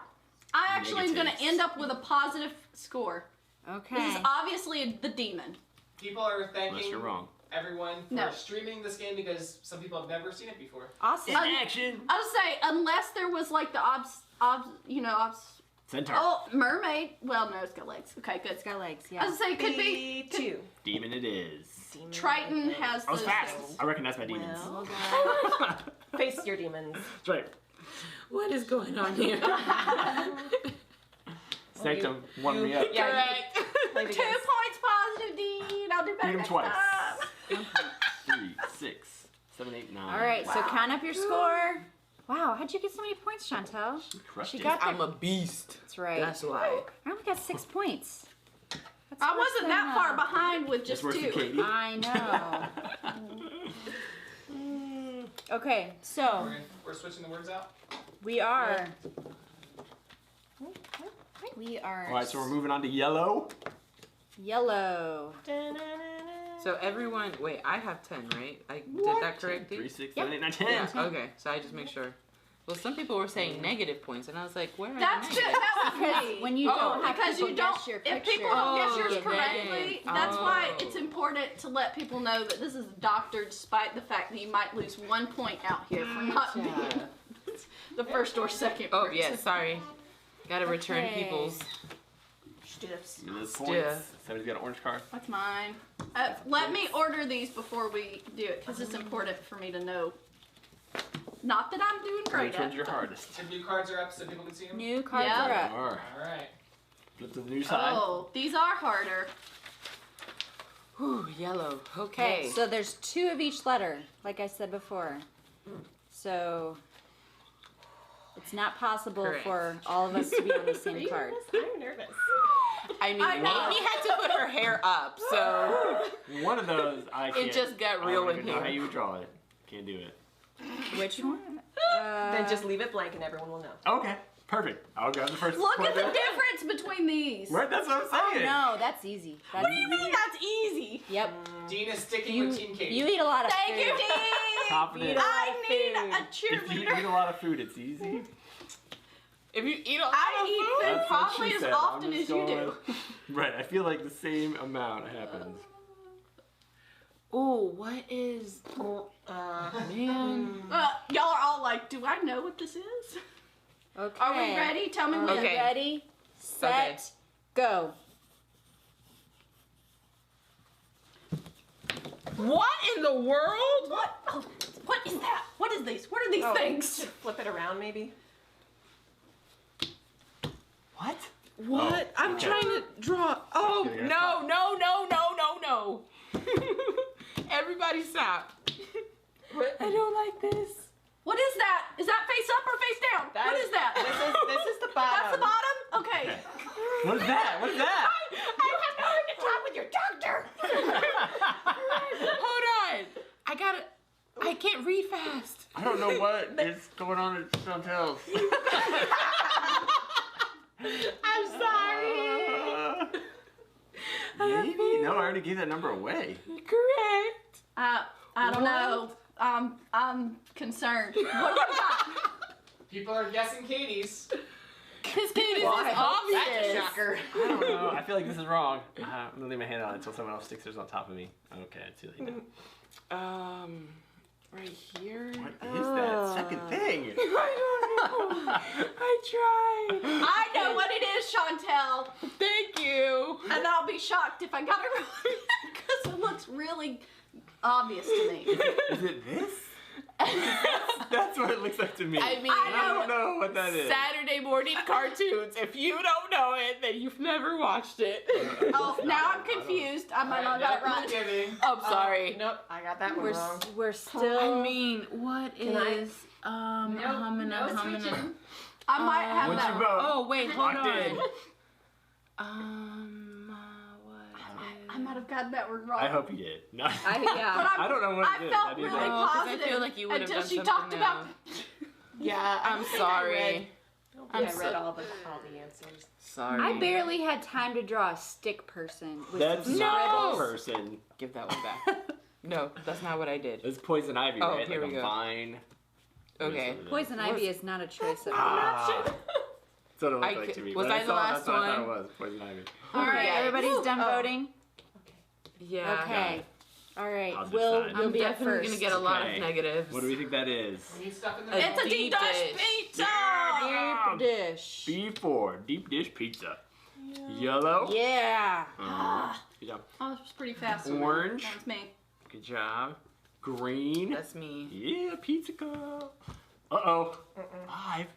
[SPEAKER 13] I actually am gonna end up with a positive score.
[SPEAKER 3] Okay.
[SPEAKER 13] This is obviously the demon.
[SPEAKER 7] People are
[SPEAKER 4] Unless
[SPEAKER 7] thanking
[SPEAKER 4] you're wrong.
[SPEAKER 7] everyone for
[SPEAKER 13] No.
[SPEAKER 7] streaming this game because some people have never seen it before.
[SPEAKER 3] Awesome.
[SPEAKER 4] Action.
[SPEAKER 13] I'll say, unless there was like the
[SPEAKER 4] Centaur.
[SPEAKER 13] oh, mermaid. Well, no, it's got legs. Okay, good.
[SPEAKER 3] It's got legs,
[SPEAKER 13] I
[SPEAKER 3] yeah.
[SPEAKER 13] was gonna say, could be.
[SPEAKER 15] B2.
[SPEAKER 4] Demon it is.
[SPEAKER 13] Triton has
[SPEAKER 4] I was
[SPEAKER 13] those
[SPEAKER 4] fast.
[SPEAKER 13] things.
[SPEAKER 4] I recognize my demons.
[SPEAKER 15] Well, face your demons.
[SPEAKER 4] That's right.
[SPEAKER 14] What is going on here?
[SPEAKER 4] Sanctum won me up.
[SPEAKER 15] Yeah,
[SPEAKER 14] Correct.
[SPEAKER 13] 2 points positive, Dean. I'll do better
[SPEAKER 4] Beat him
[SPEAKER 13] next
[SPEAKER 4] twice.
[SPEAKER 13] time.
[SPEAKER 4] 3, 6, 7, 8, 9.
[SPEAKER 3] All right, so count up your score. Wow, how'd you get so many points, Chantel?
[SPEAKER 4] Crushed
[SPEAKER 3] She
[SPEAKER 4] it.
[SPEAKER 3] got
[SPEAKER 14] I'm a beast.
[SPEAKER 3] That's right.
[SPEAKER 14] That's why.
[SPEAKER 3] I only got 6 points. That's
[SPEAKER 13] I
[SPEAKER 3] worse
[SPEAKER 13] wasn't
[SPEAKER 3] than,
[SPEAKER 13] that far behind with just
[SPEAKER 4] That's worse than
[SPEAKER 13] 2.
[SPEAKER 4] Katie.
[SPEAKER 3] I know. Okay, so
[SPEAKER 7] We're switching the words out.
[SPEAKER 3] we are. We are.
[SPEAKER 4] All right, so we're moving on to yellow.
[SPEAKER 3] Yellow.
[SPEAKER 14] So everyone, wait, I have 10, right? I did that correctly?
[SPEAKER 4] 3, 6,
[SPEAKER 3] Yep.
[SPEAKER 4] 7, 8, 9, 10.
[SPEAKER 14] Yeah, okay, so I just make sure. Well, some people were saying negative points, and I was like, where are
[SPEAKER 13] That's
[SPEAKER 14] the
[SPEAKER 13] good.
[SPEAKER 14] negatives?
[SPEAKER 13] That was me.
[SPEAKER 3] When you don't have
[SPEAKER 13] because
[SPEAKER 3] people
[SPEAKER 13] you don't.
[SPEAKER 3] guess your
[SPEAKER 13] If
[SPEAKER 3] picture.
[SPEAKER 13] people don't guess yours
[SPEAKER 14] Oh,
[SPEAKER 13] correctly,
[SPEAKER 14] yeah.
[SPEAKER 13] that's why
[SPEAKER 14] Oh.
[SPEAKER 13] it's important to let people know that this is doctored, despite the fact that you might lose 1 point out here for not being the first or second.
[SPEAKER 14] Oh,
[SPEAKER 13] person.
[SPEAKER 14] yeah, sorry. Gotta return
[SPEAKER 3] Okay.
[SPEAKER 14] people's
[SPEAKER 13] Stiffs.
[SPEAKER 4] And those
[SPEAKER 14] Stiff.
[SPEAKER 4] points. Somebody's got an orange card.
[SPEAKER 13] That's mine. Let me order these before we do it, because it's important for me to know. Not that I'm doing great
[SPEAKER 4] Which
[SPEAKER 13] at
[SPEAKER 4] one's your
[SPEAKER 13] it.
[SPEAKER 4] hardest?
[SPEAKER 7] The new cards are up so people can see them.
[SPEAKER 3] New cards
[SPEAKER 13] Yeah.
[SPEAKER 3] are up.
[SPEAKER 4] All right.
[SPEAKER 7] All right.
[SPEAKER 4] Flip to the new side.
[SPEAKER 13] Oh, these are harder.
[SPEAKER 14] Whew, yellow.
[SPEAKER 3] Okay,
[SPEAKER 14] Okay.
[SPEAKER 3] so there's 2 of each letter, like I said before. So it's not possible
[SPEAKER 14] Correct.
[SPEAKER 3] for all of us to be on the
[SPEAKER 15] Are
[SPEAKER 3] same
[SPEAKER 15] you
[SPEAKER 3] card.
[SPEAKER 15] nervous? I'm nervous.
[SPEAKER 14] I mean,
[SPEAKER 13] I know.
[SPEAKER 14] Amy had to put her hair up, so
[SPEAKER 4] One of those I can't.
[SPEAKER 14] just got
[SPEAKER 4] I
[SPEAKER 14] real
[SPEAKER 4] don't
[SPEAKER 14] in
[SPEAKER 4] even know how
[SPEAKER 14] here.
[SPEAKER 4] you would draw it. Can't do it.
[SPEAKER 3] Which one?
[SPEAKER 15] Then just leave it blank and everyone will know.
[SPEAKER 4] Okay, perfect. I'll grab the first.
[SPEAKER 13] Look
[SPEAKER 4] point
[SPEAKER 13] at the
[SPEAKER 4] there.
[SPEAKER 13] difference between these.
[SPEAKER 4] Right, that's what I'm
[SPEAKER 3] Oh
[SPEAKER 4] saying.
[SPEAKER 3] no, that's easy. That's
[SPEAKER 13] What do you mean that's easy?
[SPEAKER 3] Yep.
[SPEAKER 7] Dean is sticking
[SPEAKER 3] You
[SPEAKER 7] with Team Katie.
[SPEAKER 3] you eat a lot of
[SPEAKER 13] Thank
[SPEAKER 3] food.
[SPEAKER 13] you, Dean.
[SPEAKER 4] Confident.
[SPEAKER 13] I need a
[SPEAKER 4] If you
[SPEAKER 13] cheerleader.
[SPEAKER 4] eat a lot of food, it's easy.
[SPEAKER 14] if you eat a lot
[SPEAKER 13] I
[SPEAKER 14] of
[SPEAKER 13] eat
[SPEAKER 14] food,
[SPEAKER 13] food
[SPEAKER 4] That's what
[SPEAKER 13] probably
[SPEAKER 4] she
[SPEAKER 13] as
[SPEAKER 4] said.
[SPEAKER 13] often
[SPEAKER 4] I'm just
[SPEAKER 13] as you
[SPEAKER 4] going
[SPEAKER 13] do.
[SPEAKER 4] with- Right, I feel like the same amount happens.
[SPEAKER 14] oh, what is? Man.
[SPEAKER 13] Y'all are all like, do I know what this is?
[SPEAKER 3] Okay.
[SPEAKER 13] Are we ready? Tell me when.
[SPEAKER 14] Okay.
[SPEAKER 3] Ready, set, go.
[SPEAKER 14] What in the world?
[SPEAKER 13] What? Oh, what is that? What is these? What are these things?
[SPEAKER 15] Should flip it around maybe.
[SPEAKER 4] What?
[SPEAKER 14] What?
[SPEAKER 4] Oh,
[SPEAKER 14] I'm
[SPEAKER 4] okay.
[SPEAKER 14] trying to draw. Oh,
[SPEAKER 4] Okay,
[SPEAKER 14] no, no, no, no, no, no. Everybody stop. I don't like this.
[SPEAKER 13] What is that? Is that face up or face down? What is that?
[SPEAKER 15] This is the bottom.
[SPEAKER 13] That's the bottom? Okay.
[SPEAKER 4] What is that? What is that?
[SPEAKER 13] I have nothing to talk with your doctor.
[SPEAKER 14] Hold on. I can't read fast.
[SPEAKER 4] I don't know what is going on at Chantel's.
[SPEAKER 14] I'm sorry.
[SPEAKER 4] Maybe? No, I already gave that number away.
[SPEAKER 14] Correct.
[SPEAKER 13] I don't know. I'm concerned. What do we got?
[SPEAKER 7] People are guessing Katie's.
[SPEAKER 16] Because Katie's
[SPEAKER 6] Well,
[SPEAKER 16] is
[SPEAKER 6] that's a
[SPEAKER 16] obvious.
[SPEAKER 6] shocker.
[SPEAKER 4] I don't know. I feel like this is wrong. I'm gonna leave my hand on it until someone else sticks theirs on top of me. Okay, it's too late now.
[SPEAKER 16] Right here.
[SPEAKER 4] What is that second thing?
[SPEAKER 16] I don't know. I tried.
[SPEAKER 13] I know what it is, Chantel.
[SPEAKER 16] Thank you.
[SPEAKER 13] And I'll be shocked if I got it wrong because it looks really obvious to me.
[SPEAKER 4] Is it this? That's what it looks like to me.
[SPEAKER 16] I mean,
[SPEAKER 4] I don't know what that is.
[SPEAKER 16] Saturday morning cartoons. If you don't know it, then you've never watched it.
[SPEAKER 13] Oh, now I'm confused. I might not got it right.
[SPEAKER 16] I'm sorry.
[SPEAKER 15] Nope, I got that one wrong.
[SPEAKER 3] We're still.
[SPEAKER 16] I mean, what
[SPEAKER 15] Can I-
[SPEAKER 16] is
[SPEAKER 6] No switching.
[SPEAKER 13] I might have
[SPEAKER 4] What's
[SPEAKER 13] that
[SPEAKER 4] your
[SPEAKER 13] wrong.
[SPEAKER 4] vote?
[SPEAKER 16] Oh wait, hold
[SPEAKER 4] Locked in.
[SPEAKER 16] on.
[SPEAKER 13] I might have gotten that word wrong.
[SPEAKER 4] I hope you did. No.
[SPEAKER 13] But
[SPEAKER 4] I don't know what
[SPEAKER 13] I
[SPEAKER 4] it is.
[SPEAKER 13] felt
[SPEAKER 4] I do
[SPEAKER 13] really
[SPEAKER 4] know.
[SPEAKER 13] positive
[SPEAKER 16] I feel like you would have
[SPEAKER 13] until
[SPEAKER 16] done
[SPEAKER 13] she
[SPEAKER 16] something
[SPEAKER 13] talked about.
[SPEAKER 16] Yeah, I'm
[SPEAKER 15] think I
[SPEAKER 16] sorry.
[SPEAKER 15] I read all the answers.
[SPEAKER 16] Sorry.
[SPEAKER 3] I barely had time to draw a stick person with
[SPEAKER 4] That's
[SPEAKER 3] some
[SPEAKER 4] not a
[SPEAKER 3] scribbles.
[SPEAKER 4] person.
[SPEAKER 16] Give that one back. No, that's not what I did.
[SPEAKER 4] It's poison ivy,
[SPEAKER 16] Oh,
[SPEAKER 4] right?
[SPEAKER 16] here
[SPEAKER 4] Like
[SPEAKER 16] we
[SPEAKER 4] a
[SPEAKER 16] go.
[SPEAKER 4] vine.
[SPEAKER 16] Okay.
[SPEAKER 3] Poison ivy is not a choice of
[SPEAKER 4] Ah. That's what it looked
[SPEAKER 16] I
[SPEAKER 4] like
[SPEAKER 16] could-
[SPEAKER 4] to me.
[SPEAKER 16] was
[SPEAKER 4] But
[SPEAKER 16] I the
[SPEAKER 4] saw-
[SPEAKER 16] last
[SPEAKER 4] that's what I thought
[SPEAKER 16] one?
[SPEAKER 4] it was. Poison ivy.
[SPEAKER 3] All right,
[SPEAKER 16] Yeah.
[SPEAKER 3] everybody's done voting.
[SPEAKER 16] Yeah.
[SPEAKER 3] Okay. All right,
[SPEAKER 4] I'll
[SPEAKER 3] Will,
[SPEAKER 4] decide.
[SPEAKER 3] you'll
[SPEAKER 16] I'm
[SPEAKER 3] be up
[SPEAKER 16] definitely
[SPEAKER 3] first.
[SPEAKER 16] gonna get a lot
[SPEAKER 4] Okay.
[SPEAKER 16] of negatives.
[SPEAKER 4] What do we think that is?
[SPEAKER 7] Need stuff in
[SPEAKER 16] A
[SPEAKER 7] there.
[SPEAKER 13] It's a deep dish
[SPEAKER 16] dish.
[SPEAKER 13] pizza.
[SPEAKER 3] Deep dish.
[SPEAKER 4] B4, deep dish pizza. Yellow.
[SPEAKER 3] Yeah.
[SPEAKER 4] Good job.
[SPEAKER 13] Oh, that was pretty fast.
[SPEAKER 4] Orange.
[SPEAKER 13] That was me.
[SPEAKER 4] Good job. Green.
[SPEAKER 16] That's me.
[SPEAKER 4] Yeah, pizza girl. Uh-oh. 5.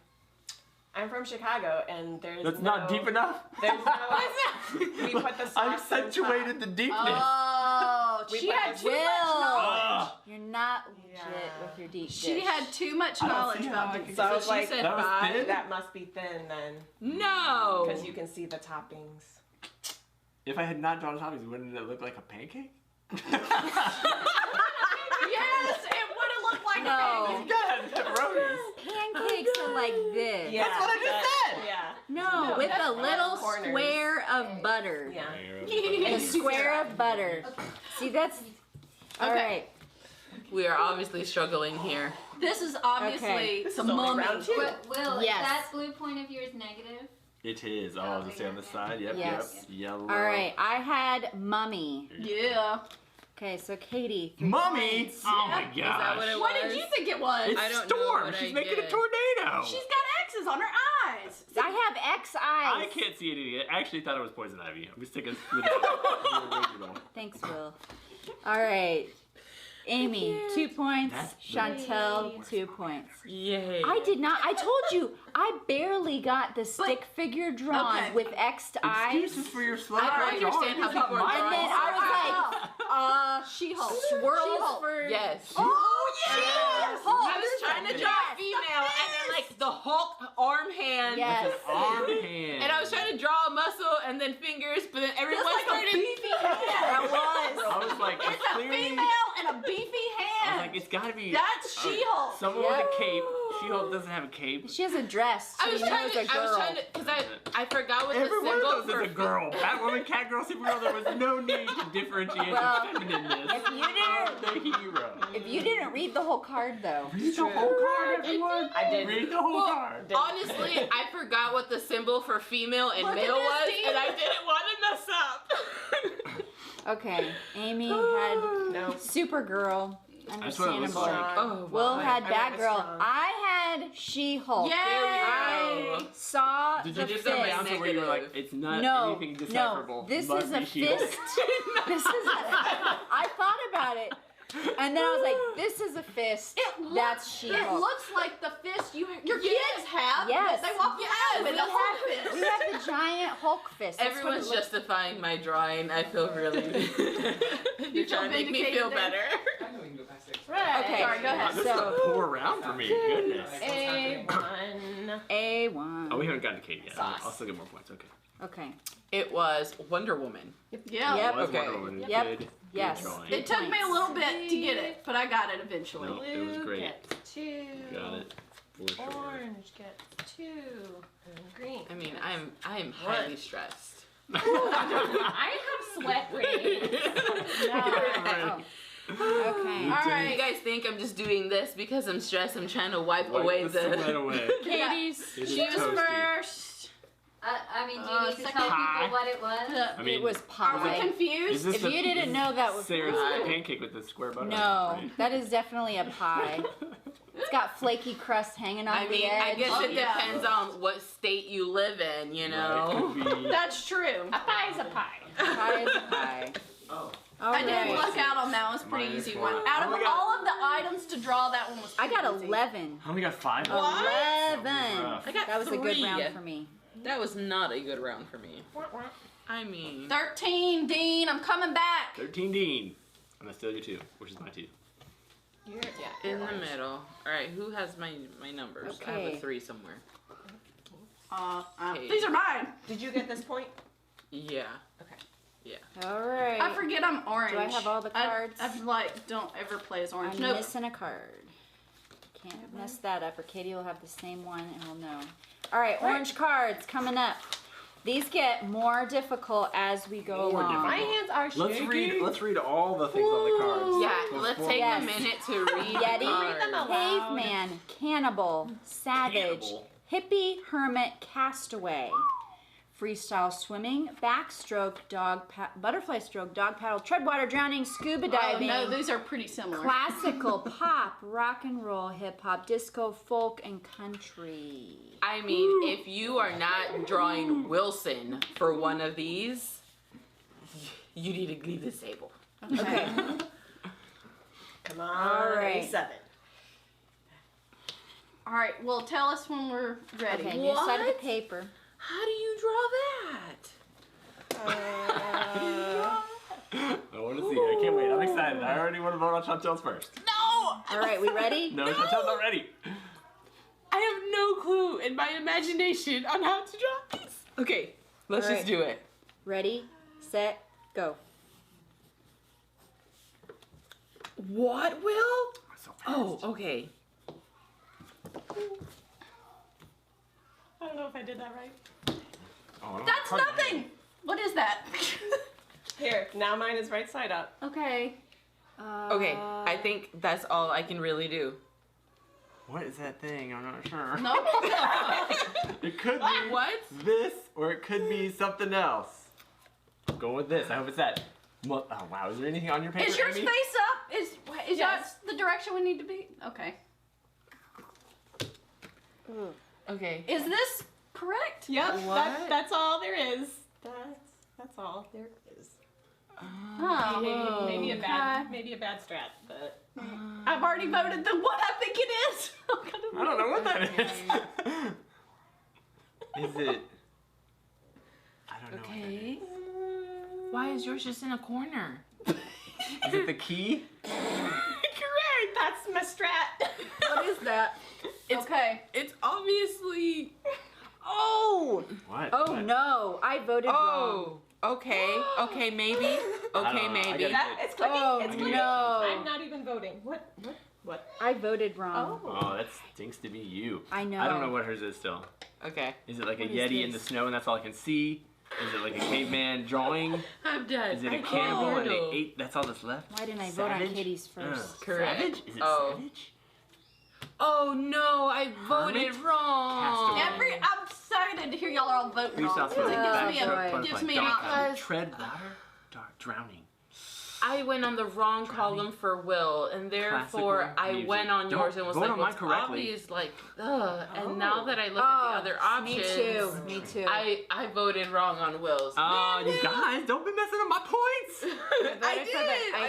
[SPEAKER 15] I'm from Chicago, and there's
[SPEAKER 4] That's
[SPEAKER 15] no,
[SPEAKER 4] not deep enough.
[SPEAKER 15] There's no. We put the sauce
[SPEAKER 4] I
[SPEAKER 15] on
[SPEAKER 4] accentuated the deepness.
[SPEAKER 3] Oh,
[SPEAKER 15] We
[SPEAKER 3] she
[SPEAKER 15] put
[SPEAKER 3] had
[SPEAKER 15] the-
[SPEAKER 3] too much knowledge.
[SPEAKER 4] Ah.
[SPEAKER 3] You're not legit
[SPEAKER 15] Yeah.
[SPEAKER 3] with your deep dish.
[SPEAKER 13] She had too much
[SPEAKER 4] I don't
[SPEAKER 13] knowledge
[SPEAKER 4] see how
[SPEAKER 13] about
[SPEAKER 4] I
[SPEAKER 13] it.
[SPEAKER 4] can-
[SPEAKER 15] So I was
[SPEAKER 16] she
[SPEAKER 15] like,
[SPEAKER 16] said
[SPEAKER 4] That was
[SPEAKER 16] 5.
[SPEAKER 4] thin?
[SPEAKER 15] that must be thin then,
[SPEAKER 16] No.
[SPEAKER 15] because you can see the toppings.
[SPEAKER 4] If I had not drawn toppings, wouldn't it look like a pancake?
[SPEAKER 13] Yes, it would have looked like
[SPEAKER 3] No.
[SPEAKER 13] a
[SPEAKER 4] You gotta have pepperonis.
[SPEAKER 3] Pancakes are like this.
[SPEAKER 15] Yeah,
[SPEAKER 4] That's what I just said.
[SPEAKER 15] Yeah.
[SPEAKER 3] No, with a little
[SPEAKER 15] corners.
[SPEAKER 3] square of butter.
[SPEAKER 15] Yeah.
[SPEAKER 3] A square of butter. See, that's. All
[SPEAKER 16] Okay.
[SPEAKER 3] right.
[SPEAKER 16] We are obviously struggling here.
[SPEAKER 13] This is obviously
[SPEAKER 3] Okay.
[SPEAKER 15] This
[SPEAKER 13] some
[SPEAKER 15] is only
[SPEAKER 13] mummy.
[SPEAKER 15] round 2.
[SPEAKER 6] Will,
[SPEAKER 3] Yes.
[SPEAKER 6] is that blue point of yours negative?
[SPEAKER 4] It is. Oh, does it say on the side? Yep,
[SPEAKER 3] Yes.
[SPEAKER 4] yep. Yellow.
[SPEAKER 3] All right. I had mummy.
[SPEAKER 13] Yeah.
[SPEAKER 3] Okay, so Katie. 3
[SPEAKER 4] Mummy?
[SPEAKER 3] points.
[SPEAKER 4] Oh my
[SPEAKER 13] Yep.
[SPEAKER 4] gosh.
[SPEAKER 16] Is that what it
[SPEAKER 13] What
[SPEAKER 16] was?
[SPEAKER 13] did you think it was?
[SPEAKER 4] It's
[SPEAKER 16] I don't know
[SPEAKER 4] Storm.
[SPEAKER 16] what
[SPEAKER 4] She's
[SPEAKER 16] I
[SPEAKER 4] making a
[SPEAKER 16] get.
[SPEAKER 4] tornado.
[SPEAKER 13] She's got X's on her eyes.
[SPEAKER 3] I have X eyes.
[SPEAKER 4] I can't see anything. I actually thought it was poison ivy. I'm sticking with the original.
[SPEAKER 3] Thanks, Will. All right. Amy, 2 points.
[SPEAKER 4] That's the
[SPEAKER 3] Chantel, 2 points.
[SPEAKER 16] Yay.
[SPEAKER 3] I did not. I told you, I barely got the stick figure drawn
[SPEAKER 13] Okay.
[SPEAKER 3] with X'd eyes.
[SPEAKER 4] Excuses for your slow
[SPEAKER 16] I don't understand how people are
[SPEAKER 3] And
[SPEAKER 16] drawing.
[SPEAKER 3] then I was like,
[SPEAKER 13] She-Hulk.
[SPEAKER 3] swirls
[SPEAKER 13] She-Hulk.
[SPEAKER 3] for.
[SPEAKER 16] Yes.
[SPEAKER 3] Oh, yes!
[SPEAKER 16] I was trying to draw a female and then like the Hulk arm hand.
[SPEAKER 3] Yes.
[SPEAKER 4] Arm hand.
[SPEAKER 16] And I was trying to draw a muscle and then fingers, but then everyone
[SPEAKER 13] Just like a
[SPEAKER 16] started.
[SPEAKER 13] beefy hand.
[SPEAKER 3] That was.
[SPEAKER 4] I was like,
[SPEAKER 13] It's a
[SPEAKER 4] clearly.
[SPEAKER 13] female and a beefy
[SPEAKER 4] I
[SPEAKER 13] hand.
[SPEAKER 4] was like, it's gotta be.
[SPEAKER 13] That's She-Hulk.
[SPEAKER 4] Someone with a cape. She-Hulk doesn't have a cape.
[SPEAKER 3] She has a dress. So
[SPEAKER 16] I was
[SPEAKER 3] you know
[SPEAKER 16] trying
[SPEAKER 3] it's
[SPEAKER 16] to,
[SPEAKER 3] a girl.
[SPEAKER 16] because I forgot what the
[SPEAKER 4] Every one
[SPEAKER 16] symbol
[SPEAKER 4] of those
[SPEAKER 16] for
[SPEAKER 4] is a girl. Batwoman, Catgirl, Supergirl. There was no need to differentiate
[SPEAKER 3] Well,
[SPEAKER 4] the feminineness
[SPEAKER 3] if you didn't-
[SPEAKER 4] of the hero.
[SPEAKER 3] If you didn't read the whole card, though.
[SPEAKER 4] Read the whole card, everyone.
[SPEAKER 15] I did.
[SPEAKER 4] Read the whole
[SPEAKER 16] Well,
[SPEAKER 4] card.
[SPEAKER 16] honestly, I forgot what the symbol for female and
[SPEAKER 13] Look at
[SPEAKER 16] male
[SPEAKER 13] this,
[SPEAKER 16] was,
[SPEAKER 13] Steve.
[SPEAKER 16] and I didn't want to mess up.
[SPEAKER 3] Okay. Amy had
[SPEAKER 15] No.
[SPEAKER 3] Supergirl.
[SPEAKER 4] That's what it looks
[SPEAKER 3] Understandable.
[SPEAKER 4] like.
[SPEAKER 16] Oh,
[SPEAKER 3] Will
[SPEAKER 16] wow.
[SPEAKER 3] had
[SPEAKER 15] I went with
[SPEAKER 3] Batgirl.
[SPEAKER 15] strong.
[SPEAKER 3] I had She-Hulk.
[SPEAKER 13] Yay!
[SPEAKER 3] I saw
[SPEAKER 4] Did
[SPEAKER 3] the
[SPEAKER 4] you just
[SPEAKER 3] fist.
[SPEAKER 4] have an answer where you were like,
[SPEAKER 16] Negative.
[SPEAKER 4] it's not
[SPEAKER 3] No,
[SPEAKER 4] anything
[SPEAKER 3] no.
[SPEAKER 4] decipherable?
[SPEAKER 3] This
[SPEAKER 4] Must
[SPEAKER 3] is
[SPEAKER 4] be
[SPEAKER 3] a
[SPEAKER 4] She-Hulk.
[SPEAKER 3] fist. This is. I thought about it, and then I was like, "This is a fist. That's
[SPEAKER 13] It
[SPEAKER 3] She-Hulk."
[SPEAKER 13] looks like the fist your kids have.
[SPEAKER 3] Yes.
[SPEAKER 13] That they walk around with
[SPEAKER 3] we
[SPEAKER 13] a Hulk
[SPEAKER 3] have,
[SPEAKER 13] fist.
[SPEAKER 3] we have the giant Hulk fist. That's what
[SPEAKER 16] Everyone's
[SPEAKER 3] it looks-
[SPEAKER 16] justifying my drawing. I feel really. You're
[SPEAKER 13] feel
[SPEAKER 16] trying to make me
[SPEAKER 13] vindicated
[SPEAKER 16] feel
[SPEAKER 13] then?
[SPEAKER 16] better.
[SPEAKER 7] I know we can go past it.
[SPEAKER 13] Right.
[SPEAKER 3] Okay.
[SPEAKER 13] Sorry, go
[SPEAKER 4] Wow,
[SPEAKER 13] ahead.
[SPEAKER 4] this is
[SPEAKER 3] So-
[SPEAKER 4] a poor round for me. Goodness.
[SPEAKER 15] A1.
[SPEAKER 3] A1.
[SPEAKER 4] Oh, we haven't gotten to Kate yet.
[SPEAKER 15] Sauce.
[SPEAKER 4] I'll still get more points. Okay.
[SPEAKER 3] Okay.
[SPEAKER 16] It was Wonder Woman.
[SPEAKER 13] Yeah.
[SPEAKER 3] Yep.
[SPEAKER 4] Was
[SPEAKER 16] Okay.
[SPEAKER 4] Wonder Woman.
[SPEAKER 3] Yep.
[SPEAKER 4] Good.
[SPEAKER 3] Yes.
[SPEAKER 4] Good drawing.
[SPEAKER 13] It took me a little bit to get it, but I got it eventually.
[SPEAKER 4] No, it was great.
[SPEAKER 15] Gets 2.
[SPEAKER 4] Got it. For sure.
[SPEAKER 15] Orange gets 2. And green.
[SPEAKER 16] I mean, I am highly stressed.
[SPEAKER 6] I have sweat rings.
[SPEAKER 3] Oh. Okay.
[SPEAKER 16] All right, you guys think I'm just doing this because I'm stressed? I'm trying to wipe away
[SPEAKER 4] Wipe the sweat
[SPEAKER 16] the.
[SPEAKER 4] away.
[SPEAKER 3] Katie's.
[SPEAKER 4] It is
[SPEAKER 13] She was
[SPEAKER 4] toasty.
[SPEAKER 13] first.
[SPEAKER 6] I mean, do you need to tell people what it was?
[SPEAKER 4] I mean,
[SPEAKER 3] it was pie.
[SPEAKER 13] Are we confused?
[SPEAKER 3] If you didn't know that was
[SPEAKER 4] Sarah's pancake with the square butter.
[SPEAKER 3] No, that is definitely a pie. It's got flaky crust hanging off the edge.
[SPEAKER 14] I guess it depends on what state you live in, you know.
[SPEAKER 13] That's true.
[SPEAKER 6] A pie is a pie.
[SPEAKER 3] A pie is a pie.
[SPEAKER 5] Oh.
[SPEAKER 13] I did luck out on that one. It was a pretty easy one. Out of all of the items to draw, that one was
[SPEAKER 3] I got
[SPEAKER 13] easy.
[SPEAKER 3] 11.
[SPEAKER 4] I only got 5.
[SPEAKER 3] 11.
[SPEAKER 14] I got
[SPEAKER 3] That was
[SPEAKER 14] 3.
[SPEAKER 3] a good round for me.
[SPEAKER 14] That was not a good round for me. I mean...
[SPEAKER 13] 13, Dean. I'm coming back.
[SPEAKER 4] 13 Dean. I'm going to steal you 2, which is my 2.
[SPEAKER 14] You're in the middle. Alright, who has my numbers? I have
[SPEAKER 3] Okay.
[SPEAKER 14] a 3 somewhere.
[SPEAKER 13] These are mine.
[SPEAKER 15] Did you get this point?
[SPEAKER 14] Yeah.
[SPEAKER 15] Okay.
[SPEAKER 14] Yeah.
[SPEAKER 3] All right.
[SPEAKER 13] I forget I'm orange.
[SPEAKER 3] Do I have all the cards?
[SPEAKER 13] I've like, don't ever play as orange.
[SPEAKER 3] I'm
[SPEAKER 13] Nope.
[SPEAKER 3] missing a card. Can't mess that up, or Katie will have the same one and we'll know. All right, orange cards coming up. These get more difficult as we go along.
[SPEAKER 15] My hands are shaking.
[SPEAKER 4] Let's read all the things on the cards.
[SPEAKER 14] Yeah, let's take a minute to read
[SPEAKER 3] Yeti,
[SPEAKER 14] the cards.
[SPEAKER 3] caveman, cannibal, savage, hippie, hermit, castaway, freestyle swimming, backstroke, butterfly stroke, dog paddle, tread water, drowning, scuba diving.
[SPEAKER 13] Oh, no, those are pretty similar.
[SPEAKER 3] Classical, pop, rock and roll, hip hop, disco, folk, and country.
[SPEAKER 14] I mean, if you are not drawing Wilson for one of these, you need to leave this table.
[SPEAKER 3] Okay.
[SPEAKER 15] Come on,
[SPEAKER 3] All right.
[SPEAKER 15] A7.
[SPEAKER 13] All right, well, tell us when we're ready.
[SPEAKER 3] Okay, new side of the paper.
[SPEAKER 14] How do you draw that?
[SPEAKER 4] I want to see. I can't wait. I'm excited. I already want to vote on Chantel's first.
[SPEAKER 16] No!
[SPEAKER 3] All right, we ready?
[SPEAKER 4] No, Chantel's not ready.
[SPEAKER 16] I have no clue in my imagination on how to draw these.
[SPEAKER 14] Okay, let's
[SPEAKER 3] All right.
[SPEAKER 14] just do it.
[SPEAKER 3] Ready, set, go.
[SPEAKER 14] What, Will? Oh, okay.
[SPEAKER 15] I don't know if I did that right.
[SPEAKER 4] Oh,
[SPEAKER 13] That's nothing. What is that?
[SPEAKER 15] Here, now mine is right side up.
[SPEAKER 13] Okay.
[SPEAKER 14] Okay, I think that's all I can really do.
[SPEAKER 4] What is that thing? I'm not sure.
[SPEAKER 13] No.
[SPEAKER 4] It could be this, or it could be something else. I'm going with this. I hope it's that. Well, oh wow, is there anything on your paper?
[SPEAKER 13] Is your
[SPEAKER 4] Amy?
[SPEAKER 13] face up? Is that the direction we need to be? Okay.
[SPEAKER 14] Okay.
[SPEAKER 13] Is this correct?
[SPEAKER 15] Yep,
[SPEAKER 14] What?
[SPEAKER 15] that's all there is. That's all there is.
[SPEAKER 13] Oh,
[SPEAKER 15] Maybe a bad strat, but
[SPEAKER 13] I've already voted the what I think it is.
[SPEAKER 4] I don't know what that is. Is it? I don't know.
[SPEAKER 14] Okay. Why is yours just in a corner?
[SPEAKER 4] Is it the key?
[SPEAKER 15] correct. That's my strat.
[SPEAKER 13] What is that? Okay.
[SPEAKER 14] It's obviously.
[SPEAKER 3] Oh!
[SPEAKER 4] What?
[SPEAKER 3] Oh
[SPEAKER 4] What?
[SPEAKER 3] no, I voted wrong.
[SPEAKER 14] Oh. Okay. Okay. Maybe. Okay.
[SPEAKER 4] know.
[SPEAKER 14] Maybe.
[SPEAKER 15] It's clicking.
[SPEAKER 3] Oh,
[SPEAKER 15] It's clicking.
[SPEAKER 3] no.
[SPEAKER 15] I'm not even voting. What?
[SPEAKER 3] I voted wrong.
[SPEAKER 4] Oh, that stinks to be you.
[SPEAKER 3] I know.
[SPEAKER 4] I don't know what hers is still.
[SPEAKER 14] Okay.
[SPEAKER 4] Is it like
[SPEAKER 3] What
[SPEAKER 4] a
[SPEAKER 3] is
[SPEAKER 4] Yeti in the
[SPEAKER 3] this?
[SPEAKER 4] snow and that's all I can see? Is it like a caveman drawing?
[SPEAKER 14] I'm done.
[SPEAKER 4] Is it a cannibal and they ate? That's all that's left?
[SPEAKER 3] Why didn't I vote on
[SPEAKER 4] Savage?
[SPEAKER 3] Katie's first?
[SPEAKER 14] Correct.
[SPEAKER 4] Savage? Is it
[SPEAKER 14] Oh.
[SPEAKER 4] savage?
[SPEAKER 14] Oh no! I voted
[SPEAKER 4] Hermit?
[SPEAKER 14] wrong.
[SPEAKER 4] Castaway.
[SPEAKER 13] I'm excited to hear y'all are all voting
[SPEAKER 4] Freestyle
[SPEAKER 13] wrong.
[SPEAKER 4] swimming,
[SPEAKER 13] Because it
[SPEAKER 4] backstroke,
[SPEAKER 13] gives me
[SPEAKER 4] butterfly,
[SPEAKER 13] an
[SPEAKER 4] dog paddle,
[SPEAKER 13] option.
[SPEAKER 4] tread water, drowning.
[SPEAKER 14] I went on the wrong column for Will, and therefore
[SPEAKER 4] Classical
[SPEAKER 14] I
[SPEAKER 4] music.
[SPEAKER 14] went on
[SPEAKER 4] Don't
[SPEAKER 14] yours and was
[SPEAKER 4] vote
[SPEAKER 14] like,
[SPEAKER 4] on mine
[SPEAKER 14] "What's
[SPEAKER 4] correctly."
[SPEAKER 14] obvious?" Like, ugh. And now that I look at the other options,
[SPEAKER 3] Me too.
[SPEAKER 14] I voted wrong on Will's.
[SPEAKER 4] Oh, you guys, don't be messing up my points.
[SPEAKER 3] I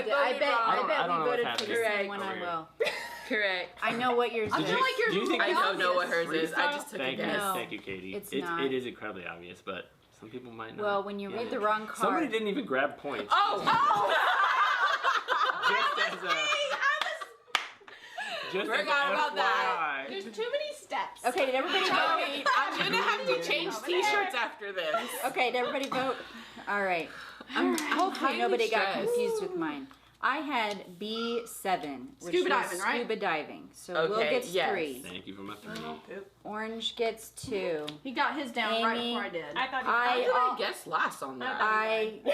[SPEAKER 3] bet
[SPEAKER 4] I don't
[SPEAKER 3] we
[SPEAKER 4] know
[SPEAKER 3] voted
[SPEAKER 4] what's
[SPEAKER 3] for the
[SPEAKER 4] happening.
[SPEAKER 3] same one I will.
[SPEAKER 14] Correct.
[SPEAKER 3] I know what yours
[SPEAKER 13] I
[SPEAKER 3] is.
[SPEAKER 13] feel like yours
[SPEAKER 4] do you
[SPEAKER 13] is
[SPEAKER 4] think
[SPEAKER 14] I
[SPEAKER 13] really
[SPEAKER 14] don't know what
[SPEAKER 13] obvious.
[SPEAKER 14] hers is. I just took a
[SPEAKER 4] Thank you,
[SPEAKER 14] guess.
[SPEAKER 3] No.
[SPEAKER 4] thank you, Katie.
[SPEAKER 3] It's not.
[SPEAKER 4] It is incredibly obvious, but some people might not.
[SPEAKER 3] Well, when you read the wrong card.
[SPEAKER 4] Somebody didn't even grab points.
[SPEAKER 14] Oh!
[SPEAKER 4] Just as a. Just
[SPEAKER 14] Forgot
[SPEAKER 4] as
[SPEAKER 14] about
[SPEAKER 4] FYI.
[SPEAKER 14] that.
[SPEAKER 15] There's too many steps.
[SPEAKER 3] Okay, did everybody vote?
[SPEAKER 14] I'm gonna have to change T-shirts after this.
[SPEAKER 3] Okay, did everybody vote? All right. Hopefully
[SPEAKER 14] highly
[SPEAKER 3] nobody got
[SPEAKER 14] stressed.
[SPEAKER 3] confused with mine. I had B7, which
[SPEAKER 13] Scuba
[SPEAKER 3] was
[SPEAKER 13] diving, right?
[SPEAKER 3] Scuba diving. So Will
[SPEAKER 14] Okay,
[SPEAKER 3] gets
[SPEAKER 14] yes.
[SPEAKER 3] 3.
[SPEAKER 4] Thank you for my 3.
[SPEAKER 3] Orange gets 2.
[SPEAKER 13] He got his down right
[SPEAKER 3] Amy,
[SPEAKER 13] before I did.
[SPEAKER 15] I thought
[SPEAKER 14] How
[SPEAKER 15] you
[SPEAKER 14] did I guess last on that?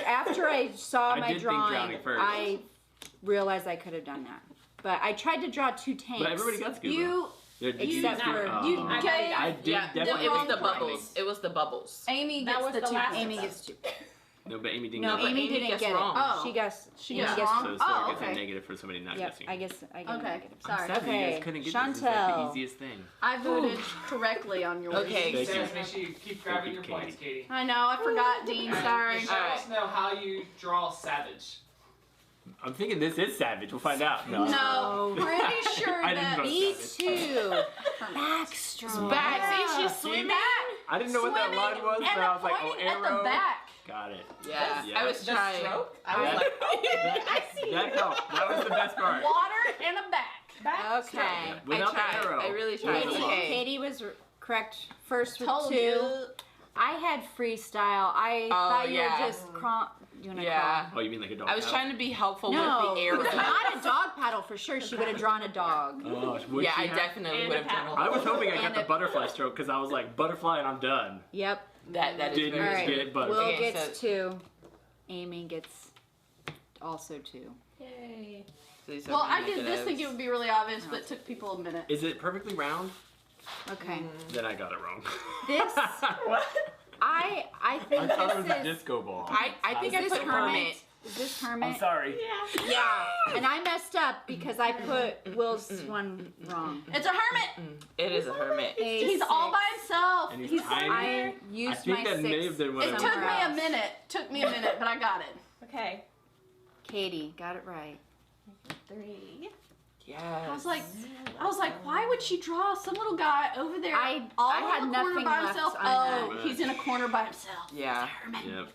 [SPEAKER 3] after I saw
[SPEAKER 4] I
[SPEAKER 3] my
[SPEAKER 4] did think
[SPEAKER 3] drawing,
[SPEAKER 4] drowning first.
[SPEAKER 3] I realized I could have done that. But I tried to draw 2 tanks.
[SPEAKER 4] But everybody got scuba.
[SPEAKER 13] You
[SPEAKER 3] Except for
[SPEAKER 13] you
[SPEAKER 4] I did
[SPEAKER 15] Yeah, no,
[SPEAKER 4] definitely
[SPEAKER 15] it was
[SPEAKER 4] think
[SPEAKER 15] the
[SPEAKER 4] Amy.
[SPEAKER 15] bubbles. It was the bubbles.
[SPEAKER 13] Amy
[SPEAKER 6] That
[SPEAKER 13] gets
[SPEAKER 6] was
[SPEAKER 13] the
[SPEAKER 6] the
[SPEAKER 13] 2
[SPEAKER 6] last
[SPEAKER 13] points.
[SPEAKER 3] Amy gets 2.
[SPEAKER 4] No, but Amy didn't
[SPEAKER 3] No,
[SPEAKER 4] get it.
[SPEAKER 3] Amy didn't
[SPEAKER 15] gets
[SPEAKER 3] get
[SPEAKER 15] wrong.
[SPEAKER 3] it.
[SPEAKER 13] Oh.
[SPEAKER 3] She gets
[SPEAKER 13] gets
[SPEAKER 3] wrong.
[SPEAKER 4] So
[SPEAKER 13] Oh,
[SPEAKER 4] Sarah gets a
[SPEAKER 13] okay.
[SPEAKER 4] negative for somebody not
[SPEAKER 3] Yep,
[SPEAKER 4] guessing.
[SPEAKER 3] I get a
[SPEAKER 13] Okay,
[SPEAKER 3] negative.
[SPEAKER 4] I'm
[SPEAKER 13] sorry.
[SPEAKER 4] sad that you
[SPEAKER 3] Okay,
[SPEAKER 4] guys couldn't get this. This is like the
[SPEAKER 3] Chantel.
[SPEAKER 4] easiest thing.
[SPEAKER 13] I voted correctly on yours.
[SPEAKER 15] Okay.
[SPEAKER 4] Thank
[SPEAKER 7] Sarah,
[SPEAKER 4] you.
[SPEAKER 7] make sure you keep grabbing your
[SPEAKER 4] Katie.
[SPEAKER 7] points, Katie.
[SPEAKER 13] I know, I forgot, Dean. Sorry.
[SPEAKER 7] Just let us know how you draw savage.
[SPEAKER 4] I'm thinking this is savage. We'll find out. No.
[SPEAKER 13] No, pretty sure
[SPEAKER 4] I didn't
[SPEAKER 13] that
[SPEAKER 4] vote
[SPEAKER 3] Me
[SPEAKER 4] savage.
[SPEAKER 3] too. Backstroke.
[SPEAKER 15] Back. See, she's swimming.
[SPEAKER 4] I didn't know what that line was, but I was like, oh,
[SPEAKER 13] pointing at
[SPEAKER 4] arrow.
[SPEAKER 13] the back.
[SPEAKER 4] Got it.
[SPEAKER 15] Yeah,
[SPEAKER 4] Yeah.
[SPEAKER 15] I was
[SPEAKER 7] The
[SPEAKER 15] trying.
[SPEAKER 7] stroke?
[SPEAKER 15] I was
[SPEAKER 4] Yeah.
[SPEAKER 15] like,
[SPEAKER 13] I see.
[SPEAKER 4] That helped. That was the best part.
[SPEAKER 13] Water and a back.
[SPEAKER 3] Okay.
[SPEAKER 4] Without
[SPEAKER 15] I tried.
[SPEAKER 4] the arrow.
[SPEAKER 15] I really tried.
[SPEAKER 3] Katie,
[SPEAKER 15] Okay.
[SPEAKER 3] Katie was correct first with
[SPEAKER 13] Told
[SPEAKER 3] 2.
[SPEAKER 13] you.
[SPEAKER 3] I had freestyle. I thought you
[SPEAKER 15] yeah.
[SPEAKER 3] were just doing a
[SPEAKER 15] Yeah.
[SPEAKER 4] Oh, you mean like a dog?
[SPEAKER 15] I was trying to be helpful
[SPEAKER 3] No,
[SPEAKER 15] with the arrow.
[SPEAKER 3] not a dog paddle for sure. She would have drawn a dog.
[SPEAKER 4] Oh, would
[SPEAKER 15] Yeah,
[SPEAKER 4] she
[SPEAKER 15] I
[SPEAKER 4] have?
[SPEAKER 15] definitely would have drawn.
[SPEAKER 4] I was hoping I got
[SPEAKER 3] And
[SPEAKER 4] the
[SPEAKER 3] a-
[SPEAKER 4] butterfly stroke because I was like, butterfly and I'm done.
[SPEAKER 3] Yep.
[SPEAKER 15] That is
[SPEAKER 4] Didn't
[SPEAKER 15] very
[SPEAKER 3] All right.
[SPEAKER 4] get it, butterfly.
[SPEAKER 3] Will
[SPEAKER 15] Okay,
[SPEAKER 3] gets
[SPEAKER 15] so-
[SPEAKER 3] 2. Amy gets also 2.
[SPEAKER 6] Yay.
[SPEAKER 13] Well, I did this thinking it would be really obvious, but it took people a minute.
[SPEAKER 4] Is it perfectly round?
[SPEAKER 3] Okay.
[SPEAKER 4] Then I got it wrong.
[SPEAKER 3] This I
[SPEAKER 4] I
[SPEAKER 3] think
[SPEAKER 4] thought it was
[SPEAKER 3] this
[SPEAKER 4] a
[SPEAKER 3] is
[SPEAKER 4] disco ball.
[SPEAKER 15] I think I
[SPEAKER 3] this
[SPEAKER 15] put hermit.
[SPEAKER 3] hermit. Is this hermit?
[SPEAKER 4] I'm sorry.
[SPEAKER 3] Yeah. And I messed up because I put Will's one wrong.
[SPEAKER 13] It's a hermit.
[SPEAKER 15] It is a hermit.
[SPEAKER 13] He's all by himself.
[SPEAKER 4] And he's tiny.
[SPEAKER 3] I
[SPEAKER 4] I
[SPEAKER 3] used
[SPEAKER 4] think
[SPEAKER 3] my
[SPEAKER 4] that
[SPEAKER 3] 6.
[SPEAKER 4] may have been what
[SPEAKER 13] It
[SPEAKER 4] I
[SPEAKER 13] took
[SPEAKER 4] was.
[SPEAKER 13] me a minute. Took me a minute, but I got it.
[SPEAKER 6] Okay.
[SPEAKER 3] Katie got it right.
[SPEAKER 6] 3.
[SPEAKER 15] Yes.
[SPEAKER 13] I was like, why would she draw some little guy over there?
[SPEAKER 3] I
[SPEAKER 13] in
[SPEAKER 3] had
[SPEAKER 13] a corner
[SPEAKER 3] nothing
[SPEAKER 13] by
[SPEAKER 3] left
[SPEAKER 13] himself.
[SPEAKER 3] on
[SPEAKER 13] Oh,
[SPEAKER 4] that.
[SPEAKER 13] he's in a corner by himself.
[SPEAKER 15] Yeah.
[SPEAKER 4] Yep.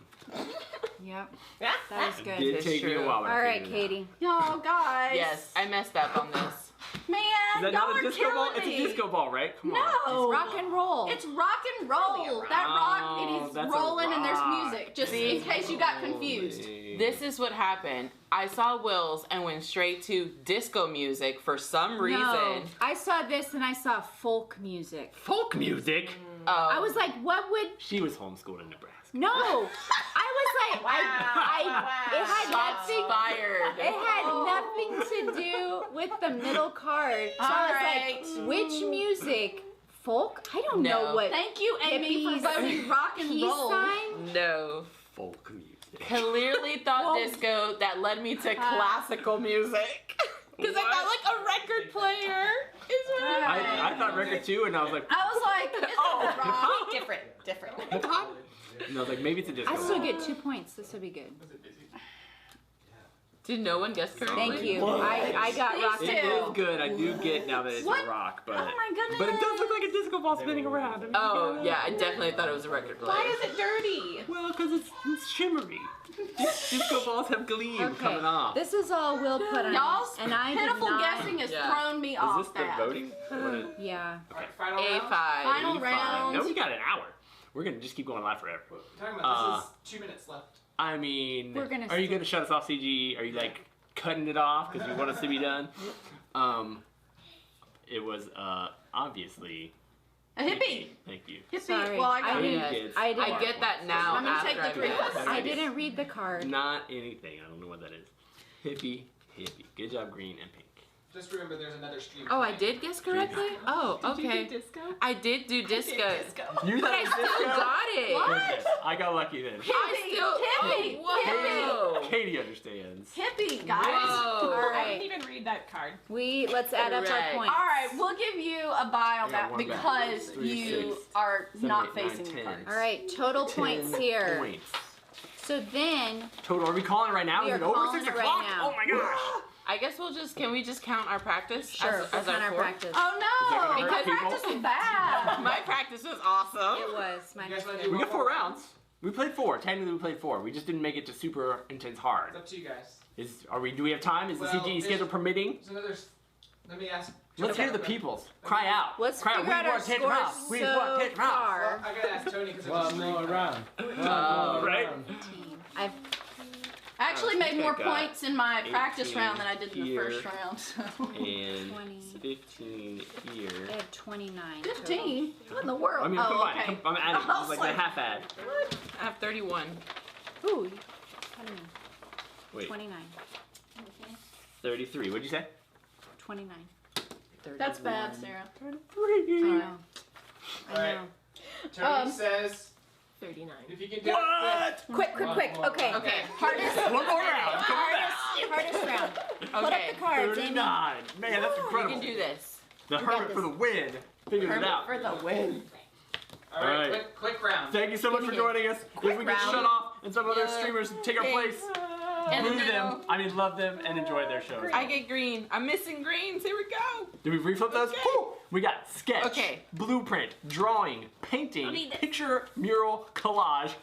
[SPEAKER 3] Yep. That was
[SPEAKER 4] It
[SPEAKER 3] good.
[SPEAKER 4] did
[SPEAKER 15] It's
[SPEAKER 4] take me a
[SPEAKER 15] true.
[SPEAKER 4] while. but I
[SPEAKER 3] All right,
[SPEAKER 4] figured it out.
[SPEAKER 3] Katie.
[SPEAKER 13] Y'all guys.
[SPEAKER 15] Yes, I messed up on this.
[SPEAKER 13] Man,
[SPEAKER 4] Is that
[SPEAKER 13] y'all
[SPEAKER 4] not
[SPEAKER 13] are
[SPEAKER 4] a disco ball?
[SPEAKER 13] killing
[SPEAKER 4] It's a
[SPEAKER 13] me.
[SPEAKER 4] disco ball, right? Come on.
[SPEAKER 13] No.
[SPEAKER 3] Rock and roll.
[SPEAKER 13] It's rock and roll. That rock,
[SPEAKER 4] Oh,
[SPEAKER 13] it is
[SPEAKER 4] that's a
[SPEAKER 13] rolling and there's
[SPEAKER 4] rock.
[SPEAKER 13] music. Just
[SPEAKER 15] See?
[SPEAKER 13] in case you got confused.
[SPEAKER 4] Holy.
[SPEAKER 15] This is what happened. I saw Will's and went straight to disco music for some reason.
[SPEAKER 3] No, I saw this and I saw folk music.
[SPEAKER 4] Folk music?
[SPEAKER 15] Oh.
[SPEAKER 3] I was like, what would?
[SPEAKER 4] She was homeschooled in Nebraska.
[SPEAKER 3] No, I was like, it had
[SPEAKER 15] Shots
[SPEAKER 3] nothing.
[SPEAKER 15] fired.
[SPEAKER 3] It had nothing to do with the middle card. So I was like, which music? Folk? I don't know
[SPEAKER 15] No.
[SPEAKER 3] what.
[SPEAKER 13] Thank you, Amy, for
[SPEAKER 3] Hippies.
[SPEAKER 13] voting rock and
[SPEAKER 3] Peace
[SPEAKER 13] roll.
[SPEAKER 3] sign?
[SPEAKER 15] No.
[SPEAKER 4] Folk music.
[SPEAKER 15] Clearly thought disco. That led me to classical music. Because I thought like a record player is what
[SPEAKER 4] I thought record too, and I was like,
[SPEAKER 13] I was like,
[SPEAKER 15] Oh,
[SPEAKER 13] rock.
[SPEAKER 15] different.
[SPEAKER 4] hip hop? And I was like, maybe it's a disco
[SPEAKER 3] I
[SPEAKER 4] ball.
[SPEAKER 3] still get 2 points. This will be good.
[SPEAKER 15] Did no one guess correctly?
[SPEAKER 3] Thank you. I got
[SPEAKER 13] These
[SPEAKER 3] rock
[SPEAKER 4] It
[SPEAKER 3] and
[SPEAKER 13] two.
[SPEAKER 3] roll.
[SPEAKER 4] is good. I do get now that it's
[SPEAKER 13] What?
[SPEAKER 4] a rock, but
[SPEAKER 13] Oh my goodness.
[SPEAKER 4] but it does look like a disco ball spinning around.
[SPEAKER 15] Oh, yeah, I definitely thought it was a record player.
[SPEAKER 6] Why is it dirty?
[SPEAKER 4] Well, because it's shimmery. Disco balls have gleam
[SPEAKER 3] Okay.
[SPEAKER 4] coming off.
[SPEAKER 3] This is all Will put on
[SPEAKER 13] Y'all's
[SPEAKER 3] it, and I did
[SPEAKER 13] pitiful
[SPEAKER 3] not.
[SPEAKER 13] guessing has
[SPEAKER 15] Yeah.
[SPEAKER 13] thrown me
[SPEAKER 4] Is
[SPEAKER 13] off
[SPEAKER 4] this the
[SPEAKER 13] that.
[SPEAKER 4] voting?
[SPEAKER 3] Yeah.
[SPEAKER 7] Alright, final round.
[SPEAKER 15] A5.
[SPEAKER 13] Final
[SPEAKER 4] Fine.
[SPEAKER 13] round.
[SPEAKER 4] No, we got an hour. We're gonna just keep going live forever.
[SPEAKER 7] What we're talking about, this is 2 minutes left.
[SPEAKER 4] I mean,
[SPEAKER 3] We're gonna
[SPEAKER 4] are you
[SPEAKER 3] stick-
[SPEAKER 4] gonna shut us off, CGE? Are you like cutting it off because you want us to be done? It was obviously
[SPEAKER 13] A hippie.
[SPEAKER 4] Thank you.
[SPEAKER 13] Hippie.
[SPEAKER 3] Sorry.
[SPEAKER 13] Well, I got
[SPEAKER 3] I
[SPEAKER 13] it.
[SPEAKER 3] didn't.
[SPEAKER 4] Kids.
[SPEAKER 3] I didn't.
[SPEAKER 15] I get that now.
[SPEAKER 13] I'm gonna
[SPEAKER 15] after
[SPEAKER 13] take the
[SPEAKER 15] I
[SPEAKER 13] 3
[SPEAKER 15] read
[SPEAKER 13] plus.
[SPEAKER 15] it.
[SPEAKER 3] I didn't read the card.
[SPEAKER 4] Not anything. I don't know what that is. Hippie. Good job, green and pink.
[SPEAKER 7] Just remember there's another stream.
[SPEAKER 15] Oh, I did guess correctly? Oh,
[SPEAKER 6] Did you
[SPEAKER 15] okay.
[SPEAKER 6] do disco?
[SPEAKER 15] I did do disco.
[SPEAKER 4] You
[SPEAKER 15] But I still got it.
[SPEAKER 4] Goodness, I got lucky then.
[SPEAKER 15] I still.
[SPEAKER 13] Hippie.
[SPEAKER 15] Oh, whoa.
[SPEAKER 4] Katie understands.
[SPEAKER 13] Hippie, guys.
[SPEAKER 15] Whoa.
[SPEAKER 3] All
[SPEAKER 6] I
[SPEAKER 3] right.
[SPEAKER 6] didn't even read that card.
[SPEAKER 3] Let's add up our
[SPEAKER 15] Correct.
[SPEAKER 3] points.
[SPEAKER 13] All right, we'll give you a buy on
[SPEAKER 4] I got
[SPEAKER 13] that
[SPEAKER 4] one back.
[SPEAKER 13] because
[SPEAKER 4] 3,
[SPEAKER 13] you
[SPEAKER 4] 6,
[SPEAKER 13] are
[SPEAKER 4] 7,
[SPEAKER 13] not
[SPEAKER 4] 8, 9,
[SPEAKER 13] facing the
[SPEAKER 4] 10.
[SPEAKER 13] cards.
[SPEAKER 3] All right. Total
[SPEAKER 4] 10
[SPEAKER 3] points here.
[SPEAKER 4] Points.
[SPEAKER 3] So then
[SPEAKER 4] Total. Are we calling it right now?
[SPEAKER 3] We
[SPEAKER 4] Is
[SPEAKER 3] are
[SPEAKER 4] it over
[SPEAKER 3] calling
[SPEAKER 4] 6
[SPEAKER 3] it right
[SPEAKER 4] o'clock?
[SPEAKER 3] now.
[SPEAKER 4] Oh my gosh.
[SPEAKER 15] I guess can we just count our practice?
[SPEAKER 3] sure,
[SPEAKER 15] as
[SPEAKER 3] we'll count our
[SPEAKER 15] four?
[SPEAKER 3] practice.
[SPEAKER 13] Oh
[SPEAKER 4] Is that
[SPEAKER 13] no,
[SPEAKER 4] gonna
[SPEAKER 13] my
[SPEAKER 4] hurt people?
[SPEAKER 13] practice was bad.
[SPEAKER 15] My practice was awesome.
[SPEAKER 3] It was. Mine
[SPEAKER 7] You
[SPEAKER 3] was
[SPEAKER 7] guys wanna
[SPEAKER 3] good.
[SPEAKER 7] do
[SPEAKER 4] We
[SPEAKER 7] one
[SPEAKER 4] got 4
[SPEAKER 7] more?
[SPEAKER 4] rounds. We played 4. Technically, we played 4. We just didn't make it to super intense hard.
[SPEAKER 7] It's up to you guys.
[SPEAKER 4] Do we have time? Is the
[SPEAKER 7] Well,
[SPEAKER 4] CGE
[SPEAKER 7] there's-
[SPEAKER 4] schedule permitting?
[SPEAKER 7] There's another. Let me ask.
[SPEAKER 4] Let's hear the peoples. Cry out.
[SPEAKER 3] Let's
[SPEAKER 4] Cry out.
[SPEAKER 3] figure out
[SPEAKER 4] We
[SPEAKER 3] our
[SPEAKER 4] want Tantrum
[SPEAKER 3] scores
[SPEAKER 4] House. We
[SPEAKER 3] so
[SPEAKER 4] want Tantrum House.
[SPEAKER 3] far.
[SPEAKER 7] I gotta ask Tony because
[SPEAKER 11] One more round.
[SPEAKER 4] Right?
[SPEAKER 3] I've
[SPEAKER 13] I actually made
[SPEAKER 4] think I
[SPEAKER 13] more
[SPEAKER 4] got
[SPEAKER 13] points in my practice
[SPEAKER 4] 18
[SPEAKER 13] round than I did in the
[SPEAKER 4] here.
[SPEAKER 13] first round. So.
[SPEAKER 4] And
[SPEAKER 3] 20.
[SPEAKER 4] 15 here.
[SPEAKER 3] I had 29.
[SPEAKER 13] 15? What in the world?
[SPEAKER 4] I mean,
[SPEAKER 13] oh,
[SPEAKER 4] combine.
[SPEAKER 13] okay.
[SPEAKER 4] I'm adding.
[SPEAKER 13] I was
[SPEAKER 4] It's like
[SPEAKER 13] like-
[SPEAKER 4] the half add.
[SPEAKER 15] I have 31.
[SPEAKER 3] Total. Ooh. What do you mean?
[SPEAKER 4] Wait,
[SPEAKER 3] 29.
[SPEAKER 4] 33. What'd you say?
[SPEAKER 3] 29.
[SPEAKER 13] That's bad, Sarah.
[SPEAKER 4] 33.
[SPEAKER 3] I know.
[SPEAKER 7] Alright. Tony says
[SPEAKER 15] 39.
[SPEAKER 7] if you can do
[SPEAKER 4] What?
[SPEAKER 3] Quick. Okay.
[SPEAKER 15] Okay.
[SPEAKER 3] Hardest.
[SPEAKER 4] One more round. Come back.
[SPEAKER 3] Hardest round. Put up
[SPEAKER 15] Okay.
[SPEAKER 3] the cards, Amy.
[SPEAKER 4] 39. Man, that's
[SPEAKER 15] You
[SPEAKER 4] incredible.
[SPEAKER 15] can do this.
[SPEAKER 4] The Hermit for the win. Figured it out.
[SPEAKER 15] For the win.
[SPEAKER 7] All right,
[SPEAKER 4] Alright.
[SPEAKER 7] quick round.
[SPEAKER 4] Thank you so much for joining us. If we get
[SPEAKER 15] round.
[SPEAKER 4] shut off and some other streamers take our place,
[SPEAKER 15] In the
[SPEAKER 4] boo
[SPEAKER 15] middle.
[SPEAKER 4] them. I mean, love them and enjoy their shows.
[SPEAKER 15] I get green. I'm missing greens. Here we go.
[SPEAKER 4] Did we reflip those?
[SPEAKER 15] Okay.
[SPEAKER 4] Woo! We got sketch,
[SPEAKER 15] Okay.
[SPEAKER 4] blueprint, drawing, painting, picture, mural, collage.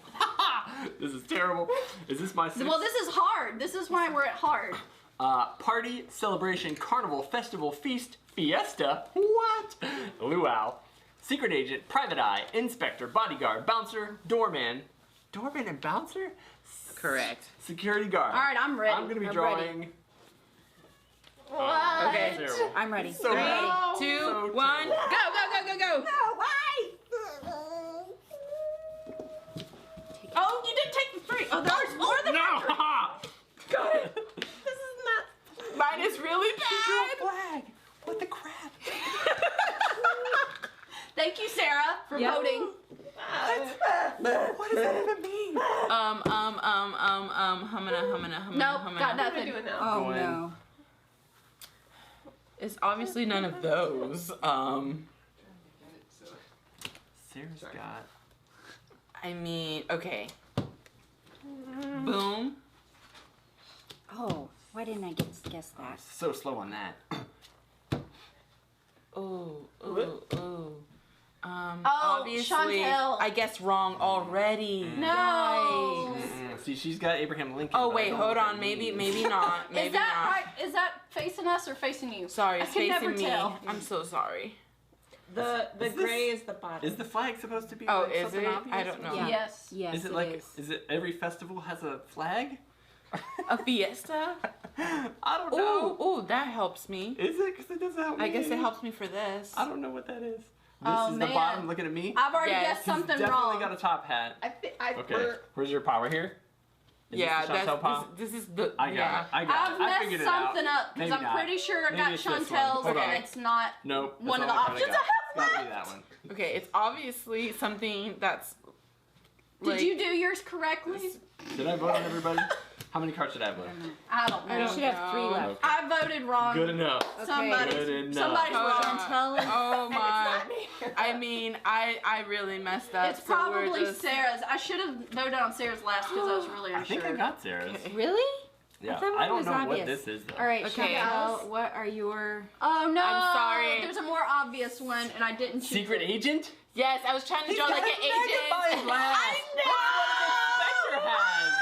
[SPEAKER 4] This is terrible. Is this my sixth?
[SPEAKER 13] Well, this is hard. This is why we're at hard.
[SPEAKER 4] Party, celebration, carnival, festival, feast, fiesta. What? Luau. Secret agent, private eye, inspector, bodyguard, bouncer, doorman. Doorman and bouncer?
[SPEAKER 15] Correct.
[SPEAKER 4] Security guard.
[SPEAKER 13] All right, I'm ready.
[SPEAKER 4] I'm gonna be
[SPEAKER 3] I'm
[SPEAKER 4] drawing.
[SPEAKER 13] What?
[SPEAKER 15] Okay.
[SPEAKER 4] Terrible.
[SPEAKER 3] I'm ready.
[SPEAKER 4] So
[SPEAKER 15] 3,
[SPEAKER 4] bad.
[SPEAKER 15] 2,
[SPEAKER 4] So
[SPEAKER 15] 1.
[SPEAKER 4] terrible.
[SPEAKER 15] Go.
[SPEAKER 13] Oh, you didn't take the 3. Oh, there's more than
[SPEAKER 4] No!
[SPEAKER 15] Got it. This is not. Mine is really bad.
[SPEAKER 4] Flag. What the crap?
[SPEAKER 13] Thank you, Sarah, for voting.
[SPEAKER 4] What does that even mean?
[SPEAKER 13] Nope, got nothing.
[SPEAKER 3] Oh
[SPEAKER 4] Go in.
[SPEAKER 3] no.
[SPEAKER 15] It's obviously none of those.
[SPEAKER 4] Sarah's got.
[SPEAKER 15] I mean, okay. Boom.
[SPEAKER 3] Oh, why didn't I guess that?
[SPEAKER 4] So slow on that.
[SPEAKER 15] Ooh.
[SPEAKER 13] Oh,
[SPEAKER 15] Obviously,
[SPEAKER 13] Chantel.
[SPEAKER 15] I guess wrong already.
[SPEAKER 13] No.
[SPEAKER 4] See, she's got Abraham Lincoln.
[SPEAKER 15] Oh
[SPEAKER 4] but I
[SPEAKER 15] wait,
[SPEAKER 4] don't
[SPEAKER 15] hold
[SPEAKER 4] know what
[SPEAKER 15] on.
[SPEAKER 4] that
[SPEAKER 15] Maybe
[SPEAKER 4] means.
[SPEAKER 15] not. Maybe
[SPEAKER 13] Is that
[SPEAKER 15] not.
[SPEAKER 13] right? Is that facing us or facing you?
[SPEAKER 15] Sorry,
[SPEAKER 13] I
[SPEAKER 15] it's
[SPEAKER 13] can never
[SPEAKER 15] facing me.
[SPEAKER 13] tell.
[SPEAKER 15] I'm so sorry.
[SPEAKER 6] The
[SPEAKER 4] Is this-
[SPEAKER 6] gray is the bottom.
[SPEAKER 4] Is the flag supposed to be?
[SPEAKER 15] Oh,
[SPEAKER 4] like
[SPEAKER 15] is
[SPEAKER 4] something
[SPEAKER 15] it?
[SPEAKER 4] obvious?
[SPEAKER 15] I don't know.
[SPEAKER 3] Yeah.
[SPEAKER 13] Yes.
[SPEAKER 3] Yes.
[SPEAKER 4] Is it like? Is it every festival has a flag?
[SPEAKER 15] A fiesta?
[SPEAKER 4] I don't know.
[SPEAKER 15] Ooh, that helps me.
[SPEAKER 4] Is it? Because it doesn't help me.
[SPEAKER 15] I guess it helps me for this.
[SPEAKER 4] I don't know what that is. This
[SPEAKER 13] Oh,
[SPEAKER 4] is
[SPEAKER 13] man.
[SPEAKER 4] the bottom looking at me.
[SPEAKER 13] I've already
[SPEAKER 15] Yes.
[SPEAKER 13] guessed something
[SPEAKER 4] He's definitely
[SPEAKER 13] wrong.
[SPEAKER 4] got a top hat. Okay. Where's your power here? Is
[SPEAKER 15] Yeah,
[SPEAKER 4] this the Chantel paw?
[SPEAKER 15] this is the.
[SPEAKER 4] I got
[SPEAKER 15] yeah.
[SPEAKER 4] it. I got
[SPEAKER 13] I've
[SPEAKER 4] it. I
[SPEAKER 13] messed
[SPEAKER 4] figured it
[SPEAKER 13] something
[SPEAKER 4] out.
[SPEAKER 13] up because
[SPEAKER 4] Maybe
[SPEAKER 13] I'm
[SPEAKER 4] not.
[SPEAKER 13] pretty sure I
[SPEAKER 4] Maybe
[SPEAKER 13] got
[SPEAKER 4] it's this one.
[SPEAKER 13] Chantel's
[SPEAKER 4] Hold
[SPEAKER 13] and
[SPEAKER 4] on.
[SPEAKER 13] it's not
[SPEAKER 4] Nope.
[SPEAKER 13] one of
[SPEAKER 4] that's
[SPEAKER 13] the
[SPEAKER 4] all I
[SPEAKER 13] options
[SPEAKER 4] got.
[SPEAKER 13] I have
[SPEAKER 4] It's gotta
[SPEAKER 13] left.
[SPEAKER 4] be that one.
[SPEAKER 15] Okay, it's obviously something that's.
[SPEAKER 13] Did you do yours correctly?
[SPEAKER 4] Did I vote on everybody? How many cards did I vote?
[SPEAKER 13] I don't know.
[SPEAKER 3] You should have 3 left.
[SPEAKER 4] Okay.
[SPEAKER 13] I voted wrong.
[SPEAKER 4] Good enough.
[SPEAKER 13] Somebody's
[SPEAKER 4] Good enough.
[SPEAKER 13] somebody's wrong.
[SPEAKER 3] Chantel is.
[SPEAKER 15] Oh my! I mean, I really messed up.
[SPEAKER 13] It's
[SPEAKER 15] so we're
[SPEAKER 13] probably
[SPEAKER 15] just-
[SPEAKER 13] Sarah's. I should have voted on Sarah's last because I was really
[SPEAKER 4] I
[SPEAKER 13] unsure.
[SPEAKER 4] think I got Sarah's.
[SPEAKER 3] Really?
[SPEAKER 4] Yeah.
[SPEAKER 3] thought
[SPEAKER 4] I
[SPEAKER 3] mine
[SPEAKER 4] don't
[SPEAKER 3] was
[SPEAKER 4] know what
[SPEAKER 3] obvious.
[SPEAKER 4] this is though.
[SPEAKER 3] All right,
[SPEAKER 15] Okay.
[SPEAKER 3] Chantel, what are your?
[SPEAKER 13] Oh no!
[SPEAKER 15] I'm sorry.
[SPEAKER 13] There's a more obvious one, and I didn't choose
[SPEAKER 4] Secret
[SPEAKER 13] it.
[SPEAKER 4] agent?
[SPEAKER 15] Yes, I was trying to draw like an agent.
[SPEAKER 4] I know. Spectre has.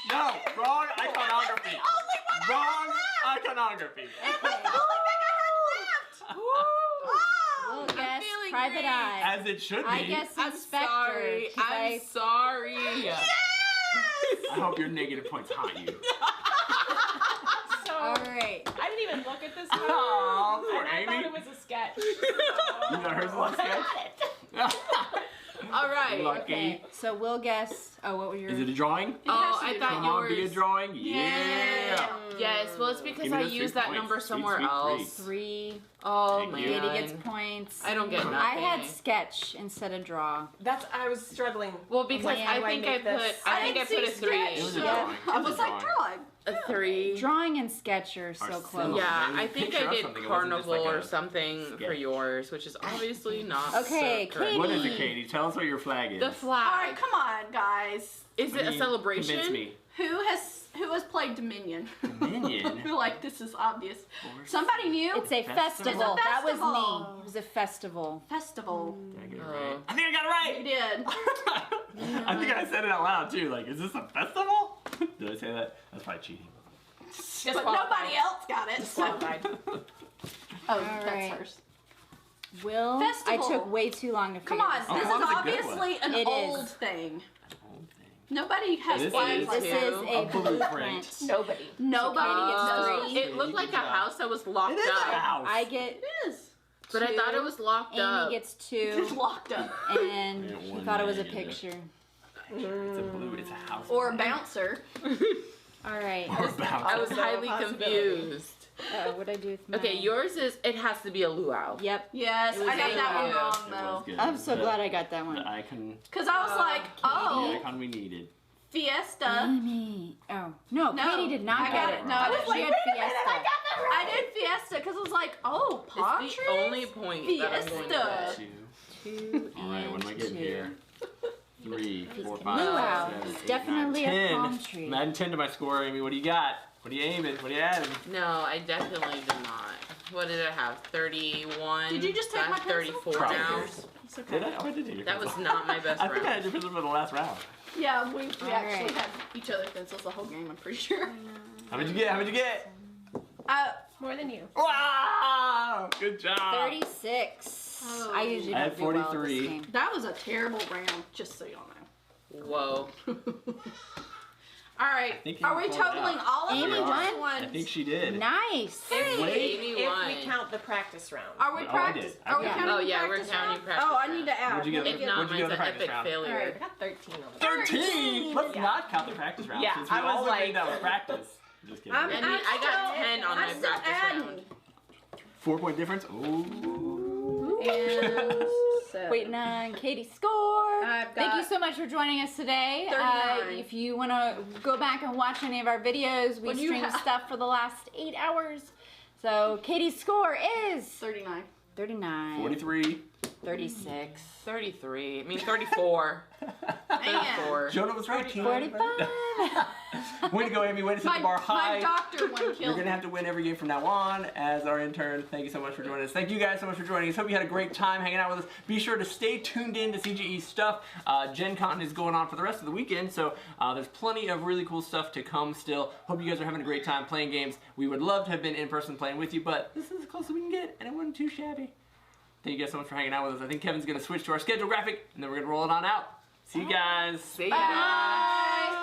[SPEAKER 4] No. Wrong iconography. Wrong iconography.
[SPEAKER 3] We'll guess
[SPEAKER 15] feeling
[SPEAKER 3] private
[SPEAKER 15] great.
[SPEAKER 3] eye.
[SPEAKER 4] As it should be.
[SPEAKER 3] I guess
[SPEAKER 15] I'm
[SPEAKER 3] inspector.
[SPEAKER 15] sorry.
[SPEAKER 3] 'cause
[SPEAKER 15] I'm sorry.
[SPEAKER 4] I hope your negative points haunt you.
[SPEAKER 6] So
[SPEAKER 3] All right.
[SPEAKER 6] I didn't even look at this one.
[SPEAKER 4] Oh, poor
[SPEAKER 6] and I
[SPEAKER 4] Amy.
[SPEAKER 6] thought it was a sketch.
[SPEAKER 4] You know hers was sketch?
[SPEAKER 15] All right.
[SPEAKER 4] Lucky.
[SPEAKER 3] Okay. So we'll guess. Oh, what was your?
[SPEAKER 4] Is it a drawing?
[SPEAKER 15] Oh, I thought
[SPEAKER 4] Come on, be a
[SPEAKER 15] yours.
[SPEAKER 4] drawing. Yeah.
[SPEAKER 15] Yes. Well, it's because
[SPEAKER 4] Give me
[SPEAKER 15] I
[SPEAKER 4] those 3
[SPEAKER 15] used that
[SPEAKER 4] points.
[SPEAKER 15] number
[SPEAKER 4] Sweet,
[SPEAKER 15] somewhere
[SPEAKER 4] sweet
[SPEAKER 15] else.
[SPEAKER 3] 3.
[SPEAKER 15] Oh
[SPEAKER 4] Thank
[SPEAKER 15] man.
[SPEAKER 4] you.
[SPEAKER 3] Katie gets points.
[SPEAKER 15] I don't get nothing.
[SPEAKER 3] I had sketch instead of draw.
[SPEAKER 6] That's I was struggling.
[SPEAKER 15] Well, because
[SPEAKER 6] When
[SPEAKER 15] I
[SPEAKER 6] do
[SPEAKER 15] think I
[SPEAKER 6] make
[SPEAKER 15] put
[SPEAKER 6] this?
[SPEAKER 15] I think I
[SPEAKER 13] didn't
[SPEAKER 15] put a
[SPEAKER 13] see
[SPEAKER 15] 3.
[SPEAKER 4] It was a
[SPEAKER 13] Yeah.
[SPEAKER 4] drawing.
[SPEAKER 13] I
[SPEAKER 4] It
[SPEAKER 13] was
[SPEAKER 4] a
[SPEAKER 13] like,
[SPEAKER 4] drawing.
[SPEAKER 13] drawing.
[SPEAKER 15] A 3.
[SPEAKER 3] Drawing and sketch are so
[SPEAKER 4] Are
[SPEAKER 3] close.
[SPEAKER 4] similar.
[SPEAKER 15] Yeah,
[SPEAKER 4] Maybe
[SPEAKER 15] I think
[SPEAKER 4] picture
[SPEAKER 15] I
[SPEAKER 4] of
[SPEAKER 15] did
[SPEAKER 4] something. It wasn't just
[SPEAKER 15] carnival
[SPEAKER 4] like
[SPEAKER 15] or
[SPEAKER 4] a
[SPEAKER 15] something for
[SPEAKER 4] sketch.
[SPEAKER 15] yours, which is obviously not.
[SPEAKER 3] Okay,
[SPEAKER 15] so correct.
[SPEAKER 3] Katie.
[SPEAKER 4] What is it, Katie? Tell us what your flag is.
[SPEAKER 15] The
[SPEAKER 13] All
[SPEAKER 15] flag.
[SPEAKER 13] right, come on, guys.
[SPEAKER 15] Is it a celebration?
[SPEAKER 4] Convince me.
[SPEAKER 13] Who has played Dominion?
[SPEAKER 4] Dominion?
[SPEAKER 13] I feel like this is obvious. Somebody new?
[SPEAKER 3] It's a
[SPEAKER 4] Festival.
[SPEAKER 3] festival.
[SPEAKER 13] It's a
[SPEAKER 3] That was
[SPEAKER 13] festival.
[SPEAKER 3] me. It was a festival.
[SPEAKER 13] Festival.
[SPEAKER 4] Did I get it
[SPEAKER 15] Oh.
[SPEAKER 4] right? I think I got it right.
[SPEAKER 13] You did.
[SPEAKER 4] I think I said it out loud too. Like, is this a festival? Did I say that? That's probably cheating.
[SPEAKER 13] But nobody else got it. So. Oh,
[SPEAKER 3] All
[SPEAKER 13] that's
[SPEAKER 3] right.
[SPEAKER 13] hers.
[SPEAKER 3] Will.
[SPEAKER 13] Festival.
[SPEAKER 3] I took way too long to figure
[SPEAKER 13] Come on,
[SPEAKER 3] this
[SPEAKER 13] this
[SPEAKER 3] out.
[SPEAKER 13] is
[SPEAKER 4] that was a good
[SPEAKER 13] obviously an
[SPEAKER 3] It is.
[SPEAKER 13] old thing.
[SPEAKER 4] Old thing.
[SPEAKER 13] Nobody has
[SPEAKER 4] This
[SPEAKER 13] flags
[SPEAKER 4] is
[SPEAKER 13] like
[SPEAKER 3] This
[SPEAKER 13] that.
[SPEAKER 3] is a
[SPEAKER 4] blueprint.
[SPEAKER 3] blueprint.
[SPEAKER 6] Nobody.
[SPEAKER 13] Nobody gets
[SPEAKER 3] Oh.
[SPEAKER 13] those.
[SPEAKER 15] It looked like a house that was locked
[SPEAKER 4] It is a
[SPEAKER 15] up.
[SPEAKER 4] house.
[SPEAKER 3] I get
[SPEAKER 13] It is.
[SPEAKER 15] But I thought it was locked
[SPEAKER 3] Amy
[SPEAKER 15] up.
[SPEAKER 3] gets
[SPEAKER 13] It's
[SPEAKER 3] 2,
[SPEAKER 13] locked up.
[SPEAKER 3] and
[SPEAKER 4] I got
[SPEAKER 3] he
[SPEAKER 4] one
[SPEAKER 3] thought it was a
[SPEAKER 4] negative.
[SPEAKER 3] picture.
[SPEAKER 4] It's a blue. It's a house.
[SPEAKER 13] Or a bouncer.
[SPEAKER 3] All right.
[SPEAKER 4] Or a bouncer.
[SPEAKER 15] I was
[SPEAKER 6] Also a
[SPEAKER 15] highly
[SPEAKER 6] possibility.
[SPEAKER 15] confused.
[SPEAKER 3] What'd I do with my...
[SPEAKER 15] Okay, yours is, it has to be a luau.
[SPEAKER 3] Yep.
[SPEAKER 13] Yes, I got that one wrong though.
[SPEAKER 3] I'm so glad I got that one.
[SPEAKER 11] The icon.
[SPEAKER 13] Because I was like,
[SPEAKER 11] The
[SPEAKER 13] oh,
[SPEAKER 11] icon we needed.
[SPEAKER 13] Fiesta.
[SPEAKER 3] Amy. Oh, no, Katie did not
[SPEAKER 13] I
[SPEAKER 3] get
[SPEAKER 13] got
[SPEAKER 3] it.
[SPEAKER 13] it. No,
[SPEAKER 3] I was
[SPEAKER 13] she
[SPEAKER 3] like,
[SPEAKER 13] had
[SPEAKER 3] wait a minute,
[SPEAKER 13] Fiesta.
[SPEAKER 3] I got that right.
[SPEAKER 13] I did Fiesta because I was like, oh, palm
[SPEAKER 15] It's
[SPEAKER 13] trees?
[SPEAKER 15] the only point that I'm going to
[SPEAKER 13] Fiesta.
[SPEAKER 15] get.
[SPEAKER 3] 2
[SPEAKER 11] All right, what am I getting here? 3, 4, 5,
[SPEAKER 3] Luau.
[SPEAKER 11] 6, 7,
[SPEAKER 3] It's
[SPEAKER 11] 8,
[SPEAKER 3] definitely
[SPEAKER 11] 9,
[SPEAKER 3] a
[SPEAKER 11] 10.
[SPEAKER 3] palm tree.
[SPEAKER 11] I'm adding 10 to my score, Amy. What do you got? What are you aiming? What are you adding?
[SPEAKER 15] No, I definitely did not. What did I have? 31.
[SPEAKER 13] Did you just take my
[SPEAKER 15] That's
[SPEAKER 13] pencil?
[SPEAKER 15] 34 now.
[SPEAKER 13] It's okay.
[SPEAKER 11] Did I? Oh, I did take your
[SPEAKER 15] That was
[SPEAKER 11] pencil.
[SPEAKER 15] not my best
[SPEAKER 11] I think I
[SPEAKER 15] round.
[SPEAKER 11] had your pencil for the last round.
[SPEAKER 13] Yeah, we
[SPEAKER 3] All
[SPEAKER 13] actually
[SPEAKER 3] right.
[SPEAKER 13] had each other's pencils the whole game, I'm pretty sure.
[SPEAKER 11] How many did you get? How many did you get?
[SPEAKER 13] More than you.
[SPEAKER 11] Wow! Good job.
[SPEAKER 3] 36.
[SPEAKER 13] Oh.
[SPEAKER 3] I usually
[SPEAKER 11] I
[SPEAKER 3] don't
[SPEAKER 11] had
[SPEAKER 3] do well at this
[SPEAKER 11] 43.
[SPEAKER 3] game.
[SPEAKER 13] That was a terrible round, just so y'all know.
[SPEAKER 15] Whoa.
[SPEAKER 13] All right,
[SPEAKER 11] think you
[SPEAKER 13] are we
[SPEAKER 11] pulled it out.
[SPEAKER 13] totaling all of
[SPEAKER 3] Amy
[SPEAKER 13] them? or
[SPEAKER 3] won.
[SPEAKER 13] just one?
[SPEAKER 11] I think she did.
[SPEAKER 3] Nice.
[SPEAKER 11] Wait.
[SPEAKER 15] Amy
[SPEAKER 17] If
[SPEAKER 15] won.
[SPEAKER 17] we count the practice round.
[SPEAKER 13] Are we
[SPEAKER 11] Oh, I
[SPEAKER 13] practice?
[SPEAKER 11] did. I
[SPEAKER 13] Are we
[SPEAKER 11] did.
[SPEAKER 13] counting
[SPEAKER 15] Oh,
[SPEAKER 13] the
[SPEAKER 15] yeah, we're
[SPEAKER 13] practice
[SPEAKER 15] counting
[SPEAKER 13] round?
[SPEAKER 15] practice
[SPEAKER 13] Oh, I need to add.
[SPEAKER 11] What'd you get?
[SPEAKER 15] If not,
[SPEAKER 11] What'd you get
[SPEAKER 15] mine's
[SPEAKER 11] on the
[SPEAKER 15] an
[SPEAKER 11] practice
[SPEAKER 15] epic
[SPEAKER 11] round?
[SPEAKER 15] failure.
[SPEAKER 17] I got 13 on the
[SPEAKER 11] 13? Let's not count the practice round.
[SPEAKER 17] Yeah,
[SPEAKER 11] Since we
[SPEAKER 17] I was
[SPEAKER 11] all agreed
[SPEAKER 17] like-
[SPEAKER 11] that was practice. Just kidding.
[SPEAKER 15] I got 10 on my
[SPEAKER 13] I'm still
[SPEAKER 15] practice
[SPEAKER 13] adding.
[SPEAKER 15] round.
[SPEAKER 11] 4-point difference. Ooh.
[SPEAKER 3] And waiting on Katie's score.
[SPEAKER 13] I've
[SPEAKER 3] Thank you
[SPEAKER 13] got
[SPEAKER 3] so much for joining us today.
[SPEAKER 13] 39.
[SPEAKER 3] If you want to go back and watch any of our videos, we
[SPEAKER 13] What do you
[SPEAKER 3] streamed
[SPEAKER 13] have?
[SPEAKER 3] stuff for the last 8 hours. So Katie's score is
[SPEAKER 13] 39.
[SPEAKER 3] 39.
[SPEAKER 11] 43.
[SPEAKER 3] 36.
[SPEAKER 15] 33. I mean, 34. 34.
[SPEAKER 11] Jonah was right.
[SPEAKER 3] 45.
[SPEAKER 11] Way to go, Amy. Way to set the bar high.
[SPEAKER 13] My doctor one
[SPEAKER 11] You're
[SPEAKER 13] killed
[SPEAKER 11] going to have to win every game from now on as our intern. Thank you so much for joining us. Thank you guys so much for joining us. Hope you had a great time hanging out with us. Be sure to stay tuned in to CGE stuff. GenCon is going on for the rest of the weekend, so there's plenty of really cool stuff to come still. Hope you guys are having a great time playing games. We would love to have been in person playing with you, but this is as close as we can get, and it wasn't too shabby. Thank you guys so much for hanging out with us. I think Kevin's going to switch to our schedule graphic, and then we're going to roll it on out. See you guys.
[SPEAKER 15] See ya.
[SPEAKER 3] Bye.